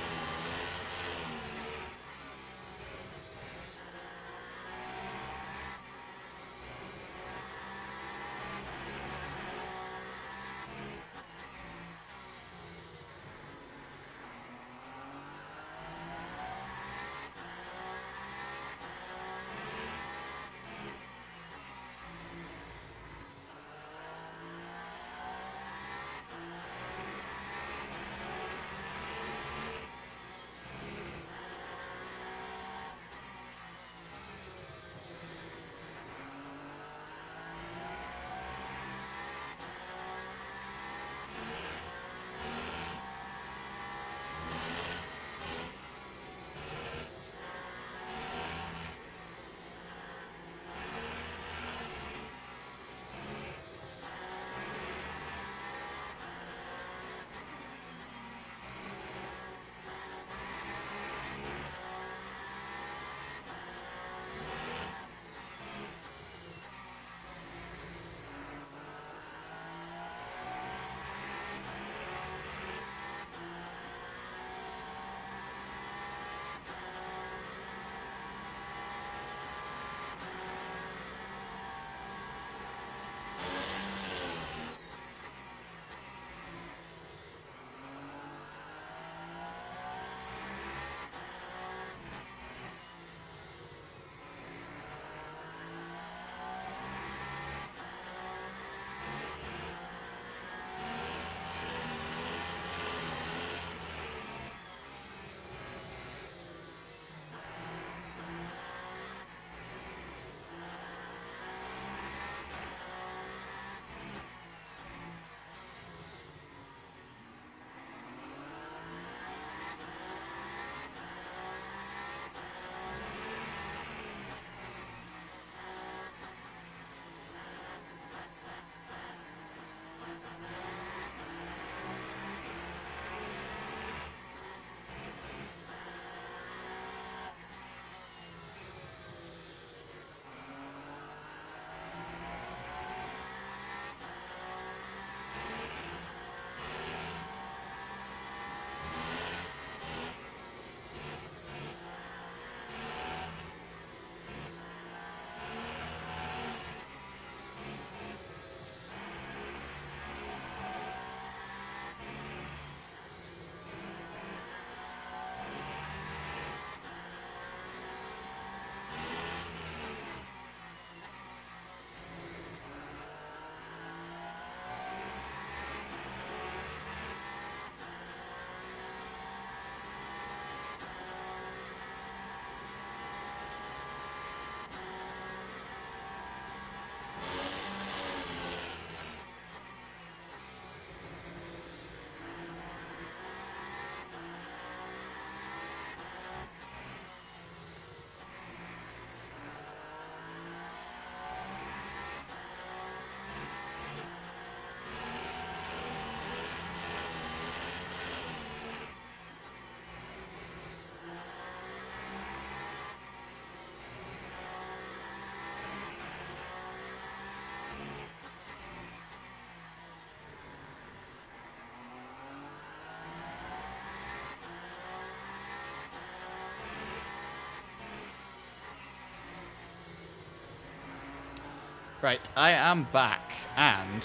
Speaker 1: Right, I am back, and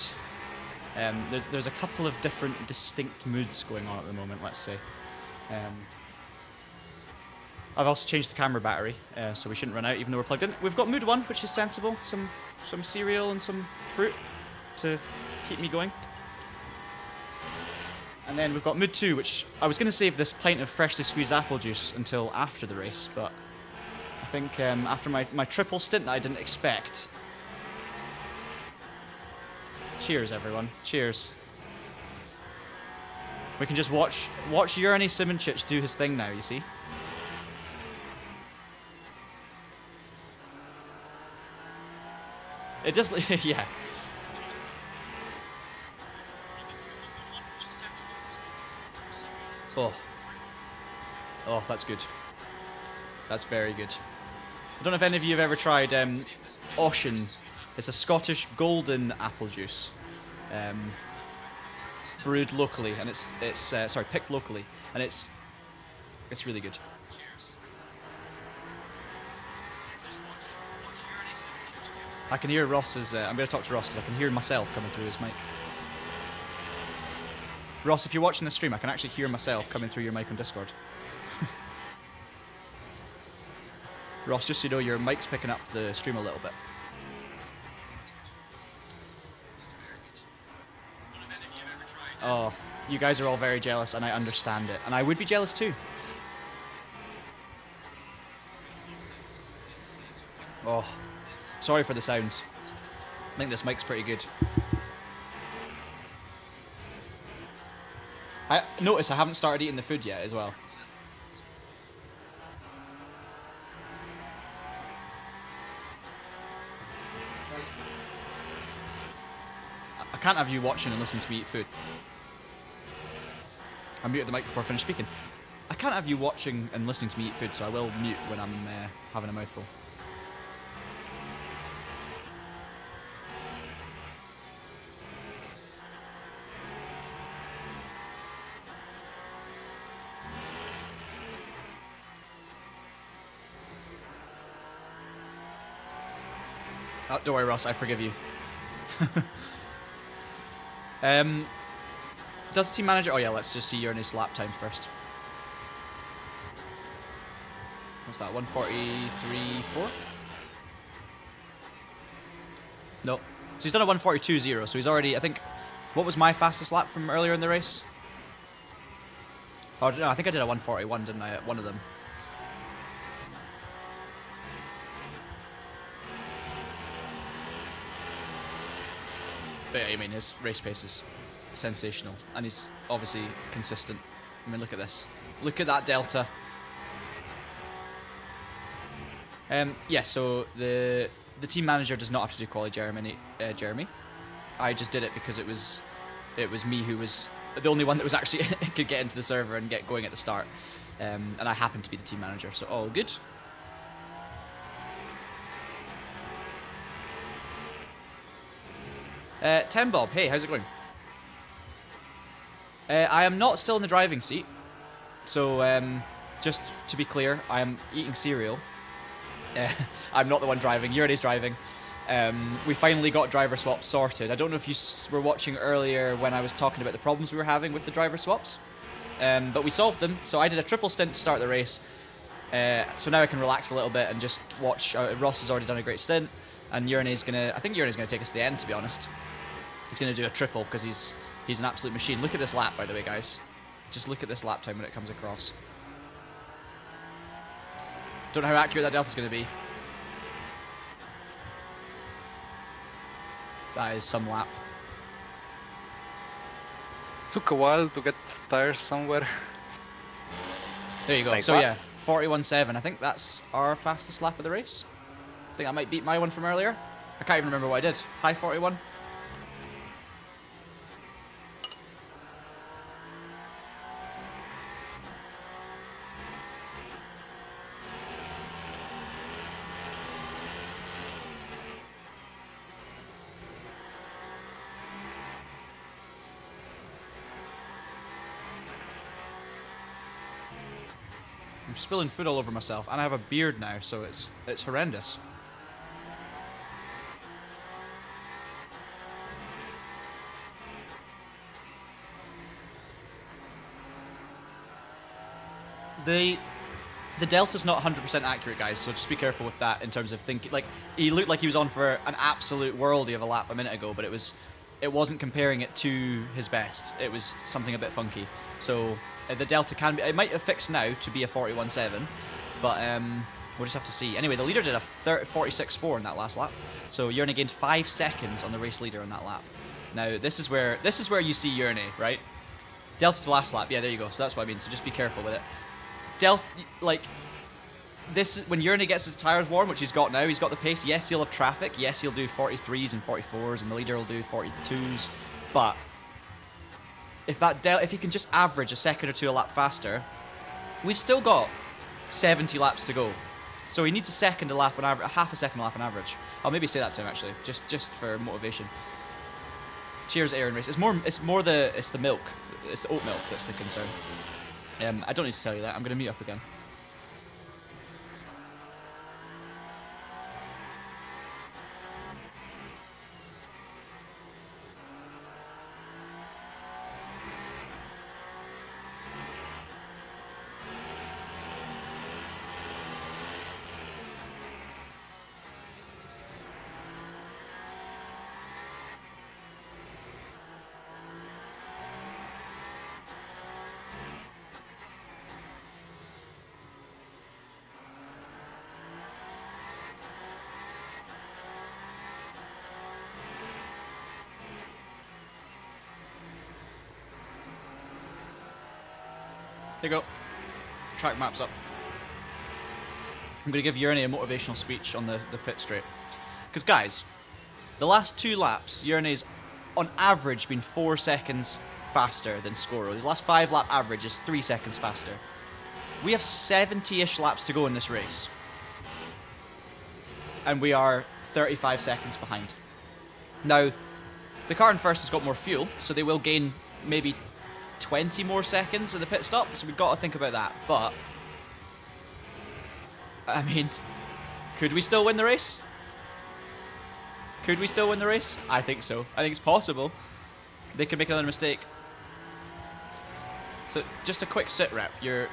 Speaker 1: there's a couple of different distinct moods going on at the moment, let's say. I've also changed the camera battery, so we shouldn't run out even though we're plugged in. We've got mood 1, which is sensible. Some cereal and some fruit to keep me going. And then we've got mood 2, which I was going to save this pint of freshly squeezed apple juice until after the race, but I think after my triple stint that I didn't expect. Cheers, everyone. Cheers. We can just watch Jernej Simoncic do his thing now, you see? It does, yeah. Oh. Oh, that's good. That's very good. I don't know if any of you have ever tried Ocean. It's a Scottish golden apple juice. Brewed locally, and it's sorry, picked locally, and it's really good. I can hear Ross's. I'm going to talk to Ross because I can hear myself coming through his mic. Ross, if you're watching the stream, I can actually hear myself coming through your mic on Discord. Ross, just so you know, your mic's picking up the stream a little bit. Oh, you guys are all very jealous, and I understand it. And I would be jealous too. Oh, sorry for the sounds. I think this mic's pretty good. I notice I haven't started eating the food yet as well. I can't have you watching and listening to me eat food. I muted the mic before I finished speaking. I can't have you watching and listening to me eat food, so I will mute when I'm having a mouthful. Oh, don't worry, Ross, I forgive you. Does the team manager... Oh yeah, let's just see Jernej's lap time first. What's that, 1:43.4? No. So he's done a 1:42.0, so he's already... I think... What was my fastest lap from earlier in the race? Oh, no, I think I did a 1:41, didn't I, at one of them? But yeah, I mean, his race pace is sensational, and he's obviously consistent. I mean, look at this. Look at that delta. Yeah, so the team manager does not have to do quali Jeremy. I just did it because it was me who was the only one that was actually could get into the server and get going at the start, and I happened to be the team manager, so all good. Ten Bob, hey, how's it going? I am not still in the driving seat, so just to be clear, I am eating cereal. I'm not the one driving, Jernej's driving. We finally got driver swaps sorted. I don't know if you were watching earlier when I was talking about the problems we were having with the driver swaps, but we solved them. So I did a triple stint to start the race, so now I can relax a little bit and just watch. Ross has already done a great stint, and Jernej's gonna. I think Jernej's gonna take us to the end, to be honest. He's going to do a triple because he's an absolute machine. Look at this lap, by the way, guys. Just look at this lap time when it comes across. Don't know how accurate that delta's going to be. That is some lap.
Speaker 5: Took a while to get tires somewhere.
Speaker 1: There you go.
Speaker 3: Nice
Speaker 1: so
Speaker 3: lap.
Speaker 1: yeah, 41.7. I think that's our fastest lap of the race. I think I might beat my one from earlier. I can't even remember what I did. High 41. I'm spilling food all over myself, and I have a beard now, so it's horrendous. The delta's not 100% accurate, guys, so just be careful with that in terms of thinking. Like, he looked like he was on for an absolute worldie of a lap a minute ago, but it wasn't comparing it to his best. It was something a bit funky. So the delta can be, it might have fixed now to be a 41.7, but we'll just have to see. Anyway, the leader did a 46.4 in that last lap, so Jernej gained 5 seconds on the race leader in that lap. Now this is where you see Jernej, right? Delta to last lap, yeah, there you go. So that's what I mean. So just be careful with it. Like, this when Jernej gets his tires warm, which he's got now, he's got the pace. Yes, he'll have traffic. Yes, he'll do 43s and 44s, and the leader will do 42s. But if he can just average a second or two a lap faster, we've still got 70 laps to go. So he needs a second a lap on average, half a second a lap on average. I'll maybe say that to him actually, just for motivation. Cheers, Aaron Race. It's the milk. It's the oat milk that's the concern. I don't need to tell you that. I'm going to mute up again. There you go. Track maps up. I'm going to give Jernej a motivational speech on the pit straight. Because, guys, the last 2 laps, Jernej's on average been 4 seconds faster than Scoro. His last 5 lap average is 3 seconds faster. We have 70-ish laps to go in this race. And we are 35 seconds behind. Now, the car in first has got more fuel, so they will gain maybe 20 more seconds in the pit stop, so we've got to think about that. But, I mean, could we still win the race? Could we still win the race? I think so. I think it's possible. They could make another mistake. So, just a quick sit rep. You're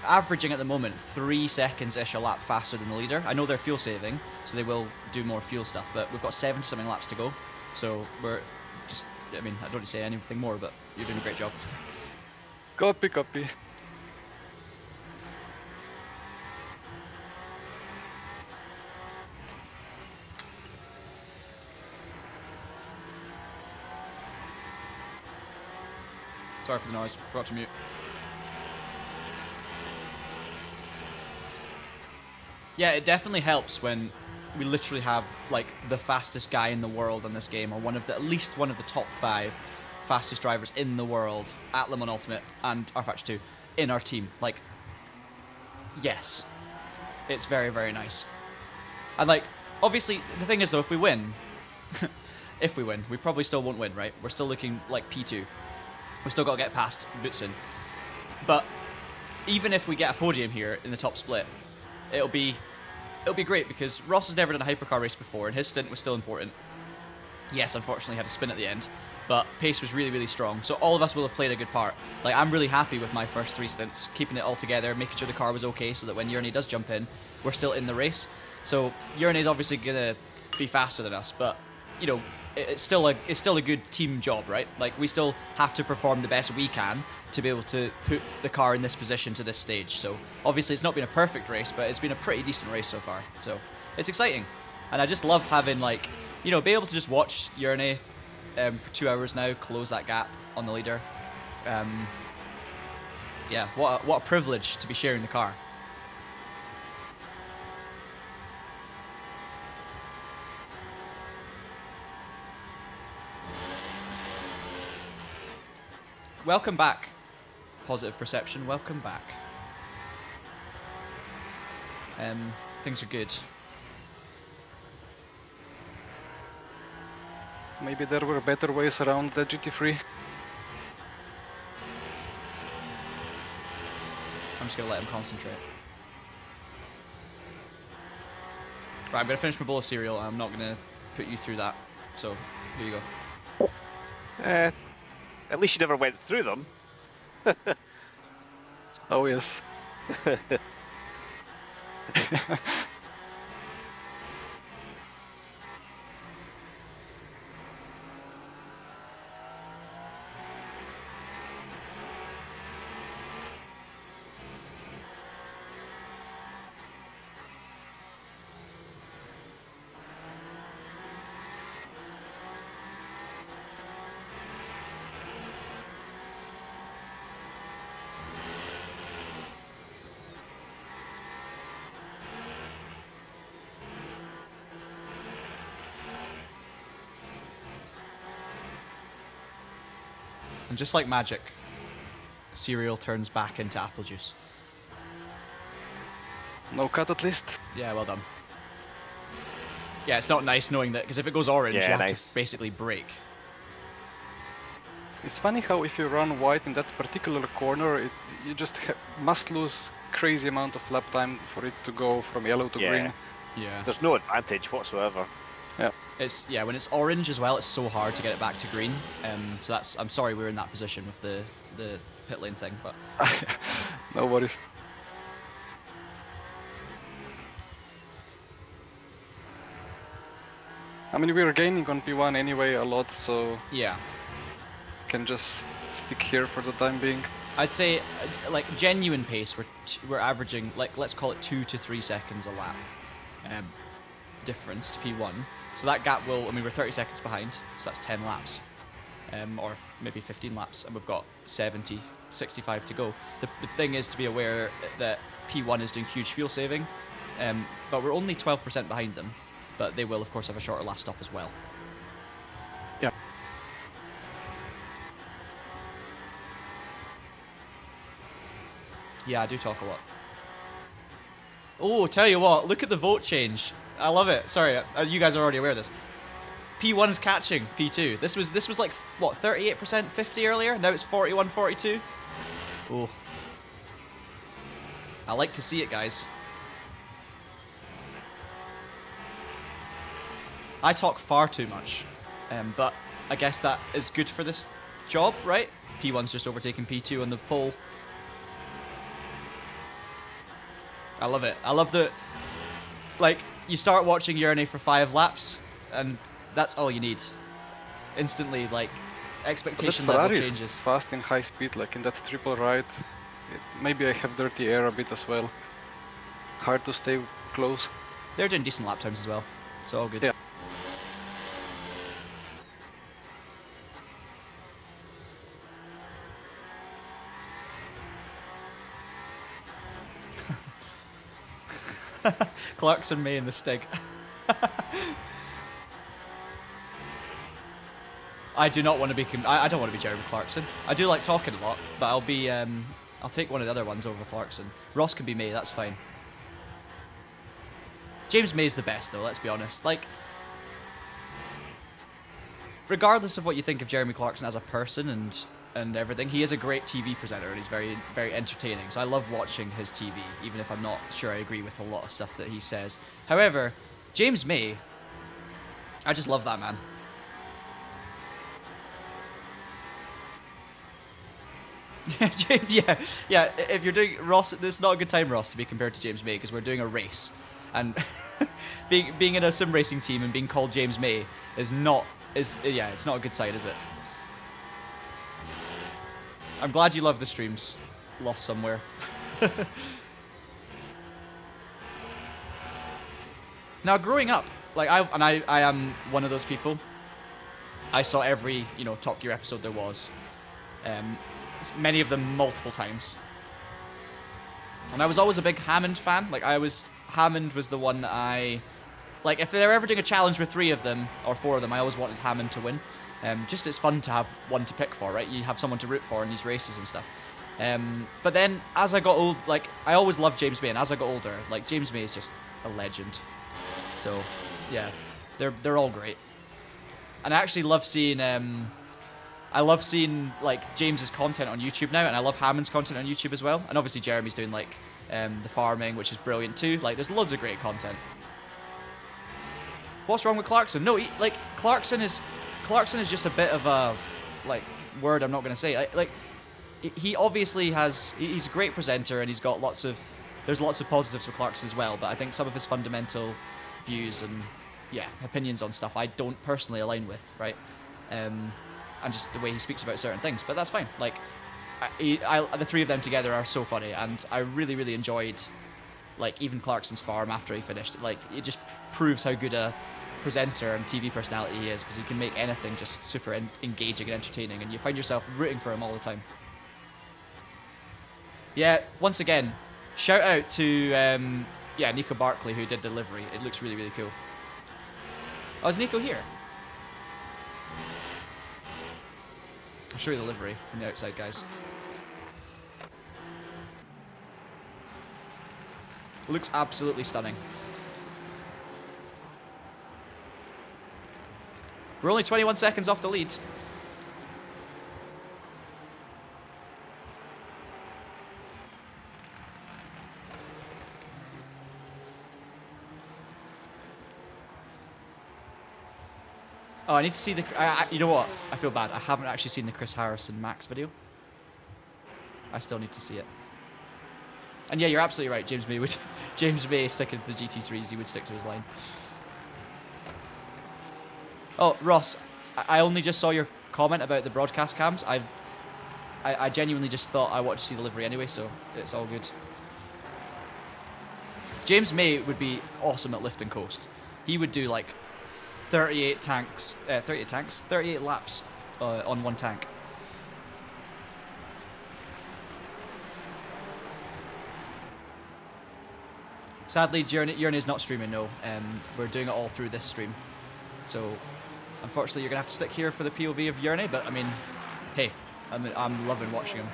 Speaker 1: averaging at the moment 3 seconds-ish a lap faster than the leader. I know they're fuel saving, so they will do more fuel stuff, but we've got 70-something laps to go. So, we're just, I mean, I don't need to say anything more, but you're doing a great job.
Speaker 2: Copy, copy.
Speaker 1: Sorry for the noise, forgot to mute. Yeah, it definitely helps when we literally have like the fastest guy in the world on this game, or at least one of the top 5 fastest drivers in the world at Le Mans Ultimate and rFactor 2 in our team. Like, yes, it's very, very nice. And like, obviously, the thing is though, if we win, we probably still won't win, right? We're still looking like P2. We've still got to get past Boutsen. But even if we get a podium here in the top split, it'll be great because Ross has never done a hypercar race before and his stint was still important. Yes, unfortunately, he had a spin at the end, but pace was really, really strong. So all of us will have played a good part. Like, I'm really happy with my first 3 stints, keeping it all together, making sure the car was okay so that when Jernej does jump in, we're still in the race. So Jernej's obviously gonna be faster than us, but you know, it's still a good team job, right? Like, we still have to perform the best we can to be able to put the car in this position to this stage. So obviously it's not been a perfect race, but it's been a pretty decent race so far. So it's exciting, and I just love having, like, you know, be able to just watch Jernej for 2 hours now, close that gap on the leader. Yeah, what a privilege to be sharing the car. Welcome back, Positive Perception. Welcome back. Things are good.
Speaker 5: Maybe there were better ways around the GT3.
Speaker 1: I'm just gonna let him concentrate. Right, I'm gonna finish my bowl of cereal. I'm not gonna put you through that. So here you go.
Speaker 3: At least you never went through them.
Speaker 5: Oh yes.
Speaker 1: And just like magic, cereal turns back into apple juice.
Speaker 5: No cut at least.
Speaker 1: Yeah, well done. Yeah, it's not nice knowing that, because if it goes orange,
Speaker 3: Yeah,
Speaker 1: you have
Speaker 3: nice.
Speaker 1: to basically brake.
Speaker 5: It's funny how if you run white in that particular corner, you just must lose crazy amount of lap time for it to go from yellow to
Speaker 3: Yeah.
Speaker 5: green.
Speaker 1: Yeah.
Speaker 3: There's no advantage whatsoever.
Speaker 5: Yeah.
Speaker 1: It's, yeah, when it's orange as well, it's so hard to get it back to green. So that's, I'm sorry we're in that position with the pit lane thing, but
Speaker 5: No worries. I mean, we're gaining on P1 anyway a lot, so
Speaker 1: yeah.
Speaker 5: can just stick here for the time being.
Speaker 1: I'd say, like, genuine pace, we're averaging, like, let's call it 2 to 3 seconds a lap difference to P1. So that gap will, I mean, we're 30 seconds behind, so that's 10 laps. Or maybe 15 laps, and we've got 70, 65 to go. The thing is to be aware that P1 is doing huge fuel saving, but we're only 12% behind them. But they will, of course, have a shorter last stop as well.
Speaker 5: Yeah.
Speaker 1: Yeah, I do talk a lot. Oh, tell you what, look at the vote change. I love it. Sorry, you guys are already aware of this. P1's catching P2. This was like, what, 38%, 50 earlier? Now it's 41, 42. Oh. I like to see it, guys. I talk far too much, but I guess that is good for this job, right? P1's just overtaken P2 on the pole. I love it. I love the, like, you start watching Jernej for 5 laps, and that's all you need. Instantly, like, expectation level
Speaker 5: Ferrari
Speaker 1: changes.
Speaker 5: is fast in high speed, like in that triple right. Maybe I have dirty air a bit as well. Hard to stay close.
Speaker 1: They're doing decent lap times as well. It's all good.
Speaker 5: Yeah.
Speaker 1: Clarkson May in the Stig. I do not want to be. I don't want to be Jeremy Clarkson. I do like talking a lot, but I'll be. I'll take one of the other ones over Clarkson. Ross can be May. That's fine. James May's the best, though. Let's be honest. Like, regardless of what you think of Jeremy Clarkson as a person and everything, he is a great TV presenter and he's very, very entertaining. So I love watching his TV, even if I'm not sure I agree with a lot of stuff that he says. However, James May, I just love that man. Yeah. If you're doing Ross, this is not a good time, Ross, to be compared to James May because we're doing a race, and being in a sim racing team and being called James May is not it's not a good sight, is it? I'm glad you love the streams. Lost somewhere. Now, growing up, like I am one of those people. I saw every Top Gear episode there was. Many of them multiple times. And I was always a big Hammond fan. Like Hammond was the one that like if they're ever doing a challenge with 3 of them or 4 of them, I always wanted Hammond to win. Just it's fun to have one to pick for, right? You have someone to root for in these races and stuff. But then as I got old, like I always loved James May, and as I got older, like James May is just a legend. So yeah, they're all great. And I actually love seeing like James's content on YouTube now, and I love Hammond's content on YouTube as well. And obviously Jeremy's doing like the farming, which is brilliant too. Like there's loads of great content. What's wrong with Clarkson? No, Clarkson is just a bit of a like word I'm not going to say. Like he obviously he's a great presenter and he's got lots of there's lots of positives for Clarkson as well, but I think some of his fundamental views and opinions on stuff I don't personally align with, right? And just the way he speaks about certain things, but that's fine. Like, the three of them together are so funny, and I really, really enjoyed, like, even Clarkson's farm after he finished. Like, it just proves how good a presenter and TV personality he is, because he can make anything just super engaging and entertaining, and you find yourself rooting for him all the time. Yeah, once again, shout out to Nico Barkley, who did the livery. It looks really, really cool. Oh, is Nico here? I'll show you the livery from the outside, guys. Looks absolutely stunning. We're only 21 seconds off the lead. Oh, I need to see the... you know what? I feel bad. I haven't actually seen the Chris Harrison Max video. I still need to see it. And yeah, you're absolutely right. James May would... James May sticking to the GT3s. He would stick to his line. Oh, Ross, I only just saw your comment about the broadcast cams. I genuinely just thought I wanted to see the livery anyway, so it's all good. James May would be awesome at lift and coast. He would do like 38 laps on one tank. Sadly, Jernej not streaming, no. We're doing it all through this stream. So, unfortunately, you're going to have to stick here for the POV of Jernej, but I mean, hey, I'm loving watching him.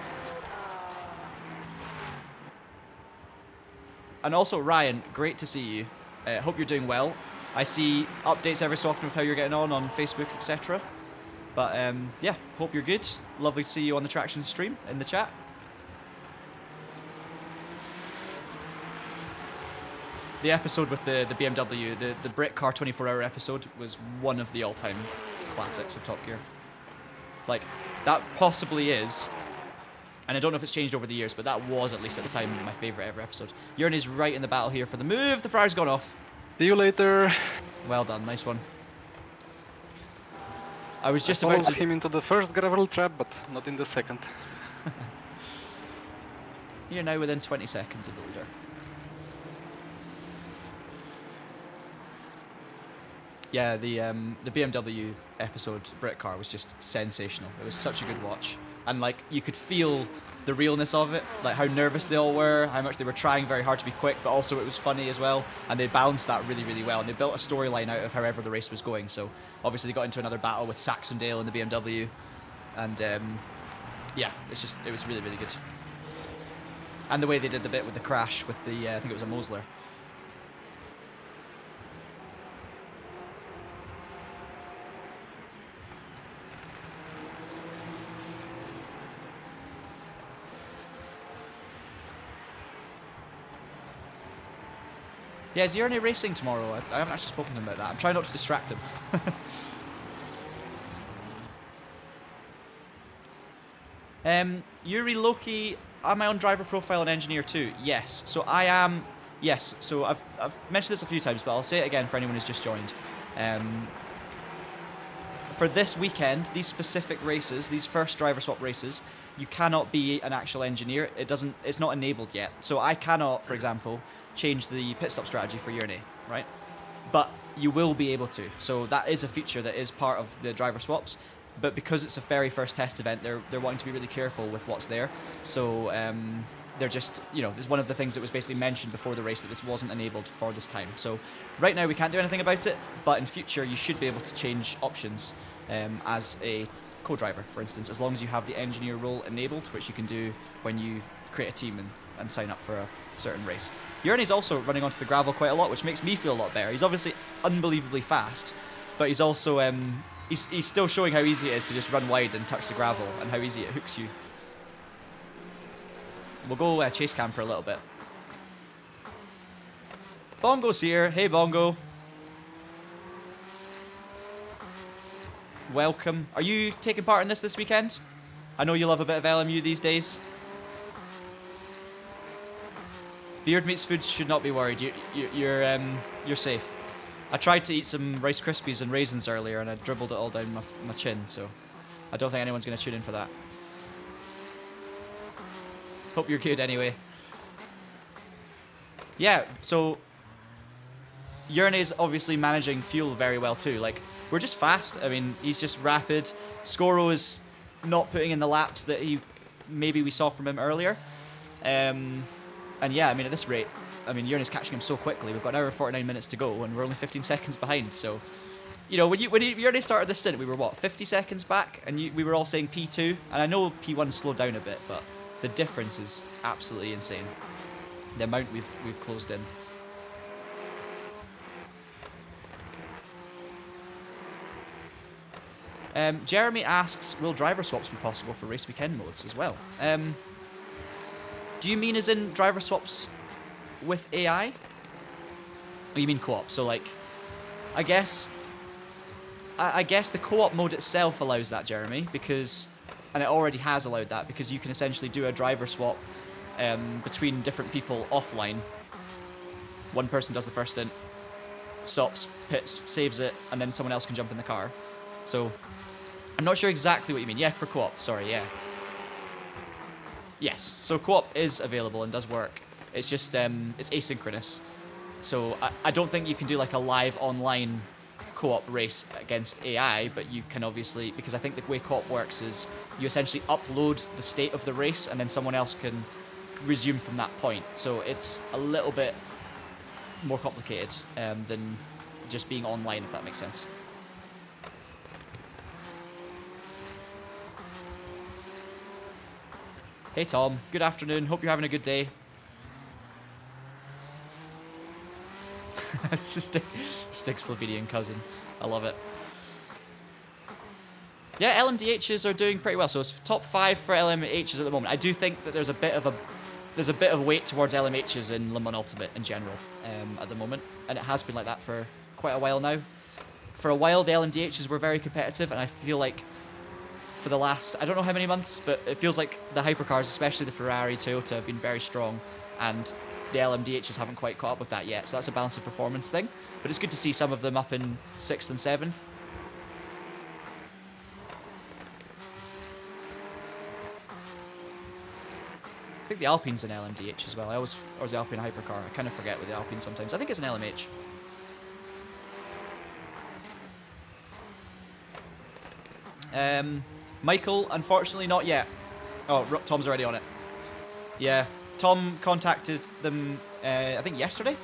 Speaker 1: And also, Ryan, great to see you. Hope you're doing well. I see updates every so often with how you're getting on Facebook, etc. But yeah, hope you're good. Lovely to see you on the Traction stream in the chat. The episode with the BMW, the Brit Car 24-hour episode, was one of the all-time classics of Top Gear. Like, that possibly is, and I don't know if it's changed over the years, but that was, at least at the time, my favourite ever episode. Jernej right in the battle here for the move. The fire's gone off.
Speaker 5: See you later.
Speaker 1: Well done, nice one. I was just about to...
Speaker 5: him into the first gravel trap, but not in the second.
Speaker 1: You're now within 20 seconds of the leader. Yeah, the BMW episode, Brit Car, was just sensational. It was such a good watch. And, like, you could feel the realness of it, like how nervous they all were, how much they were trying very hard to be quick, but also it was funny as well. And they balanced that really, really well. And they built a storyline out of however the race was going. So, obviously, they got into another battle with Saxondale in the BMW. And, yeah, it was really, really good. And the way they did the bit with the crash with the, I think it was a Mosler. Yeah, is Jernej racing tomorrow? I haven't actually spoken to him about that. I'm trying not to distract him. Yuri Loki, am I on driver profile and engineer too? Yes. So I am. Yes. So I've mentioned this a few times, but I'll say it again for anyone who's just joined. For this weekend, these specific races, these first driver swap races, you cannot be an actual engineer. It's not enabled yet. So I cannot, for example, change the pit stop strategy for Jernej, right? But you will be able to. So that is a feature that is part of the driver swaps. But because it's a very first test event, they're wanting to be really careful with what's there. So they're just, there's one of the things that was basically mentioned before the race that this wasn't enabled for this time. So right now we can't do anything about it, but in future you should be able to change options as a co-driver, for instance, as long as you have the engineer role enabled, which you can do when you create a team and sign up for a certain race. Jerney's also running onto the gravel quite a lot, which makes me feel a lot better. He's obviously unbelievably fast, but he's also he's still showing how easy it is to just run wide and touch the gravel, and how easy it hooks you. We'll go chase cam for a little bit. Bongo's here. Hey, Bongo. Welcome. Are you taking part in this weekend? I know you love a bit of LMU these days. Beard meats food should not be worried. You're safe. I tried to eat some Rice Krispies and raisins earlier, and I dribbled it all down my chin. So I don't think anyone's going to tune in for that. Hope you're good anyway. Yeah. So Jernej is obviously managing fuel very well too. Like, we're just fast. I mean, he's just rapid. Scoro is not putting in the laps that maybe we saw from him earlier. And yeah, I mean, at this rate, I mean, Jernej's catching him so quickly. We've got an hour and 49 minutes to go, and we're only 15 seconds behind. So, you know, when Jernej started the stint, we were what, 50 seconds back, and we were all saying P2, and I know P1 slowed down a bit, but the difference is absolutely insane. The amount we've closed in. Jeremy asks, will driver swaps be possible for race weekend modes as well? Do you mean as in driver swaps with AI? Or you mean co-op? So like, I guess the co-op mode itself allows that, Jeremy, because, and it already has allowed that, because you can essentially do a driver swap between different people offline. One person does the first stint, stops, pits, saves it, and then someone else can jump in the car. So I'm not sure exactly what you mean. Yeah, for co-op. Sorry, yeah. Yes, so co-op is available and does work. It's just, it's asynchronous. So I don't think you can do like a live online co-op race against AI, but you can obviously, because I think the way co-op works is you essentially upload the state of the race and then someone else can resume from that point. So it's a little bit more complicated than just being online, if that makes sense. Hey Tom, good afternoon. Hope you're having a good day. It's just Stick Slovenian cousin. I love it. Yeah, LMDHs are doing pretty well. So it's top 5 for LMHs at the moment. I do think that there's a bit of weight towards LMHs in Le Mans Ultimate in general at the moment, and it has been like that for quite a while now. For a while, the LMDHs were very competitive, and I feel like for the last, I don't know how many months, but it feels like the hypercars, especially the Ferrari, Toyota, have been very strong, and the LMDHs haven't quite caught up with that yet, so that's a balance of performance thing. But it's good to see some of them up in 6th and 7th. I think the Alpine's an LMDH as well. Or is the Alpine a hypercar? I kind of forget with the Alpine sometimes. I think it's an LMH. Michael, unfortunately not yet. Oh, Tom's already on it. Yeah, Tom contacted them, I think yesterday,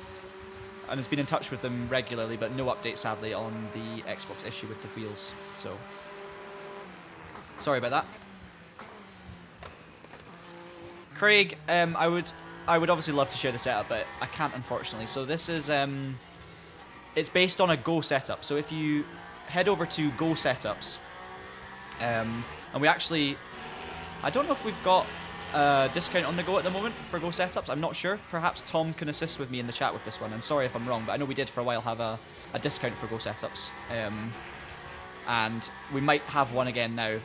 Speaker 1: and has been in touch with them regularly, but no update, sadly, on the Xbox issue with the wheels. So, sorry about that. Craig, I would obviously love to share the setup, but I can't, unfortunately. So this is, it's based on a Go setup. So if you head over to Go Setups, and we actually, I don't know if we've got a discount on the Go at the moment for Go Setups. I'm not sure. Perhaps Tom can assist with me in the chat with this one. And sorry if I'm wrong, but I know we did for a while have a discount for Go Setups. And we might have one again now,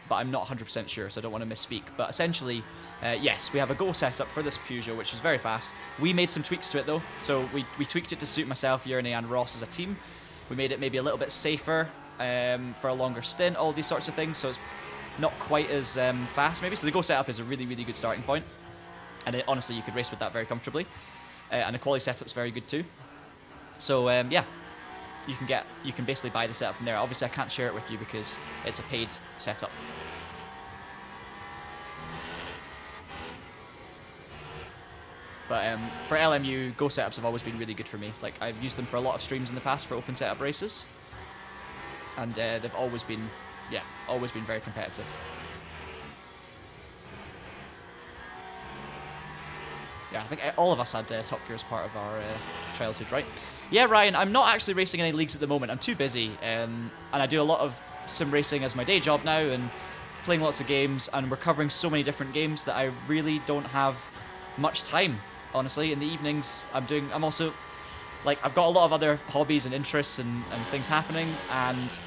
Speaker 1: but I'm not 100% sure, so I don't want to misspeak. But essentially, yes, we have a Go setup for this Peugeot, which is very fast. We made some tweaks to it though. So we tweaked it to suit myself, Jernej, and Ross as a team. We made it maybe a little bit safer for a longer stint, all these sorts of things. So it's not quite as fast maybe. So the Go setup is a really, really good starting point. And honestly, you could race with that very comfortably. And the quality setup's very good too. So yeah, you can basically buy the setup from there. Obviously, I can't share it with you because it's a paid setup. But for LMU, Go setups have always been really good for me. Like, I've used them for a lot of streams in the past for open setup races. And they've always been, yeah, always been very competitive. Yeah, I think all of us had Top Gear as part of our childhood, right? Yeah, Ryan, I'm not actually racing any leagues at the moment. I'm too busy. And I do a lot of sim racing as my day job now and playing lots of games. And we're covering so many different games that I really don't have much time, honestly. In the evenings, I'm also, like, I've got a lot of other hobbies and interests and things happening. And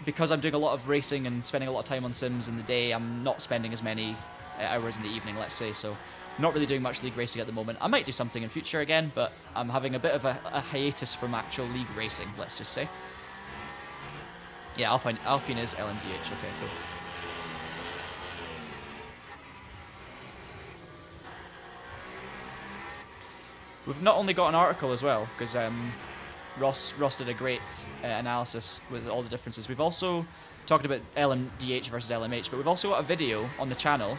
Speaker 1: because I'm doing a lot of racing and spending a lot of time on sims in the day, I'm not spending as many hours in the evening, let's say. So Not really doing much league racing at the moment. I might do something in future again, but I'm having a bit of a hiatus from actual league racing, let's just say. Yeah, Alpine is LMDH. Okay, cool. We've not only got an article as well, because Ross did a great analysis with all the differences. We've also talked about LMDH versus LMH, but we've also got a video on the channel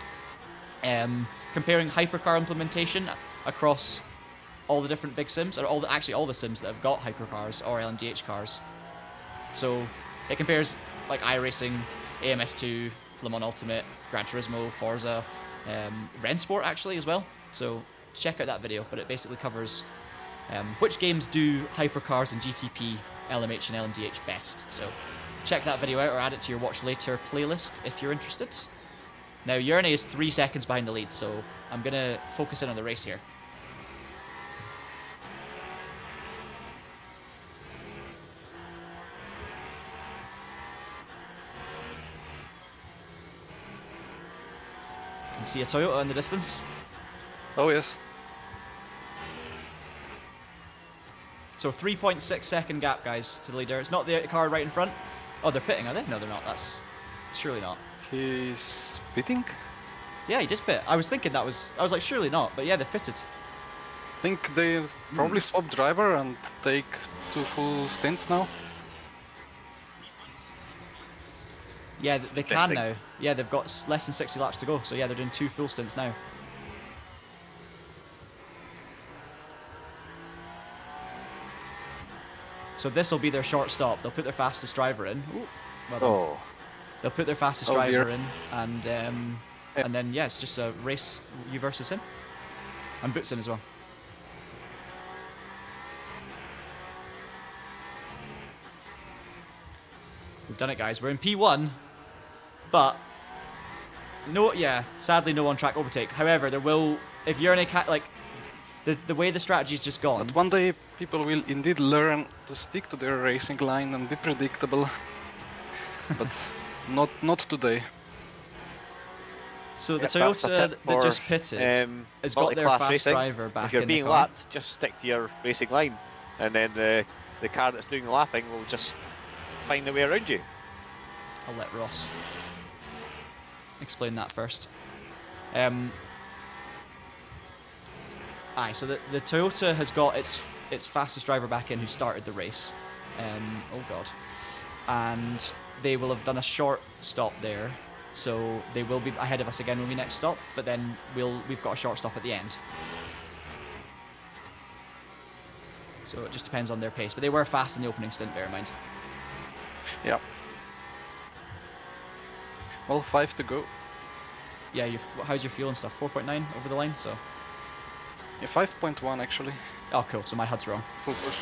Speaker 1: comparing hypercar implementation across all the different big sims, or actually all the sims that have got hypercars or LMDH cars. So it compares like iRacing, AMS2, Le Mans Ultimate, Gran Turismo, Forza, Rennsport actually as well. So check out that video, but it basically covers which games do hypercars and GTP, LMH and LMDH best. So check that video out or add it to your watch later playlist if you're interested. Now Jernej is 3 seconds behind the lead, so I'm going to focus in on the race here. You can see a Toyota in the distance.
Speaker 5: Oh yes.
Speaker 1: So 3.6 second gap, guys, to the leader. It's not the car right in front. Oh, they're pitting, are they? No, they're not. That's surely not.
Speaker 5: He's pitting?
Speaker 1: Yeah, he did pit. I was thinking that was... I was like, surely not. But yeah, they've pitted.
Speaker 5: I think they probably swap driver and take 2 full stints now.
Speaker 1: Yeah, they can
Speaker 3: Testing.
Speaker 1: now. Yeah, they've got less than 60 laps to go. So yeah, they're doing 2 full stints now. So this will be their short stop. They'll put their fastest driver in. Ooh, well done.
Speaker 3: Oh.
Speaker 1: They'll put their fastest
Speaker 5: Oh,
Speaker 1: driver
Speaker 5: dear.
Speaker 1: in, and then yeah, it's just a race you versus him, and Boots in as well. We've done it, guys. We're in P1, but no, yeah, sadly no on-track overtake. However, there will, if you're in a like the way the strategy's just gone.
Speaker 5: But one day people will indeed learn to stick to their racing line and be predictable. But not today.
Speaker 1: So the
Speaker 3: Yep, that's a
Speaker 1: Toyota
Speaker 3: tip
Speaker 1: that just
Speaker 3: for,
Speaker 1: pitted has got their
Speaker 3: multi-class
Speaker 1: fast
Speaker 3: racing.
Speaker 1: driver back
Speaker 3: If you're
Speaker 1: in the
Speaker 3: being
Speaker 1: car.
Speaker 3: lapped, just stick to your racing line, and then the car that's doing the lapping will just find a way around you.
Speaker 1: I'll let Ross explain that first. Aye, so the Toyota has got its fastest driver back in who started the race. Oh god. And they will have done a short stop there, so they will be ahead of us again when we next stop, but then we've got a short stop at the end. So it just depends on their pace, but they were fast in the opening stint, bear in mind.
Speaker 5: Yeah. Well, 5 to go.
Speaker 1: Yeah, how's your fuel and stuff? 4.9 over the line, so...
Speaker 5: Yeah, 5.1 actually.
Speaker 1: Oh, cool, so my HUD's wrong.
Speaker 5: Full push.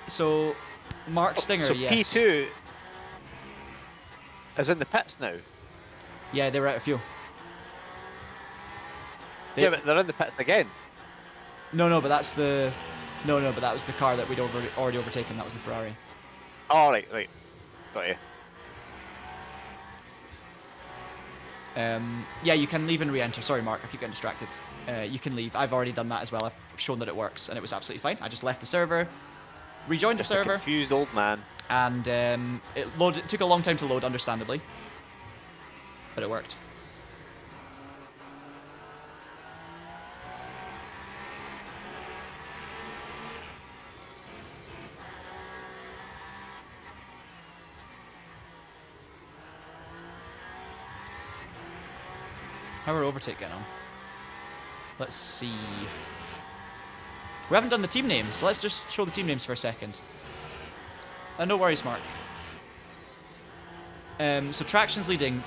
Speaker 1: So Mark Stinger,
Speaker 3: So
Speaker 1: yes.
Speaker 3: P2 is in the pits now.
Speaker 1: Yeah, they were out of fuel.
Speaker 3: Yeah, but they're in the pits again.
Speaker 1: No, but that's the... No, but that was the car that we'd already overtaken. That was the Ferrari.
Speaker 3: Oh, right. Got you.
Speaker 1: Yeah, you can leave and re-enter. Sorry, Mark, I keep getting distracted. You can leave. I've already done that as well. I've shown that it works, and it was absolutely fine. I just left the server, rejoined
Speaker 3: Just
Speaker 1: the
Speaker 3: a
Speaker 1: server,
Speaker 3: confused old man.
Speaker 1: and it took a long time to load, understandably, but it worked. How are overtake getting on? Let's see. We haven't done the team names, so let's just show the team names for a second. No worries, Mark. So Traction's leading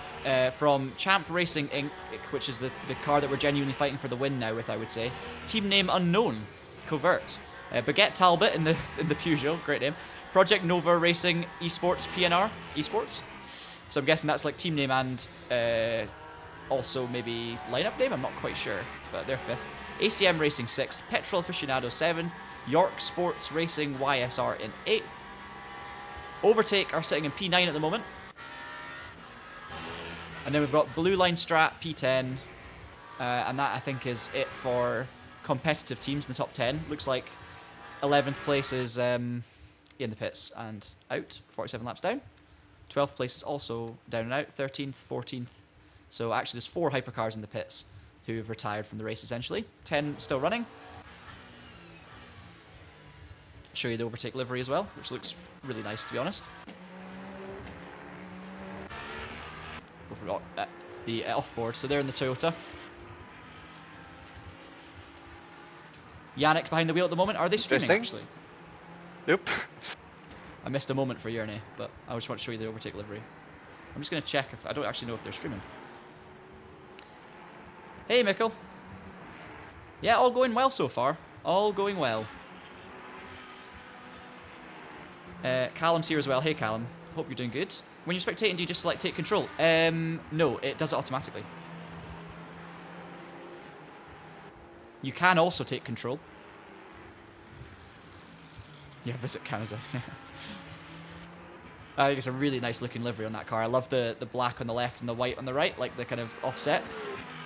Speaker 1: from Champ Racing Inc., which is the car that we're genuinely fighting for the win now with, I would say. Team name unknown, covert. Baguette Talbot in the Peugeot, great name. Project Nova Racing Esports PNR, Esports. So I'm guessing that's like team name and also maybe lineup name, I'm not quite sure, but they're 5th. ACM Racing 6th, Petrol Aficionado 7th, York Sports Racing YSR in 8th. Overtake are sitting in P9 at the moment. And then we've got Blue Line Strat P10, and that I think is it for competitive teams in the top 10. Looks like 11th place is in the pits and out, 47 laps down. 12th place is also down and out, 13th, 14th. So actually there's 4 hypercars in the pits who have retired from the race essentially. 10 still running. Show you the overtake livery as well, which looks really nice to be honest. Go for the off-board. So they're in the Toyota. Yannick behind the wheel at the moment. Are they streaming actually?
Speaker 2: Yep.
Speaker 1: I missed a moment for Jernej, but I just want to show you the overtake livery. I'm just going to check if I don't actually know if they're streaming. Hey, Mikkel. Yeah, all going well so far. All going well. Callum's here as well. Hey, Callum. Hope you're doing good. When you're spectating, do you just select take control? No, it does it automatically. You can also take control. Yeah, visit Canada. I think it's a really nice looking livery on that car. I love the black on the left and the white on the right, like the kind of offset.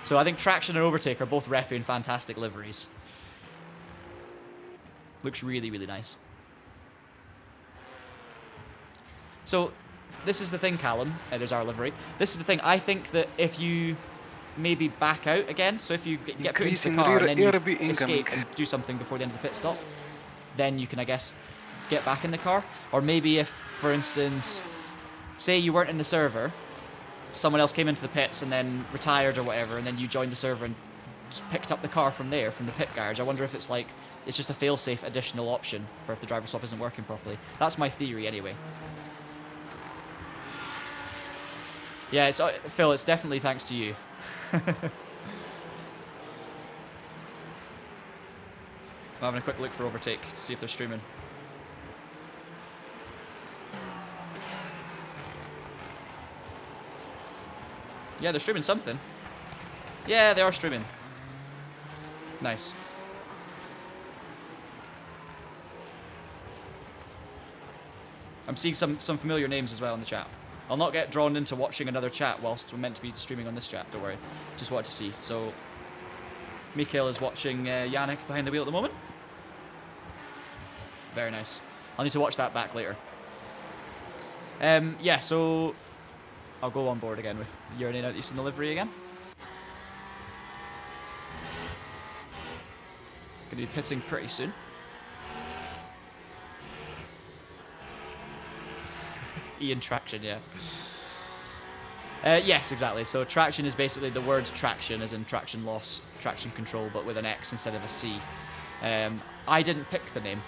Speaker 1: So I think Traction and Overtake are both repping fantastic liveries. Looks really, really nice. So this is the thing, Callum. There's our livery. This is the thing. I think that if you maybe back out again, so if you get put into the car and then you escape and do something before the end of the pit stop, then you can, I guess, get back in the car. Or maybe if, for instance, say you weren't in the server, someone else came into the pits and then retired or whatever, and then you joined the server and just picked up the car from there, from the pit garage. I wonder if it's like, it's just a fail-safe additional option for if the driver swap isn't working properly. That's my theory anyway. Yeah, it's, Phil, it's definitely thanks to you. I'm having a quick look for Overtake to see if they're streaming. Yeah, they're streaming something. Yeah, they are streaming. Nice. I'm seeing some familiar names as well in the chat. I'll not get drawn into watching another chat whilst we're meant to be streaming on this chat, don't worry. Just wanted to see. So, Mikhail is watching Yannick behind the wheel at the moment. Very nice. I'll need to watch that back later. Yeah, so I'll go on board again with Jernej now that you've seen the livery again. Gonna be pitting pretty soon. Ian Traction, yeah. Yes, exactly. So traction is basically the word traction, as in traction loss, traction control, but with an X instead of a C. I didn't pick the name.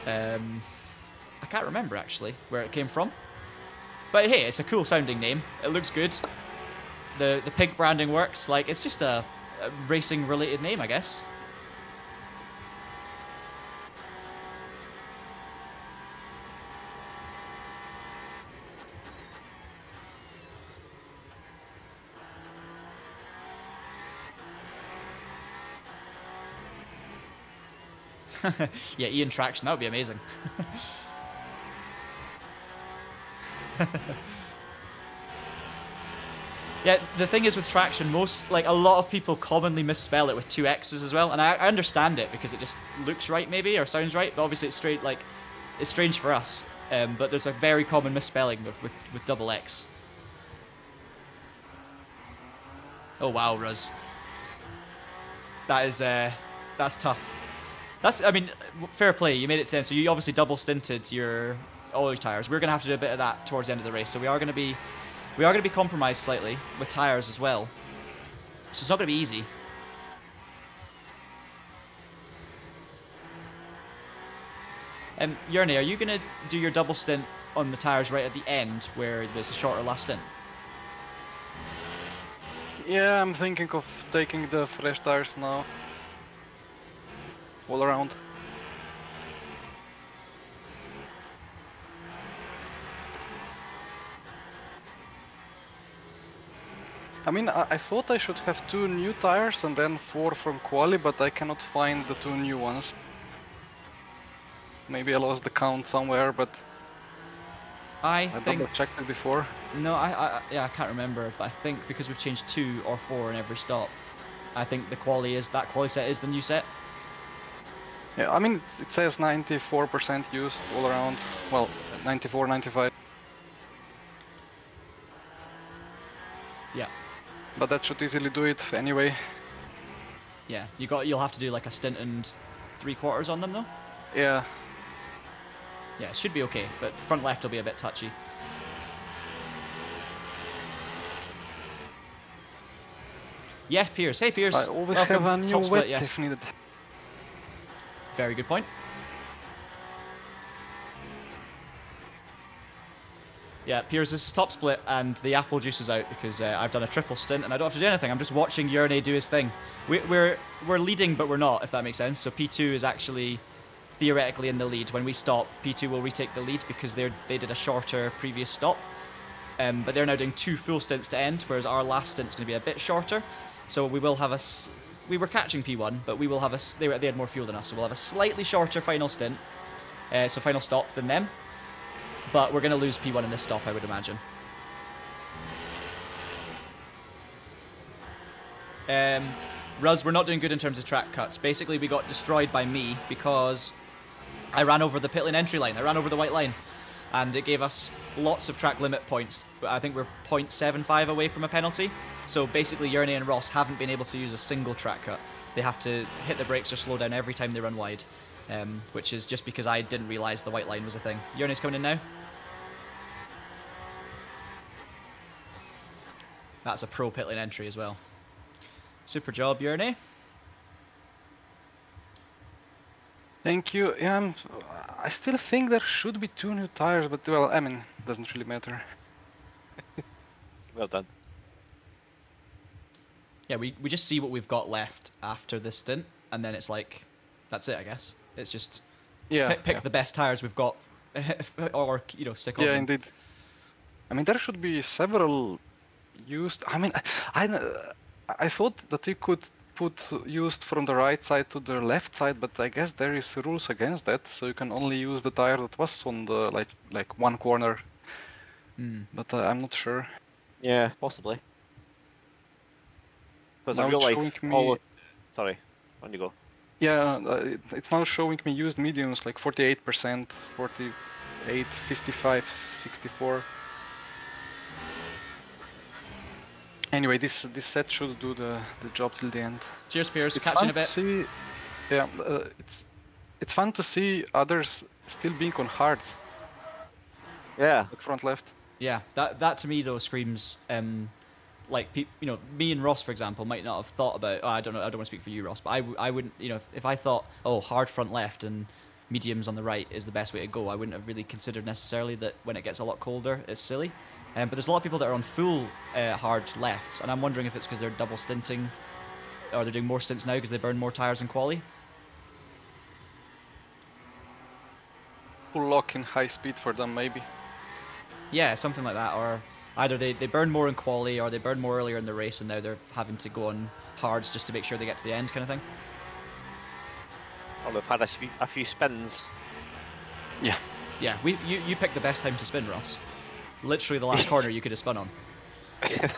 Speaker 1: I can't remember actually where it came from. But hey, it's a cool sounding name. It looks good. The pink branding works. Like, it's just a racing related name, I guess. Yeah, Ian Traction, that would be amazing. Yeah, the thing is with Traction, a lot of people commonly misspell it with 2 X's as well, and I understand it because it just looks right maybe, or sounds right, but obviously it's straight, like, it's strange for us, but there's a very common misspelling with double X. Oh wow, Ruz. That is, that's tough. I mean, fair play, you made it to 10, so you obviously double stinted all your tyres. We're going to have to do a bit of that towards the end of the race, so we are going to be compromised slightly with tyres as well. So it's not going to be easy. Jernej, are you going to do your double stint on the tyres right at the end, where there's a shorter last stint?
Speaker 5: Yeah, I'm thinking of taking the fresh tyres now. All around. I mean, I thought I should have 2 new tires and then 4 from quali, but I cannot find the 2 new ones. Maybe I lost the count somewhere, but... I double checked it before.
Speaker 1: No, yeah, I can't remember, but I think because we've changed 2 or 4 in every stop, I think the quali set is the new set.
Speaker 5: Yeah, I mean, it says 94% used all around. Well, 94, 95.
Speaker 1: Yeah.
Speaker 5: But that should easily do it anyway.
Speaker 1: Yeah, you'll have to do like a stint and 3/4 on them though.
Speaker 5: Yeah.
Speaker 1: Yeah, it should be okay, but front left will be a bit touchy. Yeah, Piers. Hey, Piers.
Speaker 5: I always
Speaker 1: Welcome.
Speaker 5: have a new
Speaker 1: Top split,
Speaker 5: wet
Speaker 1: yes.
Speaker 5: if needed.
Speaker 1: Very good point. Yeah, Piers, this is top split, and the apple juice is out because I've done a triple stint, and I don't have to do anything. I'm just watching Jernej do his thing. We're leading, but we're not, if that makes sense. So P2 is actually theoretically in the lead. When we stop, P2 will retake the lead because they did a shorter previous stop. But they're now doing 2 full stints to end, whereas our last stint's going to be a bit shorter. So we will have we were catching P1, but we will have they had more fuel than us, so we'll have a slightly shorter final stint, so final stop than them. But we're going to lose P1 in this stop, I would imagine. Ruz, we're not doing good in terms of track cuts. Basically, we got destroyed by me because I ran over the pit lane entry line. I ran over the white line. And it gave us lots of track limit points. I think we're 0.75 away from a penalty. So basically, Jernej and Ross haven't been able to use a single track cut. They have to hit the brakes or slow down every time they run wide. Which is just because I didn't realise the white line was a thing. Jernej's coming in now. That's a pro pit lane entry as well. Super job, Jernej.
Speaker 5: Thank you. Yeah, I still think there should be 2 new tires, but well, I mean, doesn't really matter.
Speaker 3: Well done.
Speaker 1: Yeah, we just see what we've got left after this stint, and then it's like, that's it, I guess. It's just pick the best tires we've got, or stick on them.
Speaker 5: Yeah, indeed. I mean, there should be several used. I mean, I thought that you could put used from the right side to the left side, but I guess there is rules against that, so you can only use the tire that was on the like one corner. But I'm not sure.
Speaker 3: Yeah, possibly. Because in
Speaker 5: Now
Speaker 3: real
Speaker 5: it's
Speaker 3: life,
Speaker 5: showing me-
Speaker 3: sorry, on you go.
Speaker 5: Yeah, it's now showing me used mediums like 48%, 48, 55, 64. Anyway, this set should do the job till the end.
Speaker 1: Cheers, Piers.
Speaker 5: It's
Speaker 1: Catch you in
Speaker 5: fun
Speaker 1: a
Speaker 5: to
Speaker 1: bit.
Speaker 5: see. Yeah, it's fun to see others still being on hards,
Speaker 3: Yeah.
Speaker 5: like front left.
Speaker 1: Yeah, that to me though screams like me and Ross, for example, might not have thought about. I don't know. I don't want to speak for you, Ross, but I wouldn't. If I thought, hard front left and mediums on the right is the best way to go, I wouldn't have really considered necessarily that when it gets a lot colder, it's silly. But there's a lot of people that are on full hard lefts, and I'm wondering if it's because they're double stinting, or they're doing more stints now because they burn more tires in quali.
Speaker 5: Full lock in high speed for them, maybe.
Speaker 1: Yeah, something like that, or either they burn more in quali, or they burn more earlier in the race, and now they're having to go on hards just to make sure they get to the end, kind of thing.
Speaker 3: Or they've had a few spins.
Speaker 5: Yeah.
Speaker 1: Yeah, you picked the best time to spin, Ross. Literally the last corner you could have spun on.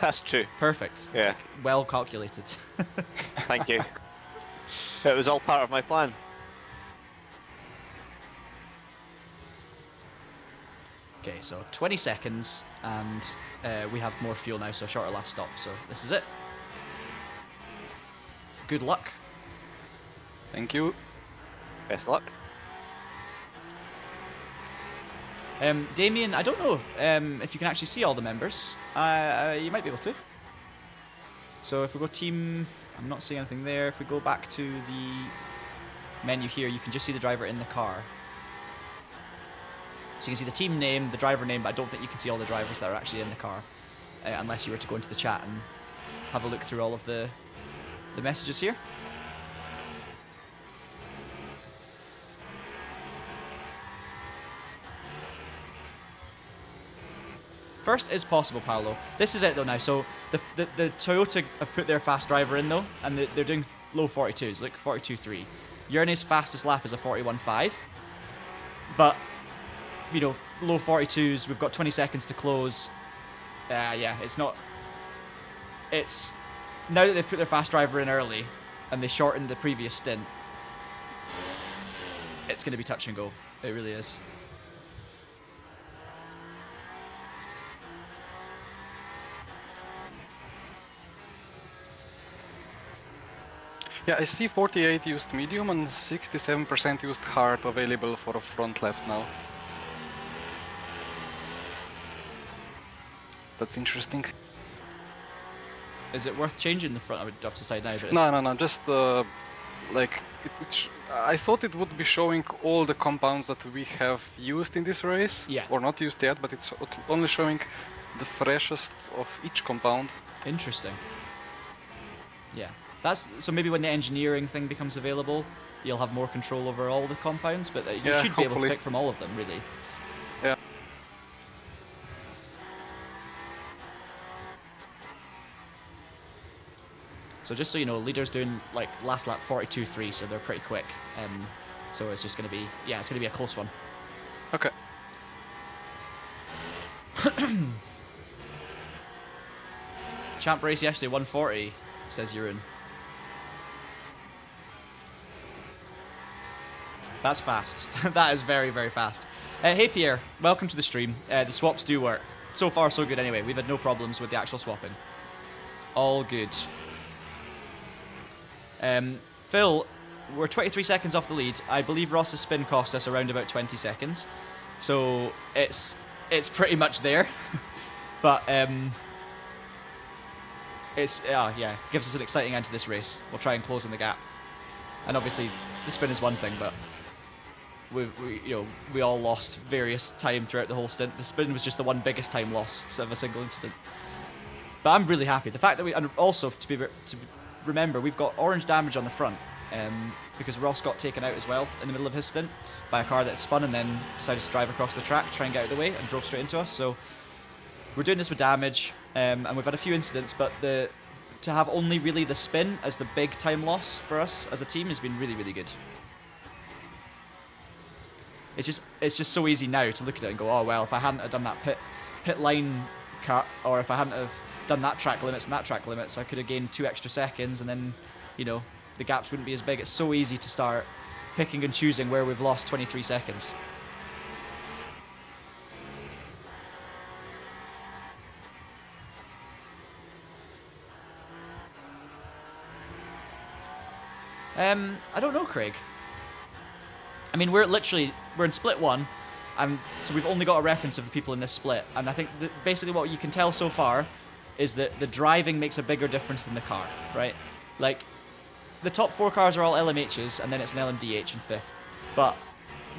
Speaker 3: That's true.
Speaker 1: Perfect.
Speaker 3: Yeah.
Speaker 1: Well calculated.
Speaker 3: Thank you. It was all part of my plan.
Speaker 1: Okay, so 20 seconds, and we have more fuel now, so shorter last stop, so this is it. Good luck.
Speaker 5: Thank you.
Speaker 3: Best luck.
Speaker 1: Damien, I don't know if you can actually see all the members. You might be able to. So if we go team, I'm not seeing anything there. If we go back to the menu here, you can just see the driver in the car. So you can see the team name, the driver name, but I don't think you can see all the drivers that are actually in the car, unless you were to go into the chat and have a look through all of the messages here. First is possible, Paolo. This is it though now. So the Toyota have put their fast driver in though, and they're doing low 42s, like 42.3. Jernej's fastest lap is a 41.5, but you know, low 42s. We've got 20 seconds to close. Yeah, it's not. It's now that they've put their fast driver in early, and they shortened the previous stint. It's going to be touch and go. It really is.
Speaker 5: Yeah, I see 48 used medium and 67% used hard available for front left now. That's interesting.
Speaker 1: Is it worth changing the front? I would have to decide now, but
Speaker 5: No, just like I thought it would be showing all the compounds that we have used in this race,
Speaker 1: Yeah.
Speaker 5: or not used yet, but it's only showing the freshest of each compound.
Speaker 1: Interesting. Yeah, that's so. Maybe when the engineering thing becomes available, you'll have more control over all the compounds, but you
Speaker 5: Yeah,
Speaker 1: should be able to
Speaker 5: hopefully.
Speaker 1: pick from all of them, really.
Speaker 5: Yeah.
Speaker 1: So just so you know, leader's doing like last lap 42.3, so they're pretty quick. So it's just going to be, yeah, it's going to be a close one.
Speaker 5: Okay.
Speaker 1: Champ race yesterday, 140, says Jeroen. That's fast. That is very, very fast. Hey Pierre, welcome to the stream. The swaps do work. So far, so good anyway. We've had no problems with the actual swapping. All good. Phil, we're 23 seconds off the lead. I believe Ross's spin cost us around about 20 seconds. So it's pretty much there. But it's yeah, gives us an exciting end to this race. We'll try and close in the gap. And obviously the spin is one thing, but we all lost various time throughout the whole stint. The spin was just the one biggest time loss of a single incident. But I'm really happy. The fact that and also to remember, we've got orange damage on the front because Ross got taken out as well in the middle of his stint by a car that spun and then decided to drive across the track, try and get out of the way, and drove straight into us. So we're doing this with damage, and we've had a few incidents, but to have only really the spin as the big time loss for us as a team has been really, really good. It's just so easy now to look at it and go, oh well, if I hadn't have done that pit line cut, or if I hadn't have done that track limits and that track limits, I could have gained 2 extra seconds, and then, you know, the gaps wouldn't be as big. It's so easy to start picking and choosing where we've lost 23 seconds. I don't know, Craig. I mean, we're in split 1, and so we've only got a reference of the people in this split, and I think that basically what you can tell so far is that the driving makes a bigger difference than the car, right? Like, the top 4 cars are all LMHs, and then it's an LMDH in 5th, but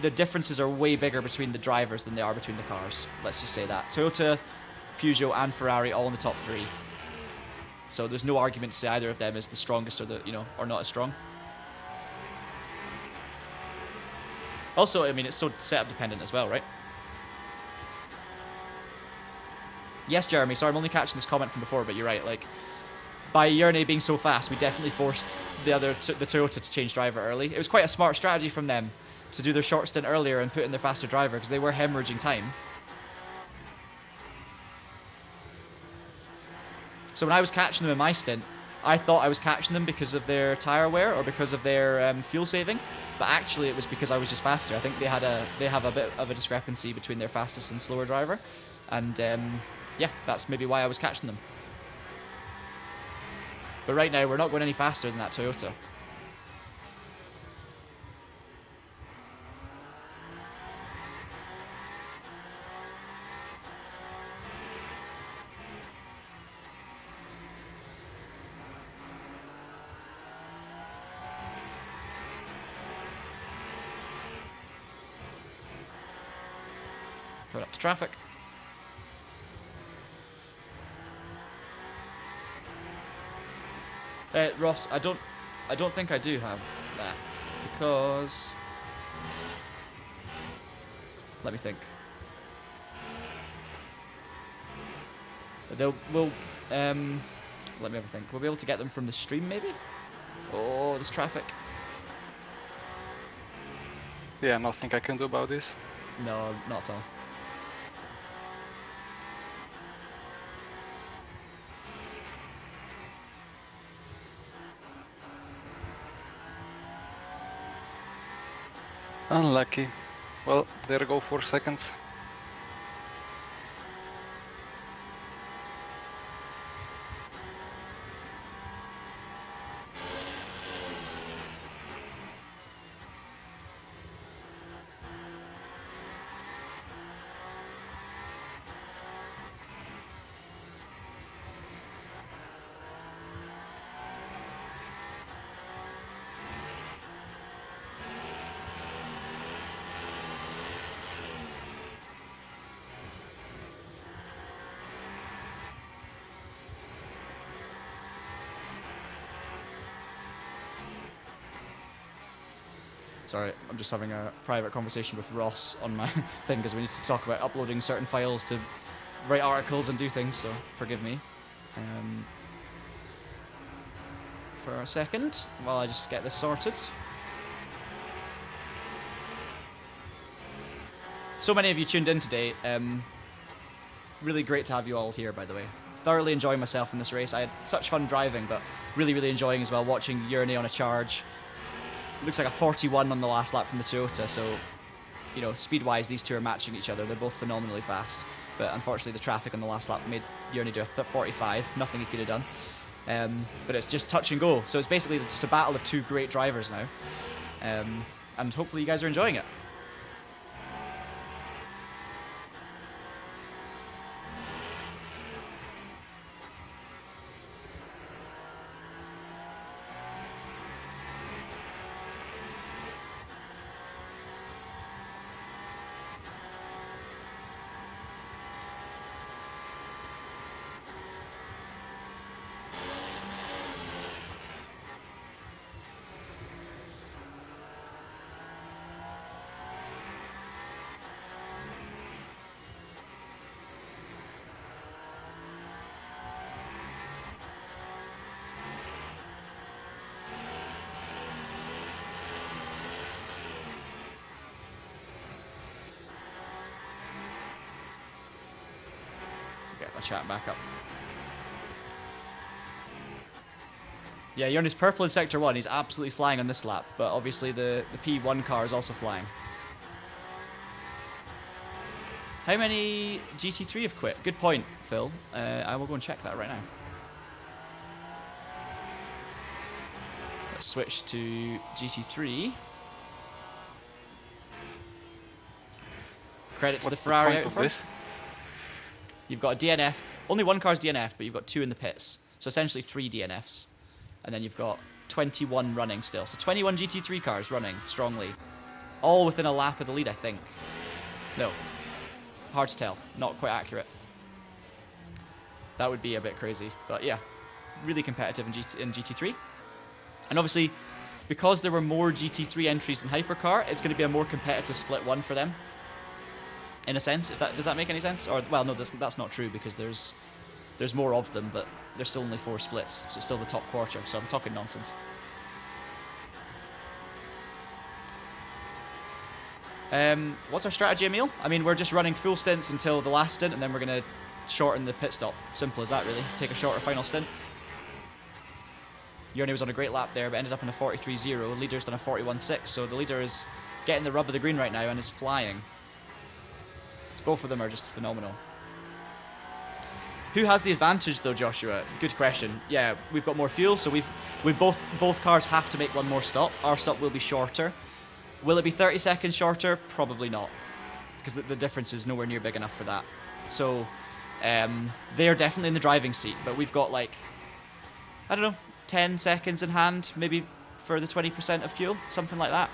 Speaker 1: the differences are way bigger between the drivers than they are between the cars. Let's just say that. Toyota, Peugeot, and Ferrari all in the top 3. So there's no argument to say either of them is the strongest or not as strong. Also, I mean, it's so setup dependent as well, right? Yes, Jeremy, sorry, I'm only catching this comment from before, but you're right. Like, by Jernej being so fast, we definitely forced the Toyota to change driver early. It was quite a smart strategy from them to do their short stint earlier and put in their faster driver, because they were hemorrhaging time. So when I was catching them in my stint, I thought I was catching them because of their tyre wear or because of their fuel saving, but actually it was because I was just faster. I think they have a bit of a discrepancy between their fastest and slower driver, and yeah, that's maybe why I was catching them. But right now we're not going any faster than that Toyota. Coming up to traffic. Ross, I don't think I do have that, because let me think. Let me have a think. We'll be able to get them from the stream, maybe. Oh, there's traffic.
Speaker 5: Yeah, nothing I can do about this.
Speaker 1: No, not at all.
Speaker 5: Unlucky. Well, there go 4 seconds.
Speaker 1: Sorry, I'm just having a private conversation with Ross on my thing because we need to talk about uploading certain files to write articles and do things, so forgive me. For a second, while I just get this sorted. So many of you tuned in today. Really great to have you all here, by the way. Thoroughly enjoying myself in this race. I had such fun driving, but really, really enjoying as well watching Jernej on a charge. Looks like a 41 on the last lap from the Toyota, so, you know, speed-wise, these two are matching each other. They're both phenomenally fast, but unfortunately the traffic on the last lap made Jernej do a 45. Nothing he could have done. But it's just touch and go, so it's basically just a battle of two great drivers now. And hopefully you guys are enjoying it. Get my chat back up. Yeah, Jernej's purple in Sector 1. He's absolutely flying on this lap, but obviously the P1 car is also flying. How many GT3 have quit? Good point, Phil. I will go and check that right now. Let's switch to GT3. Credit to the Ferrari out front. You've got a DNF. Only one car's DNF, but you've got 2 in the pits. So essentially 3 DNFs. And then you've got 21 running still. So 21 GT3 cars running strongly. All within a lap of the lead, I think. No. Hard to tell. Not quite accurate. That would be a bit crazy. But yeah, really competitive in GT3. And obviously, because there were more GT3 entries than Hypercar, it's going to be a more competitive split one for them. In a sense, does that make any sense? Or well, no, that's not true because there's more of them, but there's still only 4 splits, so it's still the top quarter. So I'm talking nonsense. What's our strategy, Emil? I mean, we're just running full stints until the last stint, and then we're gonna shorten the pit stop. Simple as that, really. Take a shorter final stint. Jernej was on a great lap there, but ended up in a 43.0. Leader's done a 41.6, so the leader is getting the rub of the green right now and is flying. Both of them are just phenomenal. Who has the advantage though, Joshua? Good question. Yeah, we've got more fuel, so both cars have to make one more stop. Our stop will be shorter. Will it be 30 seconds shorter? Probably not, because the difference is nowhere near big enough for that. So they are definitely in the driving seat, but we've got like, I don't know, 10 seconds in hand, maybe for the 20% of fuel, something like that.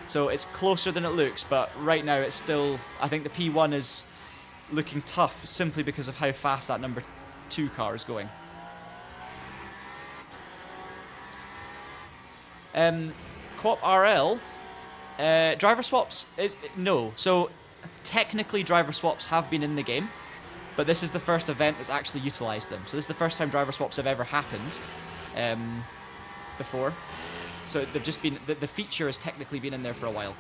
Speaker 1: So it's closer than it looks, but right now it's still, I think the P1 is looking tough simply because of how fast that number 2 car is going. Co-op RL, driver swaps, no. So technically driver swaps have been in the game, but this is the first event that's actually utilised them. So this is the first time driver swaps have ever happened before. So they've just been, the feature has technically been in there for a while.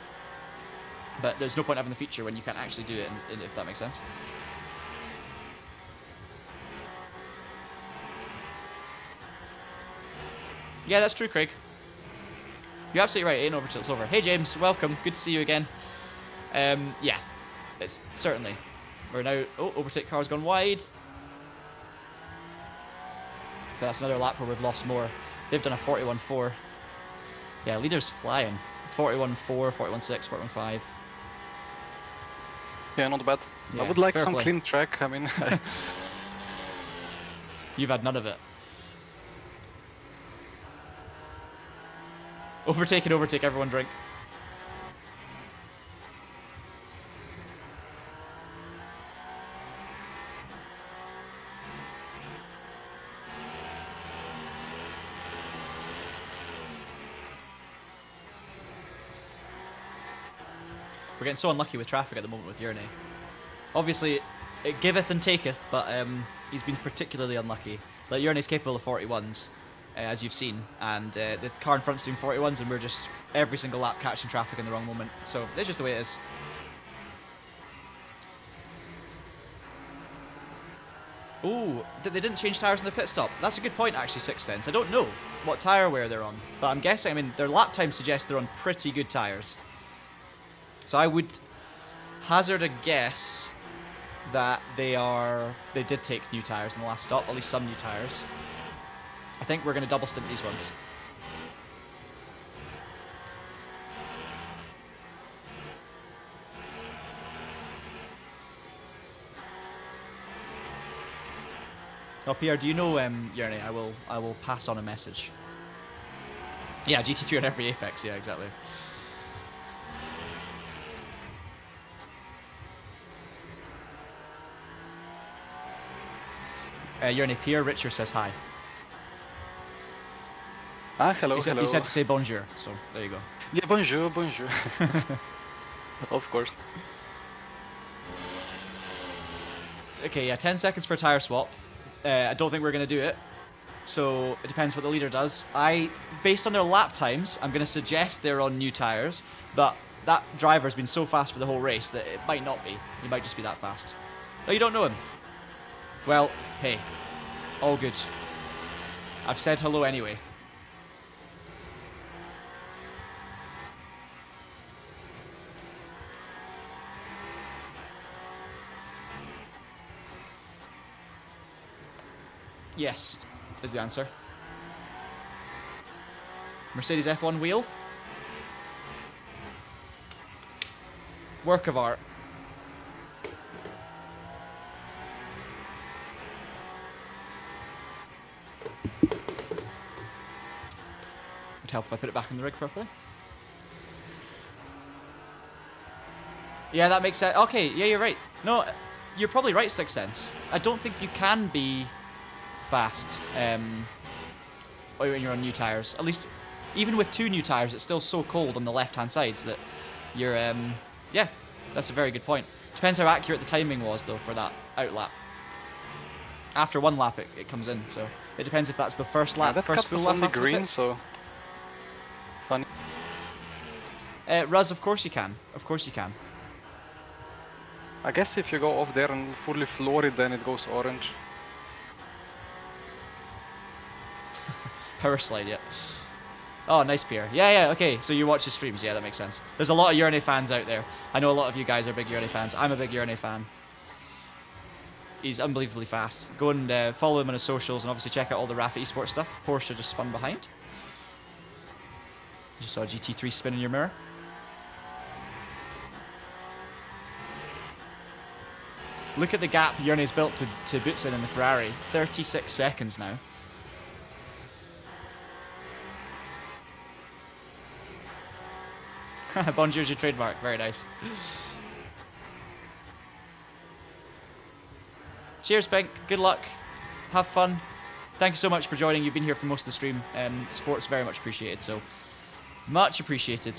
Speaker 1: But there's no point having the feature when you can't actually do it, if that makes sense. Yeah, that's true, Craig. You're absolutely right. It ain't over till it's over. Hey, James. Welcome. Good to see you again. Yeah, it's certainly. We're now... Oh, overtake car's gone wide. But that's another lap where we've lost more. They've done a 41.4. Yeah, leader's flying. 41.4, 41.6, 41.5.
Speaker 5: Yeah, not bad.
Speaker 1: Yeah,
Speaker 5: I would like
Speaker 1: fair
Speaker 5: some
Speaker 1: play.
Speaker 5: clean track. I mean,
Speaker 1: You've had none of it. Overtake and overtake, everyone drink. We're getting so unlucky with traffic at the moment with Jernej. Obviously, it giveth and taketh, but he's been particularly unlucky. Like, Jernej's capable of 41s, as you've seen, and the car in front's doing 41s, and we're just every single lap catching traffic in the wrong moment. So it's just the way it is. Ooh, they didn't change tyres in the pit stop. That's a good point, actually, Sixth Sense. I don't know what tyre wear they're on, but I'm guessing, I mean, their lap time suggests they're on pretty good tyres. So I would hazard a guess that they did take new tyres in the last stop, at least some new tyres. I think we're going to double stint these ones. Oh, Pierre, do you know Jernej? I will pass on a message. Yeah, GT3 on every Apex. Yeah, exactly. Jernej, Pierre Richard says hi.
Speaker 5: ah, hello,
Speaker 1: He said,
Speaker 5: hello.
Speaker 1: he said to say bonjour, so there you go.
Speaker 5: Yeah, bonjour, bonjour. Of course.
Speaker 1: Okay, yeah, 10 seconds for a tyre swap. I don't think we're going to do it, so it depends what the leader does. Based on their lap times, I'm going to suggest they're on new tyres, but that driver's been so fast for the whole race that it might not be. He might just be that fast. Oh, you don't know him? Well, hey, all good. I've said hello anyway. Yes, is the answer. Mercedes F1 wheel. Work of art. Would help if I put it back in the rig properly. Yeah, that makes sense. Okay, yeah, you're right. No, you're probably right, Sixth Sense. I don't think you can be fast when you're on new tyres. At least, even with 2 new tyres, it's still so cold on the left-hand sides that you're, yeah, that's a very good point. Depends how accurate the timing was, though, for that outlap. After 1 lap, it comes in, so it depends if that's the first lap,
Speaker 5: that
Speaker 1: first
Speaker 5: cut
Speaker 1: full
Speaker 5: was
Speaker 1: lap
Speaker 5: only
Speaker 1: after the
Speaker 5: green,
Speaker 1: pits.
Speaker 5: so funny.
Speaker 1: Ruz, of course you can. Of course you can.
Speaker 5: I guess if you go off there and fully floor it, then it goes orange.
Speaker 1: Power slide, yeah. Oh, nice Pierre. Yeah, yeah, okay. So you watch his streams. Yeah, that makes sense. There's a lot of Jernej fans out there. I know a lot of you guys are big Jernej fans. I'm a big Jernej fan. He's unbelievably fast. Go and follow him on his socials and obviously check out all the Rafa Esports stuff. Porsche just spun behind. You just saw a GT3 spin in your mirror. Look at the gap Jernej's built to Boutsen in the Ferrari. 36 seconds now. Bonjour's your trademark. Very nice. Cheers, Pink. Good luck. Have fun. Thank you so much for joining. You've been here for most of the stream. Support's very much appreciated, so much appreciated.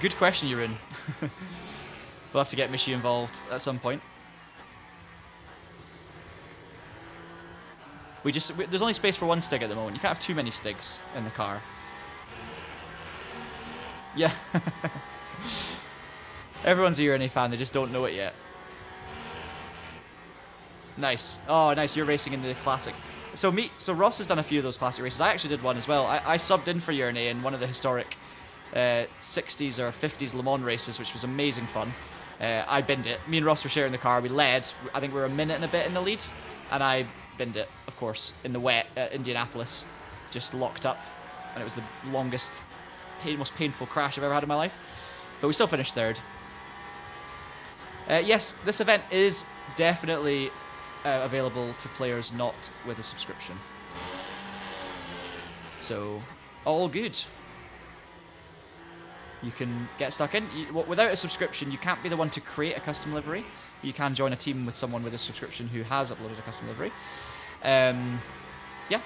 Speaker 1: Good question, Jeroen. We'll have to get Michi involved at some point. There's only space for one Stig at the moment. You can't have too many Stigs in the car. Yeah. Everyone's a Jernej fan, they just don't know it yet. Nice. Oh, nice. You're racing in the classic. So Ross has done a few of those classic races. I actually did one as well. I subbed in for Jernej in one of the historic 60s or 50s Le Mans races, which was amazing fun. I binned it. Me and Ross were sharing the car. We led. I think we were a minute and a bit in the lead. And I binned it, of course, in the wet at Indianapolis. Just locked up. And it was the longest, most painful crash I've ever had in my life. But we still finished third. Yes, this event is definitely available to players not with a subscription. So, all good. You can get stuck in. Without a subscription, you can't be the one to create a custom livery. You can join a team with someone with a subscription who has uploaded a custom livery. Yeah.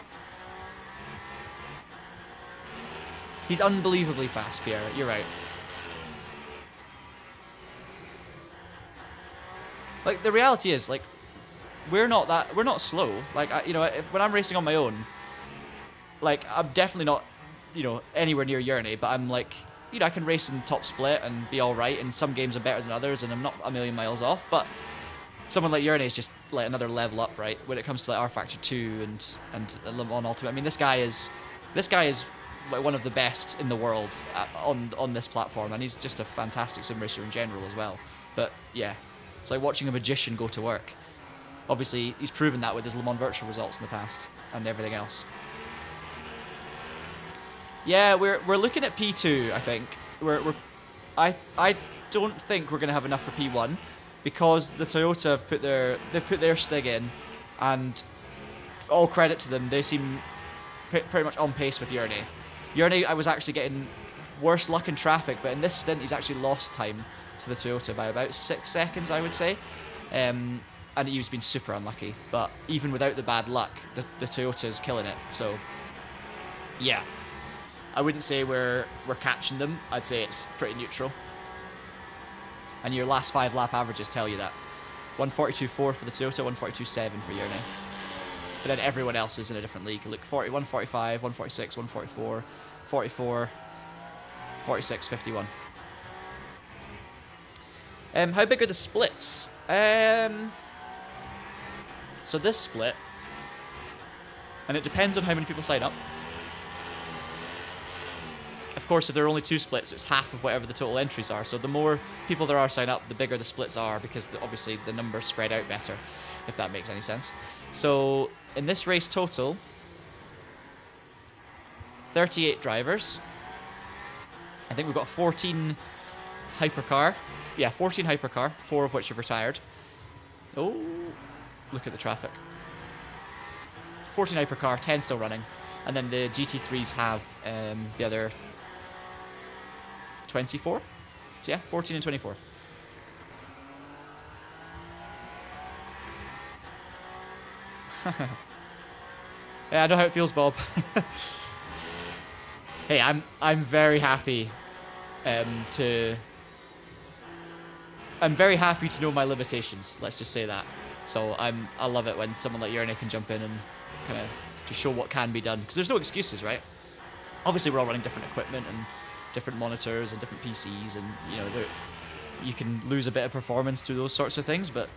Speaker 1: He's unbelievably fast, Pierre. You're right. Like, the reality is, like, we're not slow. Like, when I'm racing on my own, like, I'm definitely not, anywhere near Jernej, but I'm like, I can race in top split and be alright, and some games are better than others, and I'm not a million miles off, but someone like Jernej is just, like, another level up, right, when it comes to, like, R Factor 2 and Le Mans Ultimate. I mean, this guy is like, one of the best in the world on this platform, and he's just a fantastic sim racer in general as well. But, yeah, it's like watching a magician go to work. Obviously, he's proven that with his Le Mans Virtual results in the past and everything else. Yeah, we're looking at P2. I think I don't think we're going to have enough for P1 because the Toyota have put their Stig in, and all credit to them, they seem pretty much on pace with Jernej. Jernej, I was actually getting worse luck in traffic, but in this stint he's actually lost time to the Toyota by about 6 seconds, I would say. And he's been super unlucky, but even without the bad luck, the Toyota is killing it. So, yeah, I wouldn't say we're catching them. I'd say it's pretty neutral. And your last 5 lap averages tell you that. 142.4 for the Toyota, 142.7 for Jernej. But then everyone else is in a different league. Look, 40, 145, 146, 144, 44, 46, 51. How big are the splits? So this split, and it depends on how many people sign up. Of course, if there are only 2 splits, it's half of whatever the total entries are. So the more people there are sign up, the bigger the splits are, because obviously the numbers spread out better, if that makes any sense. So in this race total, 38 drivers. I think we've got 14 hypercar. Yeah, 14 hypercar, 4 of which have retired. Oh, look at the traffic. 14 hypercar, 10 still running. And then the GT3s have the other 24. So yeah, 14 and 24. Yeah, I know how it feels, Bob. Hey, I'm very happy I'm very happy to know my limitations, let's just say that. So I love it when someone like Jernej can jump in and kind of just show what can be done, because there's no excuses, right? Obviously we're all running different equipment and different monitors and different PCs, and you can lose a bit of performance through those sorts of things, but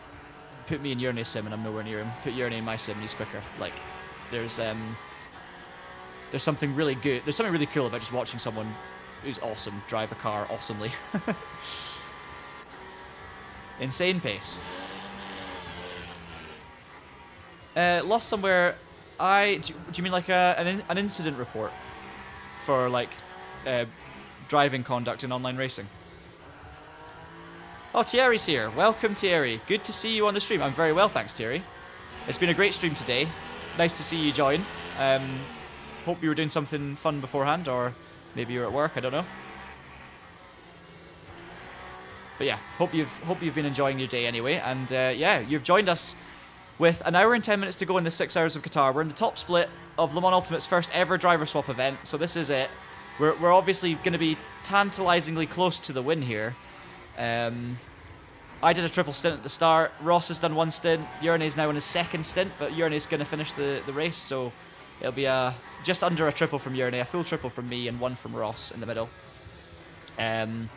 Speaker 1: put me in Jernej sim and I'm nowhere near him. Put Jernej in my sim and he's quicker. Like, there's something really good, there's something really cool about just watching someone who's awesome drive a car awesomely. Insane pace. Lost somewhere. Do you mean like an incident report for like driving conduct in online racing? Oh, Thierry's here. Welcome, Thierry. Good to see you on the stream. I'm very well, thanks, Thierry. It's been a great stream today. Nice to see you join. Hope you were doing something fun beforehand, or maybe you're at work. I don't know. But yeah, hope you've been enjoying your day anyway. And yeah, you've joined us with an hour and 10 minutes to go in the 6 hours of Qatar. We're in the top split of Le Mans Ultimate's first ever driver swap event, so this is it. We're obviously going to be tantalizingly close to the win here. I did a triple stint at the start. Ross has done one stint. Jernej's now on his second stint, but Jernej's going to finish the race, so it'll be just under a triple from Jernej, a full triple from me, and one from Ross in the middle. But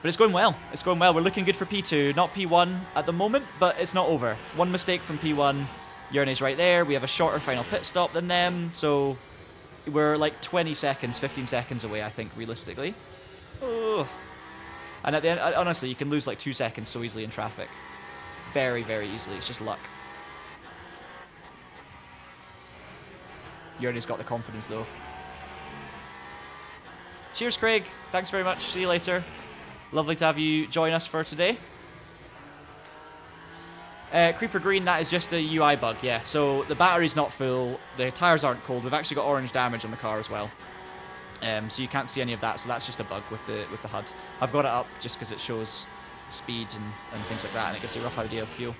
Speaker 1: it's going well. It's going well. We're looking good for P2. Not P1 at the moment, but it's not over. One mistake from P1. Jernej's right there. We have a shorter final pit stop than them, so we're like 20 seconds, 15 seconds away, I think, realistically. Oh. And at the end, honestly, you can lose like 2 seconds so easily in traffic. Very, very easily. It's just luck. Jernej's got the confidence, though. Cheers, Craig. Thanks very much. See you later. Lovely to have you join us for today. Creeper Green, that is just a UI bug, yeah. So the battery's not full. The tyres aren't cold. We've actually got orange damage on the car as well. So you can't see any of that, so that's just a bug with the HUD. I've got it up just because it shows speed and things like that, and it gives you a rough idea of fuel.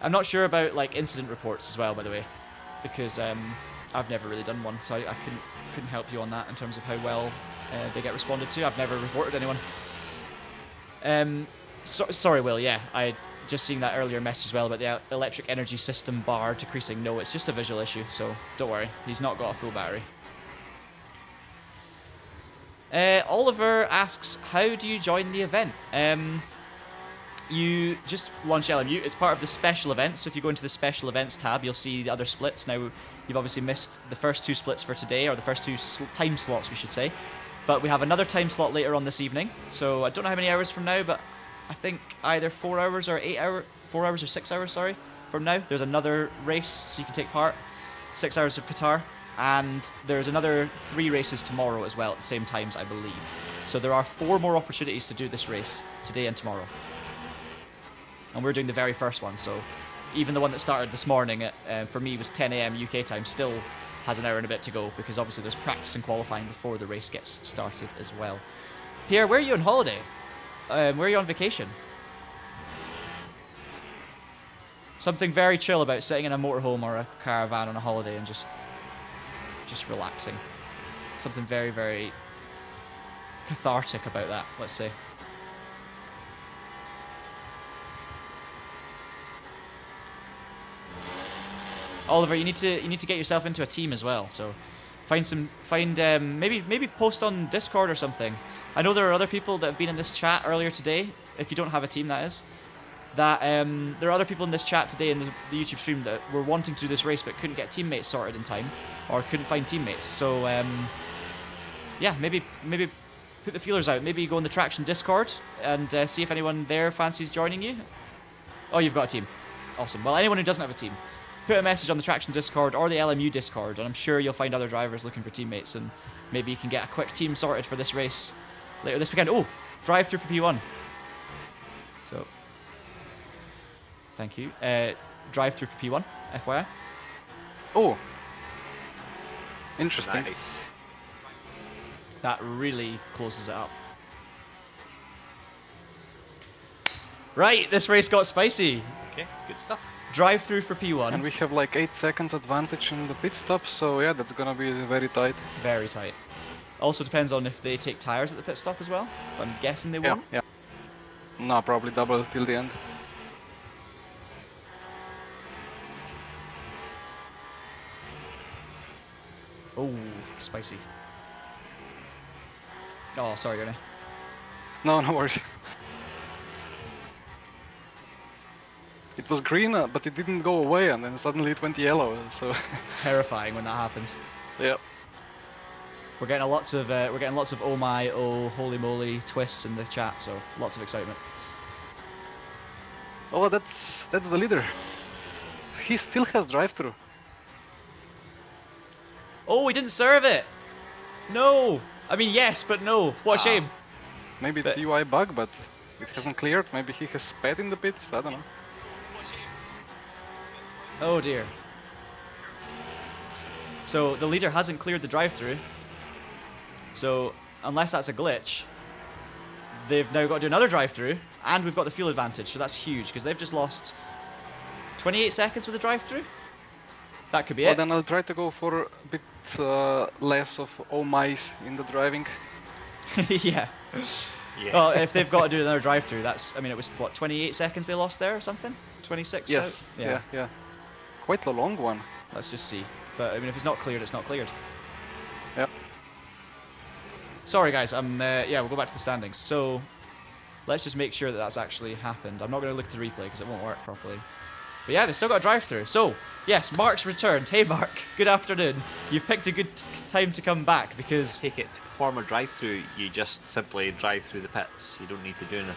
Speaker 1: I'm not sure about like incident reports as well, by the way, because I've never really done one, so I couldn't help you on that in terms of how well they get responded to. I've never reported anyone. Sorry, Will. Yeah, I just seen that earlier message as well about the electric energy system bar decreasing. No, it's just a visual issue, so don't worry. He's not got a full battery. Oliver asks, how do you join the event? You just launch LMU. It's part of the special events. So if you go into the special events tab, you'll see the other splits. Now, you've obviously missed the first 2 splits for today, or the first 2 time slots, we should say. But we have another time slot later on this evening. So I don't know how many hours from now, but I think either 4 hours or 4 hours or 6 hours, sorry, from now. There's another race, so you can take part. 6 hours of Qatar. And there's another 3 races tomorrow as well at the same times, I believe. So there are 4 more opportunities to do this race today and tomorrow. And we're doing the very first one, so even the one that started this morning at, for me, was 10 AM UK time, still has an hour and a bit to go, because obviously there's practice and qualifying before the race gets started as well. Pierre, where are you on holiday? Where are you on vacation? Something very chill about sitting in a motorhome or a caravan on a holiday and just relaxing. Something very, very cathartic about that, let's say. Oliver, you need to get yourself into a team as well. So maybe post on Discord or something. I know there are other people that have been in this chat earlier today. If you don't have a team, that is. That there are other people in this chat today in the YouTube stream that were wanting to do this race but couldn't get teammates sorted in time, or couldn't find teammates. So yeah, maybe put the feelers out. Maybe go on the Traction Discord and see if anyone there fancies joining you. Oh, you've got a team. Awesome. Well, anyone who doesn't have a team, put a message on the Traction Discord or the LMU Discord, and I'm sure you'll find other drivers looking for teammates, and maybe you can get a quick team sorted for this race later this weekend. Oh, drive-through for P1. So, thank you. Drive-through for P1, FYI.
Speaker 5: Oh, interesting.
Speaker 3: Nice.
Speaker 1: That really closes it up. Right, this race got spicy.
Speaker 3: Okay, good stuff.
Speaker 1: Drive-through for P1.
Speaker 5: And we have like 8 seconds advantage in the pit stop, so yeah, that's gonna be very tight.
Speaker 1: Very tight. Also depends on if they take tyres at the pit stop as well. I'm guessing they won't.
Speaker 5: Yeah. No, probably double till the end.
Speaker 1: Oh, spicy. Oh, sorry, Jernej.
Speaker 5: No worries. It was green, but it didn't go away, and then suddenly it went yellow. So
Speaker 1: Terrifying when that happens.
Speaker 5: yeah.
Speaker 1: We're getting lots of oh my, oh holy moly twists in the chat, so lots of excitement.
Speaker 5: Oh, that's the leader. He still has drive-through.
Speaker 1: Oh, he didn't serve it. No. I mean, yes, but no. What a shame.
Speaker 5: Maybe it's UI bug, but it hasn't cleared. Maybe he has sped in the pits. I don't know.
Speaker 1: Oh dear. So the leader hasn't cleared the drive-through. So unless that's a glitch, they've now got to do another drive-through, and we've got the fuel advantage. So that's huge because they've just lost 28 seconds with the drive-through. That could be
Speaker 5: Well,
Speaker 1: it.
Speaker 5: then I'll try to go for a bit less of oh my's in the driving.
Speaker 1: Yeah.
Speaker 3: Yeah.
Speaker 1: Well, if they've got to do another drive-through, that's, I mean, it was, what, 28 seconds they lost there or something? 26?
Speaker 5: Yes.
Speaker 1: out?
Speaker 5: Yeah. Quite a long one.
Speaker 1: Let's just see. But, I mean, if it's not cleared, it's not cleared.
Speaker 5: Yeah.
Speaker 1: Sorry, guys. Yeah, we'll go back to the standings. So, let's just make sure that that's actually happened. I'm not going to look at the replay because it won't work properly. But yeah, they've still got a drive-through. So, yes, Mark's returned. Hey, Mark. Good afternoon. You've picked a good time to come back because...
Speaker 3: Take it to perform a drive-through, you just simply drive through the pits. You don't need to do anything.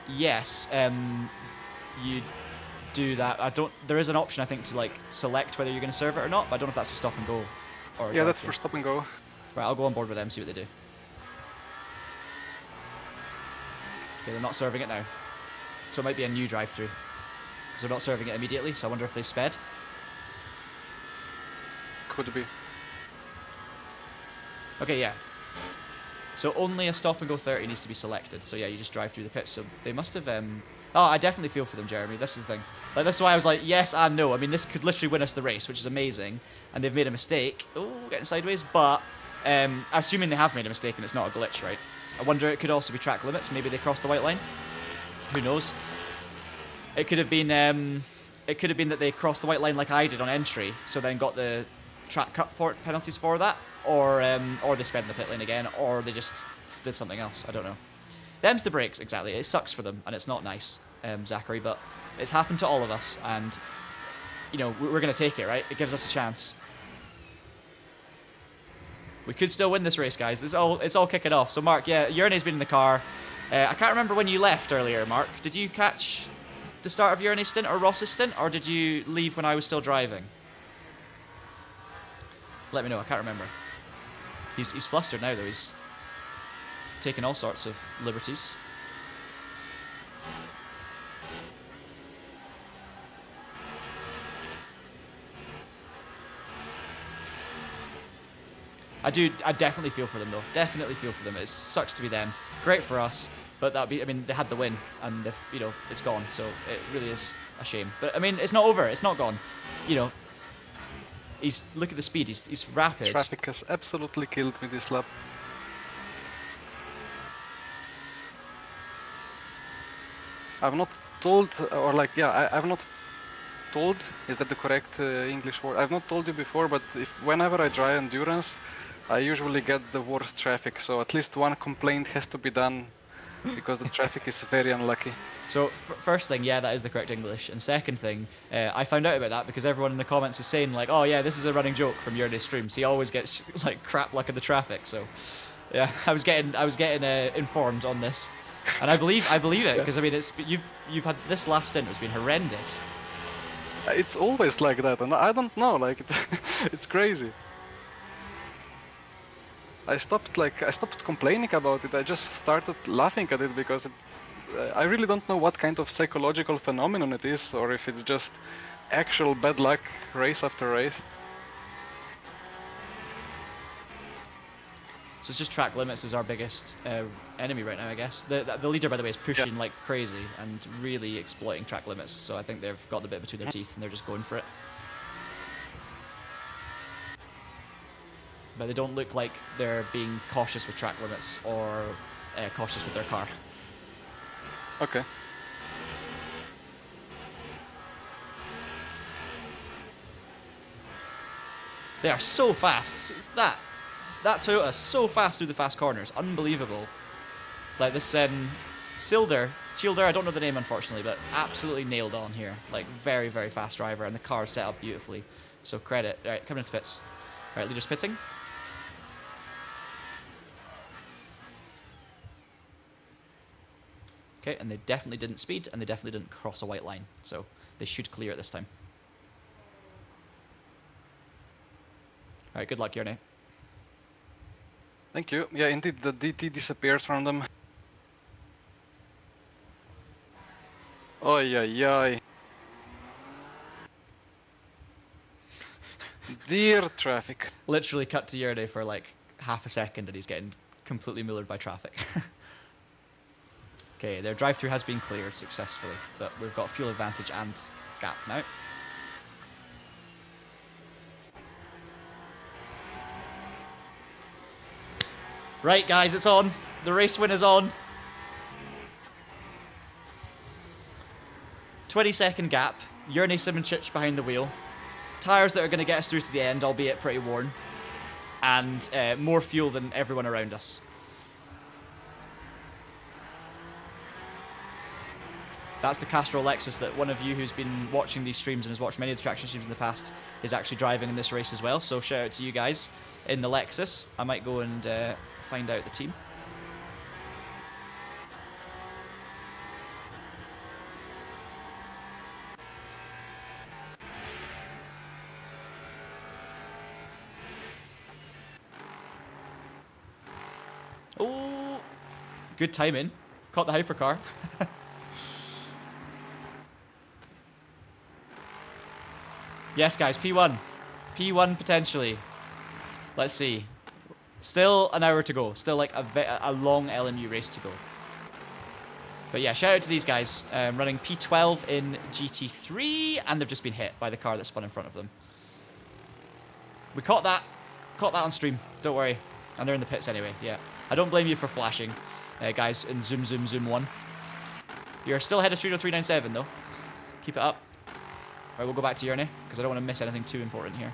Speaker 1: Yes, you do that. I don't. There is an option, I think, to like select whether you're going to serve it or not. But I don't know if that's a stop and go. Or a
Speaker 5: Yeah, that's
Speaker 1: drive-through.
Speaker 5: for stop and go.
Speaker 1: Right, I'll go on board with them, see what they do. Okay, they're not serving it now. So it might be a new drive-through. Because they're not serving it immediately, so I wonder if they sped.
Speaker 5: Could be.
Speaker 1: Okay, yeah. So only a stop and go 30 needs to be selected. So yeah, you just drive through the pits. So they must have... Oh, I definitely feel for them, Jeremy. This is the thing. Like, this is why I was like, yes and no. I mean, this could literally win us the race, which is amazing. And they've made a mistake. Oh, getting sideways. But assuming they have made a mistake and it's not a glitch, right? I wonder, it could also be track limits. Maybe they crossed the white line. Who knows? It could have been that they crossed the white line like I did on entry, so then got the track cut penalties for that, or they sped in the pit lane again, or they just did something else. I don't know. Them's the breaks, exactly. It sucks for them, and it's not nice, Zachary, but it's happened to all of us, and you know we're going to take it, right? It gives us a chance. We could still win this race, guys. It's all kicking off. So, Mark, yeah, Jernej's been in the car. I can't remember when you left earlier, Mark. Did you catch the start of Jernej's stint or Ross's stint, or did you leave when I was still driving? Let me know. I can't remember. He's flustered now, though. He's taking all sorts of liberties. I definitely feel for them, though. Definitely feel for them. It sucks to be them. Great for us, but I mean, they had the win, and you know, it's gone. So it really is a shame. But I mean, it's not over. It's not gone. You know, look at the speed. He's rapid.
Speaker 5: Traffic has absolutely killed me this lap. I've not told, or like, yeah, I've not told. Is that the correct English word? I've not told you before, but whenever I drive endurance, I usually get the worst traffic. So at least one complaint has to be done, because the traffic is very unlucky.
Speaker 1: So first thing, yeah, that is the correct English. And second thing, I found out about that because everyone in the comments is saying like, oh yeah, this is a running joke from Jernej's streams. He always gets like crap luck in the traffic. So yeah, I was getting informed on this, and I believe it because I mean you've had this last stint has been horrendous.
Speaker 5: It's always like that, and I don't know, like it's crazy. I stopped complaining about it. I just started laughing at it because I really don't know what kind of psychological phenomenon it is, or if it's just actual bad luck race after race.
Speaker 1: So it's just track limits is our biggest enemy right now, I guess. The leader, by the way, is pushing like crazy and really exploiting track limits. So I think they've got the bit between their teeth and they're just going for it. But they don't look like they're being cautious with track limits or cautious with their car.
Speaker 5: Okay.
Speaker 1: They are so fast. That Toyota is so fast through the fast corners. Unbelievable. Like this Shielder, I don't know the name unfortunately, but absolutely nailed on here. Like very, very fast driver, and the car is set up beautifully. So credit. All right, coming into the pits. All right, leaders pitting. Okay, and they definitely didn't speed, and they definitely didn't cross a white line. So they should clear it this time. All right, good luck, Jernej.
Speaker 5: Thank you. Yeah, indeed, the DT disappeared from them. Oi, oi, oi. Dear traffic.
Speaker 1: Literally cut to Jernej for like half a second, and he's getting completely mullered by traffic. Okay, their drive-through has been cleared successfully, but we've got fuel advantage and gap now. Right, guys, it's on. The race win is on. 20-second gap. Jernej Simoncic behind the wheel. Tyres that are going to get us through to the end, albeit pretty worn. And more fuel than everyone around us. That's the Castrol Lexus that one of you who's been watching these streams and has watched many of the traction streams in the past is actually driving in this race as well. So shout out to you guys in the Lexus. I might go and find out the team. Oh, good timing. Caught the hypercar. Yes, guys, P1. P1 potentially. Let's see. Still an hour to go. Still like a long LMU race to go. But yeah, shout out to these guys. Running P12 in GT3, and they've just been hit by the car that spun in front of them. We caught that. Caught that on stream. Don't worry. And they're in the pits anyway, yeah. I don't blame you for flashing, guys, in zoom, zoom, zoom 1. You're still ahead of Studio 397, though. Keep it up. Alright, we'll go back to Jernej, because I don't want to miss anything too important here.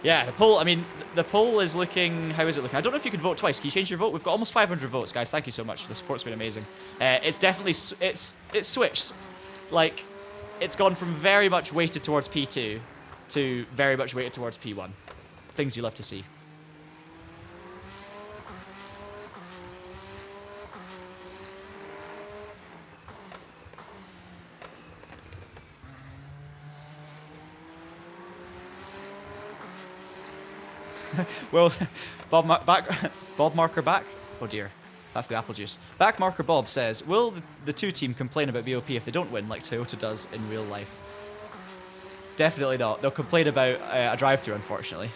Speaker 1: Yeah, the poll, I mean, the poll is looking, how is it looking? I don't know if you can vote twice. Can you change your vote? We've got almost 500 votes, guys. Thank you so much. The support's been amazing. It's definitely, it's switched. Like, it's gone from very much weighted towards P2 to very much weighted towards P1. Things you love to see. Well, Bob Marker back. Oh dear, that's the apple juice. Back Marker Bob says, will the two team complain about BOP if they don't win like Toyota does in real life? Definitely not. They'll complain about a drive-through, unfortunately.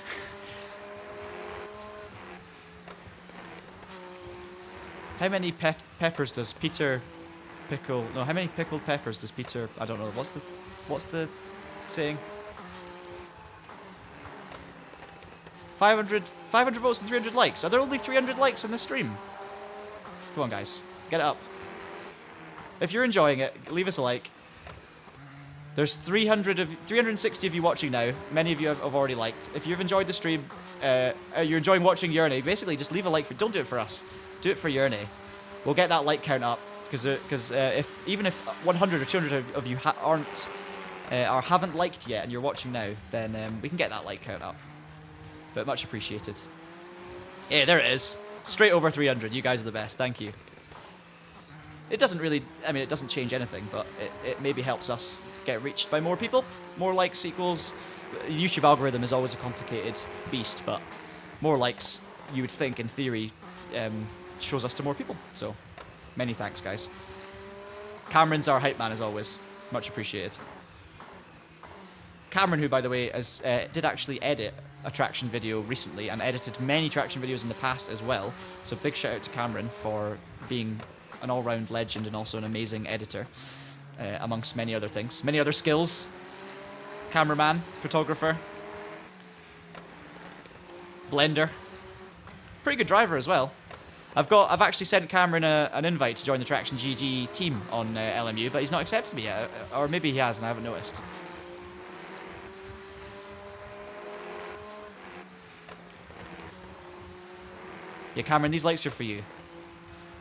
Speaker 1: How many peppers does Peter pickle? No, how many pickled peppers does Peter? I don't know. What's the saying? 500 votes and 300 likes. Are there only 300 likes on this stream? Come on, guys. Get it up. If you're enjoying it, leave us a like. There's 360 of you watching now. Many of you have already liked. If you've enjoyed the stream, you're enjoying watching Jernej, basically just leave a like. Don't do it for us. Do it for Jernej. We'll get that like count up. Because even if 100 or 200 of you haven't liked yet and you're watching now, then we can get that like count up. But much appreciated. Yeah, there it is. Straight over 300. You guys are the best. Thank you. It doesn't really, I mean, it doesn't change anything, but it maybe helps us get reached by more people. More likes equals... The YouTube algorithm is always a complicated beast, but more likes, you would think, in theory, shows us to more people. So, many thanks, guys. Cameron's our hype man, as always. Much appreciated. Cameron, who, by the way, did actually edit a traction video recently and edited many traction videos in the past as well. So big shout out to Cameron for being an all-round legend and also an amazing editor, amongst many other things. Many other skills. Cameraman, photographer, blender. Pretty good driver as well. I've actually sent Cameron an invite to join the TraxionGG team on LMU, but he's not accepted me yet. Or maybe he has and I haven't noticed. Yeah, Cameron, these likes are for you.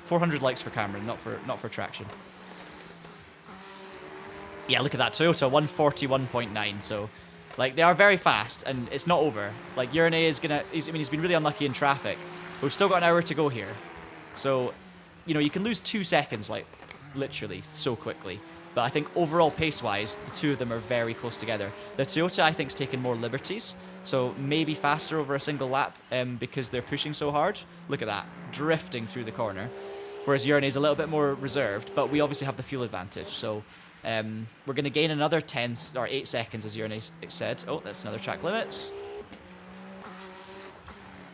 Speaker 1: 400 likes for Cameron, not for Traction. Yeah, look at that. Toyota 141.9. So, like, they are very fast, and it's not over. Like, Jernej is gonna... he's been really unlucky in traffic. But we've still got an hour to go here. So, you know, you can lose 2 seconds, like, literally, so quickly. But I think overall pace-wise, the two of them are very close together. The Toyota, I think, is taking more liberties. So maybe faster over a single lap because they're pushing so hard. Look at that, drifting through the corner. Whereas Jernej is a little bit more reserved, but we obviously have the fuel advantage. So we're going to gain another 10 or 8 seconds, as Jernej said. Oh, that's another track limits.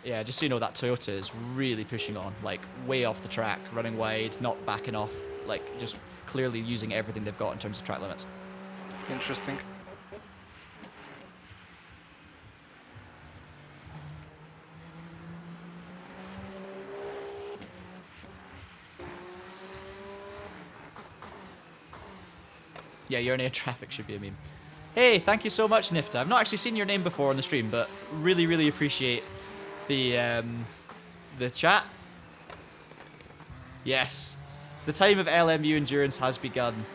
Speaker 1: Yeah, just so you know, that Toyota is really pushing on, like way off the track, running wide, not backing off, like just clearly using everything they've got in terms of track limits.
Speaker 5: Interesting.
Speaker 1: Yeah, you're in traffic should be a meme. Hey, thank you so much, Nifta. I've not actually seen your name before on the stream, but really appreciate the chat. Yes, the time of LMU endurance has begun.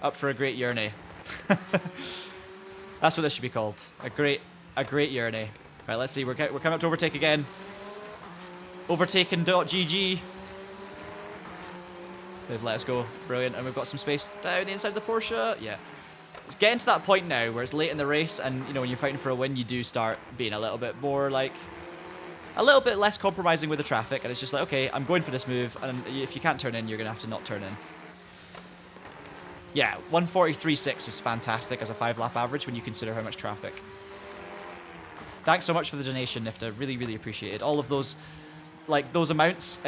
Speaker 1: Up for a great journey. That's what this should be called. A great journey. Right, let's see. We're coming up to overtake again. Overtaken.gg. They've let us go. Brilliant. And we've got some space down the inside of the Porsche. Yeah. It's getting to that point now where it's late in the race, and you know, when you're fighting for a win, you do start being a little bit more like a little bit less compromising with the traffic, and it's just like, okay, I'm going for this move, and if you can't turn in, you're gonna have to not turn in. Yeah, 143.6 is fantastic as a 5-lap average when you consider how much traffic. Thanks so much for the donation, Nifta. Really appreciate it. All of those, like those amounts,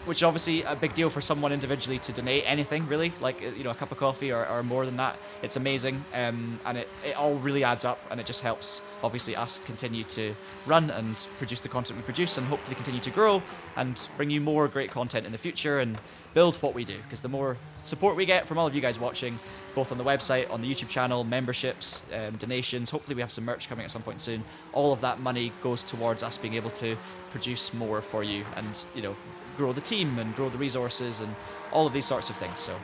Speaker 1: which is obviously a big deal for someone individually to donate anything, really, like, you know, a cup of coffee or more than that. It's amazing, and it all really adds up, and it just helps, obviously, us continue to run and produce the content we produce, and hopefully continue to grow and bring you more great content in the future and build what we do, because the more support we get from all of you guys watching, both on the website, on the YouTube channel, memberships, donations, hopefully we have some merch coming at some point soon, all of that money goes towards us being able to produce more for you and, you know, grow the team and grow the resources and all of these sorts of things. So,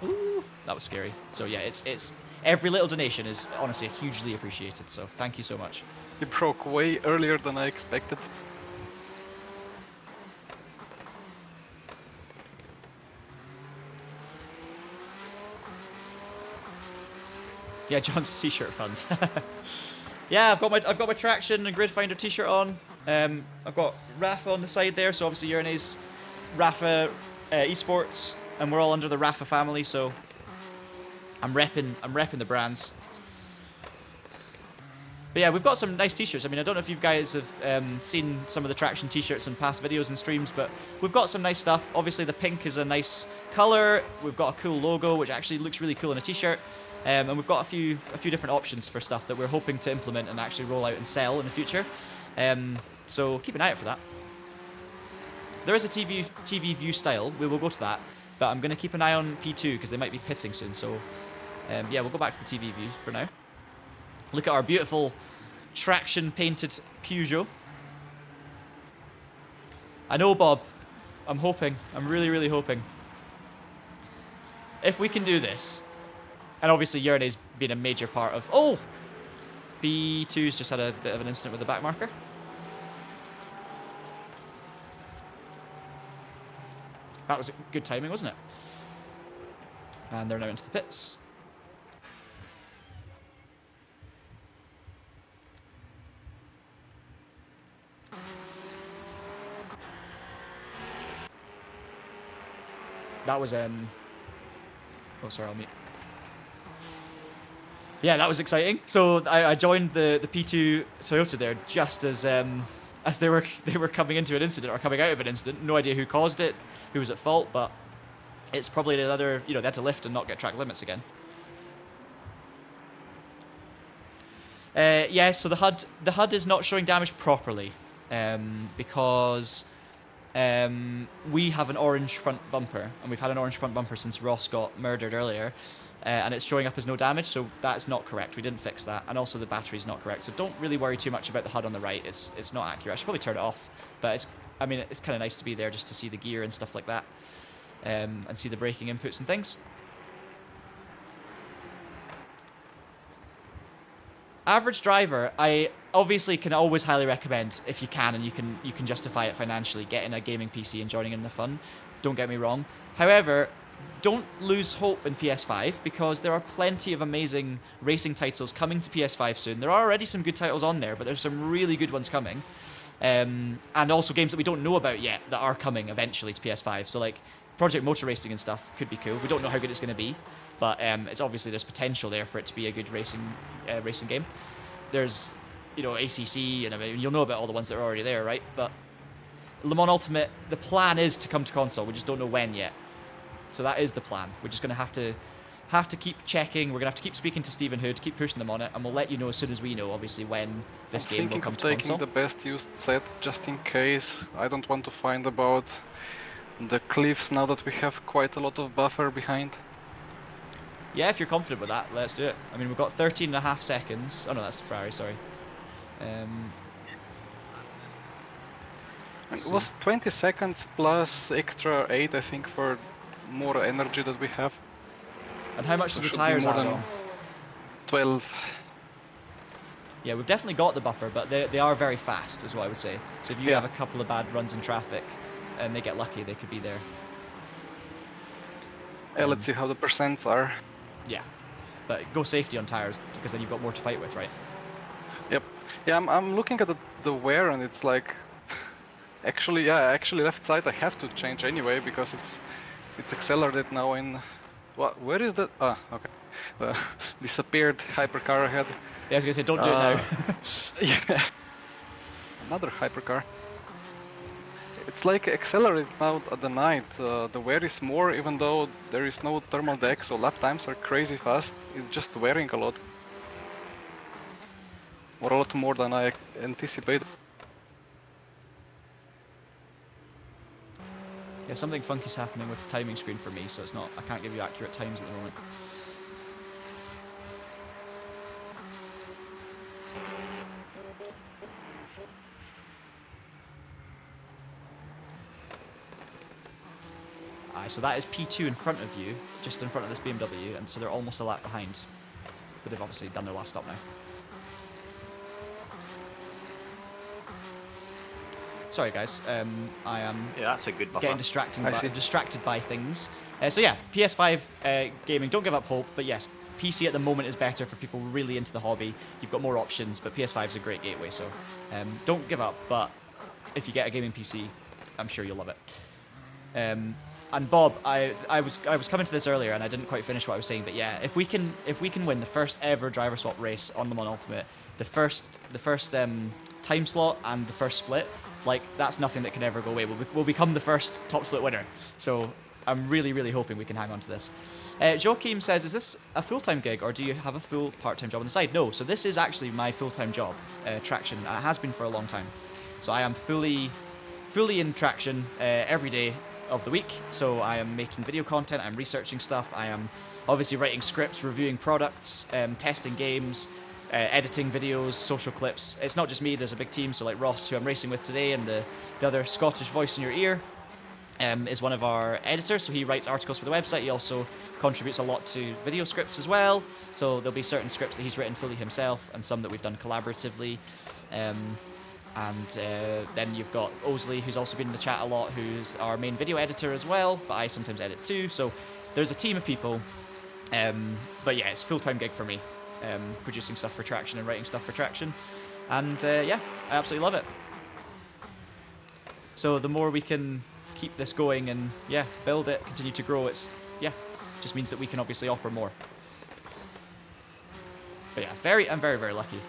Speaker 1: ooh, that was scary. So yeah, it's every little donation is honestly hugely appreciated, so thank you so much.
Speaker 5: You broke way earlier than I expected.
Speaker 1: Yeah, John's t-shirt fund. Yeah, I've got my Traction and Grid Finder t-shirt on. I've got Rafa on the side there, so obviously Jernej, Rafa Esports, and we're all under the Rafa family, so I'm repping the brands. But yeah, we've got some nice t-shirts. I mean, I don't know if you guys have seen some of the Traction t-shirts in past videos and streams, but we've got some nice stuff. Obviously, the pink is a nice color. We've got a cool logo, which actually looks really cool in a t-shirt. And we've got a few different options for stuff that we're hoping to implement and actually roll out and sell in the future. So keep an eye out for that. There is a TV view style. We will go to that, but I'm going to keep an eye on P2 because they might be pitting soon. So yeah, we'll go back to the TV view for now. Look at our beautiful Traction painted Peugeot. I know, Bob. I'm hoping. I'm really hoping. If we can do this, and obviously Jernej's been a major part of... Oh! B2's just had a bit of an incident with the back marker. That was good timing, wasn't it? And they're now into the pits. That was oh sorry, I'll meet. Yeah, that was exciting. So I joined the P2 Toyota there just as they were coming into an incident or coming out of an incident. No idea who caused it, who was at fault, but it's probably another, you know, they had to lift and not get track limits again. Yeah, so the HUD is not showing damage properly because we have an orange front bumper, and we've had an orange front bumper since Ross got murdered earlier, and it's showing up as no damage, so that's not correct. We didn't fix that, and also the battery's not correct, so don't really worry too much about the HUD on the right. It's not accurate. I should probably turn it off, but I mean, it's kind of nice to be there just to see the gear and stuff like that, and see the braking inputs and things. Average driver, I obviously can always highly recommend, if you can and you can justify it financially, getting a gaming PC and joining in the fun. Don't get me wrong. However, don't lose hope in PS5 because there are plenty of amazing racing titles coming to PS5 soon. There are already some good titles on there, but there's some really good ones coming. And also games that we don't know about yet that are coming eventually to PS5. So like Project Motor Racing and stuff could be cool. We don't know how good it's going to be, but it's obviously there's potential there for it to be a good racing game. There's you know, ACC, and I mean, you'll know about all the ones that are already there, right? But Le Mans Ultimate, the plan is to come to console. We just don't know when yet. So that is the plan. We're just going to have to keep checking. We're going to have to keep speaking to Stephen Hood, keep pushing them on it, and we'll let you know as soon as we know, obviously, when this game will come to console.
Speaker 5: I'm thinking of taking the best used set just in case. I don't want to find about the cliffs now that we have quite a lot of buffer behind.
Speaker 1: Yeah, if you're confident with that, let's do it. I mean, we've got 13.5 seconds. Oh no, that's the Ferrari, sorry.
Speaker 5: It was 20 seconds plus extra 8, I think, for more energy that we have.
Speaker 1: And how much does the tyres add on?
Speaker 5: 12.
Speaker 1: Yeah, we've definitely got the buffer, but they are very fast, is what I would say. So if you have a couple of bad runs in traffic and they get lucky, they could be there.
Speaker 5: Yeah, let's see how the percents are.
Speaker 1: Yeah, but go safety on tyres, because then you've got more to fight with, right?
Speaker 5: Yep. Yeah, I'm looking at the wear, and it's like... Actually, left side I have to change anyway, because it's accelerated now in... What? Where is that? Ah, okay. Disappeared hypercar ahead.
Speaker 1: Yeah, I was going to say, don't do it now.
Speaker 5: Yeah. Another hypercar. It's like accelerated now at the night. The wear is more, even though there is no thermal deck, so lap times are crazy fast. It's just wearing a lot. Or a lot more than I anticipated.
Speaker 1: Yeah, something funky's happening with the timing screen for me, so it's not. I can't give you accurate times at the moment. So that is P2 in front of you, just in front of this BMW, and so they're almost a lap behind. But they've obviously done their last stop now. Sorry guys, I am
Speaker 3: that's a good buffer.
Speaker 1: Getting distracted by things. So yeah, PS5 gaming, don't give up hope, but yes, PC at the moment is better for people really into the hobby. You've got more options, but PS5 is a great gateway, so don't give up, but if you get a gaming PC, I'm sure you'll love it. And Bob, I was coming to this earlier and I didn't quite finish what I was saying, but yeah, if we can win the first ever driver swap race on Le Mans Ultimate, the first time slot and the first split, like that's nothing that can ever go away. We'll become the first top split winner. So I'm really, really hoping we can hang on to this. Joachim says, is this a full-time gig or do you have a full part-time job on the side? No, so this is actually my full-time job, Traction, and it has been for a long time. So I am fully in Traction every day of the week. So I am making video content, I'm researching stuff, I am obviously writing scripts, reviewing products, testing games, editing videos, social clips. It's not just me, there's a big team, so like Ross, who I'm racing with today, and the other Scottish voice in your ear is one of our editors, so he writes articles for the website. He also contributes a lot to video scripts as well, so there'll be certain scripts that he's written fully himself and some that we've done collaboratively. And then you've got Osley, who's also been in the chat a lot, who's our main video editor as well, but I sometimes edit too, so there's a team of people. But yeah, it's a full-time gig for me, producing stuff for Traction and writing stuff for Traction. And yeah, I absolutely love it. So the more we can keep this going and yeah, build it, continue to grow, just means that we can obviously offer more. But yeah, I'm very, very lucky.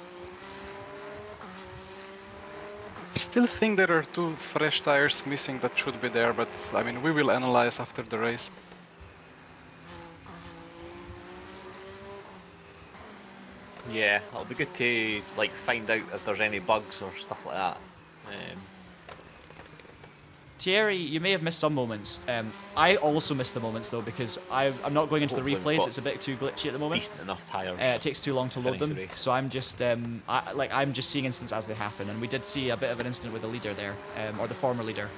Speaker 5: I still think there are 2 fresh tires missing that should be there, but I mean, we will analyze after the race.
Speaker 3: Yeah, it'll be good to like find out if there's any bugs or stuff like that.
Speaker 1: Thierry, you may have missed some moments. I also missed the moments though, because I'm not going into the replays. It's a bit too glitchy at the moment.
Speaker 3: Decent enough tires.
Speaker 1: It takes too long to load them, so I'm just I'm just seeing incidents as they happen. And we did see a bit of an incident with the leader there, or the former leader.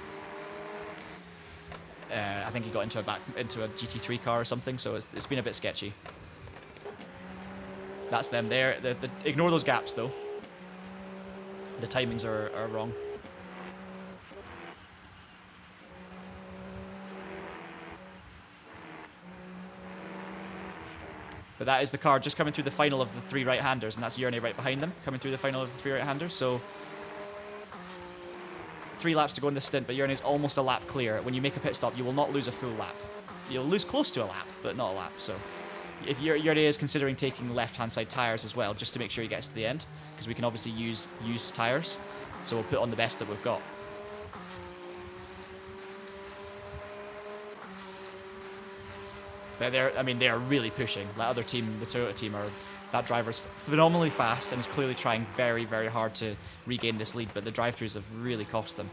Speaker 1: I think he got into a GT3 car or something, so it's been a bit sketchy. That's them there. Ignore those gaps though. The timings are wrong. But that is the car just coming through the final of the 3 right-handers, and that's Jernej right behind them, coming through the final of the 3 right-handers. So 3 laps to go in this stint, but Jernej's almost a lap clear. When you make a pit stop, you will not lose a full lap. You'll lose close to a lap, but not a lap. So
Speaker 6: if your idea is considering taking left-hand side tires as well, just to make sure he gets to the end, because we can obviously use used tires, so we'll put on the best that we've got. But they're really pushing. That other team, the Toyota team, that driver's phenomenally fast and is clearly trying very, very hard to regain this lead, but the drive-thrus have really cost them.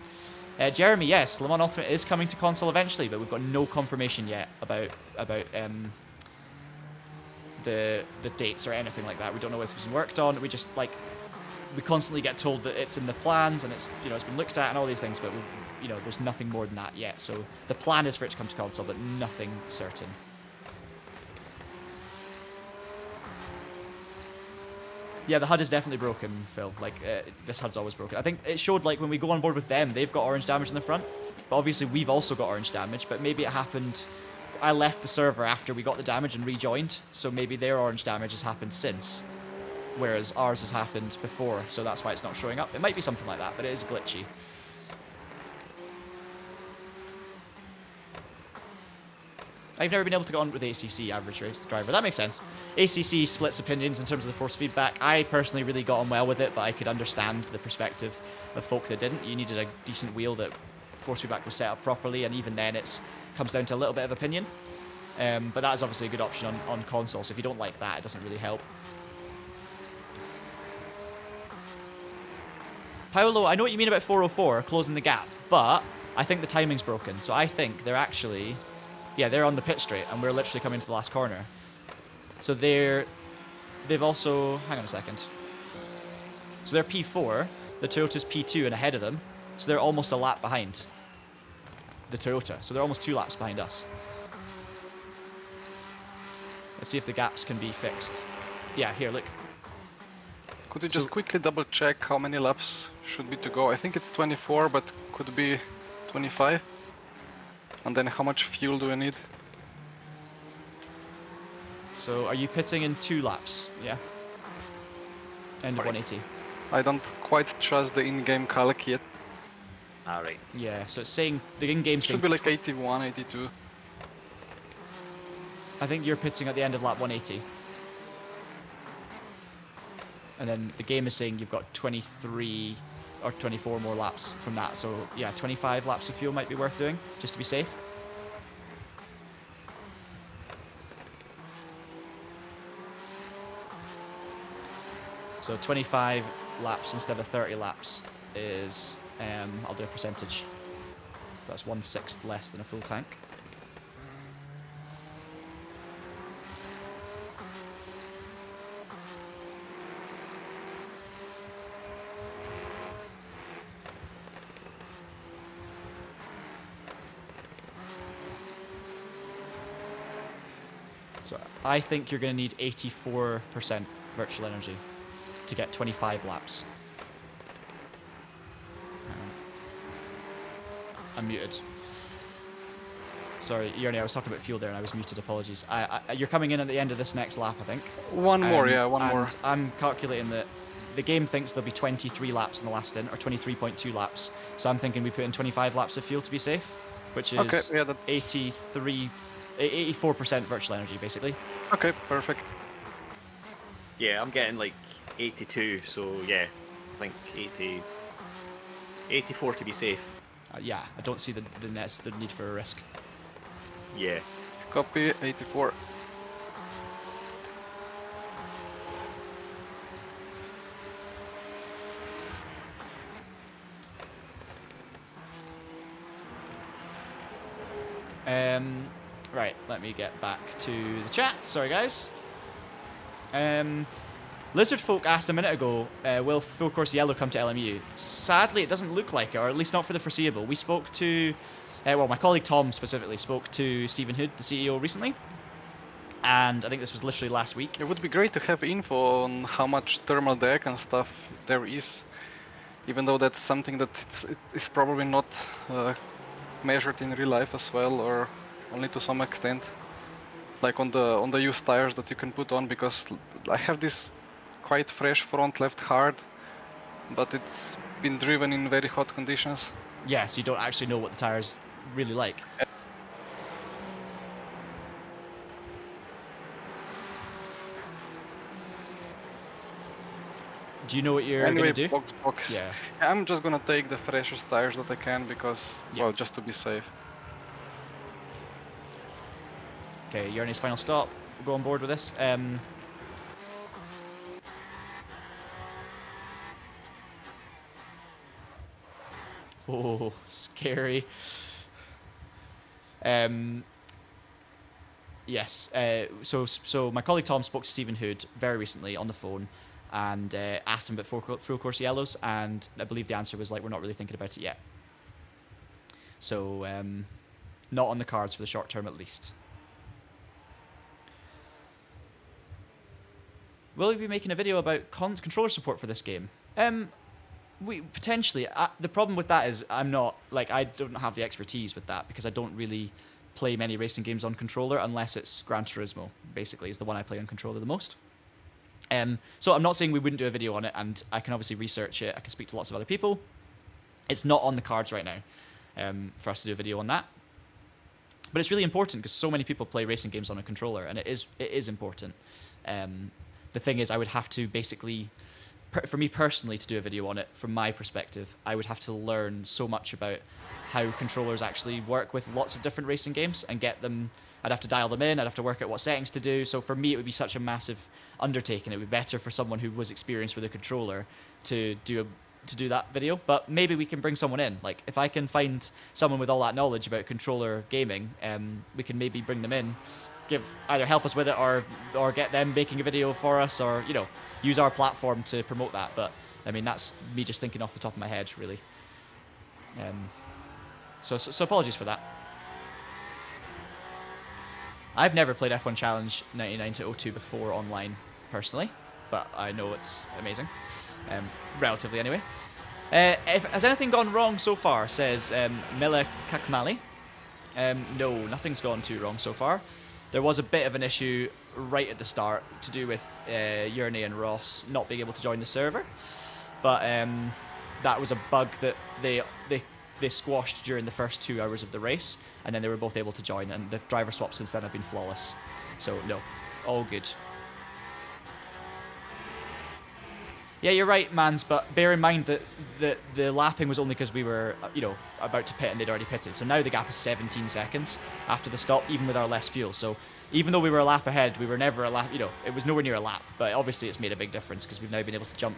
Speaker 6: Jeremy, yes, Le Mans Ultimate is coming to console eventually, but we've got no confirmation yet about the dates or anything like that. We don't know if it's been worked on. We just we constantly get told that it's in the plans and it's it's been looked at and all these things, but there's nothing more than that yet. So the plan is for it to come to console, but nothing certain. Yeah, the HUD is definitely broken, Phil. This HUD's always broken. I think it showed, when we go on board with them, they've got orange damage in the front. But obviously, we've also got orange damage. But maybe it happened... I left the server after we got the damage and rejoined. So maybe their orange damage has happened since. Whereas ours has happened before. So that's why it's not showing up. It might be something like that, but it is glitchy. I've never been able to get on with ACC average race driver. That makes sense. ACC splits opinions in terms of the force feedback. I personally really got on well with it, but I could understand the perspective of folk that didn't. You needed a decent wheel that force feedback was set up properly, and even then it comes down to a little bit of opinion. But that is obviously a good option on console, so if you don't like that, it doesn't really help. Paolo, I know what you mean about 404, closing the gap, but I think the timing's broken, so I think they're actually... Yeah, they're on the pit straight, and we're literally coming to the last corner. So they've also... Hang on a second. So they're P4, the Toyota's P2 and ahead of them, so they're almost a lap behind the Toyota. So they're almost 2 laps behind us. Let's see if the gaps can be fixed. Yeah, here, look.
Speaker 5: Could you just quickly double check how many laps should be to go? I think it's 24, but could be 25. And then how much fuel do we need?
Speaker 6: So are you pitting in 2 laps? Yeah. End of 180.
Speaker 5: I don't quite trust the in-game calc yet.
Speaker 3: Alright.
Speaker 6: Yeah, so it's saying, the in-game saying...
Speaker 5: Should be like 81, 82.
Speaker 6: I think you're pitting at the end of lap 180. And then the game is saying you've got 23 or 24 more laps from that. So yeah, 25 laps of fuel might be worth doing, just to be safe. So 25 laps instead of 30 laps is, I'll do a percentage. That's 1/6 less than a full tank. So I think you're going to need 84% virtual energy to get 25 laps. I'm muted. Sorry, Jernej, I was talking about fuel there and I was muted, apologies. You're coming in at the end of this next lap, I think.
Speaker 5: One more, yeah, one more.
Speaker 6: I'm calculating that the game thinks there'll be 23 laps in the last stint, or 23.2 laps. So I'm thinking we put in 25 laps of fuel to be safe, which is
Speaker 5: okay, yeah,
Speaker 6: 84% virtual energy, basically.
Speaker 5: Okay, perfect.
Speaker 3: Yeah, I'm getting like 82, so yeah, I think 84 to be safe.
Speaker 6: Yeah, I don't see the need for a risk.
Speaker 3: Yeah.
Speaker 5: Copy, 84.
Speaker 6: Right, let me get back to the chat. Sorry, guys. Lizard Folk asked a minute ago, will Full Course Yellow come to LMU? Sadly, it doesn't look like it, or at least not for the foreseeable. We spoke to, well, my colleague Tom specifically spoke to Stephen Hood, the CEO, recently. And I think this was literally last week.
Speaker 5: It would be great to have info on how much thermal deck and stuff there is, even though that's something that it's probably not measured in real life as well, or only to some extent, like on the used tires that you can put on, because I have this quite fresh front left hard, but it's been driven in very hot conditions.
Speaker 6: Yeah, so you don't actually know what the tires really like. Do you know what you're
Speaker 5: Anyway,
Speaker 6: gonna do?
Speaker 5: box.
Speaker 6: Yeah.
Speaker 5: I'm just gonna take the freshest tires that I can because,
Speaker 6: Yeah.
Speaker 5: well, just to be safe.
Speaker 6: Okay, Jernej's final stop. We'll go on board with this. Oh, scary. Yes. So my colleague Tom spoke to Stephen Hood very recently on the phone, and asked him about full course yellows, and I believe the answer was like, we're not really thinking about it yet. So not on the cards for the short term at least. Will we be making a video about controller support for this game? We potentially. The problem with that is I don't have the expertise with that because I don't really play many racing games on controller unless it's Gran Turismo. Basically, is the one I play on controller the most. So I'm not saying we wouldn't do a video on it, and I can obviously research it. I can speak to lots of other people. It's not on the cards right now for us to do a video on that. But it's really important because so many people play racing games on a controller, and it is important. The thing is, I would have to basically, for me personally, to do a video on it, from my perspective, I would have to learn so much about how controllers actually work with lots of different racing games and get them. I'd have to dial them in. I'd have to work out what settings to do. So for me, it would be such a massive undertaking. It would be better for someone who was experienced with a controller to do that video. But maybe we can bring someone in. Like if I can find someone with all that knowledge about controller gaming, we can maybe bring them in. Either help us with it or get them making a video for us, or use our platform to promote that. But I mean, that's me just thinking off the top of my head, really. So apologies for that. I've never played F1 Challenge 99 to 02 before online personally, but I know it's amazing, relatively anyway. Has anything gone wrong so far? Says Mila Kakmali. No, nothing's gone too wrong so far. There was a bit of an issue right at the start to do with Jernej and Ross not being able to join the server, but that was a bug that they squashed during the first 2 hours of the race, and then they were both able to join, and the driver swaps since then have been flawless. So no, all good. Yeah, you're right, Mans, but bear in mind that the lapping was only because we were, about to pit and they'd already pitted. So now the gap is 17 seconds after the stop, even with our less fuel. So even though we were a lap ahead, we were never a lap, it was nowhere near a lap. But obviously it's made a big difference because we've now been able to jump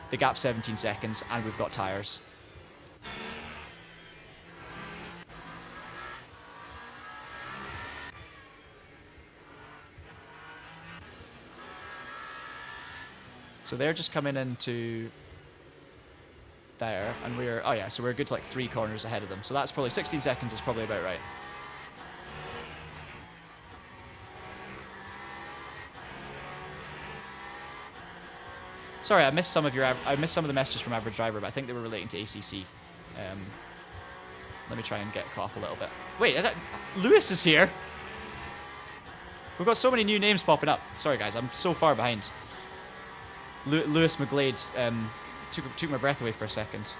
Speaker 6: the gap 17 seconds and we've got tyres. So they're just coming into there, and so we're a good like 3 corners ahead of them. So that's probably 16 seconds is probably about right. Sorry, I missed some of the messages from Average Driver, but I think they were relating to ACC. Let me try and get caught up a little bit. Wait, Lewis is here. We've got so many new names popping up. Sorry guys, I'm so far behind. Lewis McGlade took my breath away for a second.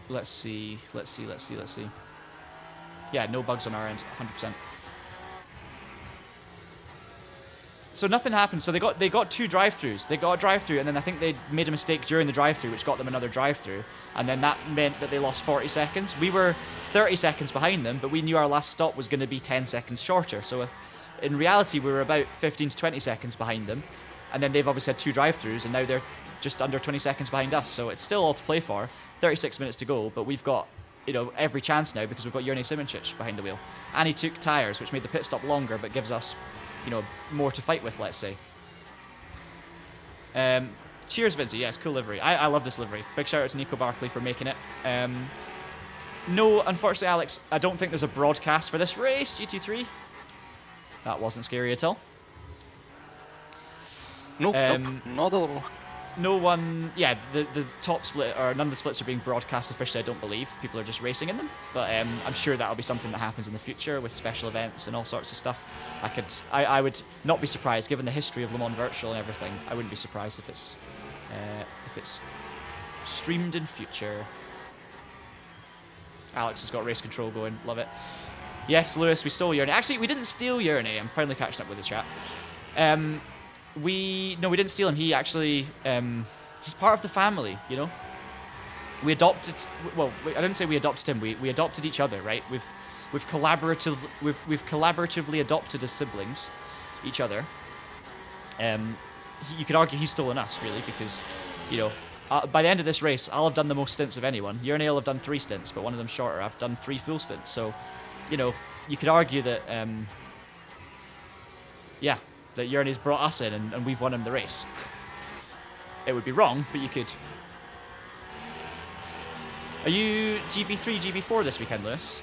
Speaker 6: Let's see. Yeah, no bugs on our end, 100%. So nothing happened. So they got 2 drive-throughs. They got a drive-through, and then I think they made a mistake during the drive-through, which got them another drive-through, and then that meant that they lost 40 seconds. We were 30 seconds behind them, but we knew our last stop was going to be 10 seconds shorter. So in reality, we were about 15 to 20 seconds behind them, and then they've obviously had 2 drive-throughs, and now they're just under 20 seconds behind us. So it's still all to play for. 36 minutes to go, but we've got every chance now because we've got Jernej Simoncic behind the wheel, and he took tyres, which made the pit stop longer, but gives us more to fight with, let's say. Cheers, Vincey. Yes, cool livery. I love this livery. Big shout out to Nico Barkley for making it. No, unfortunately, Alex, I don't think there's a broadcast for this race, GT3. That wasn't scary at all.
Speaker 5: Nope, not at all.
Speaker 6: No one, yeah, the top split, or none of the splits are being broadcast officially, I don't believe. People are just racing in them. But I'm sure that'll be something that happens in the future with special events and all sorts of stuff. I would not be surprised, given the history of Le Mans Virtual and everything. I wouldn't be surprised if it's streamed in future. Alex has got race control going, love it. Yes, Lewis, we stole Jernej. Actually, we didn't steal Jernej. I'm finally catching up with the chat. We didn't steal him. He actually, he's part of the family, you know? We adopted, well, I didn't say we adopted him. We adopted each other, right? We've collaboratively adopted as siblings, each other. You could argue he's stolen us, really, because, you know, by the end of this race, I'll have done the most stints of anyone. Jernej will have done 3 stints, but one of them shorter. I've done 3 full stints, so, you know, you could argue that, yeah, that Jernej's brought us in and we've won him the race. It would be wrong, but you could. Are you GB3, GB4 this weekend, Lewis?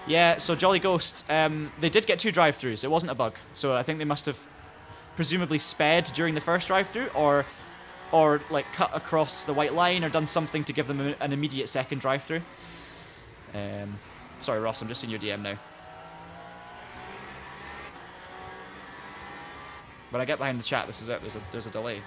Speaker 6: Yeah, so Jolly Ghost, they did get 2 drive-thrus. It wasn't a bug. So I think they must have presumably sped during the first drive-thru or like cut across the white line or done something to give them an immediate second drive-thru. Sorry, Ross, I'm just in your DM now. When I get behind the chat, this is it. There's a delay.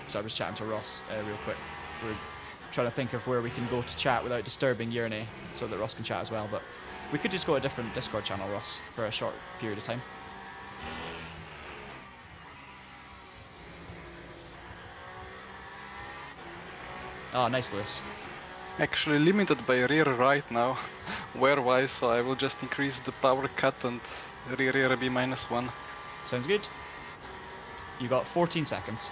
Speaker 6: So I was chatting to Ross real quick. We're trying to think of where we can go to chat without disturbing Jernej, so that Ross can chat as well. But we could just go to a different Discord channel, Ross, for a short period of time. Oh, nice, Lewis.
Speaker 5: Actually limited by rear right now, wear-wise, so I will just increase the power cut and rear be -1.
Speaker 6: Sounds good. You got 14 seconds.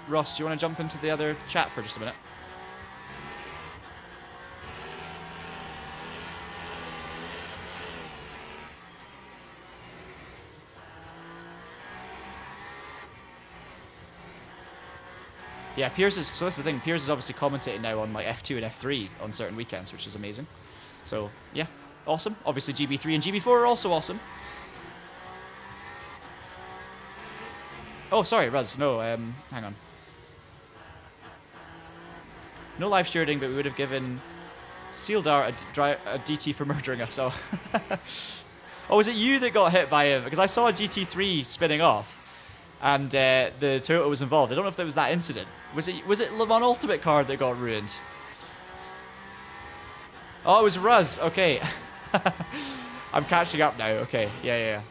Speaker 6: Ross, do you want to jump into the other chat for just a minute? Yeah, Piers is, so that's the thing, Piers is obviously commentating now on like F2 and F3 on certain weekends, which is amazing. So, yeah, awesome. Obviously GB3 and GB4 are also awesome. Oh, sorry, Ruz, no, hang on. No live sharding, but we would have given Sealdar a DT for murdering us. Oh. Oh, was it you that got hit by him? Because I saw a GT3 spinning off, and the Toyota was involved. I don't know if there was that incident. Was it Le Mans Ultimate card that got ruined? Oh, it was Ruz. Okay. I'm catching up now. Okay. Yeah.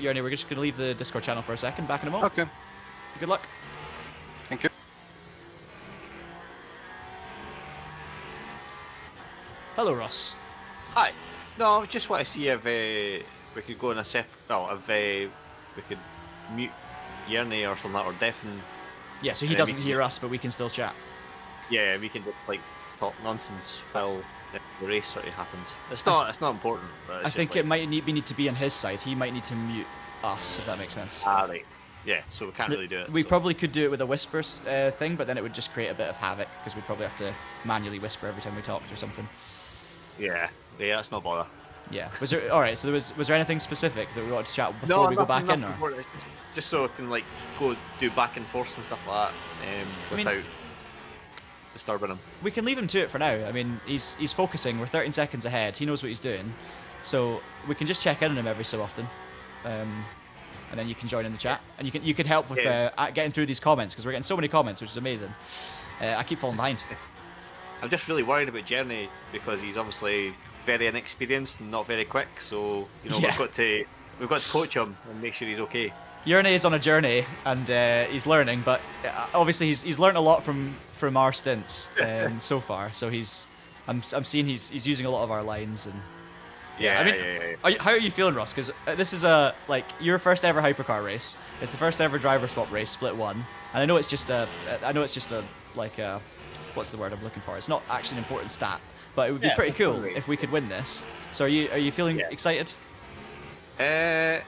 Speaker 6: Jernej, we're just going to leave the Discord channel for a second. Back in a moment.
Speaker 5: Okay.
Speaker 6: Good luck.
Speaker 5: Thank you.
Speaker 6: Hello, Ross.
Speaker 3: Hi. No, I just want to see if we could go in a separate. Well, if we could mute Jernej or something, or deafen.
Speaker 6: Yeah, so he doesn't hear us, but we can still chat.
Speaker 3: Yeah, we can just like talk nonsense while the race sort of happens. It's not important. But it's
Speaker 6: I think
Speaker 3: like,
Speaker 6: it might need to be on his side. He might need to mute us, if that makes sense.
Speaker 3: Ah, right. Yeah, so we can't really do it.
Speaker 6: We
Speaker 3: so.
Speaker 6: probably could do it with a whisper thing, but then it would just create a bit of havoc because we'd probably have to manually whisper every time we talked or something.
Speaker 3: Yeah, that's no bother.
Speaker 6: Yeah. Was there? All right. So was there anything specific that we wanted to chat before we go back in, or?
Speaker 3: Just so I can like go do back and forth and stuff like that, without disturbing him.
Speaker 6: We can leave him to it for now. I mean, he's focusing. We're 13 seconds ahead. He knows what he's doing, so we can just check in on him every so often, and then you can join in the chat, and you can help with getting through these comments because we're getting so many comments, which is amazing. I keep falling behind.
Speaker 3: I'm just really worried about Jernej because he's obviously very inexperienced and not very quick. So we've got to coach him and make sure he's okay.
Speaker 6: Jernej is on a journey and he's learning, but obviously he's learned a lot from our stints so far. So I'm seeing he's using a lot of our lines and how are you feeling, Ross? Because this is your first ever hypercar race. It's the first ever driver swap race, split one, and I know it's just a what's the word I'm looking for? It's not actually an important stat, but it would be
Speaker 3: Yeah,
Speaker 6: pretty
Speaker 3: it's a
Speaker 6: cool
Speaker 3: fun race.
Speaker 6: if we could win this. So are you feeling excited?
Speaker 3: Yeah.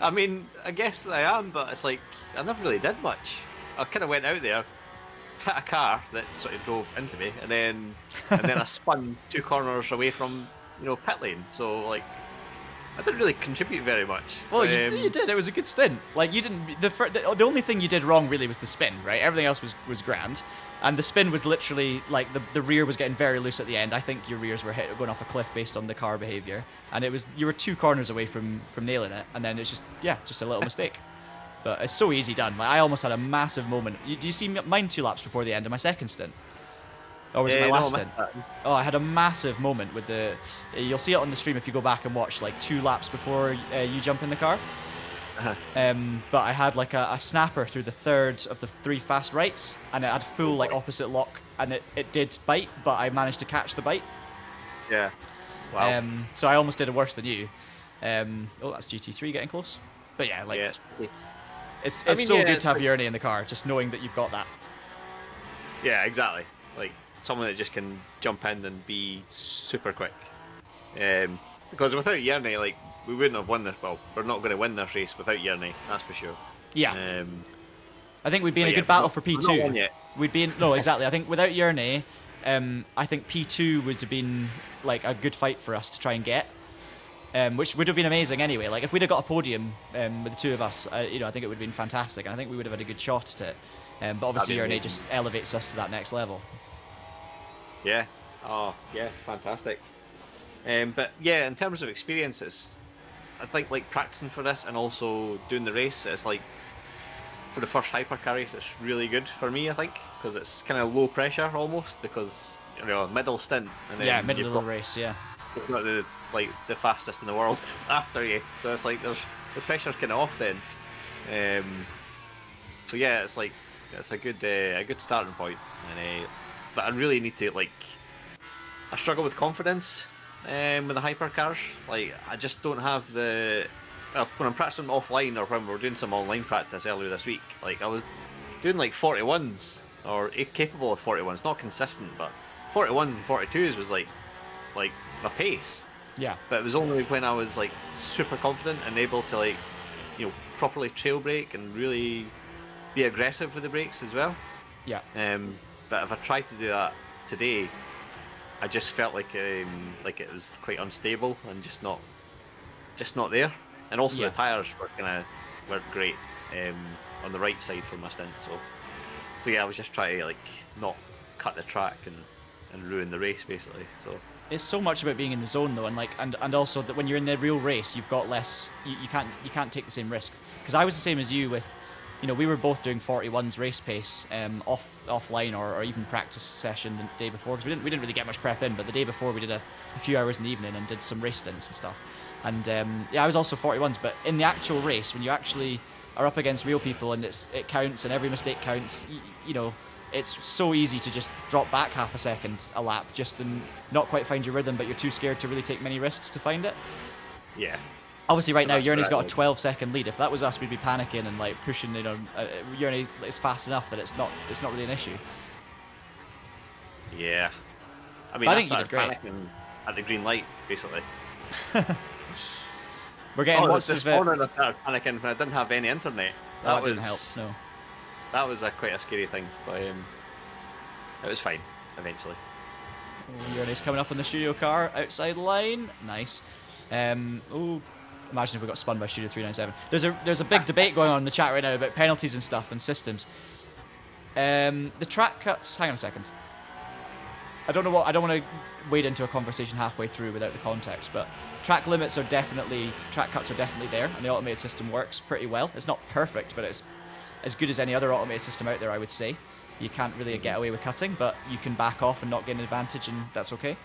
Speaker 3: I mean, I guess I am, but it's like I never really did much. I kind of went out there, hit a car that sort of drove into me, and then I spun 2 corners away from pit lane. So like, I didn't really contribute very much.
Speaker 6: Well, you did. It was a good stint. Like you didn't. The only thing you did wrong really was the spin, right? Everything else was grand, and the spin was literally like the rear was getting very loose at the end. I think your rears were going off a cliff based on the car behavior, and you were 2 corners away from nailing it, and then it's just a little mistake. But it's so easy done. Like I almost had a massive moment. Do you see mine 2 laps before the end of my second stint? Or was it my last stint? Oh, I had a massive moment with the... You'll see it on the stream if you go back and watch, like 2 laps before you jump in the car. But I had like a snapper through the 3rd of the 3 fast rights, and it had full like opposite lock, and it did bite, but I managed to catch the bite.
Speaker 3: Yeah. Wow.
Speaker 6: So I almost did it worse than you. Oh, that's GT3 getting close. But yeah, like...
Speaker 3: Yeah.
Speaker 6: It's
Speaker 3: I mean,
Speaker 6: so
Speaker 3: yeah,
Speaker 6: good
Speaker 3: it's
Speaker 6: to have
Speaker 3: like-
Speaker 6: Jernej in the car, just knowing that you've got that.
Speaker 3: Yeah, exactly. Like someone that just can jump in and be super quick. Because without Jernej, like we wouldn't have won this. Well, we're not going to win this race without Jernej, that's for sure.
Speaker 6: Yeah. I think we'd be in
Speaker 3: but
Speaker 6: a
Speaker 3: yeah,
Speaker 6: good battle
Speaker 3: we're
Speaker 6: for
Speaker 3: not- we're not won
Speaker 6: P2.
Speaker 3: yet.
Speaker 6: We'd be in, no, exactly. I think without Jernej, I think P2 would have been like a good fight for us to try and get. Which would have been amazing anyway. Like if we'd have got a podium with the 2 of us, I think it would have been fantastic, and I think we would have had a good shot at it. But obviously
Speaker 3: That'd be
Speaker 6: Jernej
Speaker 3: amazing.
Speaker 6: just elevates us to that next level.
Speaker 3: Yeah. Oh, yeah, fantastic. But yeah, in terms of experiences, I think like practicing for this and also doing the race, it's like for the first hypercar race, it's really good for me. I think because it's kind of low pressure almost because middle stint and then
Speaker 6: Yeah, middle
Speaker 3: you've
Speaker 6: of the
Speaker 3: got-
Speaker 6: race, yeah.
Speaker 3: you've got the fastest in the world after you, so it's like the pressure's kind of off then. So yeah, it's like it's a good starting point, and but I really need to I struggle with confidence with the hypercars. Like I just don't have the when I'm practicing offline or when we were doing some online practice earlier this week. Like I was doing like 41s or capable of 41s, not consistent, but 41s and 42s was like my pace.
Speaker 6: Yeah.
Speaker 3: But it was only when I was like super confident and able to properly trail brake and really be aggressive with the brakes as well.
Speaker 6: Yeah.
Speaker 3: But if I tried to do that today, I just felt like it was quite unstable and just not there. And also
Speaker 6: Yeah.
Speaker 3: the tires were great on the right side for my stint. So yeah, I was just trying to not cut the track and ruin the race basically. So.
Speaker 6: It's so much about being in the zone though, and also that when you're in the real race, you've got less. You can't take the same risk. Because I was the same as you with, we were both doing 41s race pace offline or even practice session the day before, because we didn't really get much prep in, but the day before we did a few hours in the evening and did some race stints and stuff. And yeah, I was also 41s, but in the actual race, when you actually are up against real people and it counts and every mistake counts, it's so easy to just drop back half a second a lap just and not quite find your rhythm, but you're too scared to really take many risks to find it.
Speaker 3: Yeah.
Speaker 6: Obviously, right
Speaker 3: So
Speaker 6: now,
Speaker 3: that's
Speaker 6: Jernej
Speaker 3: what
Speaker 6: got
Speaker 3: I
Speaker 6: a 12-second lead. If that was us, we'd be panicking and pushing. Jernej is fast enough that it's not really an issue.
Speaker 3: Yeah. I mean,
Speaker 6: But I
Speaker 3: I
Speaker 6: think you
Speaker 3: started
Speaker 6: did great.
Speaker 3: panicking at the green light, basically.
Speaker 6: We're getting lots
Speaker 3: this
Speaker 6: of.
Speaker 3: morning I started panicking when I didn't have any internet.
Speaker 6: That didn't help. No.
Speaker 3: That was quite a scary thing, but it was fine eventually.
Speaker 6: Jernej's coming up on the studio car outside line. Nice. Ooh. Imagine if we got spun by Studio 397. There's a big debate going on in the chat right now about penalties and stuff and systems. The track cuts. Hang on a second. I don't want to wade into a conversation halfway through without the context, but track cuts are definitely there, and the automated system works pretty well. It's not perfect, but it's as good as any other automated system out there, I would say. You can't really get away with cutting, but you can back off and not gain an advantage, and that's okay.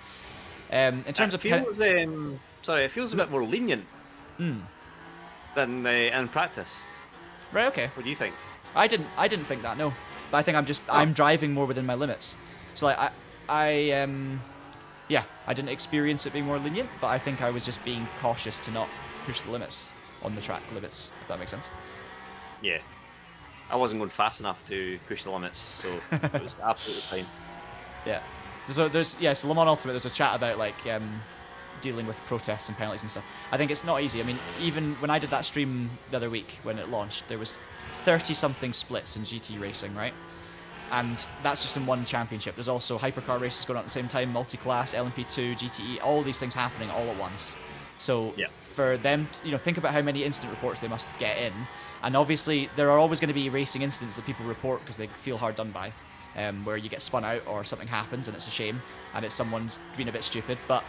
Speaker 6: In terms of
Speaker 3: it feels a bit more lenient than in practice.
Speaker 6: right, okay.
Speaker 3: What do you think?
Speaker 6: I didn't think that, no. But I think I'm driving more within my limits. So I didn't experience it being more lenient, but I think I was just being cautious to not push the limits on the track limits, if that makes sense.
Speaker 3: Yeah. I wasn't going fast enough to push the limits, so it was absolutely fine.
Speaker 6: Yeah. So so Le Mans Ultimate, there's a chat about like dealing with protests and penalties and stuff. I think it's not easy. I mean, even when I did that stream the other week when it launched, there was 30-something splits in GT racing, right? And that's just in one championship. There's also hypercar races going on at the same time, multi-class, LMP2, GTE, all these things happening all at once. So for them, think about how many incident reports they must get in. And obviously, there are always going to be racing incidents that people report because they feel hard done by, where you get spun out or something happens and it's a shame and it's someone's been a bit stupid. But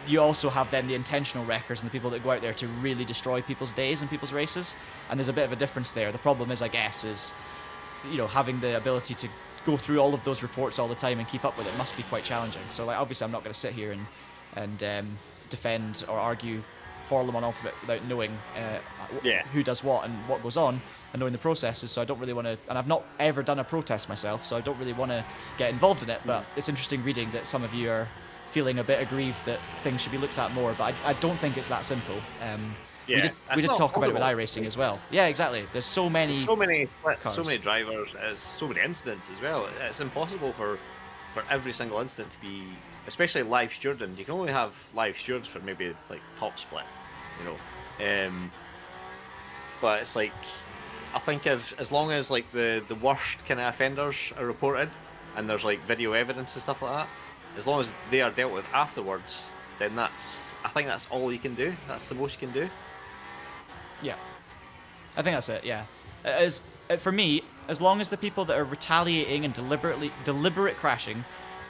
Speaker 6: you also have then the intentional wreckers and the people that go out there to really destroy people's days and people's races. And there's a bit of a difference there. The problem is, I guess, having the ability to go through all of those reports all the time and keep up with it must be quite challenging. So like, obviously I'm not going to sit here and defend or argue for Le Mans Ultimate without knowing who does what and what goes on and knowing the processes. So I don't really want to, and I've not ever done a protest myself, so I don't really want to get involved in it. But it's interesting reading that some of you are feeling a bit aggrieved that things should be looked at more, but I don't think it's that simple. We did talk about it with iRacing as well. Yeah, exactly. There's so many
Speaker 3: splits, so many drivers, so many incidents as well. It's impossible for every single incident to be, especially live stewarding. You can only have live stewards for maybe like top split, but it's like, I think as long as like the worst kind of offenders are reported and there's like video evidence and stuff like that, as long as they are dealt with afterwards, then I think that's all you can do. That's the most you can do.
Speaker 6: Yeah, I think that's it. Yeah, for me, as long as the people that are retaliating and deliberate crashing,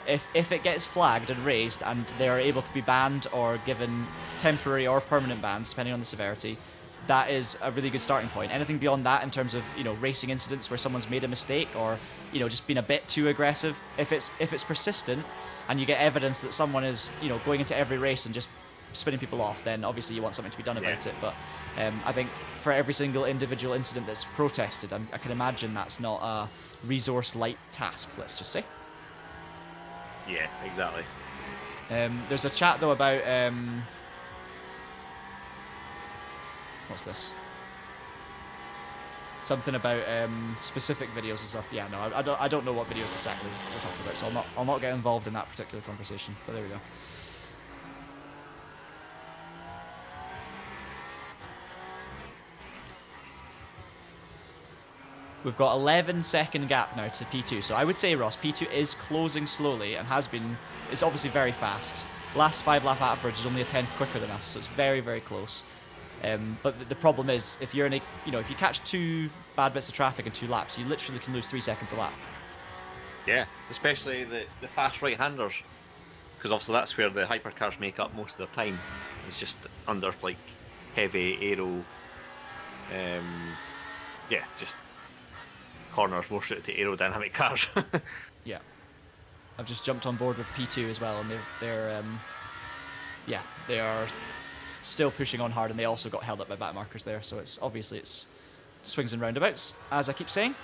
Speaker 6: if it gets flagged and raised and they are able to be banned or given temporary or permanent bans depending on the severity, that is a really good starting point. Anything beyond that in terms of racing incidents where someone's made a mistake or just been a bit too aggressive, if it's persistent and you get evidence that someone is going into every race and just spinning people off, then obviously you want something to be done about it. But I think for every single individual incident that's protested, I can imagine that's not a resource light task, let's just say.
Speaker 3: Yeah, exactly.
Speaker 6: There's a chat though about what's this? Something about specific videos and stuff. Yeah, no, I don't know what videos exactly we're talking about, so I'll not get involved in that particular conversation. But there we go. We've got 11-second gap now to P2, so I would say, Ross, P2 is closing slowly and has been. It's obviously very fast. Last 5-lap average is only a tenth quicker than us, so it's very, very close. But the problem is, if you're in if you catch 2 bad bits of traffic in 2 laps, you literally can lose 3 seconds a lap.
Speaker 3: Yeah, especially the fast right-handers, because obviously that's where the hypercars make up most of their time. It's just under like heavy aero, just corners more suited to aerodynamic cars.
Speaker 6: Yeah, I've just jumped on board with P2 as well, and they are still pushing on hard, and they also got held up by back markers there. So it's obviously swings and roundabouts, as I keep saying.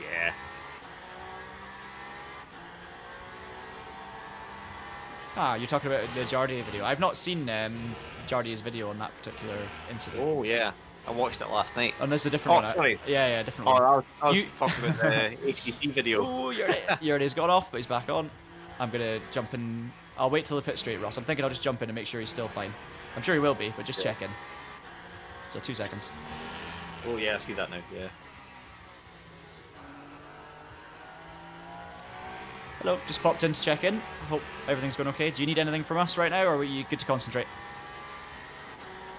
Speaker 3: Yeah.
Speaker 6: You're talking about the Jardier video. I've not seen Jardier's video on that particular incident.
Speaker 3: Oh yeah, I watched it last night.
Speaker 6: And there's a different one.
Speaker 3: Sorry.
Speaker 6: Yeah, different one.
Speaker 3: I was talking about the HDP video.
Speaker 6: Oh, Jardier got off, but he's back on. I'm gonna jump in. I'll wait till the pit straight, Ross. I'm thinking I'll just jump in and make sure he's still fine. I'm sure he will be, but just check in. So 2 seconds.
Speaker 3: Oh yeah, I see that now. Yeah.
Speaker 6: Hello, just popped in to check in. Hope everything's going okay. Do you need anything from us right now, or are you good to concentrate?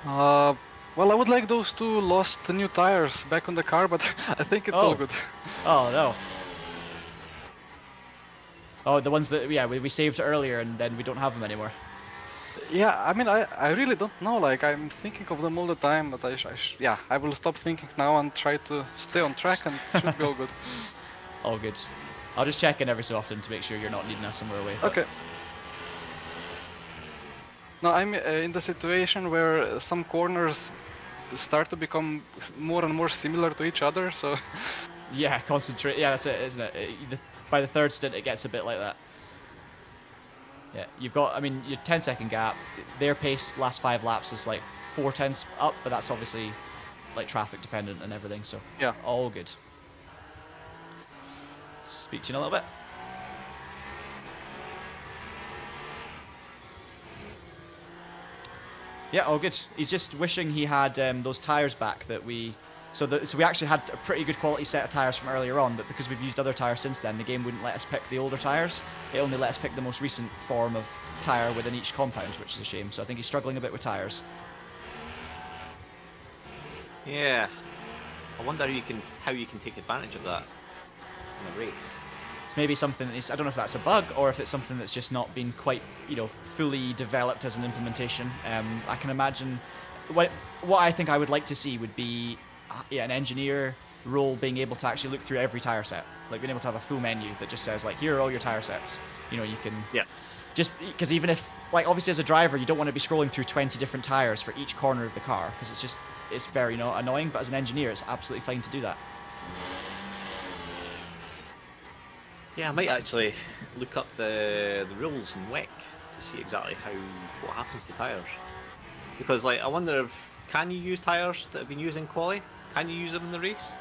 Speaker 5: Well, I would like those 2 lost new tires back on the car, but I think it's all good.
Speaker 6: Oh no. Oh, the ones that we saved earlier and then we don't have them anymore.
Speaker 5: Yeah, I mean, I really don't know. Like, I'm thinking of them all the time, but I will stop thinking now and try to stay on track, and it should be all good.
Speaker 6: All good. I'll just check in every so often to make sure you're not needing us somewhere away.
Speaker 5: Okay. Now I'm in the situation where some corners start to become more and more similar to each other, so...
Speaker 6: Yeah, concentrate. Yeah, that's it, isn't it? By the 3rd stint, it gets a bit like that. Yeah, you've got, I mean, your 10-second gap. Their pace last 5 laps is like 4 tenths up, but that's obviously like traffic dependent and everything. So
Speaker 5: Yeah.
Speaker 6: all good. Speak to you in a little bit. Yeah, all good. He's just wishing he had those tires back that we. So we actually had a pretty good quality set of tires from earlier on, but because we've used other tires since then, the game wouldn't let us pick the older tires. It only let us pick the most recent form of tire within each compound, which is a shame. So I think he's struggling a bit with tires.
Speaker 3: Yeah. I wonder how you can take advantage of that in a race.
Speaker 6: It's maybe something that I don't know if that's a bug or if it's something that's just not been quite, fully developed as an implementation. I can imagine what I think I would like to see would be an engineer role being able to actually look through every tire set, like being able to have a full menu that just says like, here are all your tire sets. You can just because even if like obviously as a driver you don't want to be scrolling through 20 different tires for each corner of the car because it's very annoying, but as an engineer it's absolutely fine to do that.
Speaker 3: Yeah, I might actually look up the rules in WEC to see exactly what happens to tires. Because like I wonder if can you use tires that have been used in quali? Can you use them in the race?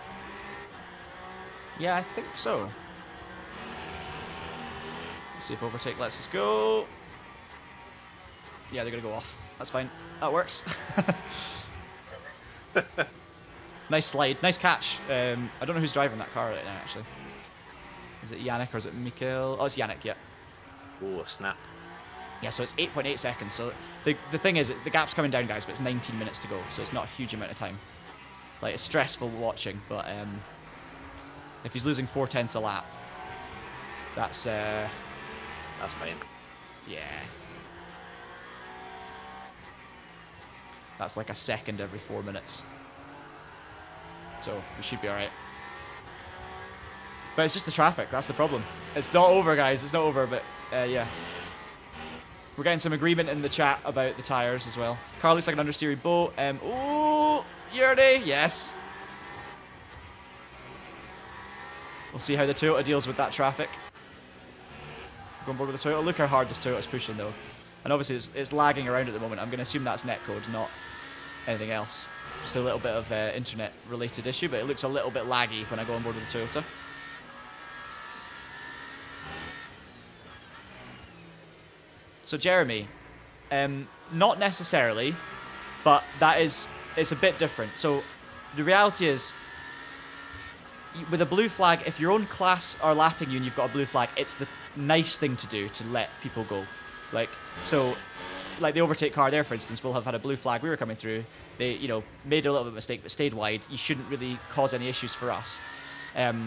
Speaker 6: Yeah, I think so. Let's see if overtake lets us go. Yeah, they're gonna go off. That's fine. That works. Nice slide. Nice catch. I don't know who's driving that car right now actually. Is it Yannick or is it Mikhail? Oh, it's Yannick, yeah.
Speaker 3: Oh, snap.
Speaker 6: Yeah, so it's 8.8 seconds. So the thing is, the gap's coming down, guys, but it's 19 minutes to go, so it's not a huge amount of time. Like, it's stressful watching, but if he's losing 4/10 a lap, that's
Speaker 3: fine.
Speaker 6: Yeah. That's like a second every 4 minutes. So we should be alright. But it's just the traffic, that's the problem. It's not over, guys, it's not over, but yeah. We're getting some agreement in the chat about the tyres as well. Car looks like an understeery boat. Oh, Jernej, yes. We'll see how the Toyota deals with that traffic. Go on board with the Toyota. Look how hard this Toyota's pushing though. And obviously it's lagging around at the moment. I'm going to assume that's netcode, not anything else. Just a little bit of internet related issue, but it looks a little bit laggy when I go on board with the Toyota. So Jeremy, not necessarily, but it's a bit different. So the reality is, with a blue flag, if your own class are lapping you and you've got a blue flag, it's the nice thing to do to let people go. Like the overtake car there, for instance, will have had a blue flag. We were coming through. They, made a little bit of a mistake, but stayed wide. You shouldn't really cause any issues for us.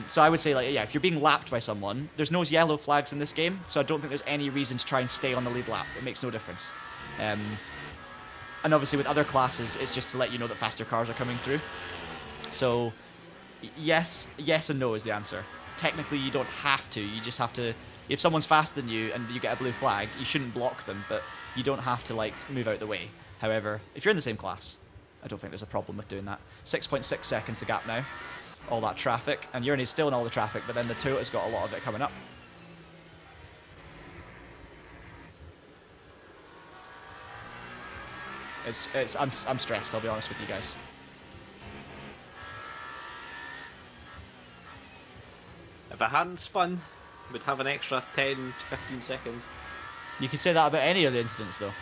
Speaker 6: So I would say, if you're being lapped by someone, there's no yellow flags in this game, so I don't think there's any reason to try and stay on the lead lap. It makes no difference. And obviously with other classes, it's just to let you know that faster cars are coming through. So yes and no is the answer. Technically, you don't have to. You just have to. If someone's faster than you and you get a blue flag, you shouldn't block them, but you don't have to move out the way. However, if you're in the same class, I don't think there's a problem with doing that. 6.6 seconds the gap now. All that traffic, and Jerney's still in all the traffic, but then the Toyota's got a lot of it coming up. I'm stressed, I'll be honest with you guys.
Speaker 3: If I hadn't spun, we'd have an extra 10 to 15 seconds.
Speaker 6: You could say that about any of the incidents, though.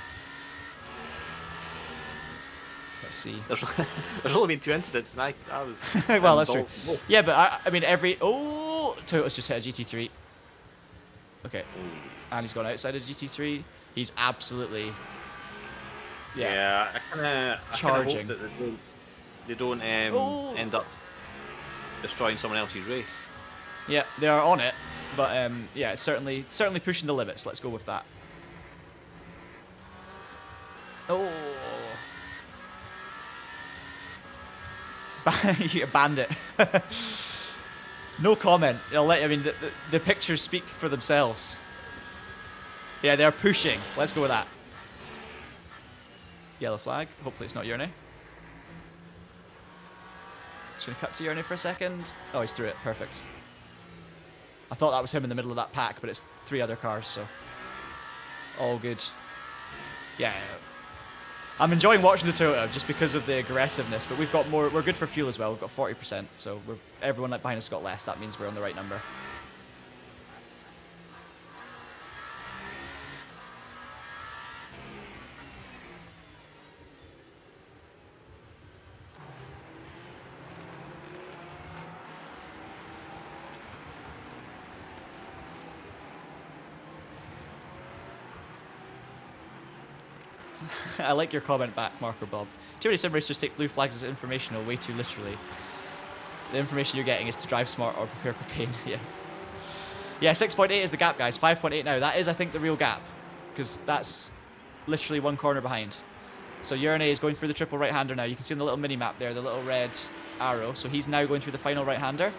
Speaker 6: Let's see.
Speaker 3: There's only been 2 incidents, and I was...
Speaker 6: well, that's true. Yeah, but I mean, Toyota's just hit a GT3. Okay. And he's gone outside of GT3. He's absolutely...
Speaker 3: Yeah, I kind of
Speaker 6: charging.
Speaker 3: hope that they don't end up destroying someone else's race.
Speaker 6: Yeah, they are on it, but yeah, it's certainly pushing the limits. Let's go with that. Oh, bandit. No comment. I mean, the pictures speak for themselves. Yeah, they're pushing. Let's go with that. Yellow flag. Hopefully it's not Jernej. Just going to cut to Jernej for a second. Oh, he's through it. Perfect. I thought that was him in the middle of that pack, but it's 3 other cars, so all good. Yeah. I'm enjoying watching the Toyota just because of the aggressiveness, but we've got more. We're good for fuel as well. We've got 40%, so everyone behind us got less. That means we're on the right number. I like your comment back, Marker Bob. Too many sim racers take blue flags as informational way too literally. The information you're getting is to drive smart or prepare for pain. Yeah. Yeah, 6.8 is the gap, guys. 5.8 now. That is, I think, the real gap. Because that's literally one corner behind. So Jernej is going through the triple right-hander now. You can see on the little mini-map there, the little red arrow. So he's now going through the final right-hander.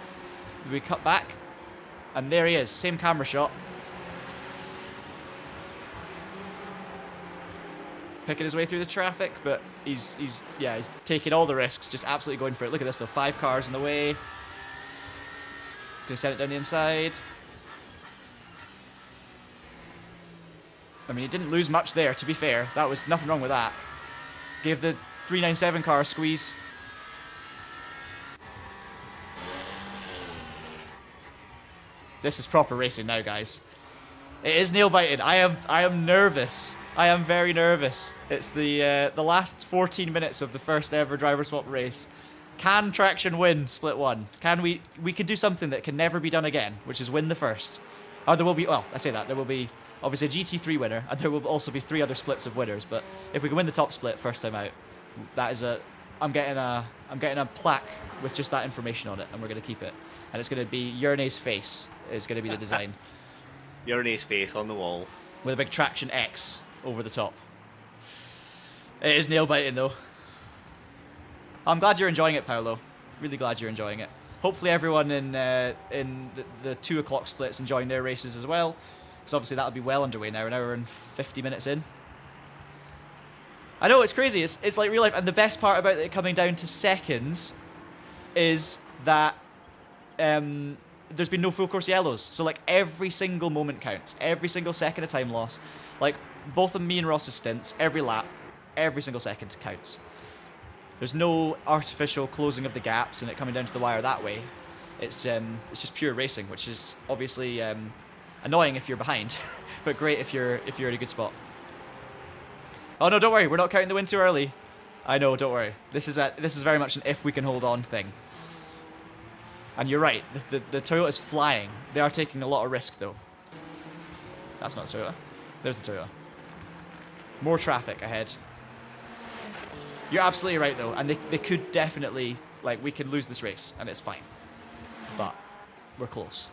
Speaker 6: We cut back. And there he is. Same camera shot. Picking his way through the traffic, but he's taking all the risks, just absolutely going for it. Look at this though, 5 cars in the way. He's gonna send it down the inside. I mean, he didn't lose much there, to be fair. That was nothing wrong with that. Gave the 397 car a squeeze. This is proper racing now, guys. It is nail biting. I am nervous. I am very nervous. It's the last 14 minutes of the first ever driver swap race. Can Traction win split 1? Can we could do something that can never be done again, which is win the first. Or there will be, well, I say that, there will be obviously a GT3 winner, and there will also be 3 other splits of winners, but if we can win the top split first time out, that is I'm getting a plaque with just that information on it, and we're gonna keep it. And it's gonna be Jernej's face is gonna be the design.
Speaker 3: Jernej's face on the wall.
Speaker 6: With a big Traction X over the top. It is nail biting though. I'm glad you're enjoying it, Paolo. Really glad you're enjoying it. Hopefully everyone in the 2 o'clock splits enjoying their races as well, because obviously that'll be well underway now. An hour and 50 minutes in. I know, it's crazy. It's like real life, and the best part about it coming down to seconds is that there's been no full course yellows. So like every single moment counts. Every single second of time loss. Like both of me and Ross's stints, every lap, every single second counts. There's no artificial closing of the gaps and it coming down to the wire that way. It's just pure racing, which is obviously annoying if you're behind, but great if you're in a good spot. Oh no, don't worry, we're not counting the win too early. I know, don't worry. This is very much an if we can hold on thing. And you're right, the Toyota's flying. They are taking a lot of risk though. That's not a Toyota. There's the Toyota. More traffic ahead. You're absolutely right though, and they could definitely, like, we could lose this race and it's fine. But we're close.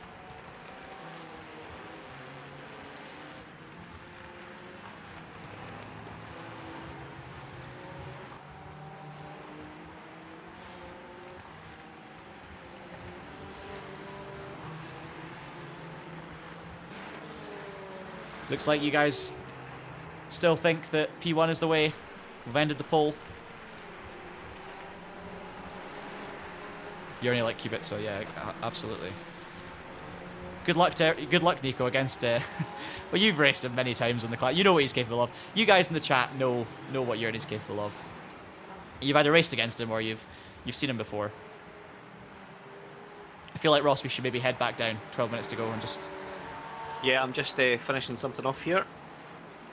Speaker 6: Looks like you guys still think that P1 is the way. We've ended the poll. You only like Qubit, so yeah, absolutely. Good luck, Nico, against... well, you've raced him many times on the class. You know what he's capable of. You guys in the chat know what Jernej's capable of. You've either raced against him or you've seen him before. I feel like, Ross, we should maybe head back down. 12 minutes to go and just...
Speaker 3: Yeah, I'm just finishing something off here.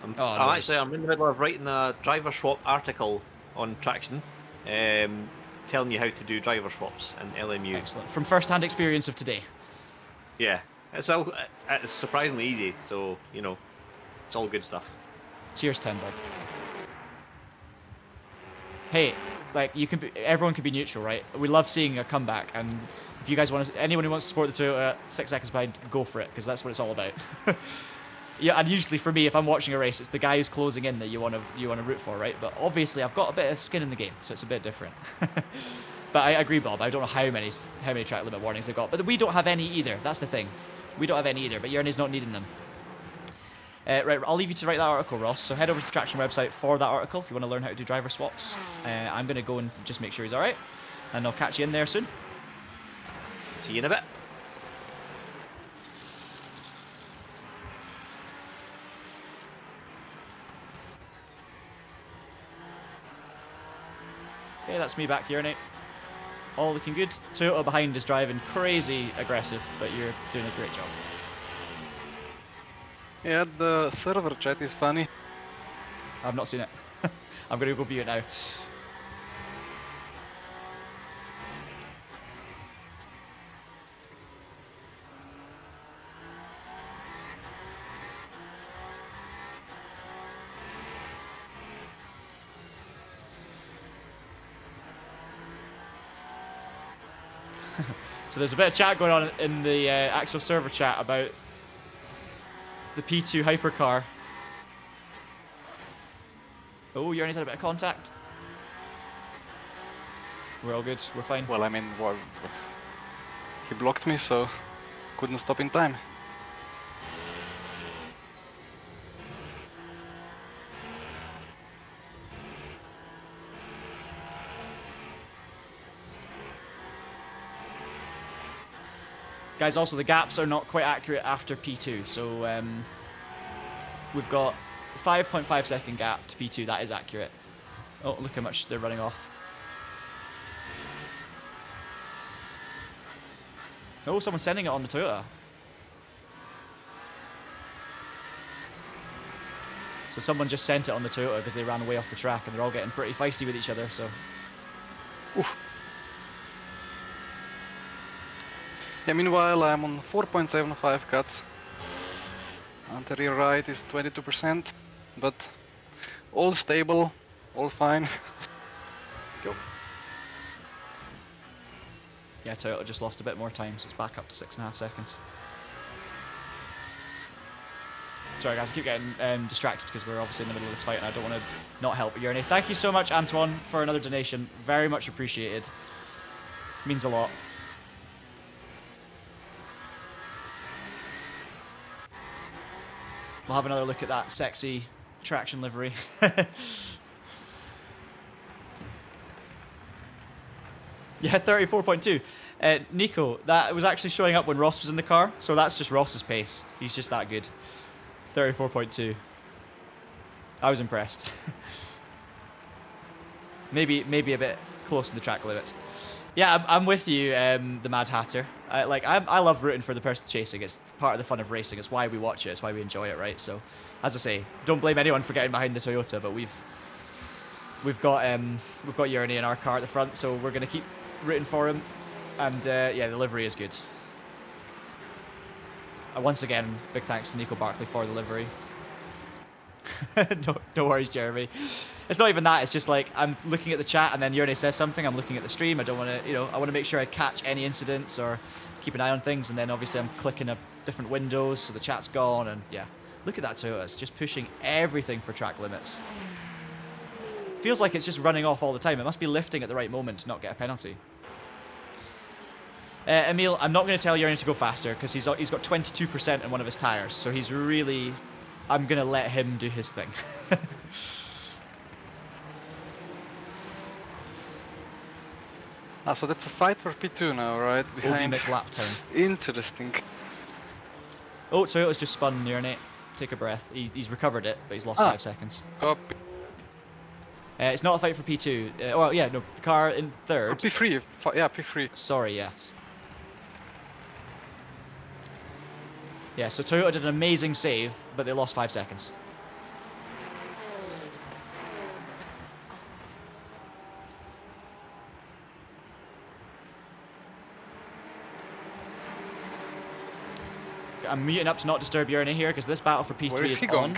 Speaker 3: I'm in the middle of writing a driver swap article on Traction, telling you how to do driver swaps in LMU.
Speaker 6: Excellent. From first-hand experience of today.
Speaker 3: Yeah, it's surprisingly easy. So you know, it's all good stuff.
Speaker 6: Cheers, 10 Bob. Hey, like everyone can be neutral, right? We love seeing a comeback, and if you guys anyone who wants to support the Toyota 6 seconds behind, go for it, because that's what it's all about. Yeah, and usually for me, if I'm watching a race, it's the guy who's closing in that you want to root for, right? But obviously, I've got a bit of skin in the game, so it's a bit different. But I agree, Bob. I don't know how many track limit warnings they've got, but we don't have any either. That's the thing. We don't have any either, but Jernej's not needing them. Right, I'll leave you to write that article, Ross. So head over to the Traction website for that article if you want to learn how to do driver swaps. I'm going to go and just make sure he's all right, and I'll catch you in there soon.
Speaker 3: See you in a bit.
Speaker 6: Okay, that's me back, Jernej. All looking good. Toyota behind is driving crazy aggressive, but you're doing a great job.
Speaker 5: Yeah, the server chat is funny.
Speaker 6: I've not seen it. I'm going to go view it now. So there's a bit of chat going on in the actual server chat about the P2 hypercar. Oh, Jerney's had a bit of contact. We're all good. We're fine.
Speaker 5: Well, I mean, well, he blocked me, so couldn't stop in time.
Speaker 6: Guys, also the gaps are not quite accurate after P2, so we've got 5.5 second gap to P2. That is accurate. Oh, look how much they're running off. Oh, someone's sending it on the Toyota. So someone just sent it on the Toyota because they ran away off the track, and they're all getting pretty feisty with each other. So.
Speaker 5: Oof. Yeah, meanwhile I'm on 4.75 cuts. And the rear right is 22%, but all stable, all fine.
Speaker 6: Go. Yeah, Toyota just lost a bit more time, so it's back up to 6.5 seconds. Sorry guys, I keep getting distracted because we're obviously in the middle of this fight and I don't want to not help Jernej. Thank you so much, Antoine, for another donation. Very much appreciated. Means a lot. We'll have another look at that sexy traction livery. Yeah, 34.2. Nico, that was actually showing up when Ross was in the car, so that's just Ross's pace. He's just that good. 34.2. I was impressed. maybe a bit close to the track limits. Yeah, I'm with you, the Mad Hatter. I love rooting for the person chasing. It's part of the fun of racing. It's why we watch it. It's why we enjoy it, right? So, as I say, don't blame anyone for getting behind the Toyota, but we've got Jernej in our car at the front, so we're gonna keep rooting for him. And yeah, the livery is good. Once again, big thanks to Nico Barkley for the livery. No worries, Jeremy. It's not even that. It's just like I'm looking at the chat and then Jernej says something. I'm looking at the stream. I don't want to, I want to make sure I catch any incidents or keep an eye on things. And then obviously I'm clicking up different windows so the chat's gone. And yeah, look at that Toyota. It's just pushing everything for track limits. Feels like it's just running off all the time. It must be lifting at the right moment to not get a penalty. Emil, I'm not going to tell Jernej to go faster because he's got 22% in one of his tires. So he's really... I'm going to let him do his thing.
Speaker 5: So that's a fight for P2 now, right? Behind
Speaker 6: lap time.
Speaker 5: Interesting.
Speaker 6: Oh, Toyota's just spun Jernej. Take a breath. He's recovered it, but he's lost 5 seconds.
Speaker 5: Copy.
Speaker 6: It's not a fight for P2. Well, yeah, no, the car in third.
Speaker 5: Or P3, yeah, P3.
Speaker 6: Sorry, yes. Yeah, so Toyota did an amazing save, but they lost 5 seconds. I'm muting up to not disturb Jernej here because this battle for P3 is on.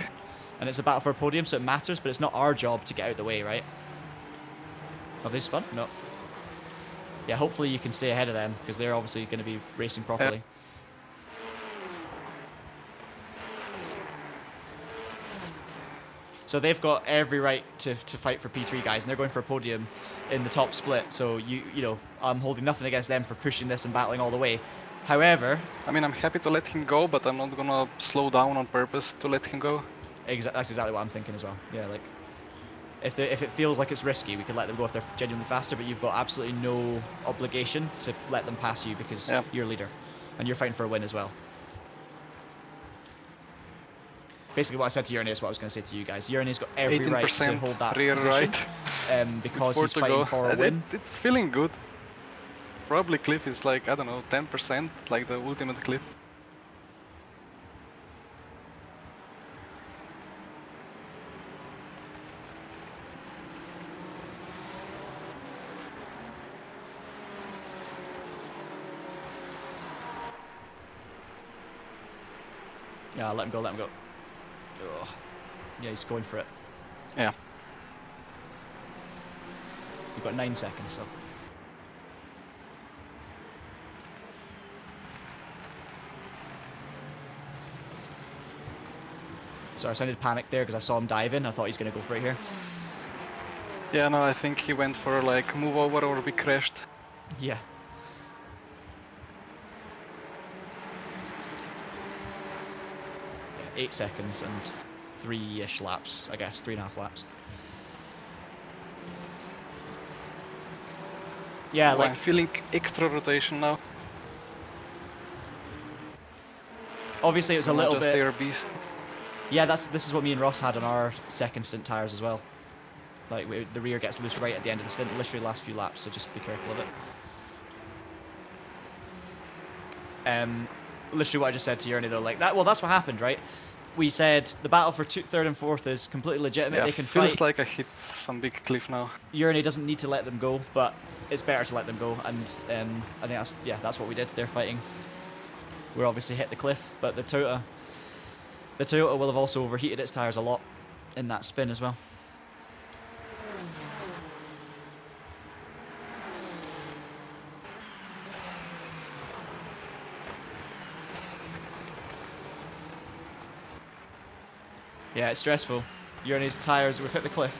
Speaker 6: And it's a battle for a podium, so it matters, but it's not our job to get out of the way, right? Have they spun? No. Yeah, hopefully you can stay ahead of them because they're obviously going to be racing properly. So they've got every right to fight for P3, guys, and they're going for a podium in the top split. So I'm holding nothing against them for pushing this and battling all the way. However,
Speaker 5: I mean, I'm happy to let him go, but I'm not gonna slow down on purpose to let him go.
Speaker 6: That's exactly what I'm thinking as well. Yeah, like if it feels like it's risky, we could let them go if they're genuinely faster. But you've got absolutely no obligation to let them pass you because you're leader, and you're fighting for a win as well. basically what I said to Jernej is what I was going to say to you guys. Jernej's got every right to
Speaker 5: 18%
Speaker 6: hold that
Speaker 5: rear
Speaker 6: position
Speaker 5: right.
Speaker 6: because
Speaker 5: Four
Speaker 6: he's
Speaker 5: to
Speaker 6: fighting
Speaker 5: go.
Speaker 6: for a
Speaker 5: And
Speaker 6: win.
Speaker 5: it's feeling good. Probably cliff is like, I don't know, 10%, like the ultimate cliff.
Speaker 6: Yeah, let him go, let him go. Ugh. Yeah, he's going for it.
Speaker 5: Yeah.
Speaker 6: You've got 9 seconds, so. Sorry, I sounded panicked there because I saw him dive in. I thought he's going to go for it here.
Speaker 5: Yeah, no, I think he went for like move over or be crashed.
Speaker 6: Yeah. Yeah, 8 seconds and 3-ish laps, I guess, 3.5 laps. Yeah,
Speaker 5: Oh,
Speaker 6: like
Speaker 5: I'm feeling extra rotation now.
Speaker 6: obviously it was a
Speaker 5: Not
Speaker 6: little
Speaker 5: just
Speaker 6: bit.
Speaker 5: ARBs.
Speaker 6: Yeah, this is what me and Ross had on our second stint tires as well. Like the rear gets loose right at the end of the stint, literally the last few laps, so just be careful of it. Literally what I just said to Jernej though, like that. Well, that's what happened, right? We said the battle for third and fourth is completely legitimate.
Speaker 5: Yeah,
Speaker 6: They can
Speaker 5: feels
Speaker 6: fight.
Speaker 5: like I hit some big cliff now.
Speaker 6: Jernej doesn't need to let them go, but it's better to let them go. And I think that's what we did. They're fighting. We're obviously hit the cliff, but the Toyota will have also overheated its tires a lot in that spin as well. Yeah, it's stressful. Jernej's tires, we've hit the cliff.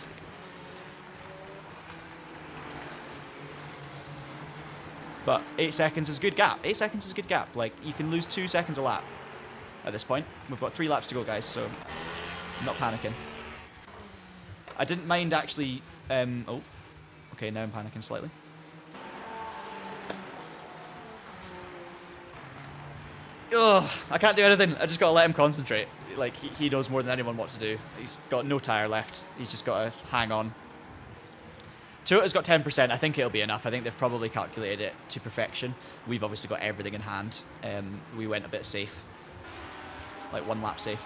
Speaker 6: But 8 seconds is a good gap. 8 seconds is a good gap. Like, you can lose 2 seconds a lap at this point. We've got 3 laps to go, guys, so I'm not panicking. I didn't mind actually... oh, okay, now I'm panicking slightly. Ugh, I can't do anything. I just got to let him concentrate. Like, he knows more than anyone what to do. He's got no tyre left. He's just got to hang on. Toyota's got 10%. I think it'll be enough. I think they've probably calculated it to perfection. We've obviously got everything in hand. We went a bit safe. Like 1 lap safe.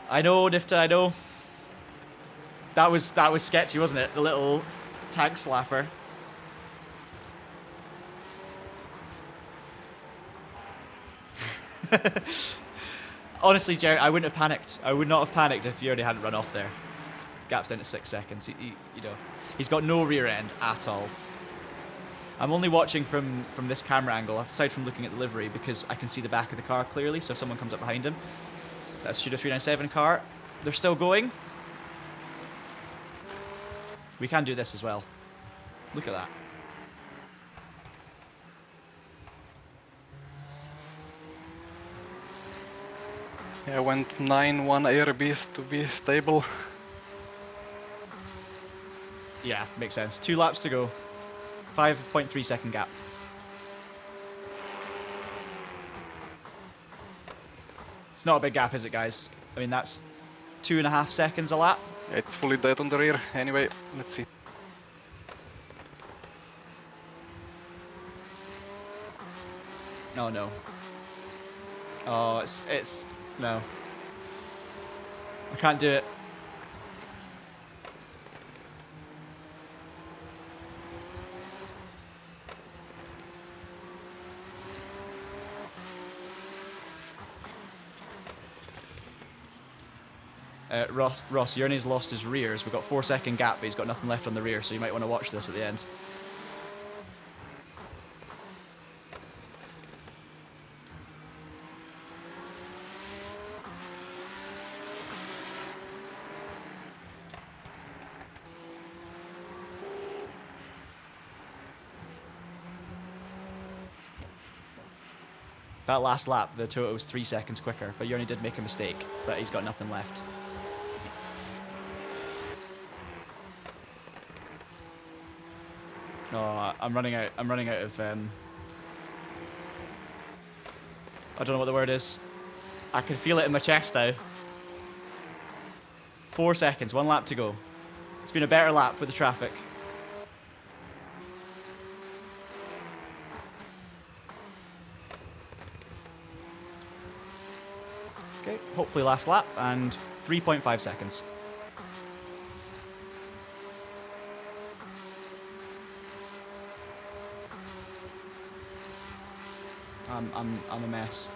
Speaker 6: I know, Nifta, I know. That was sketchy, wasn't it? The little tag slapper. Honestly, Jerry, I wouldn't have panicked. I would not have panicked if Jernej hadn't run off there. Gap's down to 6 seconds. You know, he's got no rear end at all. I'm only watching from this camera angle, aside from looking at the livery, because I can see the back of the car clearly. So if someone comes up behind him, that's Shooter 397 car. They're still going. We can do this as well. Look at that.
Speaker 5: Yeah, I went 9-1 ARBs to be stable.
Speaker 6: Yeah, makes sense. 2 laps to go. 5.3 second gap. It's not a big gap, is it, guys? I mean, that's 2.5 seconds a lap.
Speaker 5: It's fully dead on the rear. Anyway, let's see.
Speaker 6: Oh no. Oh, it's no. I can't do it. Ross, Jernej's lost his rears. We've got 4-second gap, but he's got nothing left on the rear, so you might want to watch this at the end. That last lap, the Toyota was 3 seconds quicker, but Jernej did make a mistake, but he's got nothing left. Oh, I'm running out of, I don't know what the word is. I can feel it in my chest now. 4 seconds, 1 lap to go. It's been a better lap with the traffic. Okay, hopefully last lap and 3.5 seconds. I'm a mess.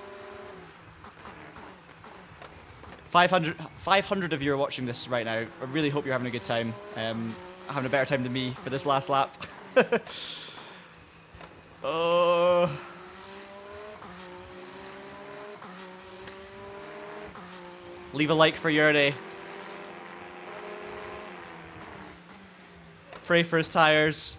Speaker 6: 500 of you are watching this right now. I really hope you're having a good time. Having a better time than me for this last lap. Oh. Leave a like for Jernej. Pray for his tires.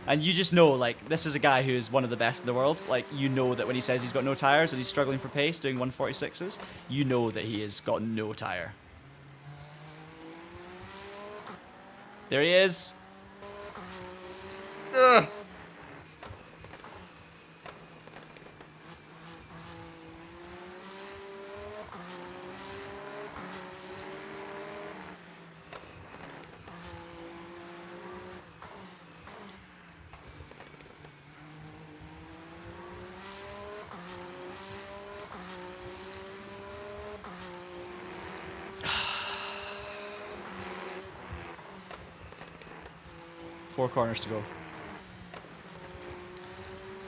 Speaker 6: And you just know, like, this is a guy who is one of the best in the world. Like, you know that when he says he's got no tires and he's struggling for pace doing 146s, you know that he has got no tire. There he is. Ugh. Four corners to go.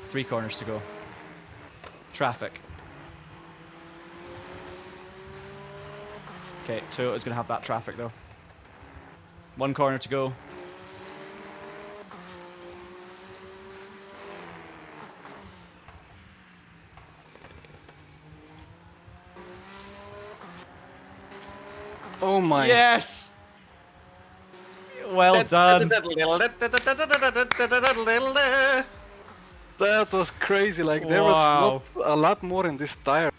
Speaker 6: 3 corners to go. Traffic. Okay, Toyota's gonna have that traffic though. 1 corner to go.
Speaker 5: Oh my.
Speaker 6: Yes! Well done.
Speaker 5: That was crazy, like there was
Speaker 6: Wow.
Speaker 5: not a lot more in this tire.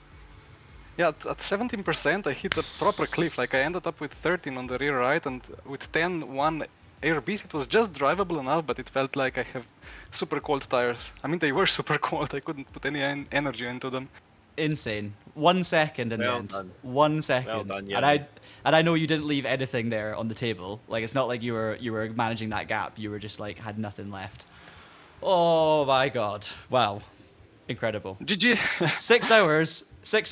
Speaker 5: Yeah, at 17% I hit a proper cliff, like I ended up with 13 on the rear right and with 10, 1 AirBs. It was just drivable enough, but it felt like I have super cold tires. I mean, they were super cold, I couldn't put any energy into them.
Speaker 6: Insane. 1 second in the
Speaker 3: Well
Speaker 6: end.
Speaker 3: done.
Speaker 6: 1 second.
Speaker 3: Well done,
Speaker 6: and I know you didn't leave anything there on the table. Like, it's not like you were managing that gap. You were just like had nothing left. Oh my god. Wow. Incredible.
Speaker 5: GG!
Speaker 6: 6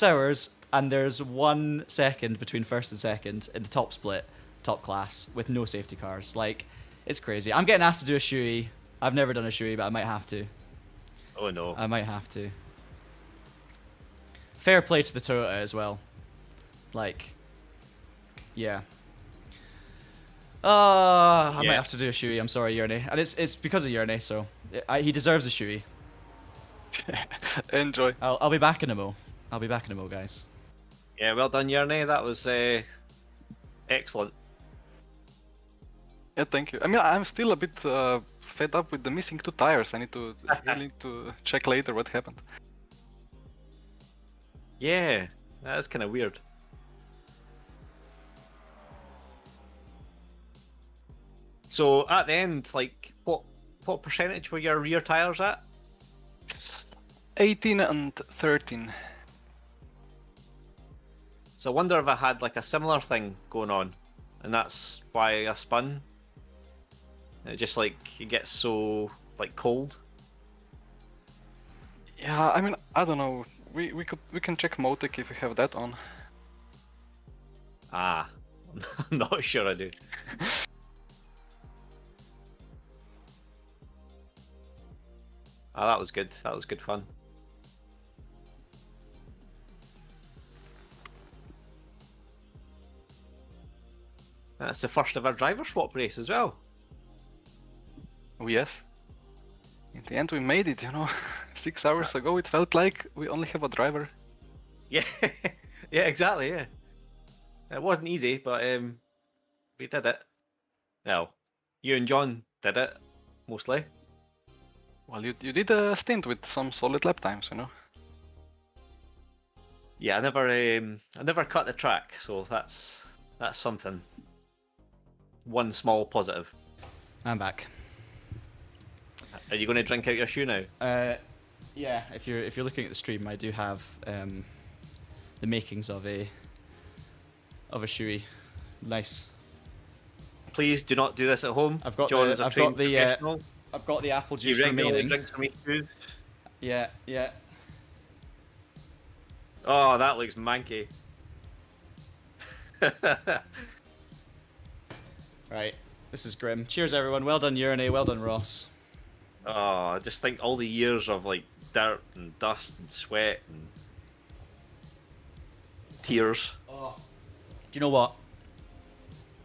Speaker 6: hours, and there's 1 second between first and second in the top split, top class, with no safety cars. Like, it's crazy. I'm getting asked to do a shoey. I've never done a shoey, but I might have to.
Speaker 3: Oh no.
Speaker 6: I might have to. Fair play to the Toyota as well. Like, yeah. I might have to do a shoey. I'm sorry, Jernej. And it's because of Jernej, so he deserves a shoey.
Speaker 5: Enjoy.
Speaker 6: I'll be back in a mo. I'll be back in a mo, guys.
Speaker 3: Yeah, well done, Jernej. That was excellent.
Speaker 5: Yeah, thank you. I mean, I'm still a bit fed up with the missing 2 tires. I need to really need to check later what happened.
Speaker 3: Yeah, that's kind of weird. So at the end, like, what percentage were your rear tires at?
Speaker 5: 18 and 13.
Speaker 3: So I wonder if I had like a similar thing going on, and that's why I spun. It just like it gets so like cold.
Speaker 5: Yeah, I mean, I don't know. We can check Motec if we have that on.
Speaker 3: Ah, I'm not sure I do. Ah, that was good. That was good fun. That's the first ever driver swap race as well.
Speaker 5: Oh yes. In the end we made it, you know. 6 hours ago it felt like we only have a driver.
Speaker 3: Yeah, yeah, exactly. Yeah, it wasn't easy, but we did it. Well, you and John did it mostly.
Speaker 5: Well, you did a stint with some solid lap times, you know.
Speaker 3: Yeah, I never cut the track, so that's something. One small positive.
Speaker 6: I'm back.
Speaker 3: Are you going to drink out your shoe now?
Speaker 6: Yeah, if you're looking at the stream, I do have the makings of a shoey. Nice.
Speaker 3: Please do not do this at home.
Speaker 6: I've got
Speaker 3: John
Speaker 6: the
Speaker 3: is a
Speaker 6: I've
Speaker 3: trained
Speaker 6: got the
Speaker 3: professional.
Speaker 6: I've got the apple
Speaker 3: He
Speaker 6: juice
Speaker 3: regularly
Speaker 6: remaining.
Speaker 3: drinks from his shoes.
Speaker 6: Yeah, yeah.
Speaker 3: Oh, that looks manky.
Speaker 6: Right, this is grim. Cheers, everyone. Well done, Urine. Well done, Ross.
Speaker 3: Oh, I just think all the years of like dirt and dust and sweat and tears.
Speaker 6: Oh. Do you know what?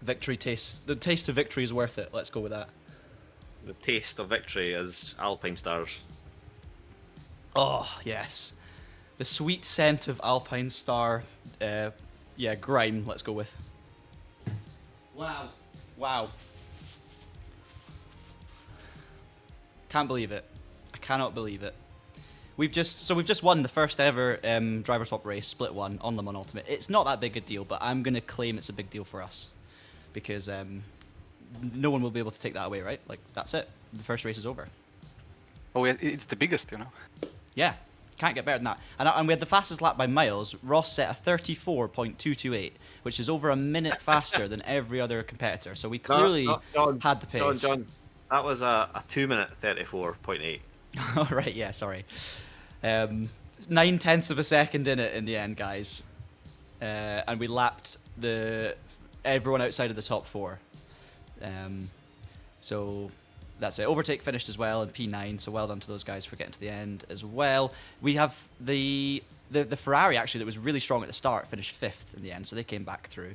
Speaker 6: Victory tastes. The taste of victory is worth it. Let's go with that.
Speaker 3: The taste of victory as Alpine stars.
Speaker 6: Oh yes, the sweet scent of Alpine Star. Yeah, grime. Let's go with. Wow. Wow. Can't believe it. I cannot believe it. We've just won the first ever driver swap race, split one on Le Mans Ultimate. It's not that big a deal, but I'm gonna claim it's a big deal for us because no one will be able to take that away, right? Like that's it. The first race is over.
Speaker 5: Oh, yeah, it's the biggest, you know.
Speaker 6: Yeah, can't get better than that. And we had the fastest lap by miles. Ross set a 34.228, which is over a minute faster than every other competitor. So we clearly
Speaker 3: John,
Speaker 6: had the pace.
Speaker 3: John, that was a 2-minute 34.8.
Speaker 6: Oh, right, yeah, sorry. 9/10 of a second in it in the end, guys. And we lapped everyone outside of the top four. So that's it. Overtake finished as well in P9, so well done to those guys for getting to the end as well. We have the Ferrari, actually, that was really strong at the start, finished 5th in the end, so they came back through.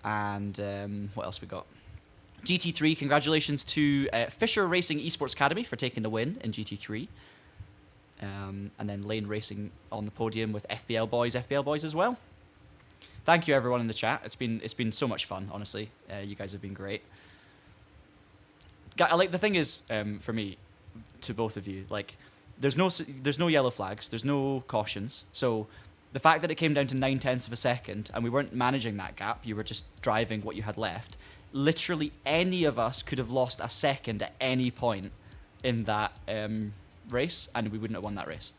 Speaker 6: And what else we got? GT3, congratulations to Fisher Racing Esports Academy for taking the win in GT3. And then Lane Racing on the podium with FBL Boys as well. Thank you everyone in the chat. It's been so much fun, honestly. You guys have been great. Like the thing is, for me, to both of you, like there's no yellow flags, there's no cautions. So the fact that it came down to 9/10 of a second and we weren't managing that gap, you were just driving what you had left. Literally any of us could have lost a second at any point in that race, and we wouldn't have won that race.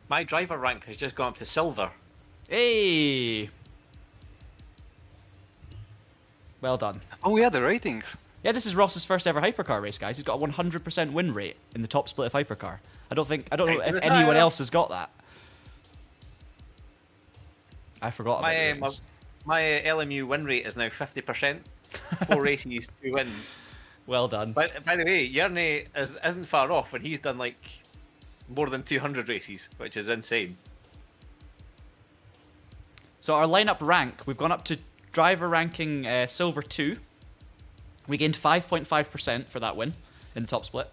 Speaker 3: My driver rank has just gone up to silver.
Speaker 6: Hey! Well done.
Speaker 5: Oh yeah, the ratings.
Speaker 6: Yeah, this is Ross's first ever hypercar race, guys. He's got a 100% win rate in the top split of hypercar. I don't know if anyone else has got that. I forgot about the ratings.
Speaker 3: My LMU win rate is now 50%. 4 races, 2 wins.
Speaker 6: Well done.
Speaker 3: But by the way, Jernej isn't far off, and he's done like more than 200 races, which is insane.
Speaker 6: So our lineup rank, we've gone up to driver ranking silver 2. We gained 5.5% for that win in the top split.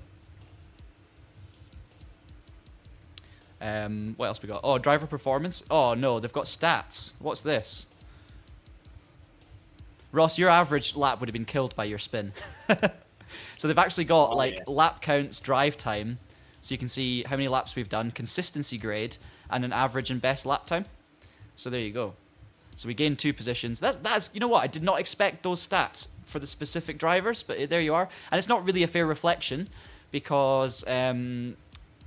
Speaker 6: What else we got? Oh, driver performance. Oh no, they've got stats. What's this? Ross, your average lap would have been killed by your spin. So they've actually got lap counts, drive time, so you can see how many laps we've done, consistency grade, and an average and best lap time. So there you go. So we gained 2 positions. That's you know what? I did not expect those stats for the specific drivers, but there you are. And it's not really a fair reflection because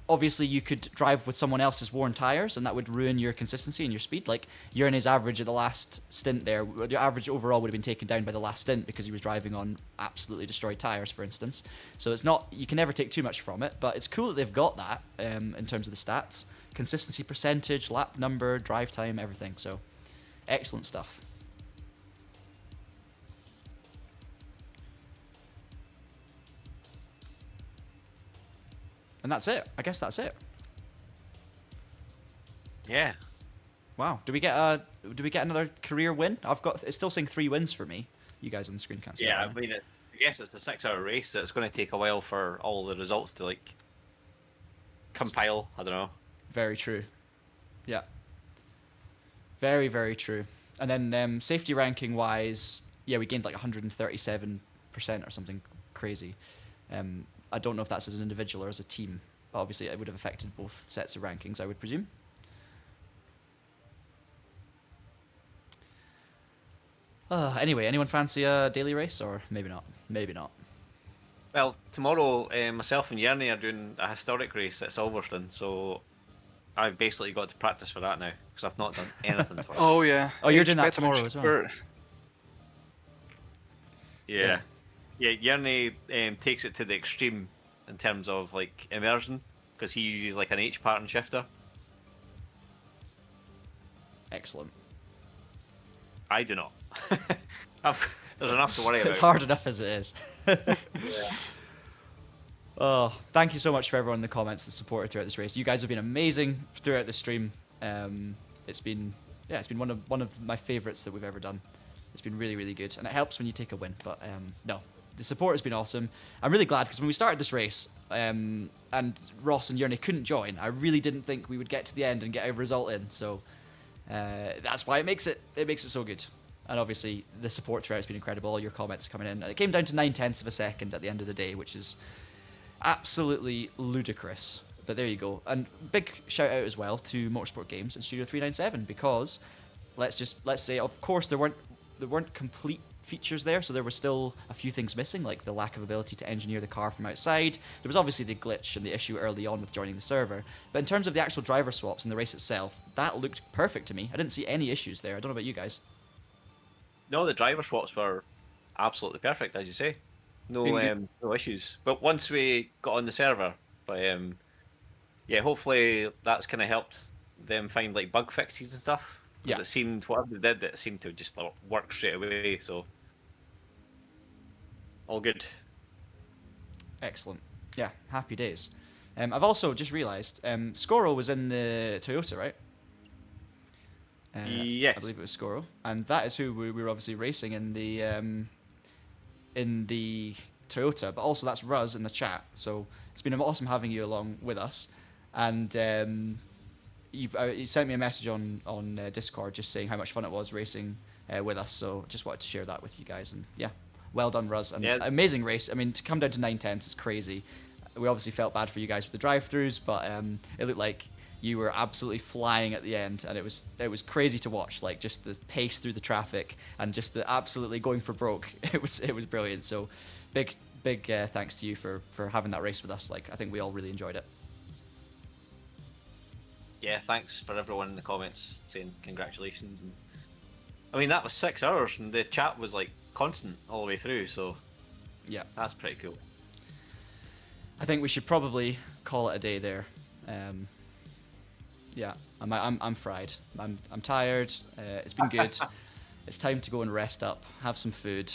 Speaker 6: obviously you could drive with someone else's worn tires and that would ruin your consistency and your speed. Like Jernej's average at the last stint there, the average overall would have been taken down by the last stint because he was driving on absolutely destroyed tires, for instance. So it's not, you can never take too much from it, but it's cool that they've got that in terms of the stats. Consistency percentage, lap number, drive time, everything. So excellent stuff. And that's it. I guess that's it.
Speaker 3: Yeah.
Speaker 6: Wow. Do we get another career win? It's still saying 3 wins for me. You guys on the screen can't see.
Speaker 3: Yeah,
Speaker 6: that,
Speaker 3: I mean, I guess it's a 6-hour race, so it's going to take a while for all the results to like compile. I don't know.
Speaker 6: Very true. Yeah. Very, very true. And then safety ranking wise, yeah, we gained like 137% or something crazy. I don't know if that's as an individual or as a team, but obviously it would have affected both sets of rankings, I would presume. Anyway, anyone fancy a daily race, or maybe not? Maybe not.
Speaker 3: Well, tomorrow, myself and Jernej are doing a historic race at Silverstone, so I've basically got to practice for that now because I've not done anything for it.
Speaker 5: Oh yeah.
Speaker 6: Oh, you're doing that
Speaker 5: Petronic
Speaker 6: tomorrow as well.
Speaker 5: super-
Speaker 3: Yeah. Jernej takes it to the extreme in terms of like immersion because he uses like an H pattern shifter.
Speaker 6: Excellent.
Speaker 3: I do not. There's enough to worry about.
Speaker 6: It's hard enough as it is. Oh, thank you so much for everyone in the comments that supported throughout this race. You guys have been amazing throughout the stream. It's been one of my favorites that we've ever done. It's been really, really good, and it helps when you take a win. But no, the support has been awesome. I'm really glad because when we started this race, and Ross and Jernej couldn't join, I really didn't think we would get to the end and get a result in. So that's why it makes it so good. And obviously the support throughout has been incredible. All your comments coming in. And it came down to 9/10 of a second at the end of the day, which is absolutely ludicrous. But there you go. And big shout out as well to Motorsport Games and Studio 397 because let's say of course there weren't complete features there, so there were still a few things missing, like the lack of ability to engineer the car from outside. There was obviously the glitch and the issue early on with joining the server. But in terms of the actual driver swaps and the race itself, that looked perfect to me. I didn't see any issues there. I don't know about you guys.
Speaker 3: No, the driver swaps were absolutely perfect, as you say. No issues. But once we got on the server, yeah, hopefully that's kind of helped them find like bug fixes and stuff. Because it seemed, whatever they did, it seemed to just like, work straight away. So all good.
Speaker 6: Excellent. Yeah, happy days. I've also just realised Scoro was in the Toyota, right?
Speaker 3: Yes.
Speaker 6: I believe it was Scoro, and that is who we were obviously racing in the Toyota. But also that's Ruz in the chat. So it's been awesome having you along with us. And you sent me a message on Discord just saying how much fun it was racing with us. So just wanted to share that with you guys. And yeah, well done, Ruz. And amazing race. I mean, to come down to 9/10 is crazy. We obviously felt bad for you guys with the drive-throughs, but it looked like you were absolutely flying at the end, and it was crazy to watch. Like just the pace through the traffic and just the absolutely going for broke. It was brilliant. So big thanks to you for having that race with us. Like I think we all really enjoyed it.
Speaker 3: Yeah, thanks for everyone in the comments saying congratulations. And I mean that was 6 hours, and the chat was like constant all the way through. So
Speaker 6: yeah,
Speaker 3: that's pretty cool.
Speaker 6: I think we should probably call it a day there. Yeah, I'm fried. I'm tired. It's been good. It's time to go and rest up, have some food.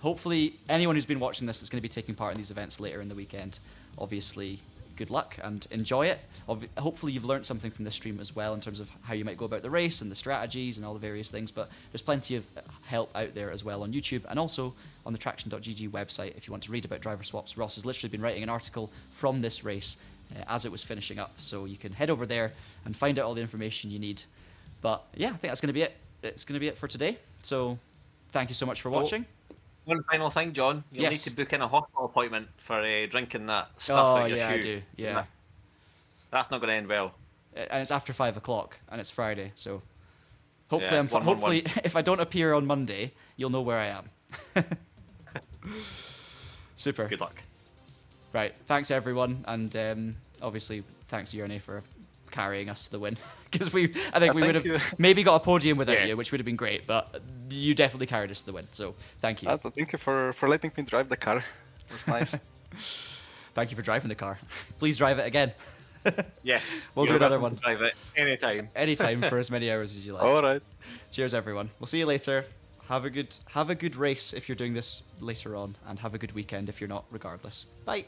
Speaker 6: Hopefully, anyone who's been watching this is going to be taking part in these events later in the weekend. Obviously, good luck and enjoy it. Hopefully, you've learned something from this stream as well in terms of how you might go about the race and the strategies and all the various things. But there's plenty of help out there as well on YouTube and also on the Traxion.gg website if you want to read about driver swaps. Ross has literally been writing an article from this race as it was finishing up, so you can head over there and find out all the information you need. But yeah, I think that's going to be it. It's going to be it for today. So thank you so much for watching.
Speaker 3: One final thing, John. You'll need to book in a hospital appointment for drinking that stuff out your shoe.
Speaker 6: I do. Yeah.
Speaker 3: That's not going to end well.
Speaker 6: And it's after 5 o'clock, and it's Friday, so hopefully hopefully if I don't appear on Monday, you'll know where I am. Super.
Speaker 3: Good luck.
Speaker 6: Right, thanks everyone, and obviously thanks Jernej for carrying us to the win, because I think we would have maybe got a podium without you, which would have been great, but you definitely carried us to the win, so thank you.
Speaker 5: Thank you for letting me drive the car. It was nice.
Speaker 6: Thank you for driving the car. Please drive it again.
Speaker 3: Yes.
Speaker 6: We'll do another one.
Speaker 3: Drive it anytime.
Speaker 6: Anytime for as many hours as you like.
Speaker 5: All right.
Speaker 6: Cheers everyone. We'll see you later. Have a good race if you're doing this later on, and have a good weekend if you're not, regardless. Bye.